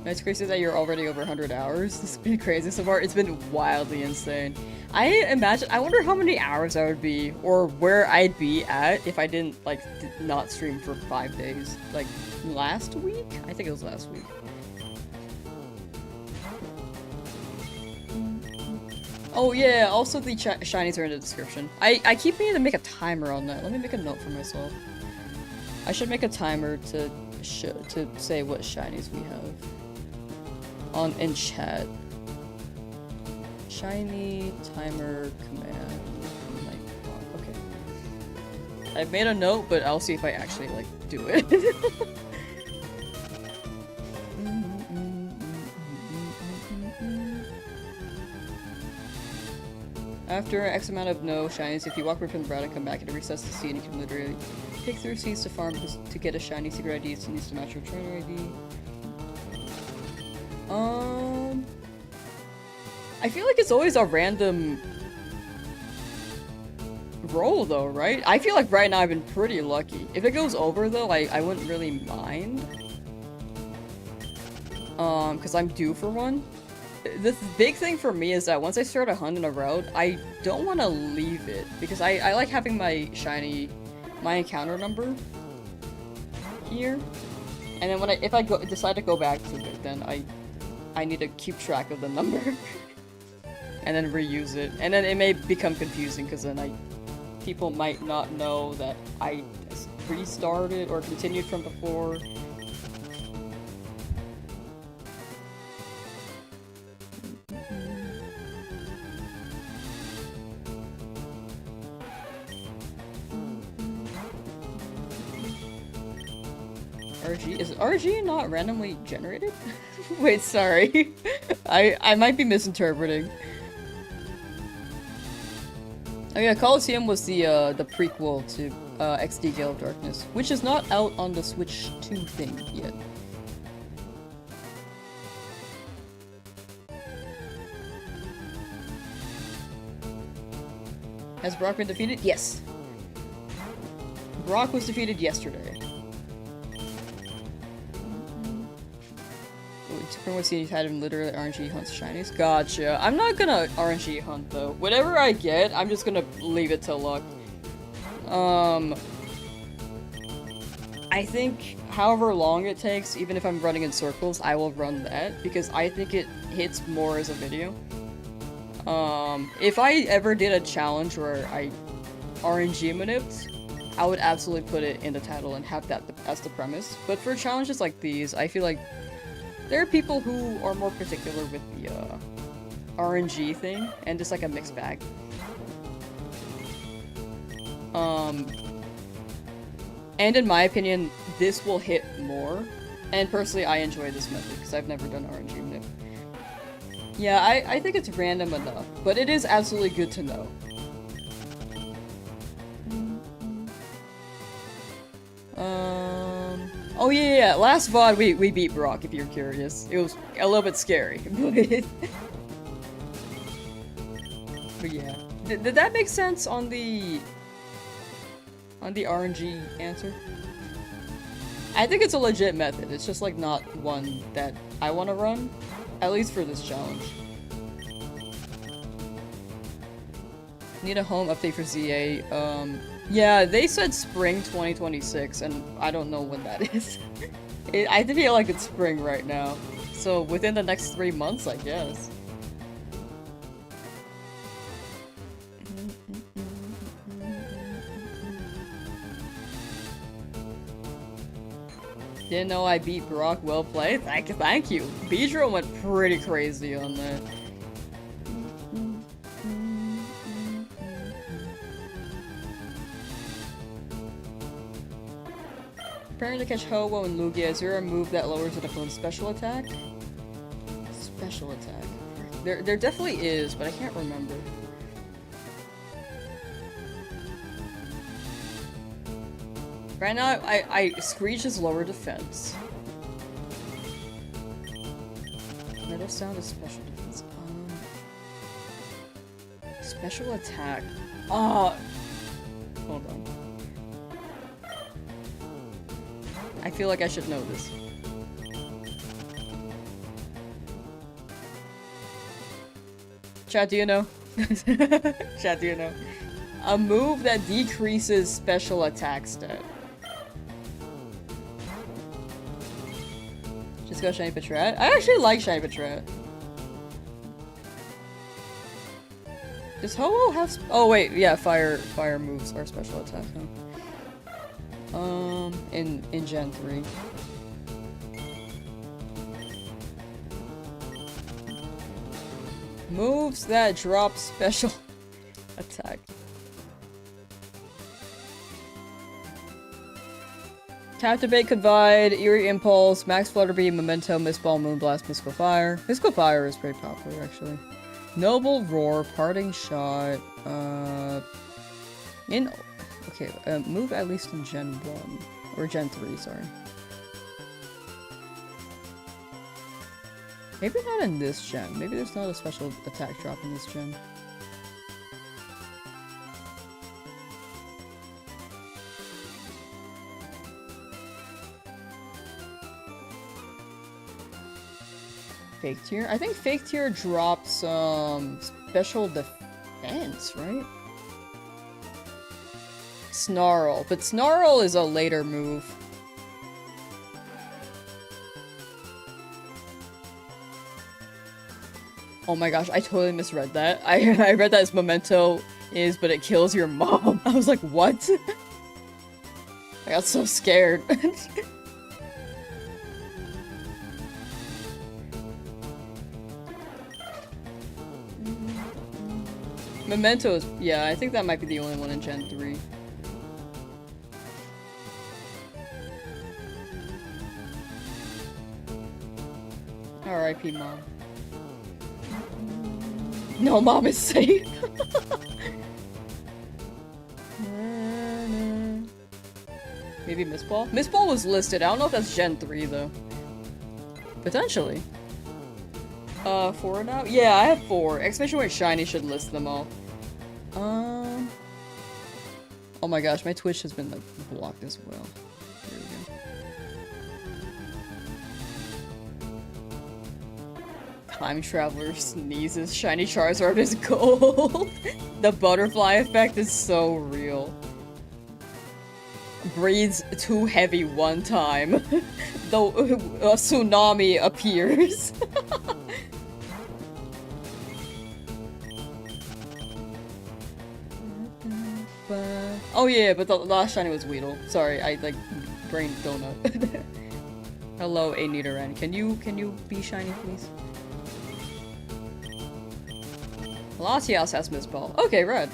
It's crazy that you're already over 100 hours. This has been crazy so far. It's been wildly insane. I imagine, I wonder how many hours I would be, or where I'd be at if I didn't, like, not stream for 5 days. Like, last week? I think it was last week. Oh yeah, also the shinies are in the description. I keep meaning to make a timer on that. Let me make a note for myself. I should make a timer to say what shinies we have in chat. Shiny timer command. Okay. I've made a note, but I'll see if I actually like do it. After X amount of no shinies, if you walk away from the route and come back, it resets the seed and you can literally pick through seeds to farm to get a shiny secret ID. It needs to match your trainer ID. I feel like it's always a random roll though, right? I feel like right now I've been pretty lucky. If it goes over though, I wouldn't really mind. Because I'm due for one. The big thing for me is that once I start a hunt in a route, I don't want to leave it because I like having my encounter number here, and then when if I decide to go back to it, then I need to keep track of the number and then reuse it, and then it may become confusing because then people might not know that I restarted or continued from before. RG? Is RG not randomly generated? Wait, sorry. I might be misinterpreting. Oh yeah, Coliseum was the prequel to XD Gale of Darkness, which is not out on the Switch 2 thing yet. Has Brock been defeated? Yes. Brock was defeated yesterday. From what you've had him literally RNG hunts shinies. Gotcha. I'm not gonna RNG hunt though. Whatever I get, I'm just gonna leave it to luck. I think however long it takes, even if I'm running in circles, I will run that because I think it hits more as a video. If I ever did a challenge where I RNG manipped, I would absolutely put it in the title and have that as the premise. But for challenges like these, I feel like there are people who are more particular with the RNG thing and just like a mixed bag. And in my opinion, this will hit more. And personally, I enjoy this method because I've never done RNG manip. Yeah, I think it's random enough, but it is absolutely good to know. Oh yeah, last VOD we beat Brock, if you're curious. It was a little bit scary, but yeah. Did that make sense on the RNG answer? I think it's a legit method, it's just like not one that I want to run, at least for this challenge. Need a home update for ZA, yeah, they said spring 2026, and I don't know when that is. I feel like it's spring right now. So within the next 3 months, I guess. Didn't know I beat Brock, well played. Thank you. Beedrill went pretty crazy on that. Preparing to catch Ho-Oh and Lugia, is there a move that lowers an opponent's special attack? Special attack. There definitely is, but I can't remember. Right now, Screech is lower defense. Metal Sound is special defense. Special attack. Hold on. I feel like I should know this. Chat, do you know? Chat, do you know? A move that decreases special attack stat. Just go Shiny Patrat. I actually like Shiny Patrat. Does Ho-Oh have oh wait, yeah, fire moves are special attack, huh? In Gen 3. Moves that drop special attack. Captivate, Confide, Eerie Impulse, Max Flutter Beam, Memento, Mistball, Moonblast, Mystical Fire. Mystical Fire is pretty popular, actually. Noble Roar, Parting Shot, move at least in Gen 1. Or Gen 3, sorry. Maybe not in this gen. Maybe there's not a special attack drop in this gen. Fake Tear? I think Fake Tear drops special defense, right? Snarl, but Snarl is a later move. Oh my gosh, I totally misread that. I read that as Memento is, but it kills your mom. I was like, what? I got so scared. Memento is, yeah, I think that might be the only one in Gen 3. R.I.P. Mom. No, Mom is safe. Maybe Mistball? Mistball was listed. I don't know if that's Gen 3 though. Potentially. 4 now? Yeah, I have 4. Especially when Shiny should list them all. Oh my gosh, my Twitch has been like blocked as well. Here we go. Time Traveler sneezes. Shiny Charizard is gold. The butterfly effect is so real. Breathes too heavy one time. Though a tsunami appears. Oh yeah, but the last shiny was Weedle. Sorry, I like brain donut. Hello, a Nidoran. Can you be shiny, please? Latias has Mistball. Okay, red.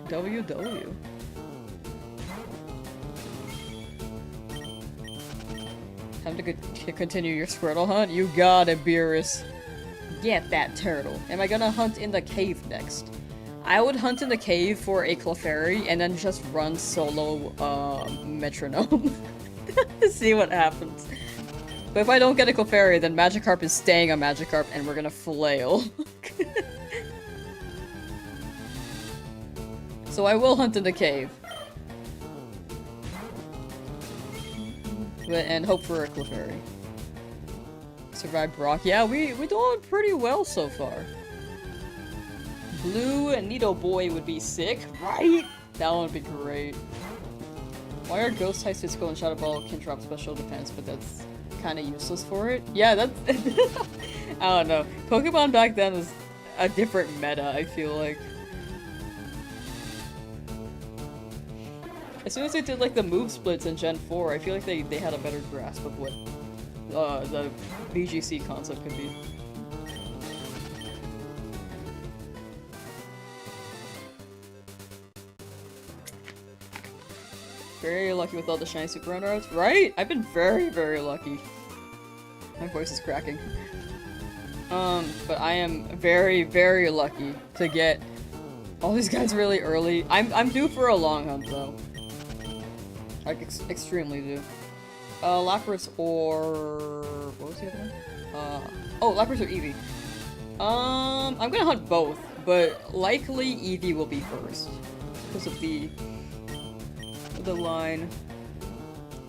WW. Time to continue your Squirtle hunt? You got it, Beerus. Get that turtle. Am I gonna hunt in the cave next? I would hunt in the cave for a Clefairy and then just run solo Metronome. See what happens. But if I don't get a Clefairy, then Magikarp is staying on Magikarp and we're gonna flail. So I will hunt in the cave. And hope for a Clefairy. Survived Brock. Yeah, we're doing pretty well so far. Blue and Nido Boy would be sick, right? That one would be great. Why are Ghost types physical and Shadow Ball can drop special defense, but that's kind of useless for it? Yeah, that's... I don't know. Pokemon back then was a different meta, I feel like. As soon as they did like the move splits in Gen 4, I feel like they had a better grasp of what the VGC concept could be. Very lucky with all the shiny super rares, right? I've been very, very lucky. My voice is cracking. But I am very, very lucky to get all these guys really early. I'm due for a long hunt though. Like extremely due. Lapras or... what was the other one? Oh, Lapras or Eevee. I'm gonna hunt both, but likely Eevee will be first. Because of the line.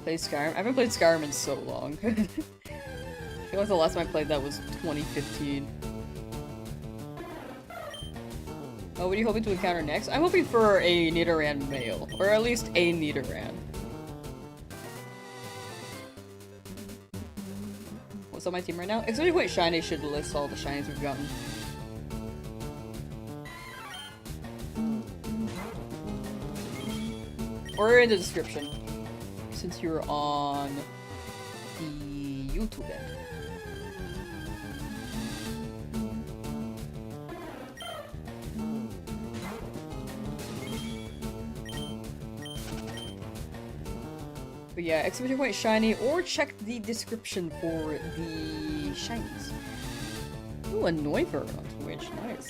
Play Skyrim. I haven't played Skyrim in so long. feel like the last time I played that was 2015. Oh, what are you hoping to encounter next? I'm hoping for a Nidoran Male, or at least a Nidoran. What's on my team right now? Except wait, Shiny should list all the shinies we've gotten. Or in the description, since you're on the YouTube end. But yeah, exclamation point shiny, or check the description for the shinies. Ooh, a Noivern on Twitch, nice.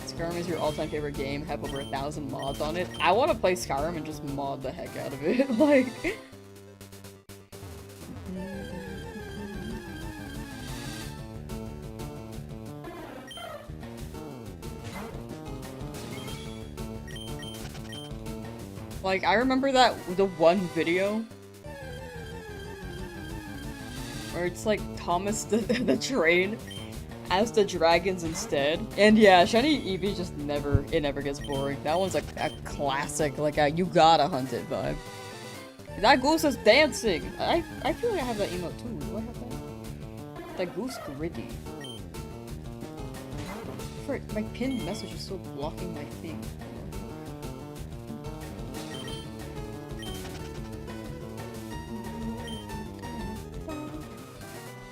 Skyrim is your all-time favorite game, have over 1,000 mods on it. I want to play Skyrim and just mod the heck out of it, like... Like, I remember that, the one video where it's like Thomas the train as the dragons instead. And yeah, Shiny Eevee just never gets boring. That one's like a classic, like a you gotta hunt it vibe. That goose is dancing! I feel like I have that emote too. Do I have that? That goose gritty. My pinned message is still blocking my thing.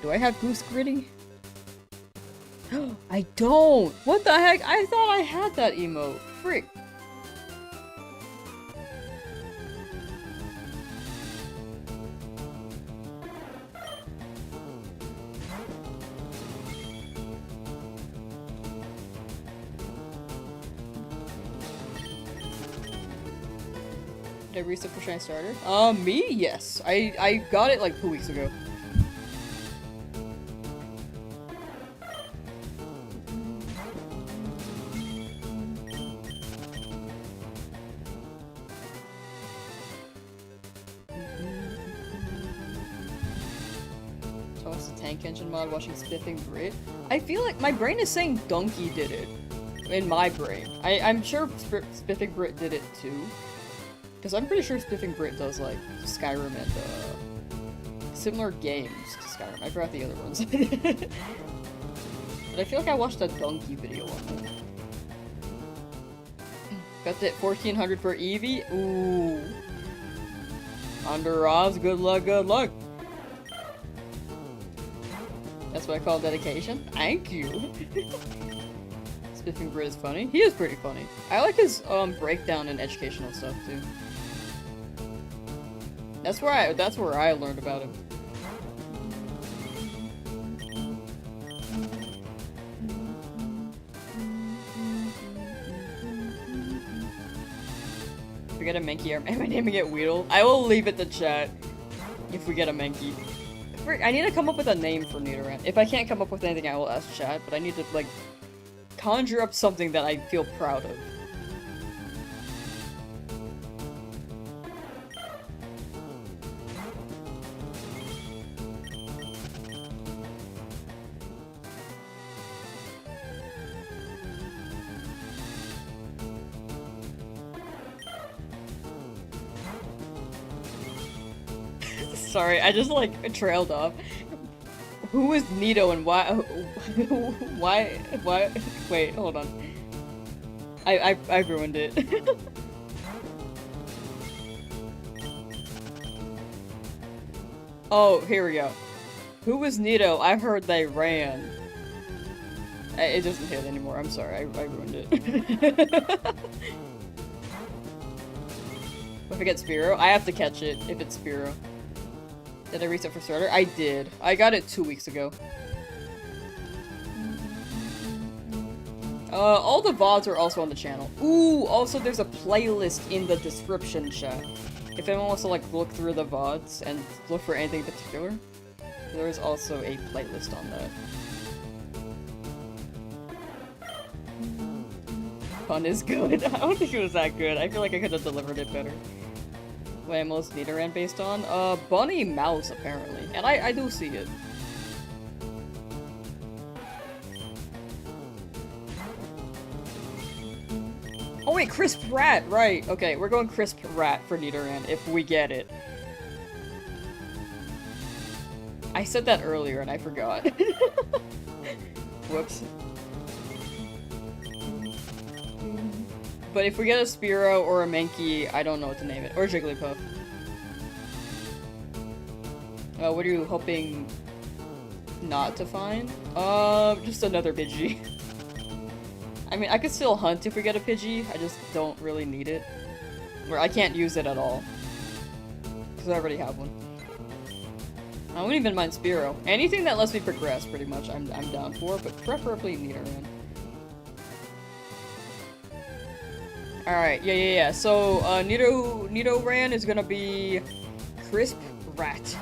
Do I have Goose Gritty? I don't! What the heck? I thought I had that emote. Frick. Did I reset for Shiny Starter? Me? Yes. I got it like 2 weeks ago. Engine mod watching Spiffing Brit. I feel like my brain is saying Donkey did it. In my brain. I'm sure Spiffing Brit did it too. Because I'm pretty sure Spiffing Brit does like Skyrim and similar games to Skyrim. I forgot the other ones. But I feel like I watched a Donkey video on that. Got that 1400 for Eevee? Ooh. Under Oz, good luck, good luck. That's what I call dedication. Thank you. Spiffing Brit is funny. He is pretty funny. I like his breakdown and educational stuff too. That's where I learned about him. If we get a Mankey, am I naming it Weedle? I will leave it to chat if we get a Mankey. I need to come up with a name for Nidoran. If I can't come up with anything, I will ask chat, but I need to, like, conjure up something that I feel proud of. Sorry, I just like trailed off. Who is Nido and why? Why? Wait, hold on. I ruined it. Oh, here we go. Who is Nido? I heard they ran. It doesn't hit anymore. I'm sorry. I ruined it. If I get Spearow, I have to catch it if it's Spearow. Did I reset for starter? I did. I got it 2 weeks ago. All the VODs are also on the channel. Ooh, also there's a playlist in the description chat. If anyone wants to like look through the VODs and look for anything in particular, there is also a playlist on that. Fun is good. I don't think it was that good. I feel like I could have delivered it better. what I'm most Nidoran based on? Bunny Mouse, apparently. And I do see it. Oh wait, Crisp Rat, right. Okay, we're going Crisp Rat for Nidoran, if we get it. I said that earlier and I forgot. Whoops. But if we get a Spearow or a Mankey, I don't know what to name it. Or Jigglypuff. What are you hoping not to find? Just another Pidgey. I mean, I could still hunt if we get a Pidgey, I just don't really need it. Or I can't use it at all. Because I already have one. I wouldn't even mind Spearow. Anything that lets me progress, pretty much, I'm down for, but preferably Nidoran. Alright, yeah. So, Nidoran is gonna be Crisp Rat.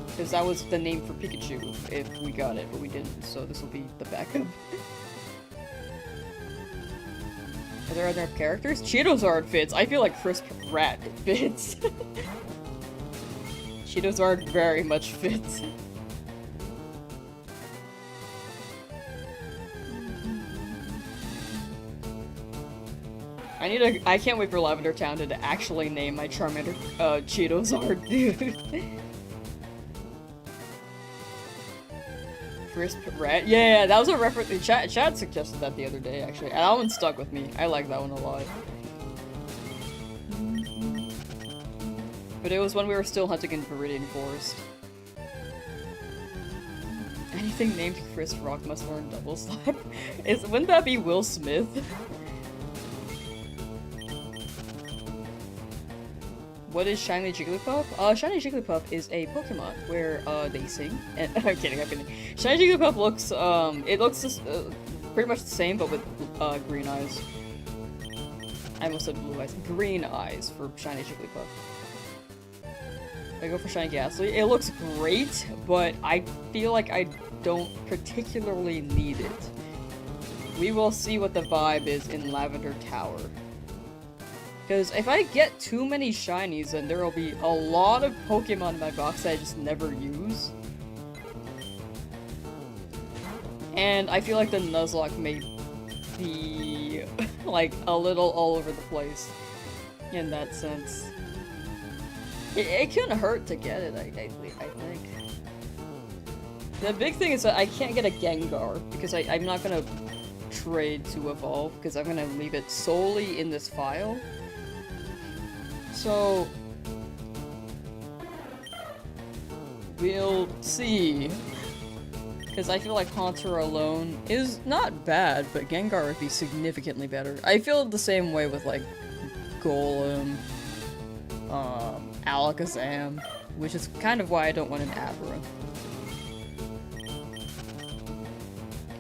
Because that was the name for Pikachu, if we got it, but we didn't, so this will be the backup. Are there other characters? Cheetozard fits! I feel like Crisp Rat fits. Cheetozard very much fits. I can't wait for Lavender Town to actually name my Charmander, Cheetozard, dude. Crisp Rat? Yeah, that was a reference. Chad suggested that the other day, actually. And that one stuck with me. I like that one a lot. But it was when we were still hunting in Viridian Forest. Anything named Chris Rock must learn Double Slap? Wouldn't that be Will Smith? What is Shiny Jigglypuff? Shiny Jigglypuff is a Pokemon where, they sing. And I'm kidding. Shiny Jigglypuff looks, it looks just, pretty much the same, but with, green eyes. I almost said blue eyes. Green eyes for Shiny Jigglypuff. I go for Shiny Ghastly. It looks great, but I feel like I don't particularly need it. We will see what the vibe is in Lavender Tower. Because if I get too many shinies, then there will be a lot of Pokemon in my box that I just never use. And I feel like the Nuzlocke may be, like, a little all over the place in that sense. It couldn't hurt to get it, I think. The big thing is that I can't get a Gengar, because I'm not gonna trade to evolve, because I'm gonna leave it solely in this file. So, we'll see. Because I feel like Haunter alone is not bad, but Gengar would be significantly better. I feel the same way with, like, Golem, Alakazam, which is kind of why I don't want an Abra.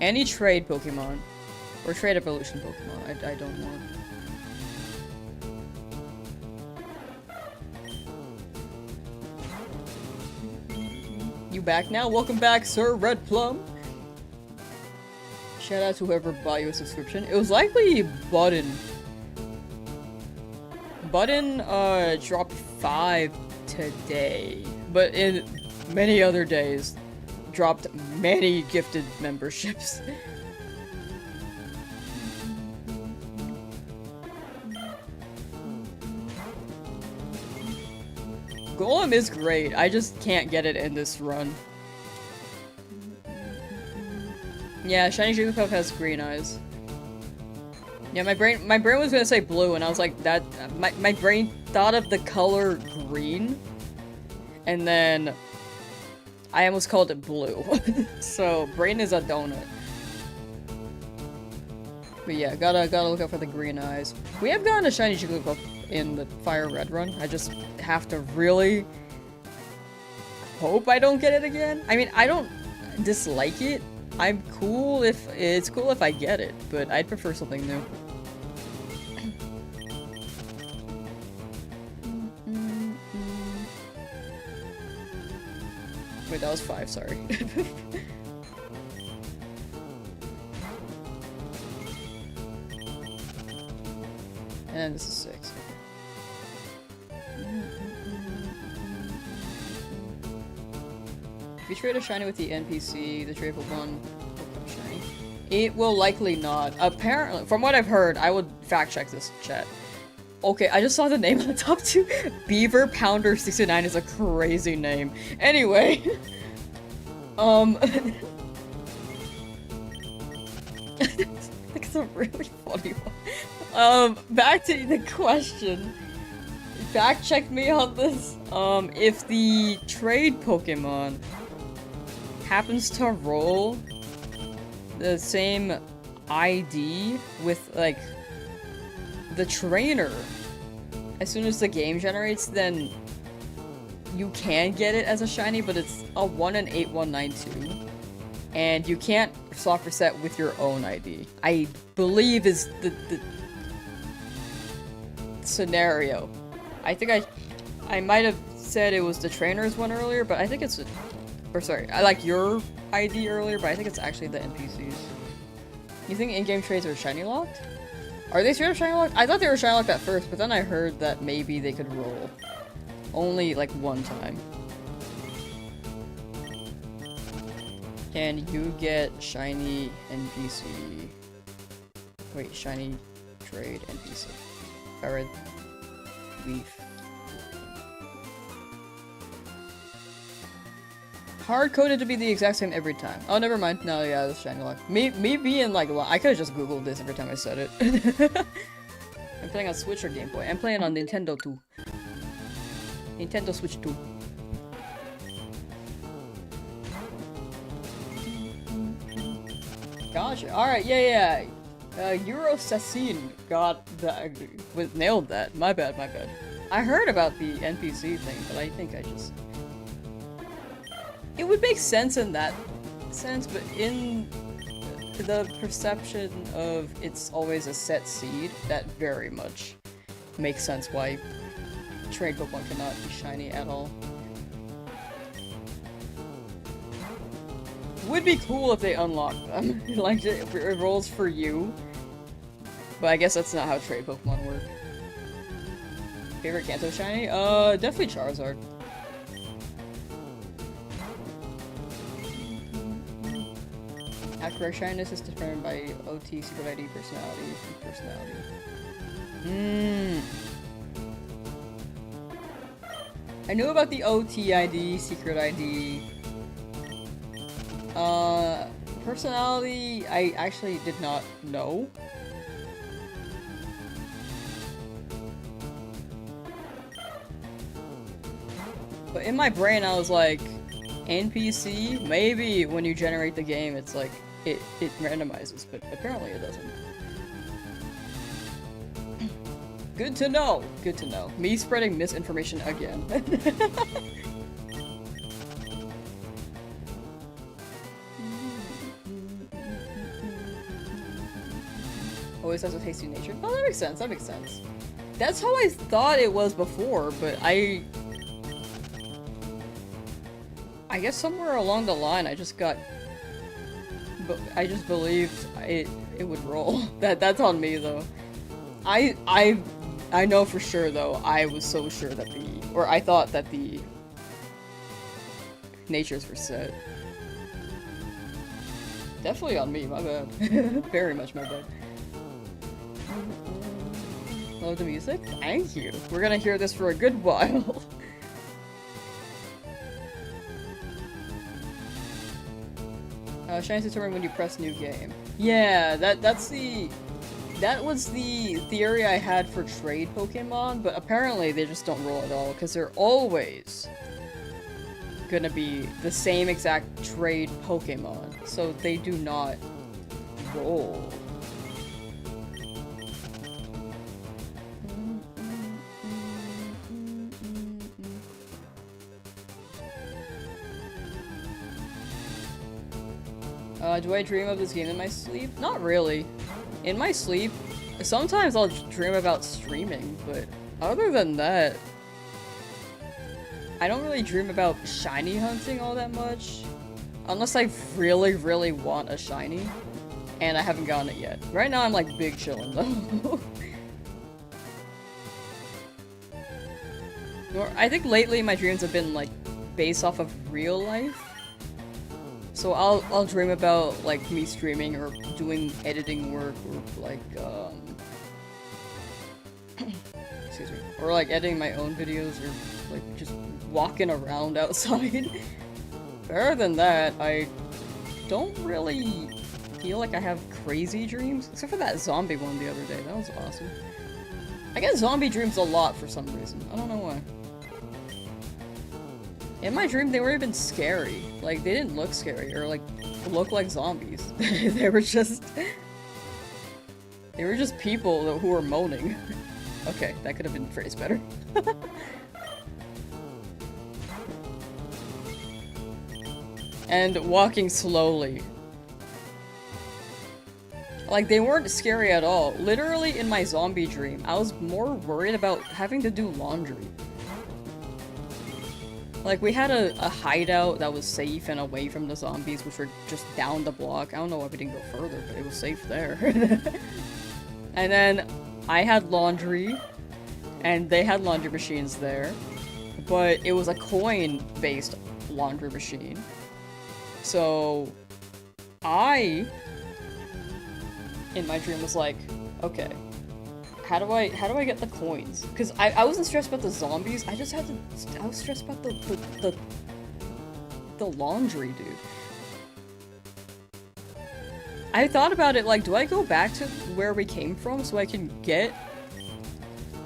Any trade Pokemon, or trade evolution Pokemon, I don't want. You back now? Welcome back, Sir Red Plum. Shout out to whoever bought you a subscription. It was likely Button. Button, dropped 5 today. But in many other days, dropped many gifted memberships. Golem is great, I just can't get it in this run. Yeah, Shiny Jigglypuff has green eyes. Yeah, my brain was gonna say blue, and I was like, my brain thought of the color green, and then I almost called it blue. So, brain is a donut. But yeah, gotta look out for the green eyes. We have gotten a Shiny Jigglypuff in the FireRed run. I just have to really hope I don't get it again. I mean, I don't dislike it. I'm cool if it's cool if I get it, but I'd prefer something new. Wait, that was 5, sorry. And this is 6. you trade a shiny with the NPC, the trade Pokemon will become shiny. It will likely not. Apparently, from what I've heard, I would fact check this chat. Okay, I just saw the name on the top too. Beaver Pounder 69 is a crazy name. Anyway, it's a really funny one. Back to the question. Fact check me on this. If the trade Pokemon happens to roll the same ID with, like, the trainer, as soon as the game generates, then you can get it as a shiny, but it's a 1 in 8192. And you can't soft reset with your own ID. I believe is the scenario. I think I might have said it was the trainer's one earlier, but I think it's or sorry, I like your ID earlier, but I think it's actually the NPCs. You think in-game trades are shiny locked? Are they straight up shiny locked? I thought they were shiny locked at first, but then I heard that maybe they could roll. Only like one time. Can you get shiny NPC? Wait, shiny trade NPC. FireRed. Leaf. Hard-coded to be the exact same every time. Oh, never mind. No, yeah, that's shiny lock. Me being like, I could've just googled this every time I said it. I'm playing on Switch or Game Boy. I'm playing on Nintendo 2. Nintendo Switch 2. Gotcha. Alright, yeah. Eurosassin got that. Nailed that. My bad. I heard about the NPC thing, but I think I just... It would make sense in that sense, but in the perception of it's always a set seed, that very much makes sense why trade Pokemon cannot be shiny at all. Would be cool if they unlocked them. Like, it rolls for you. But I guess that's not how trade Pokemon work. Favorite Kanto shiny? Definitely Charizard. Accurate shininess is determined by OT, secret ID, personality, and I knew about the OT ID, secret ID. Personality, I actually did not know. But in my brain, I was like, NPC? Maybe when you generate the game, it's like, it randomizes, but apparently it doesn't. Good to know! Good to know. Me spreading misinformation again. Always has a tasty nature. Oh, that makes sense, that makes sense. That's how I thought it was before, but I guess somewhere along the line I just believed it would roll. That's on me though. I know for sure though, I was so sure that I thought that the natures were set. Definitely on me, my bad. Very much my bad. Love the music? Thank you. We're gonna hear this for a good while. Shines determined when you press new game. Yeah, that was the theory I had for trade Pokemon, but apparently they just don't roll at all, because they're always gonna be the same exact trade Pokemon, so they do not roll. Do I dream of this game in my sleep? Not really. In my sleep, sometimes I'll dream about streaming, but other than that, I don't really dream about shiny hunting all that much. Unless I really, really want a shiny, and I haven't gotten it yet. Right now I'm like big chillin' though. I think lately my dreams have been like based off of real life. So I'll dream about like me streaming or doing editing work or like excuse me, or like editing my own videos or like just walking around outside. Other than that, I don't really feel like I have crazy dreams, except for that zombie one the other day. That was awesome. I get zombie dreams a lot for some reason. I don't know why. In my dream, they weren't even scary. Like, they didn't look scary or like look like zombies. They were just people who were moaning. Okay, that could have been phrased better. And walking slowly. Like, they weren't scary at all. Literally, in my zombie dream, I was more worried about having to do laundry. Like, we had a hideout that was safe and away from the zombies, which were just down the block. I don't know why we didn't go further, but it was safe there. And then I had laundry, and they had laundry machines there, but it was a coin-based laundry machine. So, I, in my dream, was like, okay, how do I get the coins? Because I wasn't stressed about the zombies, I was stressed about the laundry, dude. I thought about it like, do I go back to where we came from so I can get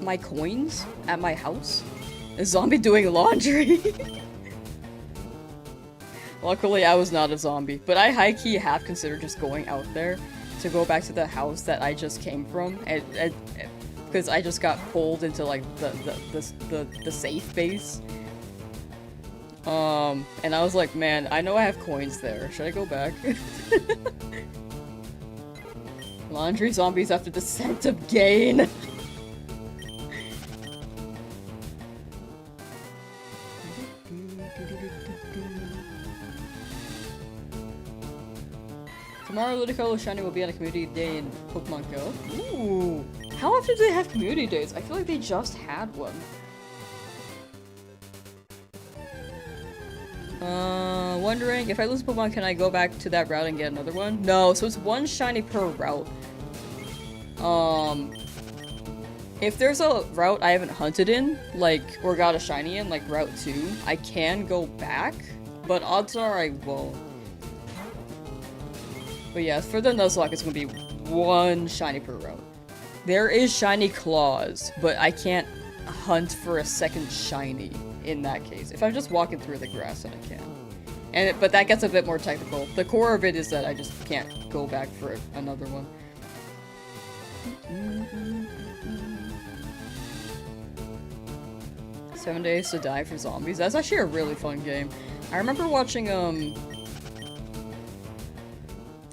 my coins at my house? A zombie doing laundry? Luckily, I was not a zombie, but I high-key have considered just going out there to go back to the house that I just came from, and because I just got pulled into like the safe base. And I was like, man, I know I have coins there. Should I go back? Laundry zombies after the scent of gain. Tomorrow, Ludicolo Shiny will be on a community day in Pokemon Go. Ooh! How often do they have community days? I feel like they just had one. Wondering, if I lose Pokemon, can I go back to that route and get another one? No, so it's one shiny per route. If there's a route I haven't hunted in, like, or got a shiny in, like Route 2, I can go back, but odds are I won't. But yeah, for the Nuzlocke, it's gonna be one shiny per route. There is shiny claws, but I can't hunt for a second shiny in that case. If I'm just walking through the grass, then I can. But that gets a bit more technical. The core of it is that I just can't go back for another one. 7 Days to Die for Zombies. That's actually a really fun game. I remember watching,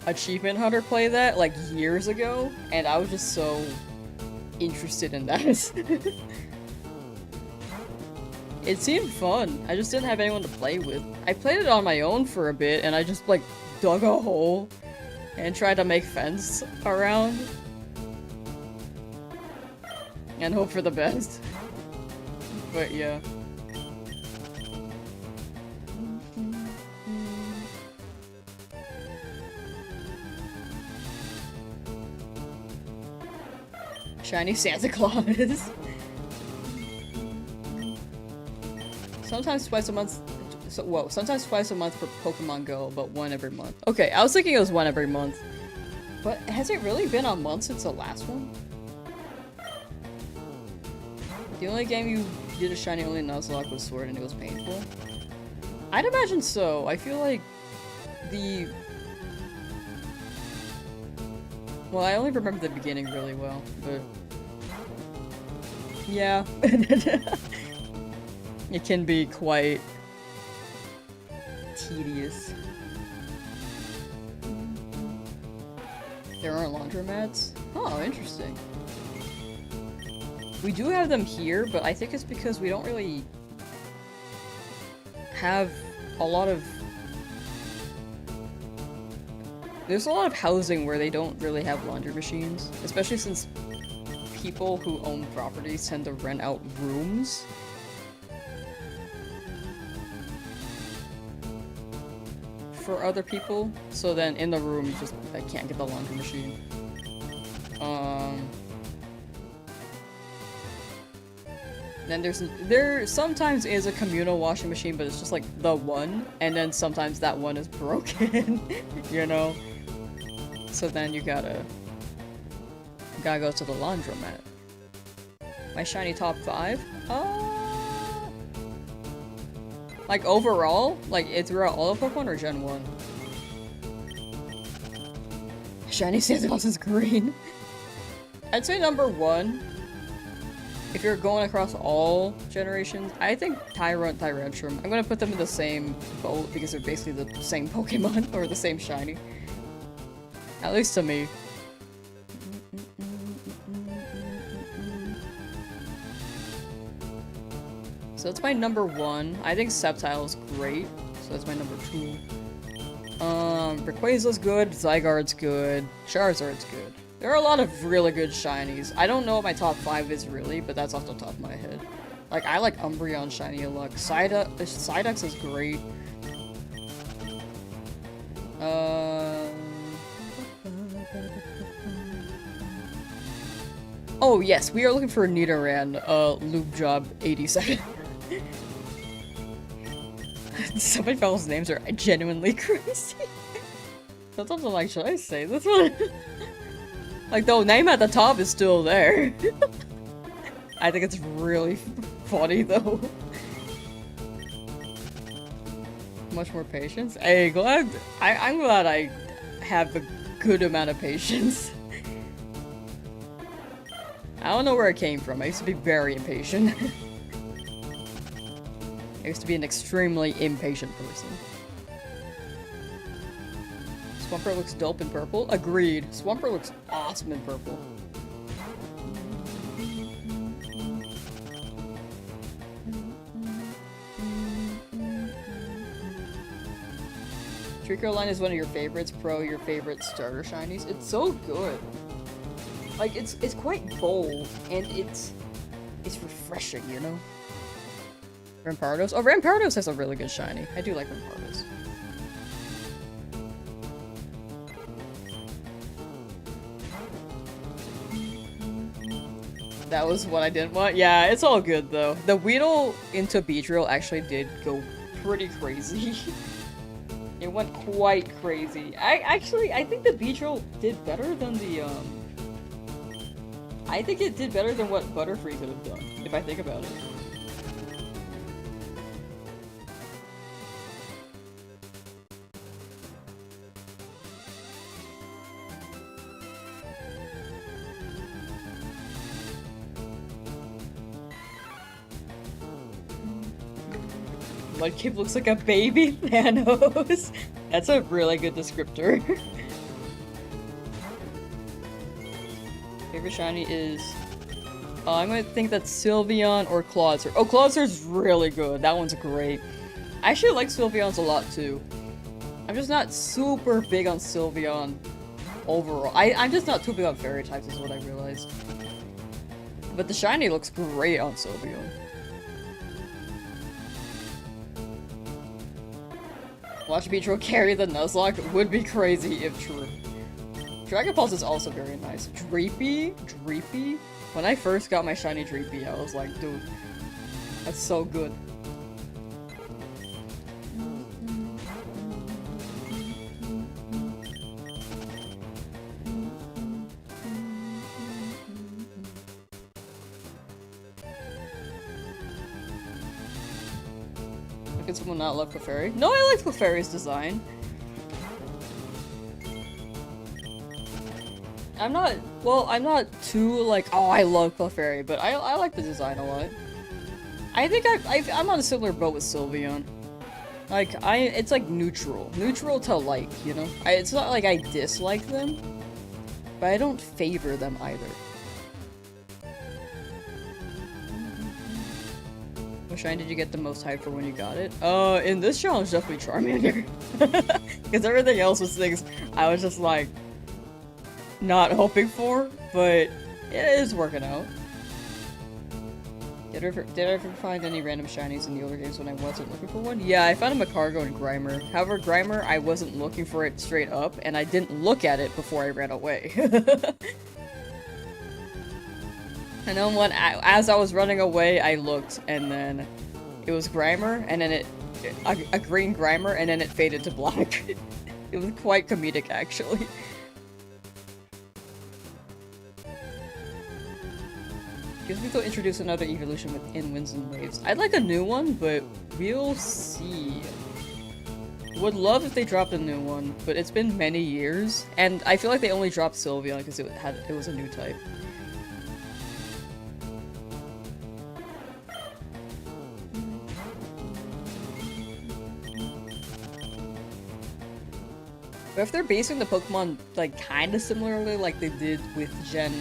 Achievement Hunter play that, like, years ago, and I was just so interested in that. It seemed fun. I just didn't have anyone to play with. I played it on my own for a bit, and I just, like, dug a hole and tried to make fence around. And hope for the best. But yeah. Shiny Santa Claus. Sometimes twice a month. Sometimes twice a month for Pokemon Go, but one every month. Okay, I was thinking it was one every month. But has it really been a month since the last one? The only game you did a shiny only Nuzlocke was Sword and it was painful? I'd imagine so. I feel like the... Well, I only remember the beginning really well, but... Yeah. It can be quite... tedious. There aren't laundromats? Oh, interesting. We do have them here, but I think it's because we don't really have a lot of... There's a lot of housing where they don't really have laundry machines, especially since people who own properties tend to rent out rooms. for other people. So then in the room, you just I can't get the laundry machine. Then there sometimes is a communal washing machine, but it's just like the one, and then sometimes that one is broken, you know? So then you gotta go to the laundromat. My shiny top 5? Like overall? Like it's throughout all of Pokemon or Gen 1? Shiny Sandbox is green. I'd say number 1. If you're going across all generations, I think Tyrunt, Tyrantrum. I'm gonna put them in the same boat because they're basically the same Pokemon, or the same shiny. At least to me. So that's my number 1. I think Sceptile's great, so that's my number 2. Rayquaza's good, Zygarde's good, Charizard's good. There are a lot of really good shinies. I don't know what my top 5 is really, but that's off the top of my head. Like, I like Umbreon shiny a lot. Psyduck is great. Oh yes, we are looking for a Nidoran, Lube Job 87. Some of y'all's names are genuinely crazy. Sometimes I'm like, should I say this one? Like, the name at the top is still there. I think it's really funny, though. Much more patience? Hey, I'm glad I have a good amount of patience. I don't know where it came from. I used to be very impatient. I used to be an extremely impatient person. Swampert looks dope in purple. Agreed. Swampert looks awesome in purple. Treecko is one of your favorites, your favorite starter shinies. It's so good. Like, it's quite bold, and it's refreshing, you know? Rampardos? Oh, Rampardos has a really good shiny. I do like Rampardos. That was what I didn't want? Yeah, it's all good, though. The Weedle into Beedrill actually did go pretty crazy. It went quite crazy. I think the Beedrill did better than the, I think it did better than what Butterfree could have done, if I think about it. Mudkip looks like a baby Thanos. That's a really good descriptor. Favorite shiny is... I'm gonna think that's Sylveon or Clawitzer. Oh, Clawitcer's really good. That one's great. I actually like Sylveon's a lot too. I'm just not super big on Sylveon overall. I'm just not too big on fairy types is what I realized. But the shiny looks great on Sylveon. Watch Beedrill carry the Nuzlocke would be crazy if true. Dragon Pulse is also very nice. Dreepy? When I first got my shiny Dreepy, I was like, dude, that's so good. How can someone not love Clefairy? No, I like Clefairy's design. I'm not too like, oh, I love Clefairy, but I like the design a lot. I think I'm on a similar boat with Sylveon. Like, it's like neutral to like, you know? It's not like I dislike them, but I don't favor them either. What shine did you get the most hype for when you got it? In this challenge, definitely Charmander. Because everything else was things I was just like, not hoping for, but it is working out. Did I ever find any random shinies in the older games when I wasn't looking for one? Yeah, I found a Macargo and Grimer. However, Grimer, I wasn't looking for it straight up, and I didn't look at it before I ran away. And then as I was running away, I looked, and then it was Grimer, and then a green Grimer, and then it faded to black. It was quite comedic, actually. Guess we could introduce another evolution within Winds and Waves. I'd like a new one, but we'll see. Would love if they dropped a new one, but it's been many years, and I feel like they only dropped Sylveon because it was a new type. But if they're basing the Pokemon like kinda similarly like they did with Gen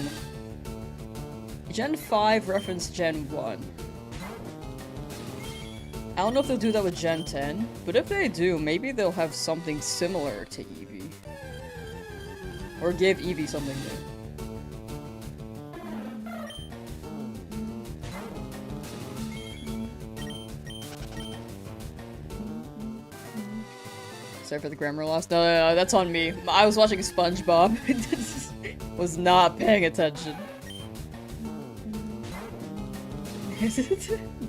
5 referenced Gen 1. I don't know if they'll do that with Gen 10, but if they do, maybe they'll have something similar to Eevee. Or give Eevee something new. Sorry for the grammar loss. No, that's on me. I was watching SpongeBob. Was not paying attention.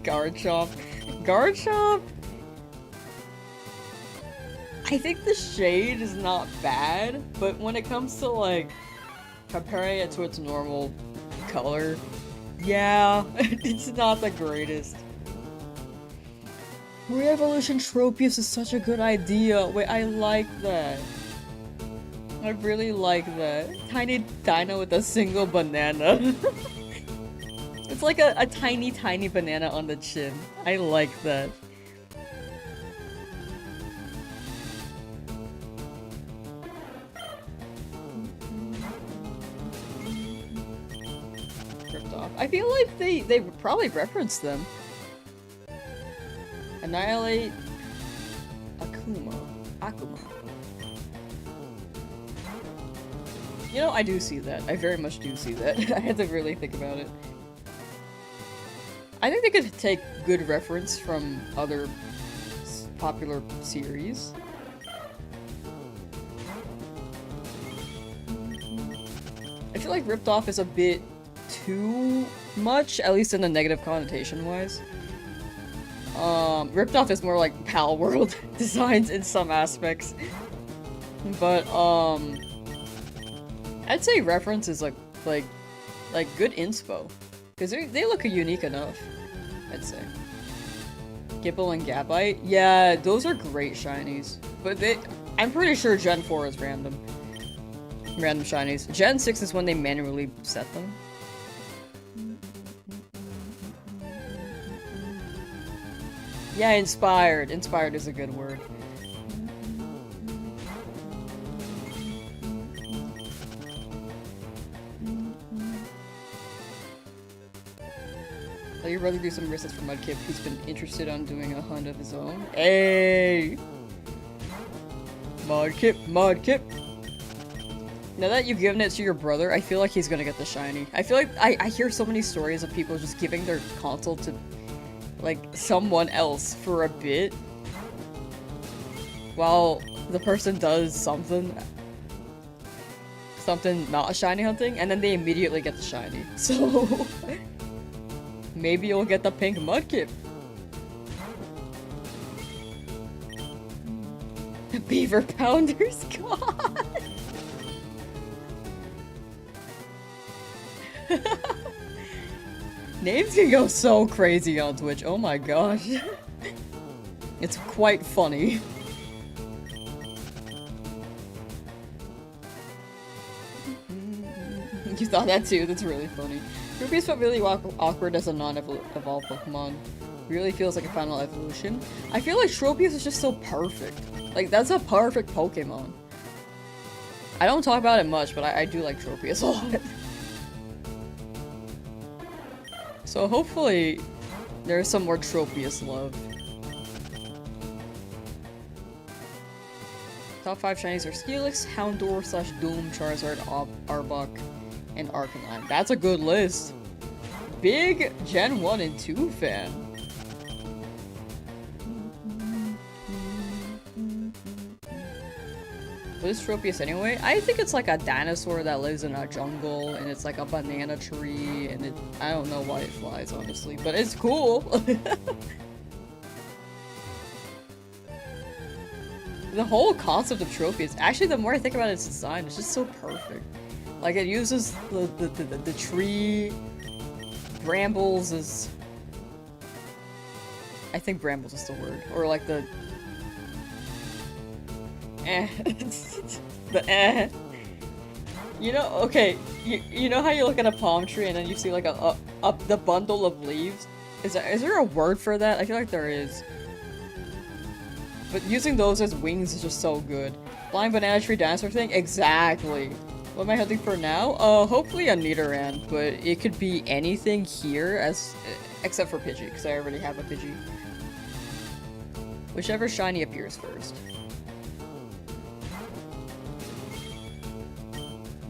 Garchomp. Garchomp? I think the shade is not bad, but when it comes to like comparing it to its normal color, yeah, it's not the greatest. Re-evolution Tropius is such a good idea. Wait, I like that. I really like that. Tiny dino with a single banana. It's like a tiny banana on the chin. I like that. Ripped off. I feel like they probably referenced them. Annihilate Akuma. You know, I do see that. I very much do see that. I had to really think about it. I think they could take good reference from other popular series. I feel like Ripped Off is a bit too much, at least in the negative connotation wise. Ripped Off is more like Pal World designs in some aspects. But, I'd say reference is like good inspo. Because they look unique enough, I'd say. Gipple and Gabite? Yeah, those are great shinies. But I'm pretty sure Gen 4 is random. Random shinies. Gen 6 is when they manually set them. Yeah, inspired. Inspired is a good word. Let your brother do some research for Mudkip. He's been interested on doing a hunt of his own. Hey! Mudkip! Now that you've given it to your brother, I feel like he's gonna get the shiny. I feel like I hear so many stories of people just giving their console to like someone else for a bit while the person does something not a shiny hunting, and then they immediately get the shiny. So maybe you'll get the pink Mudkip. The Beaver Pounder's gone. Names can go so crazy on Twitch, oh my gosh. It's quite funny. You thought that too, that's really funny. Ruby's felt really awkward as a non-evolved Pokemon. Really feels like a final evolution. I feel like Tropius is just so perfect. Like, that's a perfect Pokemon. I don't talk about it much, but I do like Tropius a lot. So hopefully, there's some more Tropius love. Top 5 shinies are Steelix, Houndour / Doom, Charizard, Arbok, and Arcanine. That's a good list. big Gen 1 and 2 fan. What is Tropius anyway? I think it's like a dinosaur that lives in a jungle, and it's like a banana tree, and I don't know why it flies, honestly, but it's cool. The whole concept of Tropius, actually the more I think about its design, it's just so perfect. Like, it uses the tree, brambles is... I think brambles is the word, or like the... the You know, okay, you know how you look at a palm tree and then you see like the bundle of leaves? Is there a word for that? I feel like there is. But using those as wings is just so good. Flying banana tree dinosaur thing? Exactly. What am I hunting for now? Hopefully a Nidoran, but it could be anything here except for Pidgey, because I already have a Pidgey. Whichever shiny appears first.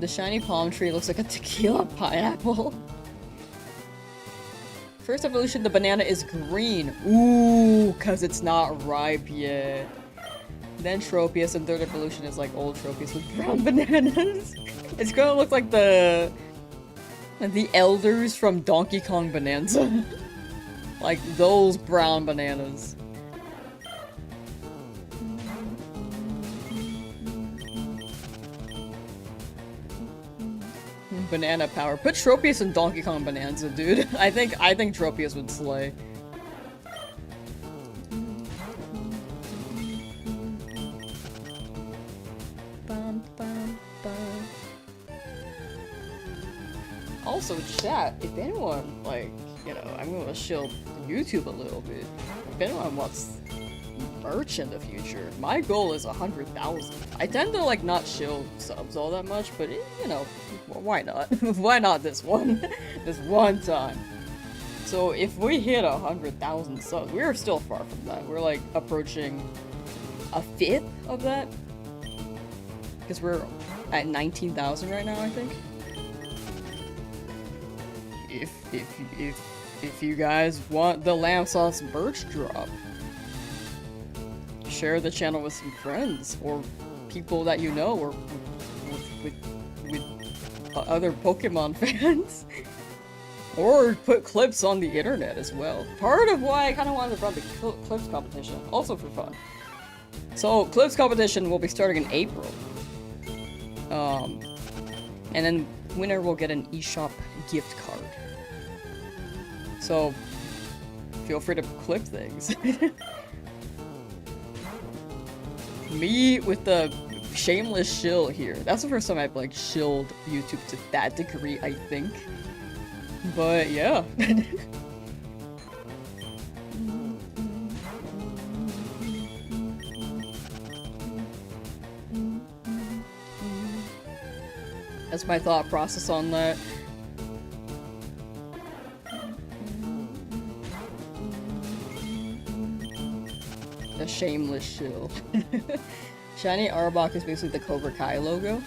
The shiny palm tree looks like a tequila pineapple. First evolution, the banana is green. Ooh, cause it's not ripe yet. Then Tropius, and third evolution is like old Tropius with brown bananas. It's gonna look like the elders from Donkey Kong Bonanza. Like those brown bananas. Banana power. Put Tropius in Donkey Kong Bonanza, dude. I think Tropius would slay. Also, chat, if anyone, like, you know, I'm gonna shield YouTube a little bit. If anyone wants merch in the future, my goal is 100,000. I tend to, like, not shield subs all that much, but, you know, why not? Why not this one? This one time. So, if we hit 100,000 subs, we're still far from that. We're, like, approaching a fifth of that. Because we're at 19,000 right now, I think. If you guys want the Lamsauce merch drop, share the channel with some friends or people that you know, or with other Pokemon fans, or put clips on the internet as well. Part of why I kind of wanted to run the clips competition, also for fun. So clips competition will be starting in April, and then winner will get an eShop gift card. So feel free to clip things. Me with the shameless shill here. That's the first time I've, like, shilled YouTube to that degree, I think. But yeah. That's my thought process on that. A shameless shill. Shiny Arbok is basically the Cobra Kai logo.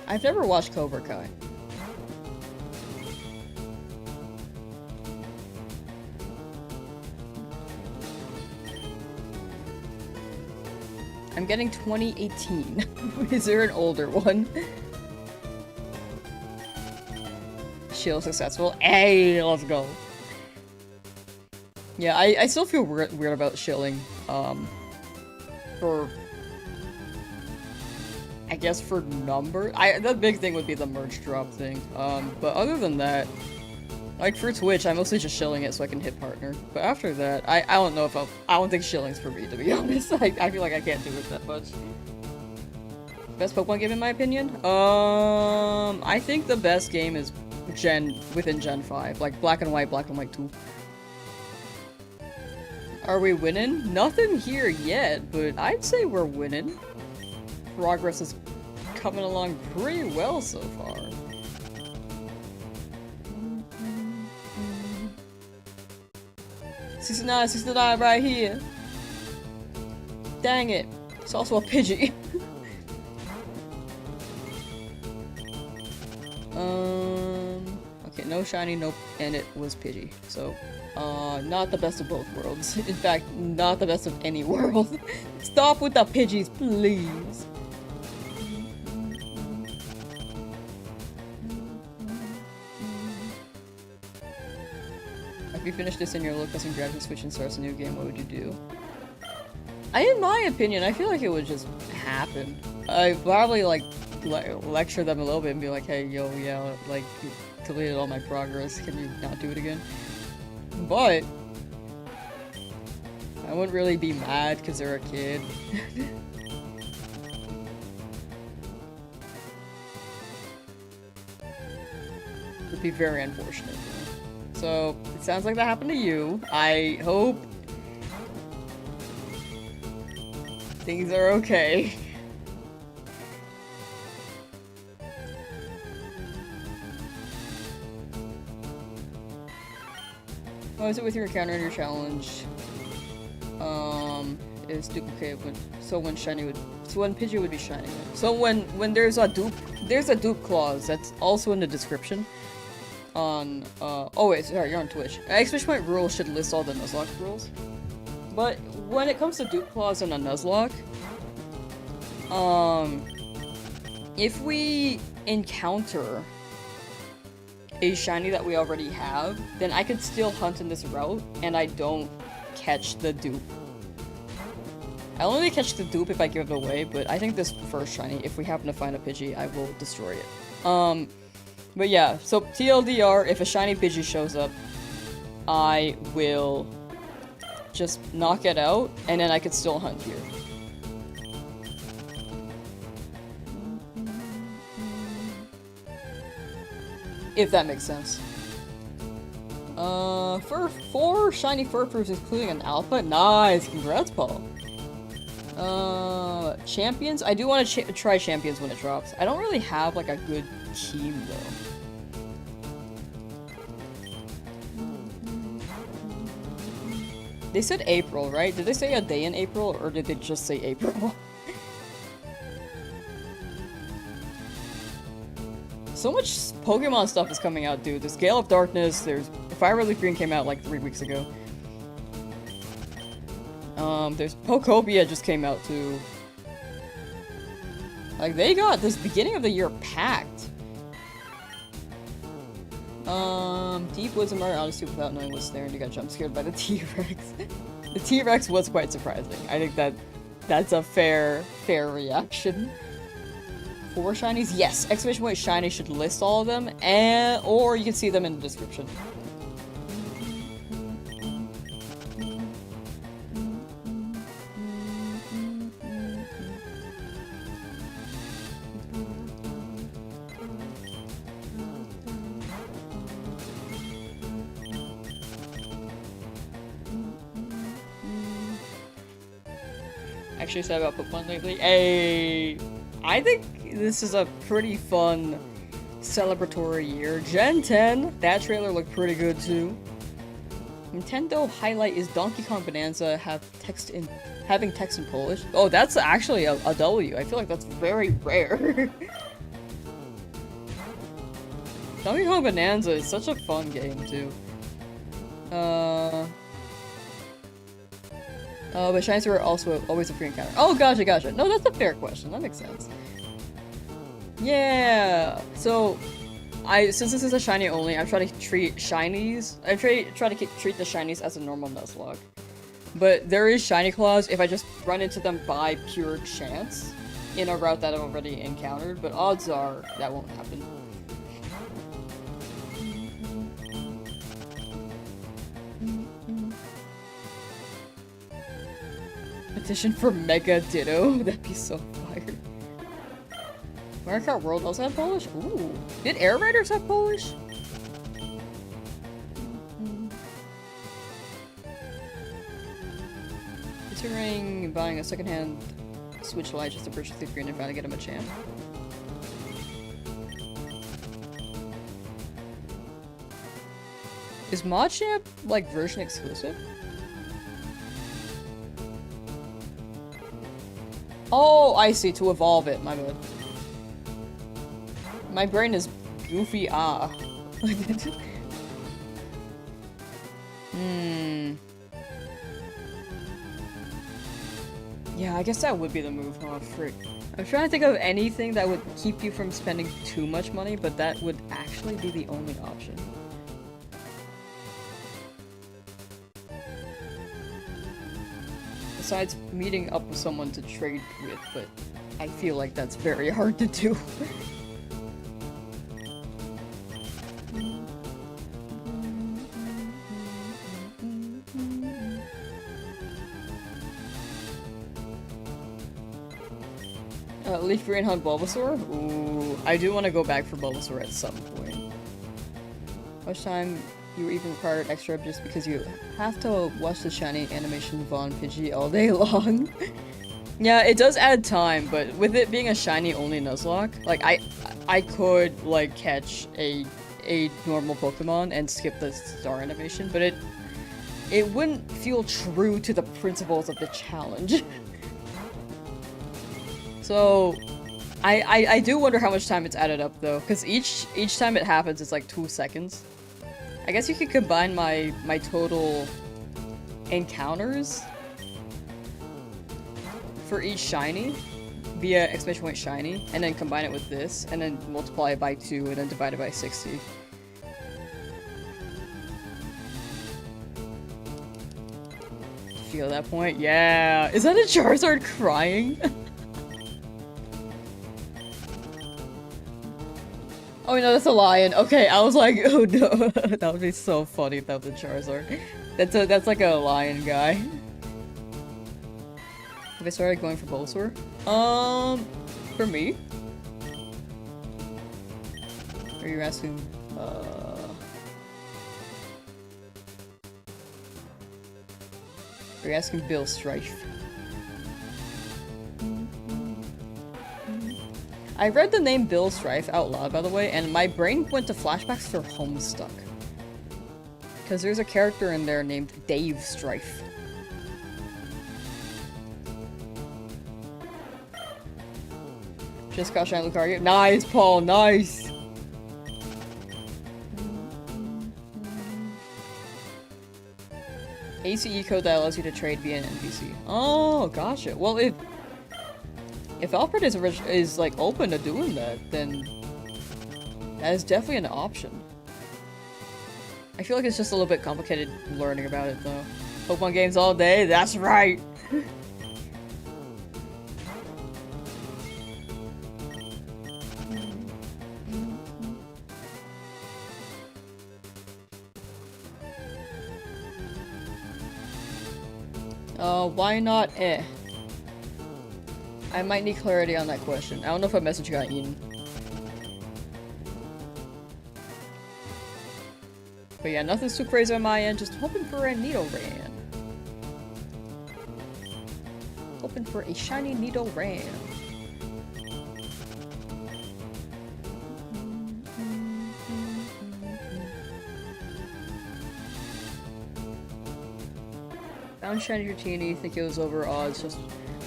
I've never watched Cobra Kai. I'm getting 2018. Is there an older one? Shill successful. Hey, let's go. Yeah, I still feel weird about shilling, for, I guess, for number. The big thing would be the merch drop thing, but other than that, like, for Twitch, I'm mostly just shilling it so I can hit partner, but after that, I don't know if I don't think shilling's for me, to be honest. I feel like I can't do it that much. Best Pokemon game in my opinion? I think the best game is within Gen 5, like Black and White 2. Are we winning? Nothing here yet, but I'd say we're winning. Progress is coming along pretty well so far. 69, 69 right here. Dang it. It's also a Pidgey. No shiny, nope, and it was Pidgey. So, not the best of both worlds. In fact, not the best of any world. Stop with the Pidgeys, please. If you finish this and you're low and grabs the Switch and starts a new game, what would you do? In my opinion, I feel like it would just happen. I'd probably like lecture them a little bit and be like, hey, yo, yeah, like, you deleted all my progress, can you not do it again? But I wouldn't really be mad because they're a kid. It would be very unfortunate. So, it sounds like that happened to you. I hope things are okay. What is it with your encounter and your challenge? Is duplicate when shiny would when Pidgey would be shiny. So when there's a dupe clause that's also in the description. On oh wait, sorry, you're on Twitch. Exclamation point rules should list all the Nuzlocke rules. But when it comes to dupe clause in a Nuzlocke, if we encounter a shiny that we already have, then I could still hunt in this route, and I don't catch the dupe. I only catch the dupe if I give it away, but I think this first shiny, if we happen to find a Pidgey, I will destroy it. But yeah, so TLDR, if a shiny Pidgey shows up, I will just knock it out, and then I could still hunt here. If that makes sense. For 4 shiny Furfurs, including an alpha? Nice! Congrats, Paul. Champions? I do want to try champions when it drops. I don't really have, like, a good team, though. They said April, right? Did they say a day in April, or did they just say April? So much Pokemon stuff is coming out, dude. There's Gale of Darkness, there's FireRed Leafgreen came out like 3 weeks ago. There's Pokopia just came out too. Like, they got this beginning of the year packed. Deep Woods and Mario Odyssey without knowing what's there, and you got jump scared by the T-Rex. The T-Rex was quite surprising. I think that's a fair reaction. 4 shinies? Yes! Exclamation point shiny should list all of them, or you can see them in the description. Actually said about Pokemon lately. Hey, I think this is a pretty fun celebratory year. Gen 10, that trailer looked pretty good too. Nintendo highlight is Donkey Kong Bonanza having text in Polish. Oh, that's actually a W. I feel like that's very rare. Donkey Kong Bonanza is such a fun game too. But shinies were also always a free encounter. Oh, gotcha. No, that's a fair question. That makes sense. Yeah. So, since this is a shiny only, I'm trying to treat shinies. I try to treat the shinies as a normal Nuzlocke. But there is shiny claws if I just run into them by pure chance in a route that I've already encountered. But odds are that won't happen. Petition for Mega Ditto? That'd be so fire. Mario Kart World also have Polish? Ooh. Did Air Raiders have Polish? Considering buying a secondhand Switch Lite just to purchase Leafgreen and finally get him a champ. Is Machamp, like, version exclusive? Oh, I see, to evolve it, my bad. My brain is goofy, Yeah, I guess that would be the move, huh? Frick. I'm trying to think of anything that would keep you from spending too much money, but that would actually be the only option. Besides meeting up with someone to trade with, but I feel like that's very hard to do. Leafgreen hunt Bulbasaur? Ooh, I do want to go back for Bulbasaur at some point. How much time you even required extra just because you have to watch the shiny animation Von Pidgey all day long? Yeah, it does add time, but with it being a shiny only Nuzlocke, like I could like catch a normal Pokemon and skip the star animation, but it wouldn't feel true to the principles of the challenge. So, I do wonder how much time it's added up though, because each time it happens, it's like 2 seconds. I guess you could combine my total encounters for each shiny via exclamation point shiny, and then combine it with this, and then multiply it by 2, and then divide it by 60. Feel that point? Yeah! Is that a Charizard crying? Oh no, that's a lion. Okay, I was like, oh no, that would be so funny if that was a Charizard. That's like a lion guy. Have I started going for Bulbasaur? For me? Are you asking, Are you asking Bill Strife? I read the name Bill Strife out loud, by the way, and my brain went to flashbacks for Homestuck. Because there's a character in there named Dave Strife. Just got Shiny Lucario. Nice, Paul, nice! ACE code that allows you to trade via an NPC. Oh, gotcha. Well, if Alfred is like open to doing that, then that is definitely an option. I feel like it's just a little bit complicated learning about it though. Pokemon games all day, that's right! Why not eh? I might need clarity on that question. I don't know if a message got eaten. But yeah, nothing's too crazy on my end, just hoping for a Nidoran. Hoping for a shiny Nidoran. Found shiny Dratini, think it was over odds, just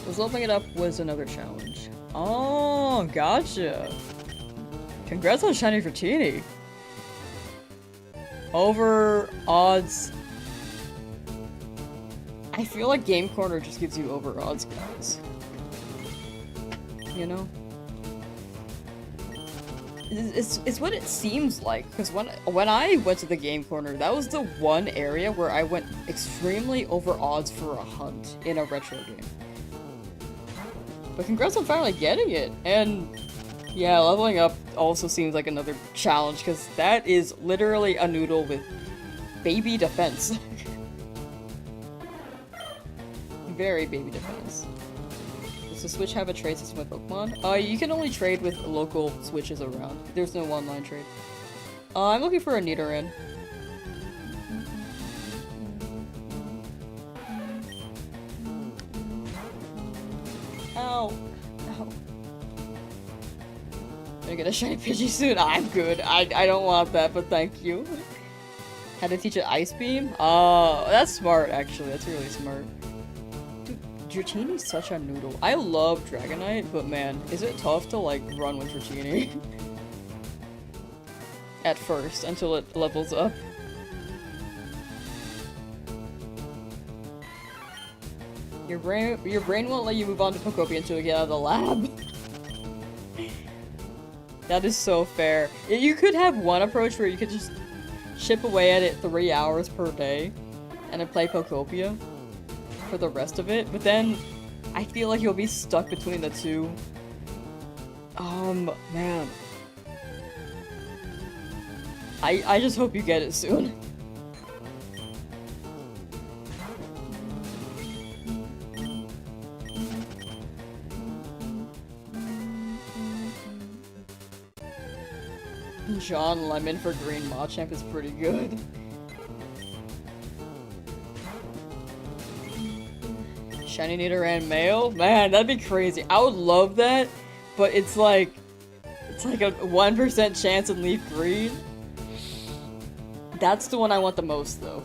was leveling it up was another challenge. Oh, gotcha. Congrats on shiny Dratini. Over odds. I feel like Game Corner just gives you over odds, guys. You know? It's what it seems like, because when I went to the Game Corner, that was the one area where I went extremely over odds for a hunt in a retro game. But congrats on finally getting it, and yeah, leveling up also seems like another challenge, because that is literally a noodle with baby defense. Very baby defense. Does the Switch have a trade system with Pokemon? You can only trade with local Switches around. There's no online trade. I'm looking for a Nidoran. Ow. Ow. Gonna get a shiny Pidgey soon? I'm good. I don't want that, but thank you. Had to teach it Ice Beam? Oh, that's smart, actually. That's really smart. Dratini's such a noodle. I love Dragonite, but man, is it tough to like run with Dratini. At first, until it levels up. Your brain won't let you move on to Pokopia until you get out of the lab. That is so fair. You could have one approach where you could just chip away at it 3 hours per day and then play Pokopia for the rest of it, but then I feel like you'll be stuck between the two. Man. I just hope you get it soon. John Lemon for Green Machamp is pretty good. Shiny Nidoran Male? Man, that'd be crazy. I would love that, but it's like a 1% chance in Leafgreen. That's the one I want the most, though.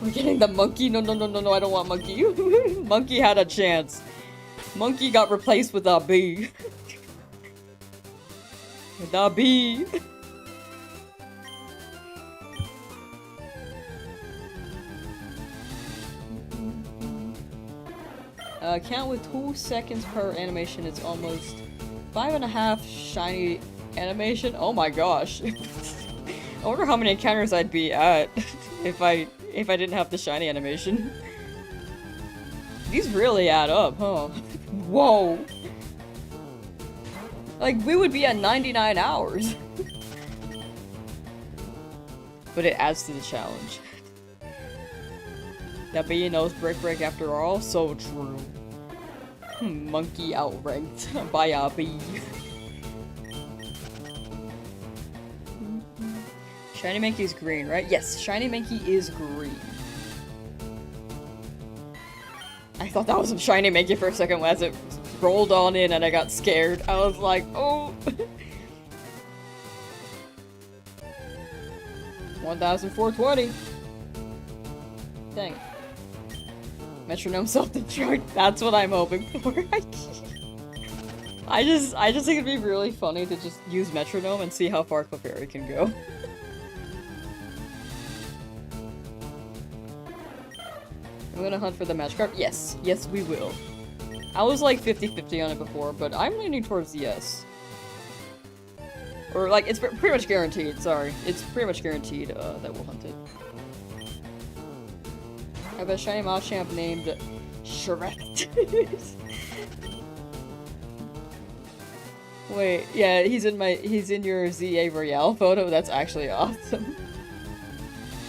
We're getting the monkey? No, I don't want monkey. Monkey had a chance. Monkey got replaced with a bee. The bee. Count with 2 seconds per animation. It's almost 5.5 shiny animation. Oh my gosh. I wonder how many encounters I'd be at if I didn't have the shiny animation. These really add up, huh? Whoa. Like, we would be at 99 hours. But it adds to the challenge. That bee knows break after all? So true. Monkey outranked by a bee. Shiny Mankey's green, right? Yes, Shiny Mankey is green. I thought that was a Shiny Mankey for a second as it rolled on in and I got scared. I was like, oh. 1,420. Dang. Metronome self-destruct. That's what I'm hoping for. I just think it'd be really funny to just use Metronome and see how far Clefairy can go. I'm gonna hunt for the Magikarp. Yes. Yes, we will. I was like 50-50 on it before, but I'm leaning towards yes. Or like, it's pretty much guaranteed, sorry. It's pretty much guaranteed that we'll hunt it. I have a shiny Machamp named Shrek. Wait, yeah, he's in your ZA Royale photo. That's actually awesome.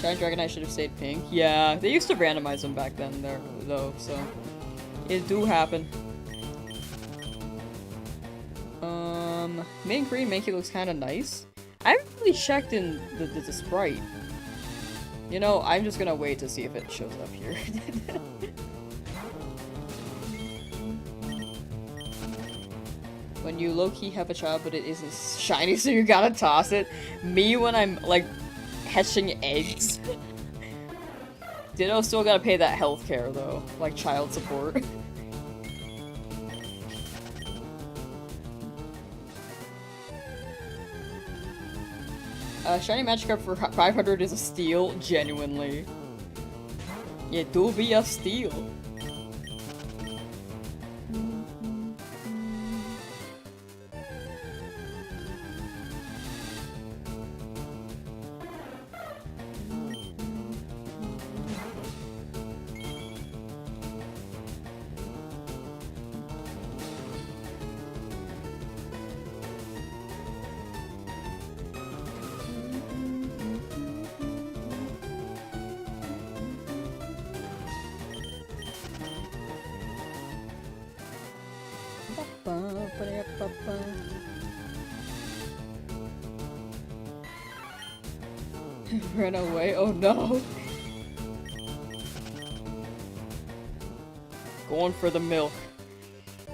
Shiny Dragonite should have stayed pink. Yeah, they used to randomize them back then there though, so it do happen. Main green Mankey looks kind of nice. I haven't really checked in the sprite. You know, I'm just gonna wait to see if it shows up here. When you low-key have a child, but it isn't shiny, so you gotta toss it. Me when I'm, like, hatching eggs. Ditto still gotta pay that healthcare, though. Like, child support. Shiny Magikarp for 500 is a steal, genuinely. It do be a steal. Ran away? Oh no! Going for the milk.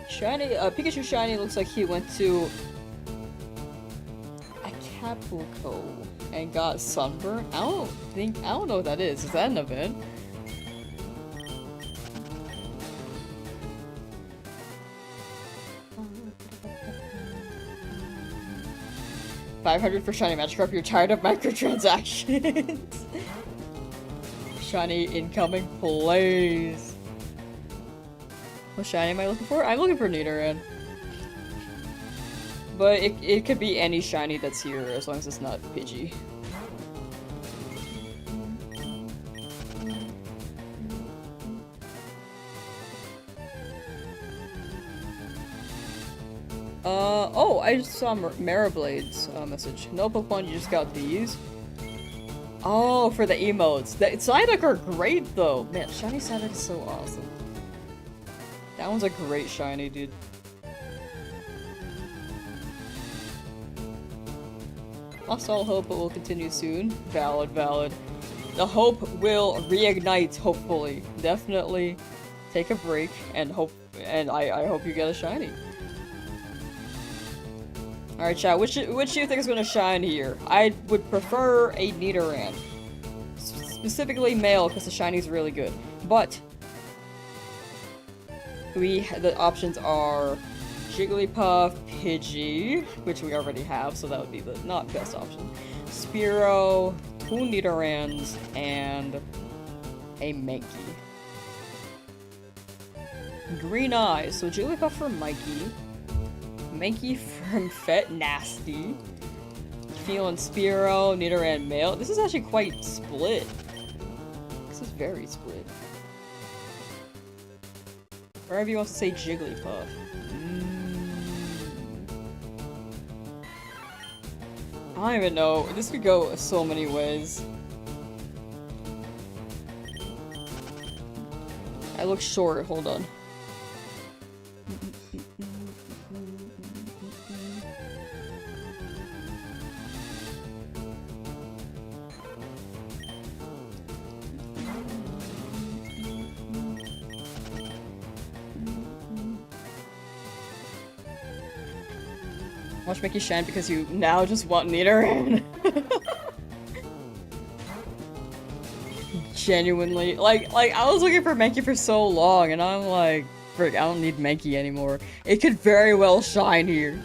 Shiny, Pikachu Shiny looks like he went to Acapulco and got sunburned. I don't know what that is. Is that an event? $500 for Shiny Magikarp, you're tired of microtransactions. Shiny incoming, please. What shiny am I looking for? I'm looking for Nidoran. But it could be any shiny that's here as long as it's not Pidgey. Oh, I just saw Marablade's message. No Pokemon, you just got these. Oh, for the emotes. The Psyduck are great though. Man, shiny Psyduck is so awesome. That one's a great shiny, dude. Lost all hope, but will continue soon. Valid, valid. The hope will reignite, hopefully. Definitely take a break and hope, and I hope you get a shiny. Alright, chat, which do you think is gonna shine here? I would prefer a Nidoran. Specifically male, because the shiny's really good. But the options are Jigglypuff, Pidgey, which we already have, so that would be the not best option. Spearow, 2 Nidorans, and a Mankey. Green Eyes, so Jigglypuff for Mikey. Mankey from Fet Nasty. Feeling Spearow, Nidoran Male. This is actually quite split. This is very split. Wherever you want to say Jigglypuff. I don't even know. This could go so many ways. I look short. Hold on. Watch Mickey shine because you now just want Nidoran. Genuinely. Like, I was looking for Mankey for so long, and I'm like, frick, I don't need Mankey anymore. It could very well shine here.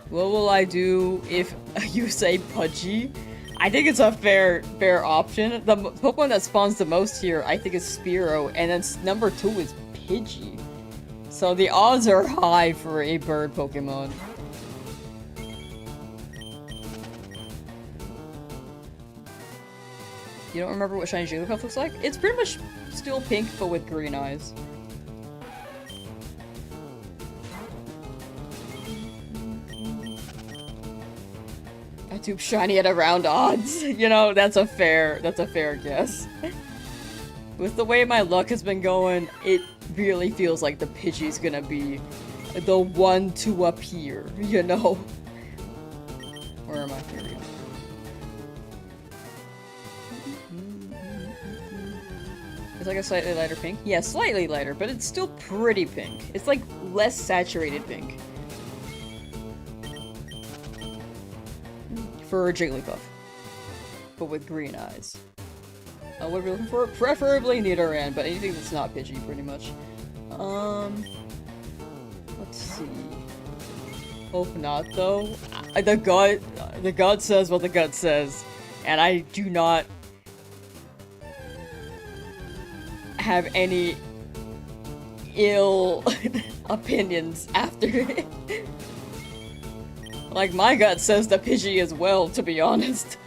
What will I do if you say Pudgy? I think it's a fair option. The Pokemon that spawns the most here, I think, is Spearow, and then number 2 is Pidgey. So the odds are high for a bird Pokemon. You don't remember what shiny Jigglypuff looks like? It's pretty much still pink, but with green eyes. A tube shiny at around odds. You know, that's a fair guess. With the way my luck has been going, it really feels like the Pidgey's gonna be the one to appear, you know? Where am I? Here we go. It's like a slightly lighter pink? Yeah, slightly lighter, but it's still pretty pink. It's like less saturated pink. For a Jigglypuff. But with green eyes. What are we looking for? Preferably Nidoran, but anything that's not Pidgey, pretty much. Let's see. Hope not, though. The gut says what the gut says, and I do not have any ill opinions after it. Like, my gut says the Pidgey as well, to be honest.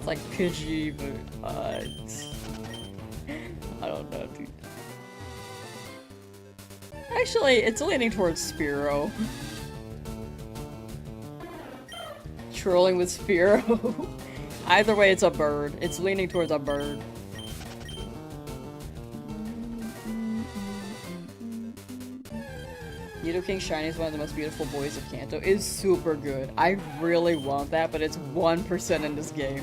Like Pidgey, but I don't know, dude. Actually, it's leaning towards Spearow. Trolling with Spearow. Either way, it's a bird. It's leaning towards a bird. Nidoking Shiny is one of the most beautiful boys of Kanto. It is super good. I really want that, but it's 1% in this game.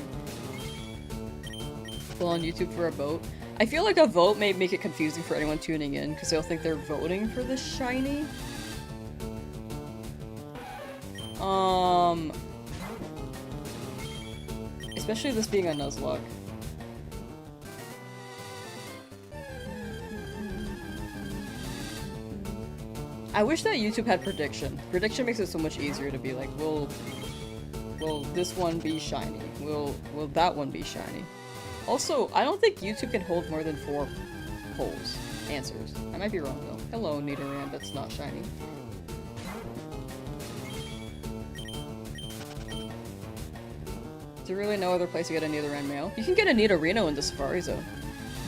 Pull on YouTube for a vote. I feel like a vote may make it confusing for anyone tuning in, because they'll think they're voting for the shiny. Especially this being a Nuzlocke. I wish that YouTube had prediction. Prediction makes it so much easier to be like, will this one be shiny? Will that one be shiny? Also, I don't think YouTube can hold more than 4 polls. Answers. I might be wrong though. Hello, Nidoran, that's not shiny. Is there really no other place to get a Nidoran Male? You can get a Nidorino in the Safari Zone.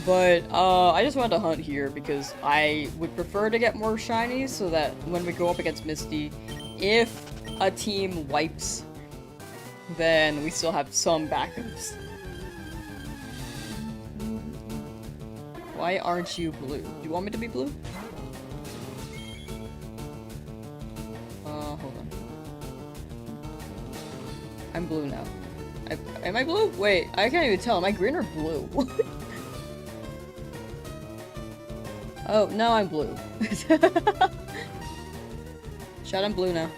But, I just wanted to hunt here because I would prefer to get more shinies so that when we go up against Misty, if a team wipes, then we still have some backups. Why aren't you blue? Do you want me to be blue? Hold on. I'm blue now. Am I blue? Wait, I can't even tell. Am I green or blue? Oh, no, I'm blue. Shut, I'm blue now.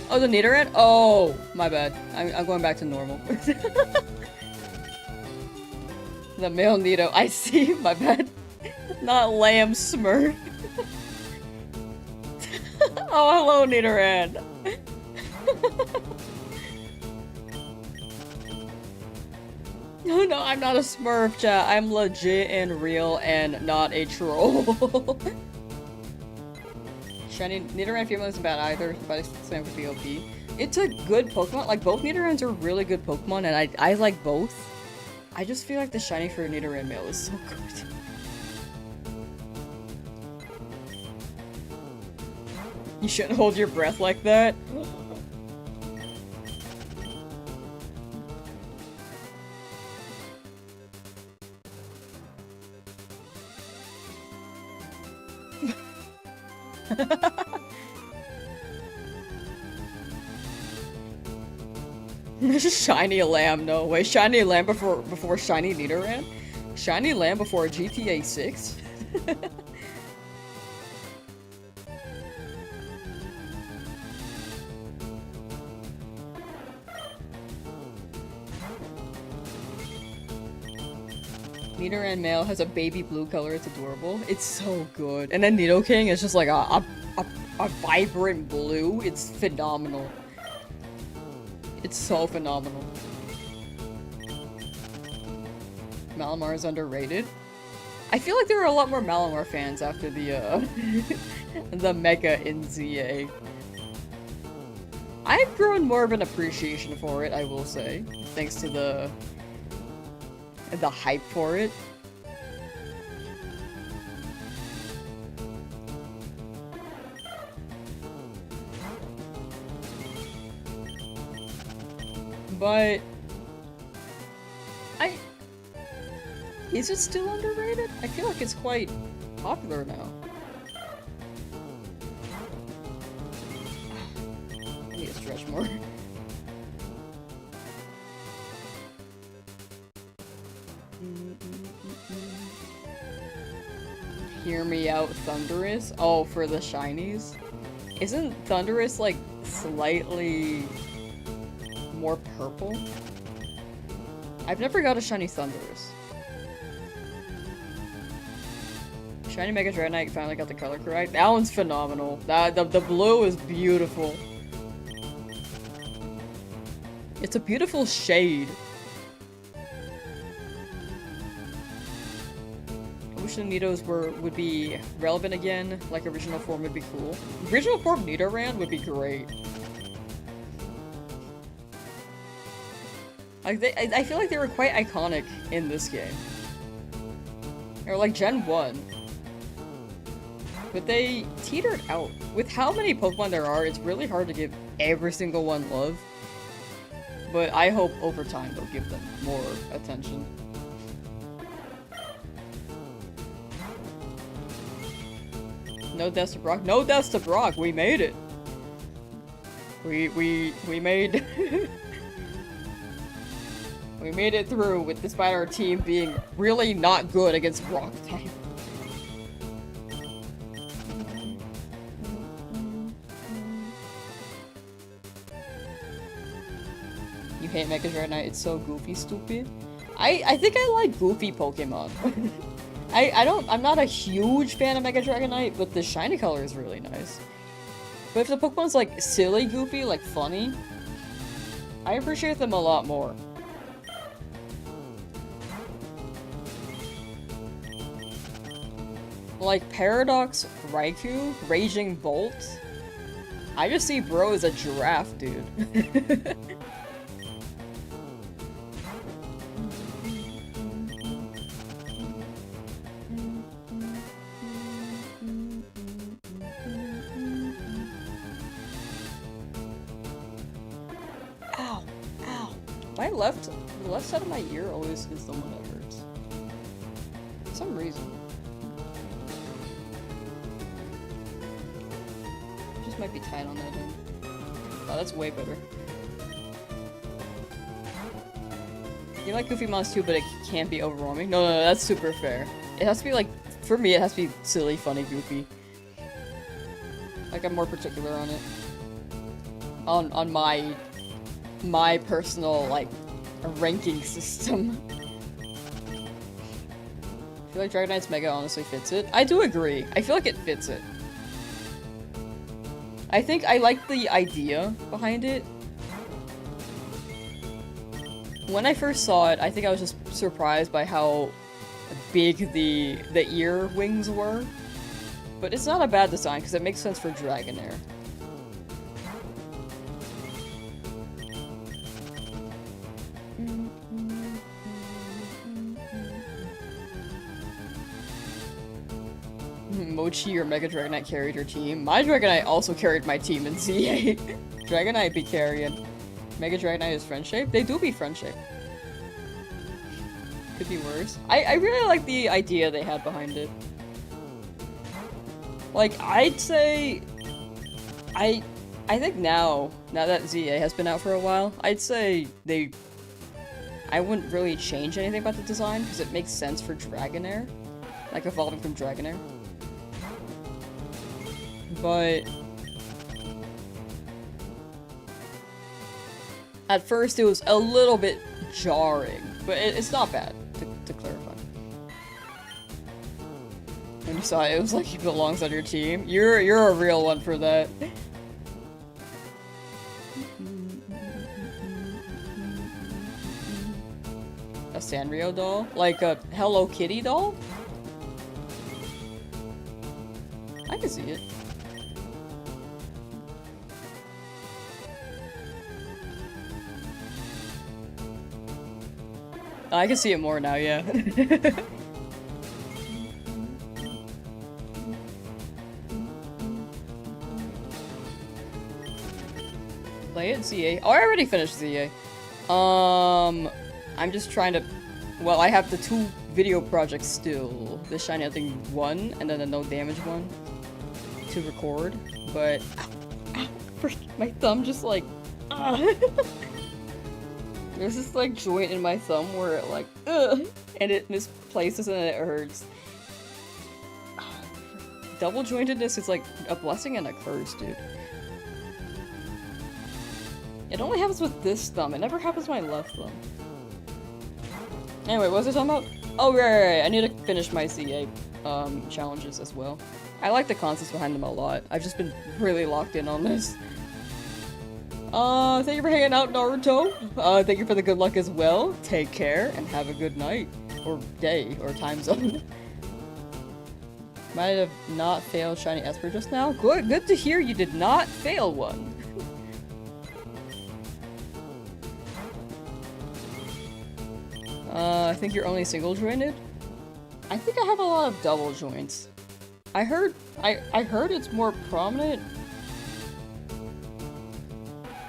Oh, the Nidoran? Oh, my bad. I'm going back to normal. The male Nido. I see, my bad. Not Lamb Smurf. Oh, hello, Nidoran. No, I'm not a Smurf, chat. I'm legit and real and not a troll. Shiny Nidoran female isn't bad either, but it's the same for POP. It's a good Pokemon. Like, both Nidorans are really good Pokemon, and I like both. I just feel like the shiny for Nidoran Male is so good. You shouldn't hold your breath like that. Shiny Lamb, no way. Shiny Lamb before Shiny Nidoran? Shiny Lamb before GTA 6? Nidoran Male has a baby blue color, it's adorable. It's so good. And then Nidoking is just like a vibrant blue. It's phenomenal. It's so phenomenal. Malamar is underrated. I feel like there were a lot more Malamar fans after the the Mega in ZA. I've grown more of an appreciation for it, I will say, thanks to the hype for it. But is it still underrated? I feel like it's quite popular now. I need to stretch more. Hear me out, Thundurus? Oh, for the shinies? Isn't Thundurus like slightly more purple? I've never got a shiny Thundurus. Shiny Mega Dragonite finally got the color correct. That one's phenomenal. The blue is beautiful. It's a beautiful shade. I wish the Nidos would be relevant again. Like original form would be cool. Original form Nidoran would be great. Like I feel like they were quite iconic in this game. Or like Gen 1. But they teetered out. With how many Pokemon there are, it's really hard to give every single one love. But I hope over time they'll give them more attention. No deaths to Brock. No deaths to Brock! We made it! We made... We made it through despite our team being really not good against Brock type. You hate Mega Dragonite, it's so goofy, stupid. I think I like goofy Pokemon. I'm not a huge fan of Mega Dragonite, but the shiny color is really nice. But if the Pokemon's like silly, goofy, like funny, I appreciate them a lot more. Like Paradox Raikou, Raging Bolt. I just see bro as a giraffe, dude. Ow, ow. The left side of my ear always is the one that hurts. For some reason. Just might be tight on that end. Oh, that's way better. You like Goofy Mons too, but it can't be overwhelming. No, that's super fair. It has to be like, for me, it has to be silly, funny, goofy. Like, I'm more particular on it. On my personal, like, ranking system. I feel like Dragonite's Mega honestly fits it. I do agree. I feel like it fits it. I think I like the idea behind it. When I first saw it, I think I was just surprised by how big the ear wings were. But it's not a bad design, because it makes sense for Dragonair. Mochi, your Mega Dragonite carried your team. My Dragonite also carried my team in ZA. Dragonite be carrying. Mega Dragonite is friend-shaped? They do be friend-shaped. Could be worse. I really like the idea they had behind it. Like, I'd say... I think now that ZA has been out for a while, I'd say I wouldn't really change anything about the design, because it makes sense for Dragonair. Like, evolving from Dragonair. But... at first it was a little bit jarring, but it's not bad, to clarify. When you saw it, it was like he belongs on your team. You're a real one for that. A Sanrio doll? Like a Hello Kitty doll? I can see it. I can see it more now, yeah. Play it, ZA. Oh, I already finished ZA. I'm just trying to... well, I have the 2 video projects still. The Shiny Hunting one, and then the no damage one to record. But... ow, frick, my thumb just like... There's this, like, joint in my thumb where it, like, ugh, and it misplaces and it hurts. Double jointedness is, like, a blessing and a curse, dude. It only happens with this thumb. It never happens with my left thumb. Anyway, what was I talking about? Oh, right. I need to finish my CA, challenges as well. I like the concepts behind them a lot. I've just been really locked in on this. Thank you for hanging out, Naruto. Thank you for the good luck as well. Take care, and have a good night. Or day, or time zone. Might have not failed Shiny Esper just now. Good to hear you did not fail one. I think you're only single jointed? I think I have a lot of double joints. I heard it's more prominent.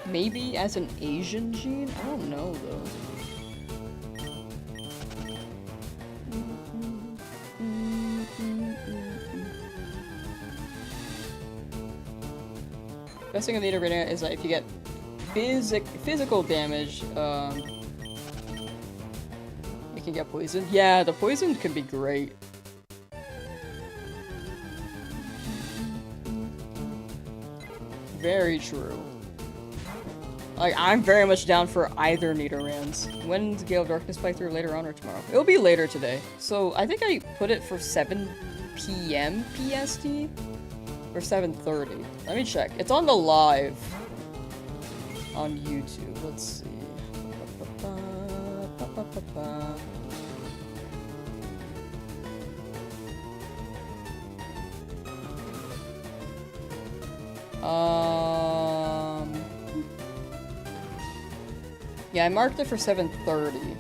Maybe as an Asian gene? I don't know though. Best thing on the Nidoran is that if you get physical damage, it can get poisoned. Yeah, the poison can be great. Very true. Like, I'm very much down for either Nidorans. When's Gale of Darkness playthrough, later on or tomorrow? It'll be later today. So, I think I put it for 7 PM PST? Or 7:30. Let me check. It's on the live. On YouTube. Let's see. Yeah, I marked it for 7:30.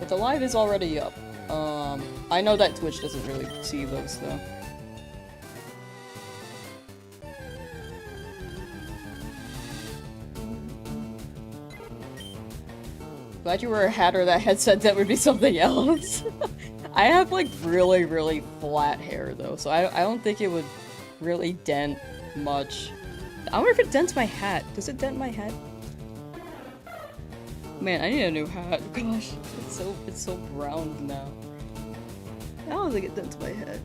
But the live is already up. I know that Twitch doesn't really see those though. Glad you wear a hat or that headset, that would be something else. I have like really, really flat hair though, so I don't think it would really dent much. I wonder if it dents my hat. Does it dent my hat? Man, I need a new hat. Gosh, it's so brown now. I don't think it dents my head.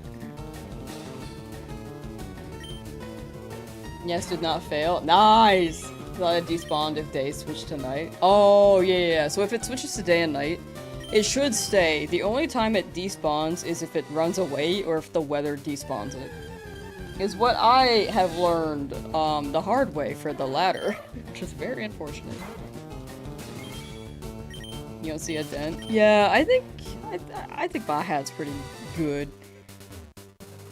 Yes, did not fail. Nice! Thought it despawned if day switched to night. Oh, yeah. So if it switches to day and night, it should stay. The only time it despawns is if it runs away or if the weather despawns it. Is what I have learned the hard way for the latter, which is very unfortunate. You don't see a dent? Yeah, I think my hat's pretty good.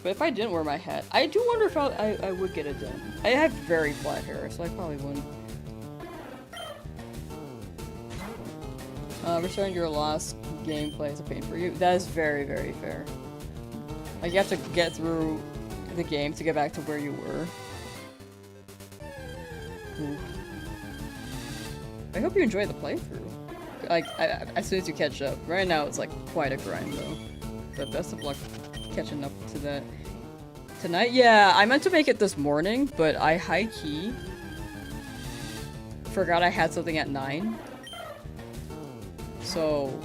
But if I didn't wear my hat, I do wonder if I would get a dent. I have very flat hair, so I probably wouldn't. Returning your last gameplay is a pain for you. That is very, very fair. Like, you have to get through the game to get back to where you were. Ooh. I hope you enjoy the playthrough. Like, as soon as you catch up. Right now, it's like quite a grind, though. But best of luck catching up to that. Tonight? Yeah, I meant to make it this morning, but I high-key forgot I had something at 9. So...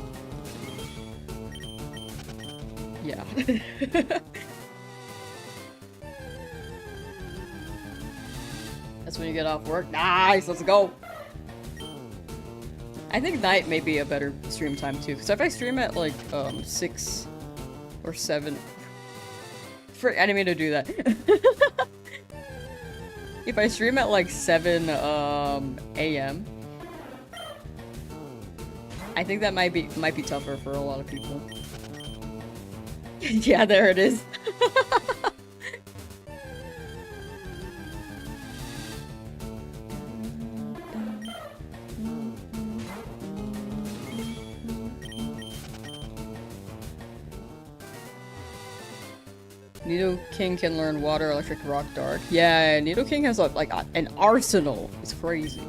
yeah. That's when you get off work. Nice! Let's go! I think night may be a better stream time too, because if I stream at like 6 or 7, I didn't mean to do that. If I stream at like 7 AM, I think that might be tougher for a lot of people. Yeah, there it is. Nidoking can learn water, electric, rock, dark. Yeah, Nidoking has like an arsenal. It's crazy.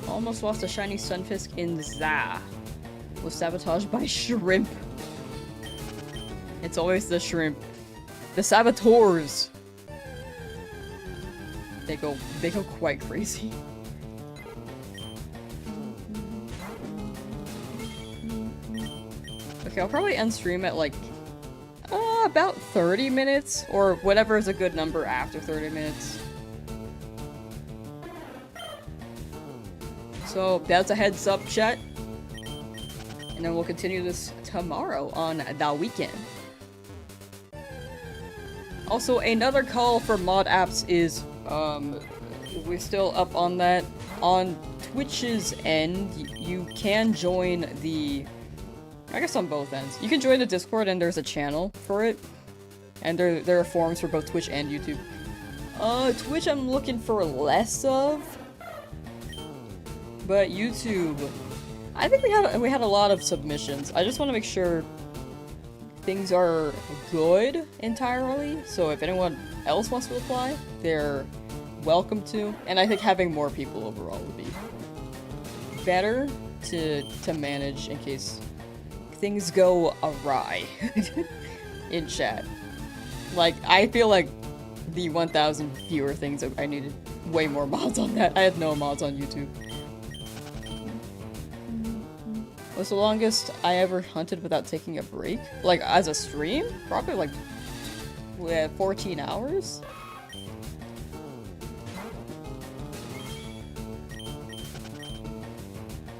Almost lost a shiny sunfisk in Za. Was sabotaged by shrimp. It's always the shrimp. The saboteurs. They go quite crazy. Okay, I'll probably end stream at like about 30 minutes, or whatever is a good number after 30 minutes. So that's a heads up, chat. And then we'll continue this tomorrow on the weekend. Also, another call for mod apps is, we're still up on that. On Twitch's end, you can join the... I guess on both ends. You can join the Discord and there's a channel for it. And there are forums for both Twitch and YouTube. Twitch I'm looking for less of. But YouTube, I think we had a lot of submissions. I just want to make sure things are good entirely. So if anyone else wants to apply, they're welcome to. And I think having more people overall would be better to manage in case things go awry in chat. Like, I feel like the 1,000 viewer things, I needed way more mods on that. I had no mods on YouTube. What's the longest I ever hunted without taking a break? Like, as a stream? Probably like with 14 hours?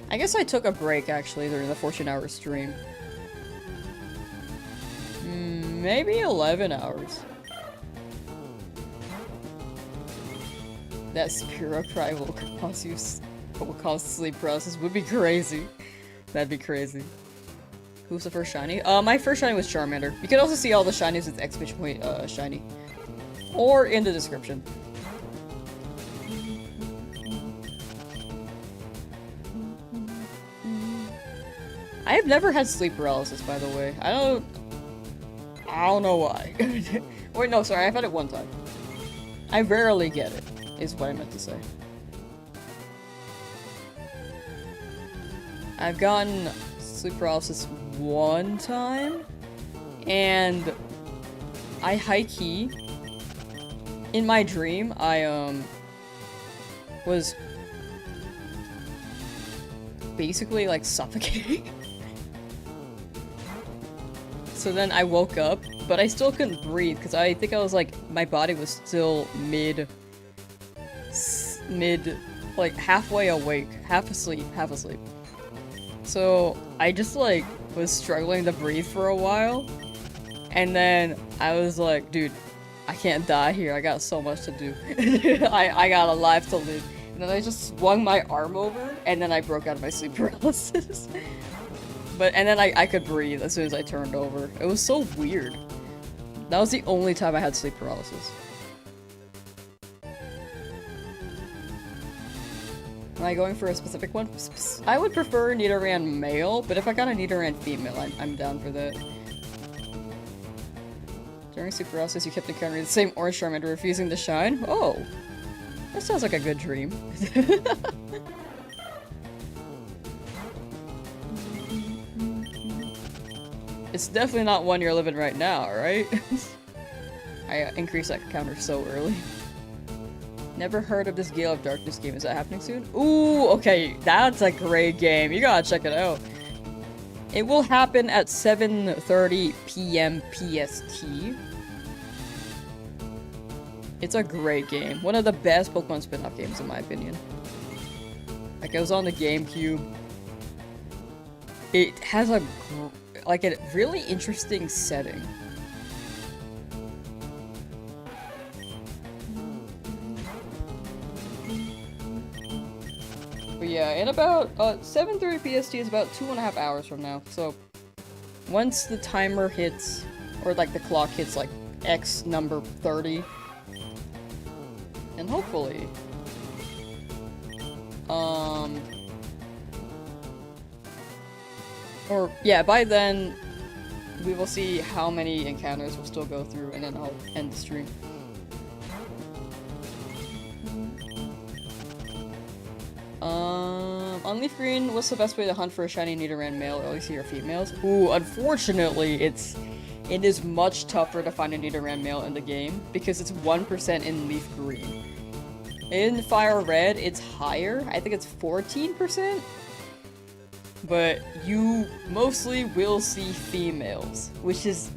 I guess I took a break actually during the 14-hour stream. Maybe 11 hours. That Spiro cry will cause sleep paralysis would be crazy. That'd be crazy. Who's the first shiny? My first shiny was Charmander. You can also see all the shinies with exclamation point shiny. Or in the description. I have never had sleep paralysis, by the way. I don't know why. Wait, no, sorry, I've had it one time. I rarely get it, is what I meant to say. I've gotten sleep paralysis one time, and I high-key, in my dream, I, was basically, like, suffocating. So then I woke up, but I still couldn't breathe, because I think I was, like, my body was still like, halfway awake, half asleep. So I just, like, was struggling to breathe for a while, and then I was like, dude, I can't die here, I got so much to do. I got a life to live. And then I just swung my arm over, and then I broke out of my sleep paralysis. And then I could breathe as soon as I turned over. It was so weird. That was the only time I had sleep paralysis. Am I going for a specific one? I would prefer Nidoran Male, but if I got a Nidoran Female, I'm down for that. During sleep paralysis, you kept encountering the same orange Charmander refusing to shine? Oh! That sounds like a good dream. It's definitely not one you're living right now, right? I increased that counter so early. Never heard of this Gale of Darkness game. Is that happening soon? Ooh, okay, that's a great game. You gotta check it out. It will happen at 7:30 p.m. PST. It's a great game. One of the best Pokemon spin-off games in my opinion. Like, it was on the GameCube. It has a really interesting setting. But yeah, in about 7:30 PST is about 2.5 hours from now. So once the timer hits, or like the clock hits like X number 30, and hopefully or yeah, by then we will see how many encounters we'll still go through, and then I'll end the stream. On Leafgreen, what's the best way to hunt for a shiny Nidoran Male, or at least your females? Ooh, unfortunately, it is much tougher to find a Nidoran Male in the game, because it's 1% in Leafgreen. In FireRed, it's higher. I think it's 14%. But you mostly will see females, which is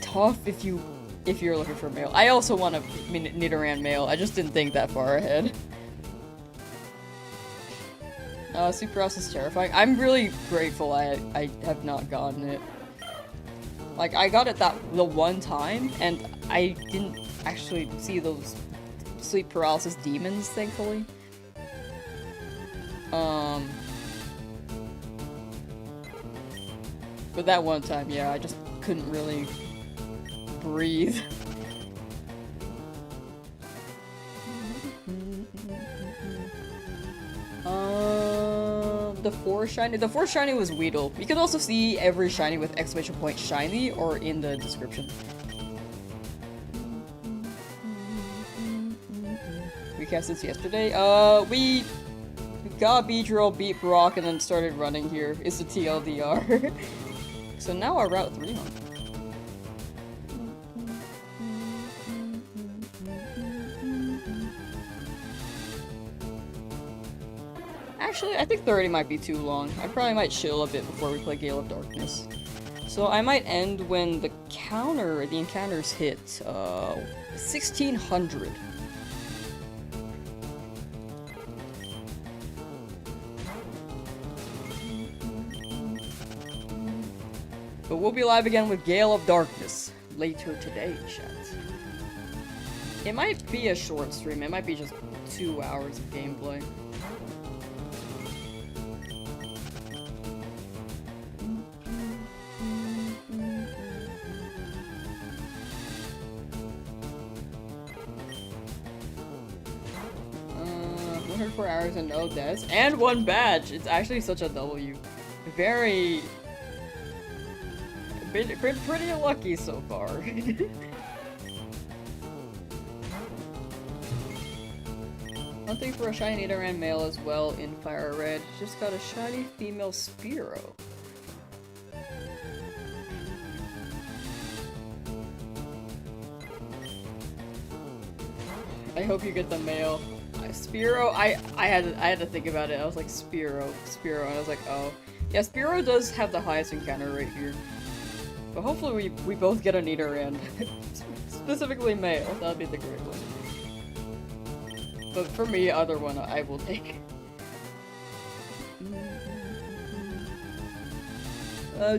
tough if you're looking for a male. I also want a Nidoran Male. I just didn't think that far ahead. Super House is terrifying. I'm really grateful I have not gotten it. Like, I got it the one time, and I didn't actually see those sleep paralysis demons, thankfully. But that one time, yeah, I just couldn't really breathe. The fourth shiny was Weedle. You can also see every shiny with exclamation point shiny or in the description. We cast this yesterday. We got Beedrill, beat Brock, and then started running here. Is the TLDR. So now our Route 3 hunt. Actually, I think 30 might be too long. I probably might chill a bit before we play Gale of Darkness. So I might end when the encounters hit 1600. But we'll be live again with Gale of Darkness later today, chat. It might be a short stream, it might be just 2 hours of gameplay. Hours and no deaths and 1 badge. It's actually such a W. Very pretty lucky so far. Hunting for a shiny Nidoran Male as well in FireRed. Just got a shiny female Spearow. I hope you get the male. Spearow, I had to think about it. I was like Spearow, and I was like, oh. Yeah, Spearow does have the highest encounter rate here. But hopefully we both get a Nidoran. Specifically male, that'd be the great one. But for me, either one I will take.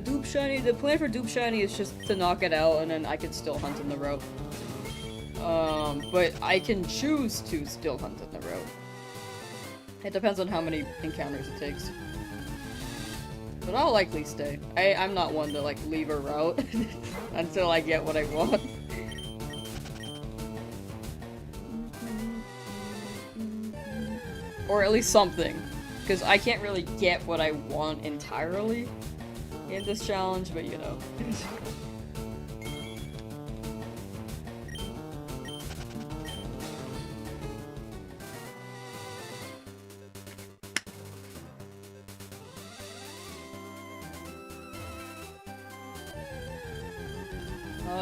Dupe Shiny, the plan for Dupe Shiny is just to knock it out and then I can still hunt in the route. But I can choose to still hunt in the route. It depends on how many encounters it takes. But I'll likely stay. I'm not one to, like, leave a route until I get what I want. Or at least something. Because I can't really get what I want entirely in this challenge, but you know.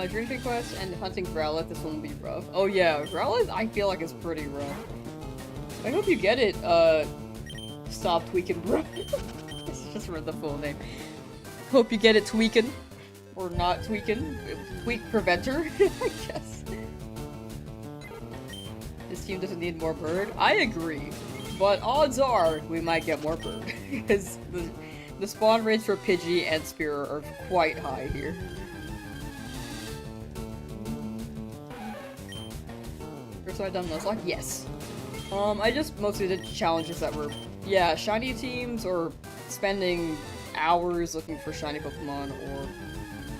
Drinking quest and hunting Growlithe, this one will be rough. Oh yeah, Growlithe I feel like is pretty rough. I hope you get it, stop tweaking, bro. Just read the full name. Hope you get it, tweaking. Or not tweaking. Tweak preventer, I guess. This team doesn't need more bird. I agree. But odds are we might get more bird. Because the spawn rates for Pidgey and Spearow are quite high here. So I done Nuzlocke? Yes. I just mostly did challenges that were, yeah, shiny teams or spending hours looking for shiny Pokemon or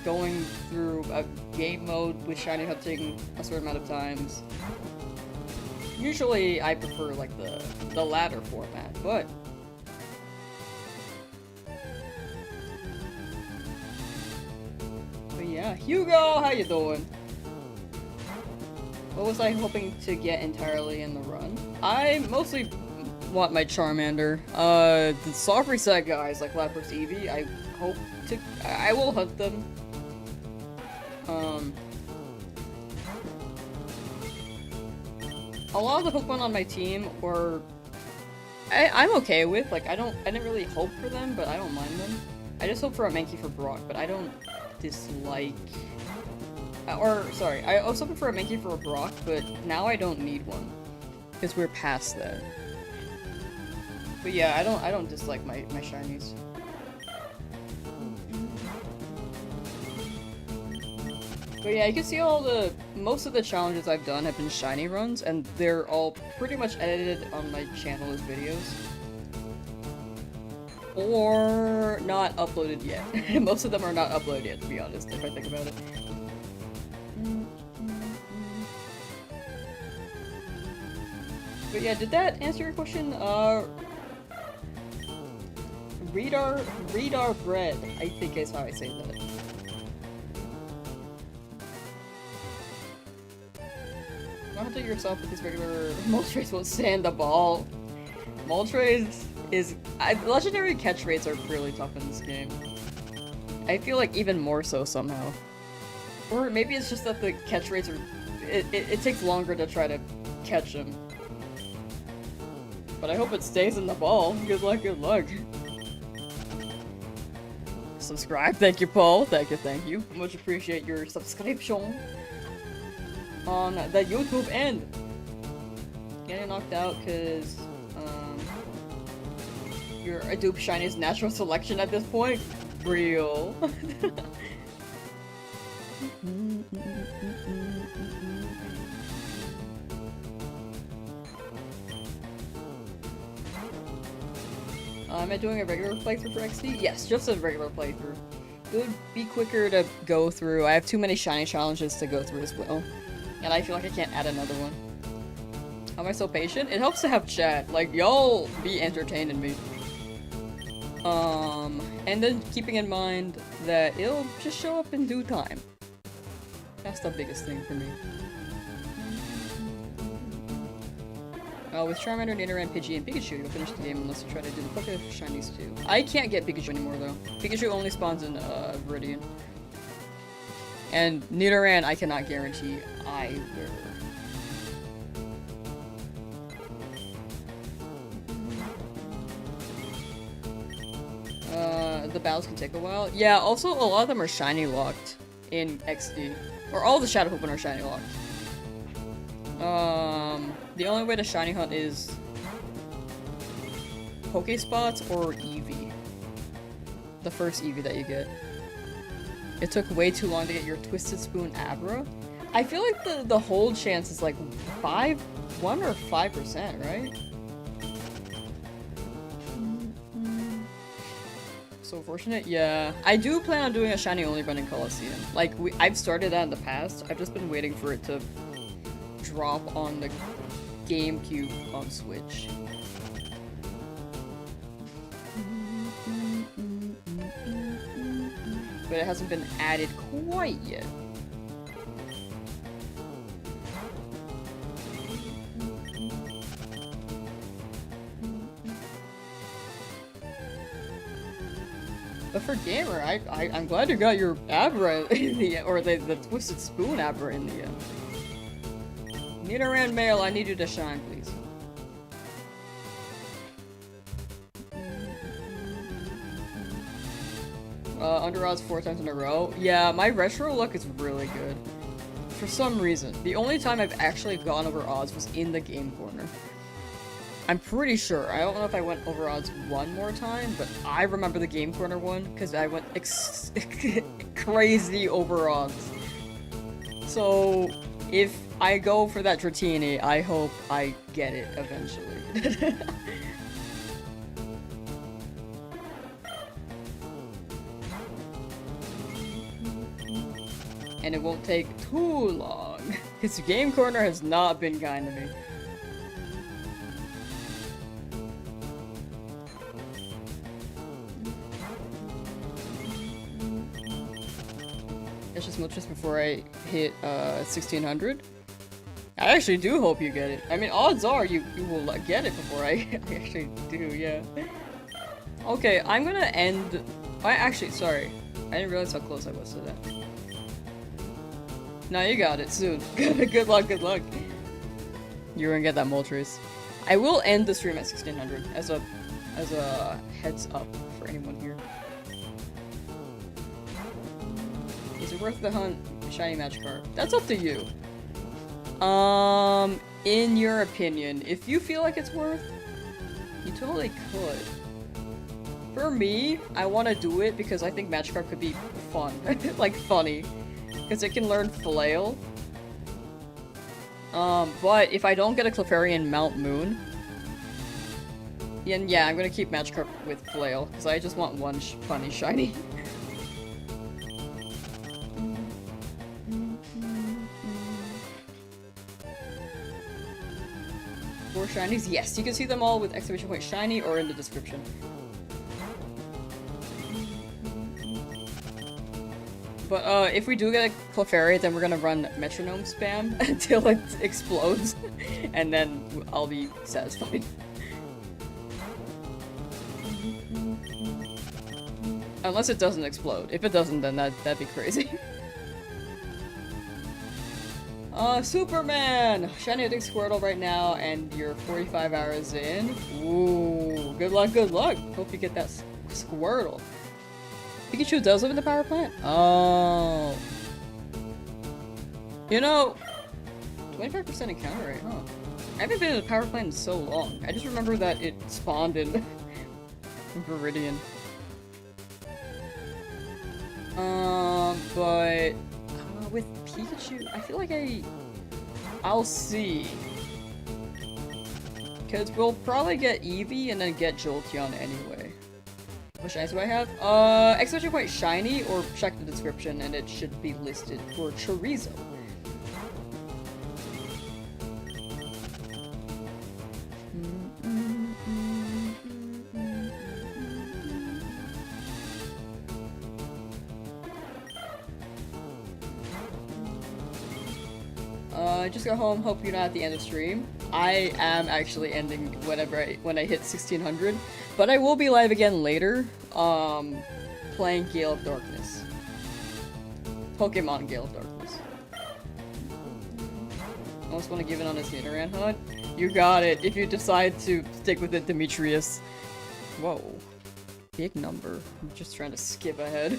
going through a game mode with shiny hunting a certain amount of times. Usually I prefer like the latter format, but yeah, Hugo, how you doing? What was I hoping to get entirely in the run? I mostly want my Charmander. The soft reset guys like Lapras Eevee, I will hunt them. A lot of the Pokemon on my team were I'm okay with. Like I didn't really hope for them, but I don't mind them. I just hope for a Mankey for Brock, but I don't dislike. Or, sorry, I was hoping for a Mankey for a Brock, but now I don't need one. Because we're past that. But yeah, I don't dislike my shinies. But yeah, you can see most of the challenges I've done have been shiny runs, and they're all pretty much edited on my channel as videos. Or not uploaded yet. Most of them are not uploaded yet, to be honest, if I think about it. But yeah, did that answer your question? Radar bread, I think is how I say that. Not hunting yourself with these regular Moltres won't stand the ball. Moltres is legendary catch rates are really tough in this game. I feel like even more so somehow. Or maybe it's just that the catch rates are it takes longer to try to catch them. But I hope it stays in the ball. Good luck, good luck. subscribe. Thank you, Paul. Thank you. Much appreciate your subscription on the YouTube end. Getting knocked out because you're a dupe Shinies natural selection at this point. Real. Am I doing a regular playthrough for XD? Yes, just a regular playthrough. It would be quicker to go through. I have too many shiny challenges to go through as well. And I feel like I can't add another one. How am I so patient? It helps to have chat. Like, y'all be entertaining me. And then keeping in mind that it'll just show up in due time. That's the biggest thing for me. With Charmander, Nidoran, Pidgey, and Pikachu, you'll finish the game unless you try to do the book of Shinies too. I can't get Pikachu anymore though. Pikachu only spawns in Viridian. And Nidoran, I cannot guarantee either. The battles can take a while. Yeah, also a lot of them are shiny locked in XD. Or all the Shadow Pokemon are shiny locked. The only way to shiny hunt is Pokespots or Eevee. The first Eevee that you get. It took way too long to get your Twisted Spoon Abra. I feel like the hold chance is like 1 or 5%, right? So fortunate, yeah. I do plan on doing a shiny only run in Coliseum. Like, I've started that in the past. I've just been waiting for it to drop on the GameCube on Switch. But it hasn't been added quite yet. But for Gamer, I'm glad you got your Abra in the end, or the Twisted Spoon Abra in the end. Nidoran Male, I need you to shine, please. Under odds 4 times in a row. Yeah, my retro luck is really good. For some reason. The only time I've actually gone over odds was in the game corner. I'm pretty sure. I don't know if I went over odds one more time, but I remember the game corner one because I went crazy over odds. So, if I go for that Dratini, I hope I get it eventually. And it won't take too long, because the game corner has not been kind to me. It's just much just before I hit 1600. I actually do hope you get it. I mean, odds are you will get it before I actually do, yeah. Okay, I'm gonna end... sorry. I didn't realize how close I was to that. No, you got it soon. Good luck, good luck. You're gonna get that Moltres. I will end the stream at 1600 as a heads up for anyone here. Is it worth the hunt? Shiny Magikarp. That's up to you. In your opinion, if you feel like it's worth, you totally could. For me, I want to do it because I think Magikarp could be fun. Like, funny. Because it can learn Flail. But if I don't get a Clefairy Mount Moon, then yeah, I'm gonna keep Magikarp with Flail, because I just want one funny shiny. Four shinies? Yes, you can see them all with exclamation point shiny or in the description. But if we do get a Clefairy, then we're gonna run Metronome spam until it explodes, and then I'll be satisfied. Unless it doesn't explode. If it doesn't, then that'd be crazy. Superman! Shiny Dig Squirtle right now, and you're 45 hours in. Ooh, good luck, good luck! Hope you get that Squirtle. Pikachu does live in the power plant? Oh. You know, 25% encounter rate, huh? I haven't been in a power plant in so long. I just remember that it spawned in Viridian. But with Pikachu, I feel like I'll see. Because we'll probably get Eevee and then get Jolteon anyway. What shinies do I have? Exclamation point shiny, or check the description and it should be listed for Chorizo. I just got home, hope you're not at the end of stream. I am actually ending when I hit 1600, but I will be live again later, playing Gale of Darkness. Pokemon Gale of Darkness. Almost want to give it on this Nidoran hunt? You got it, if you decide to stick with it, Demetrius. Whoa. Big number. I'm just trying to skip ahead.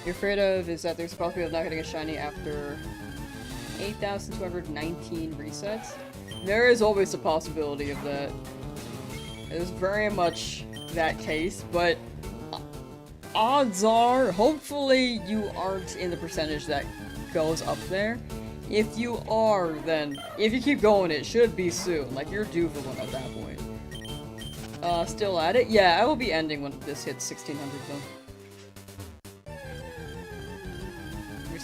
You're afraid of is that there's a possibility of not getting a shiny after 8,219 resets. There is always a possibility of that. It is very much that case, but odds are, hopefully you aren't in the percentage that goes up there. If you are, then if you keep going, it should be soon. Like, you're due for one at that point. Still at it? Yeah, I will be ending when this hits 1600 though.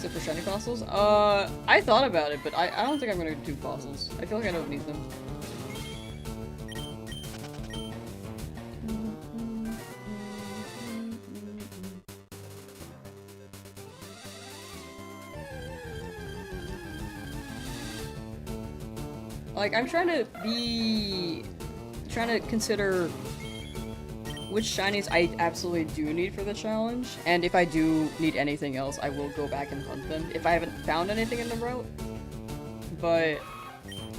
For shiny fossils? I thought about it, but I don't think I'm gonna do fossils. I feel like I don't need them. Like, I'm trying to consider which shinies I absolutely do need for the challenge, and if I do need anything else, I will go back and hunt them if I haven't found anything in the route. But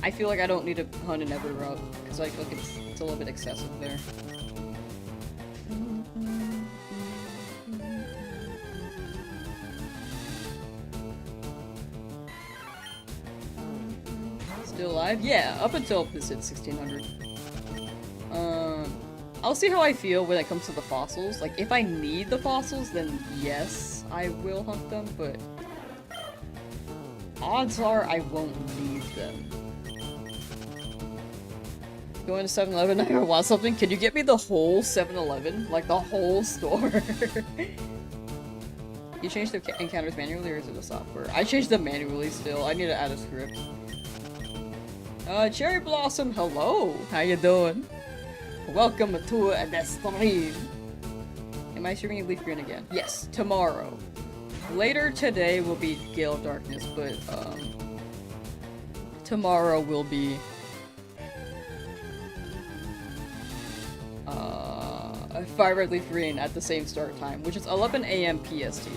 I feel like I don't need to hunt in every route, because I feel like it's a little bit excessive there. Still alive? Yeah, up until this hits 1600. I'll see how I feel when it comes to the fossils. Like, if I need the fossils, then yes, I will hunt them, but odds are I won't need them. Going to 7-Eleven, I want something. Can you get me the whole 7-Eleven? Like, the whole store? You changed the encounters manually, or is it the software? I changed them manually still. I need to add a script. Cherry Blossom, hello! How you doing? Welcome to the stream. Am I streaming Leafgreen again? Yes, tomorrow. Later today will be Gale of Darkness, but tomorrow will be FireRed Leafgreen at the same start time, which is 11 AM PST.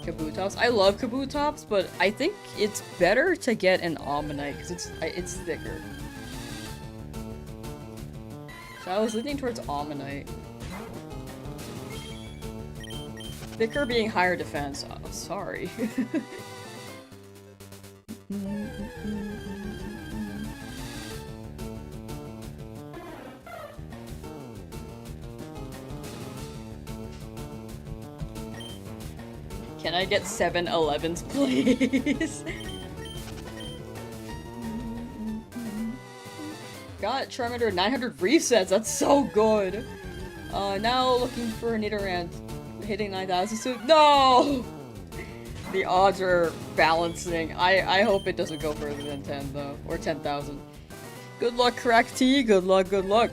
Kabutops. I love Kabutops, but I think it's better to get an Omanyte because it's thicker. So I was leaning towards Omanyte. Thicker being higher defense. Oh, sorry. Can I get 7-Elevens, please? Got Charmander 900 resets, that's so good! Now looking for a Nidoran hitting 9,000 soon. No! The odds are balancing. I hope it doesn't go further than 10 though, or 10,000. Good luck, Crack T, good luck, good luck!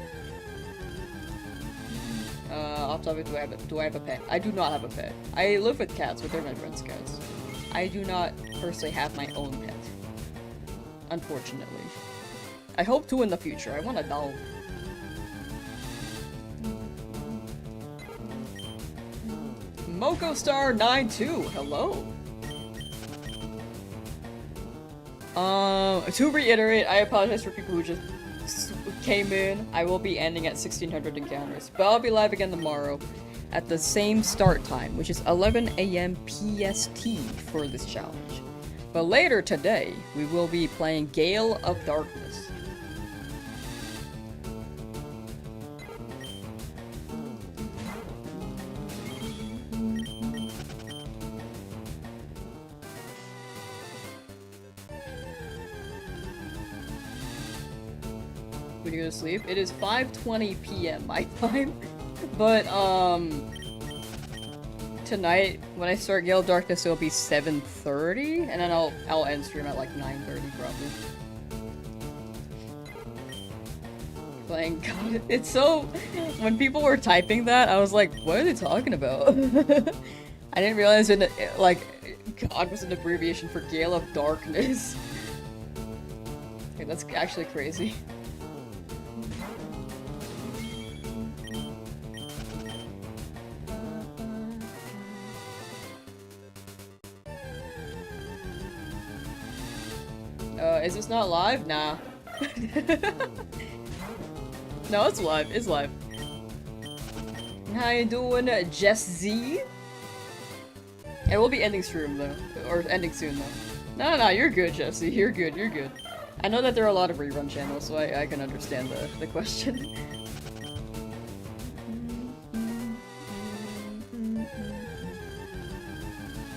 Off topic, do I have a pet? I do not have a pet. I live with cats, but they're my friends' cats. I do not personally have my own pet. Unfortunately. I hope to in the future. I want a dog. Moko Star 92. Hello. To reiterate, I apologize for people who just came in. I will be ending at 1600 encounters, but I'll be live again tomorrow at the same start time, which is 11 AM PST for this challenge. But later today, we will be playing Gale of Darkness. When you go to sleep, it is 5:20 PM my time. But tonight when I start Gale of Darkness, it'll be 7:30, and then I'll end stream at like 9:30 probably. Playing God, it's so. When people were typing that, I was like, what are they talking about? I didn't realize like God was an abbreviation for Gale of Darkness. Okay, that's actually crazy. Is this not live? Nah. No, it's live. It's live. How you doing, Jess Z? It will be ending stream though, or ending soon though. No, you're good, Jesse. You're good. You're good. I know that there are a lot of rerun channels, so I can understand the question.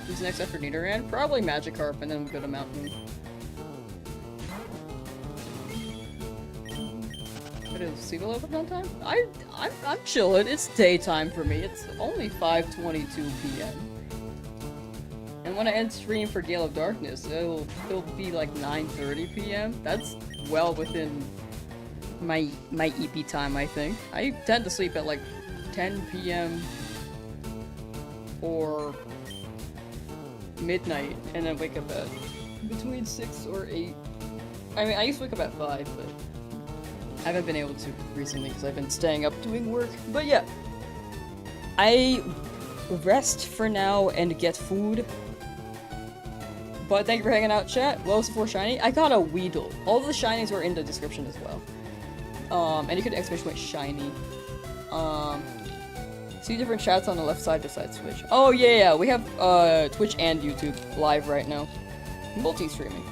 Who's next after Nidoran? Probably Magikarp, and then we'll go to Mountain. But is Weedle open on time? I'm chilling. It's daytime for me. It's only 5:22 PM. And when I end stream for Gale of Darkness, it'll be like 9:30 PM. That's well within my EP time, I think. I tend to sleep at like 10 PM or midnight, and then wake up at between 6 or 8. I mean, I used to wake up at 5, but I haven't been able to recently because I've been staying up doing work. But yeah, I rest for now and get food. But thank you for hanging out, chat. Lowest 4 shiny. I got a Weedle. All of the shinies were in the description as well. And you could exclamation point shiny. See different chats on the left side besides Twitch. Oh yeah, we have Twitch and YouTube live right now. Multi-streaming.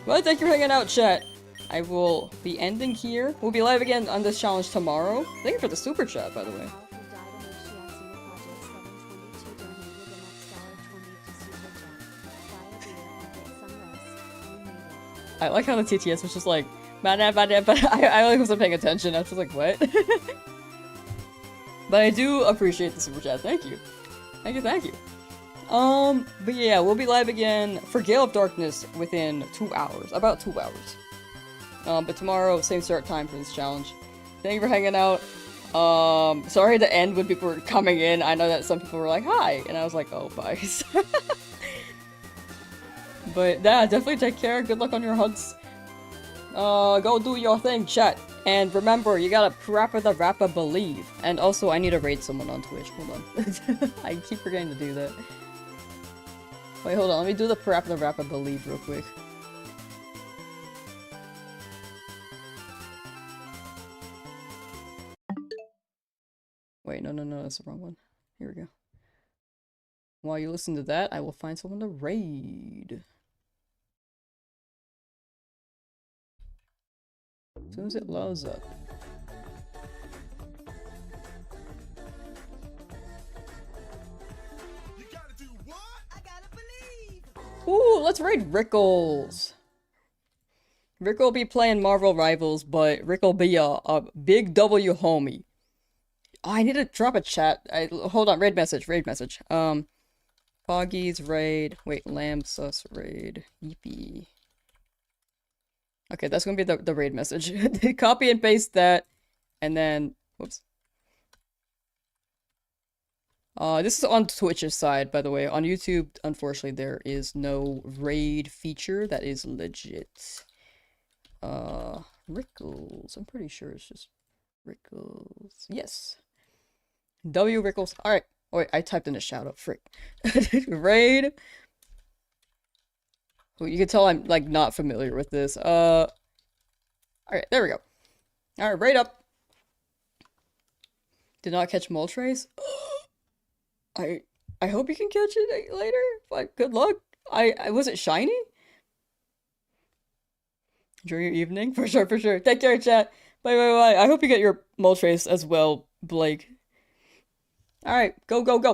Well, thank you for hanging out, chat. I will be ending here. We'll be live again on this challenge tomorrow. Thank you for the super chat, by the way. I like how the TTS was just like, but I wasn't paying attention. I was just like, what? But I do appreciate the super chat. Thank you. Thank you. But yeah, we'll be live again for Gale of Darkness within 2 hours. About 2 hours. But tomorrow, same start time for this challenge. Thank you for hanging out. Sorry to end when people were coming in. I know that some people were like, hi! And I was like, oh, bye. But yeah, definitely take care. Good luck on your hunts. Go do your thing, chat. And remember, you gotta Parappa the Rappa believe. And also, I need to raid someone on Twitch. Hold on. I keep forgetting to do that. Wait, hold on. Let me do the Parappa the Rappa believe real quick. Wait, no, that's the wrong one. Here we go. While you listen to that, I will find someone to raid. As soon as it loads up. You gotta do what? I gotta believe. Ooh, let's raid Rickles. Rick will be playing Marvel Rivals, but Rick will be a big W homie. Oh, I need to drop a chat. Hold on, raid message. Foggy's raid. Wait, Lamsauce raid. EP. Okay, that's gonna be the raid message. Copy and paste that, and then whoops. This is on Twitch's side, by the way. On YouTube, unfortunately, there is no raid feature that is legit. Rickles. I'm pretty sure it's just Rickles. Yes. W Rickles. Alright. Oh, wait, I typed in a shout out. Frick. Raid. Well, you can tell I'm, like, not familiar with this. Alright, there we go. Alright, raid up. Did not catch Moltres. I hope you can catch it later. Like, good luck. Was it shiny? Enjoy your evening. For sure, for sure. Take care, chat. Bye, bye, bye. I hope you get your Moltres as well, Blake. Alright, go, go, go.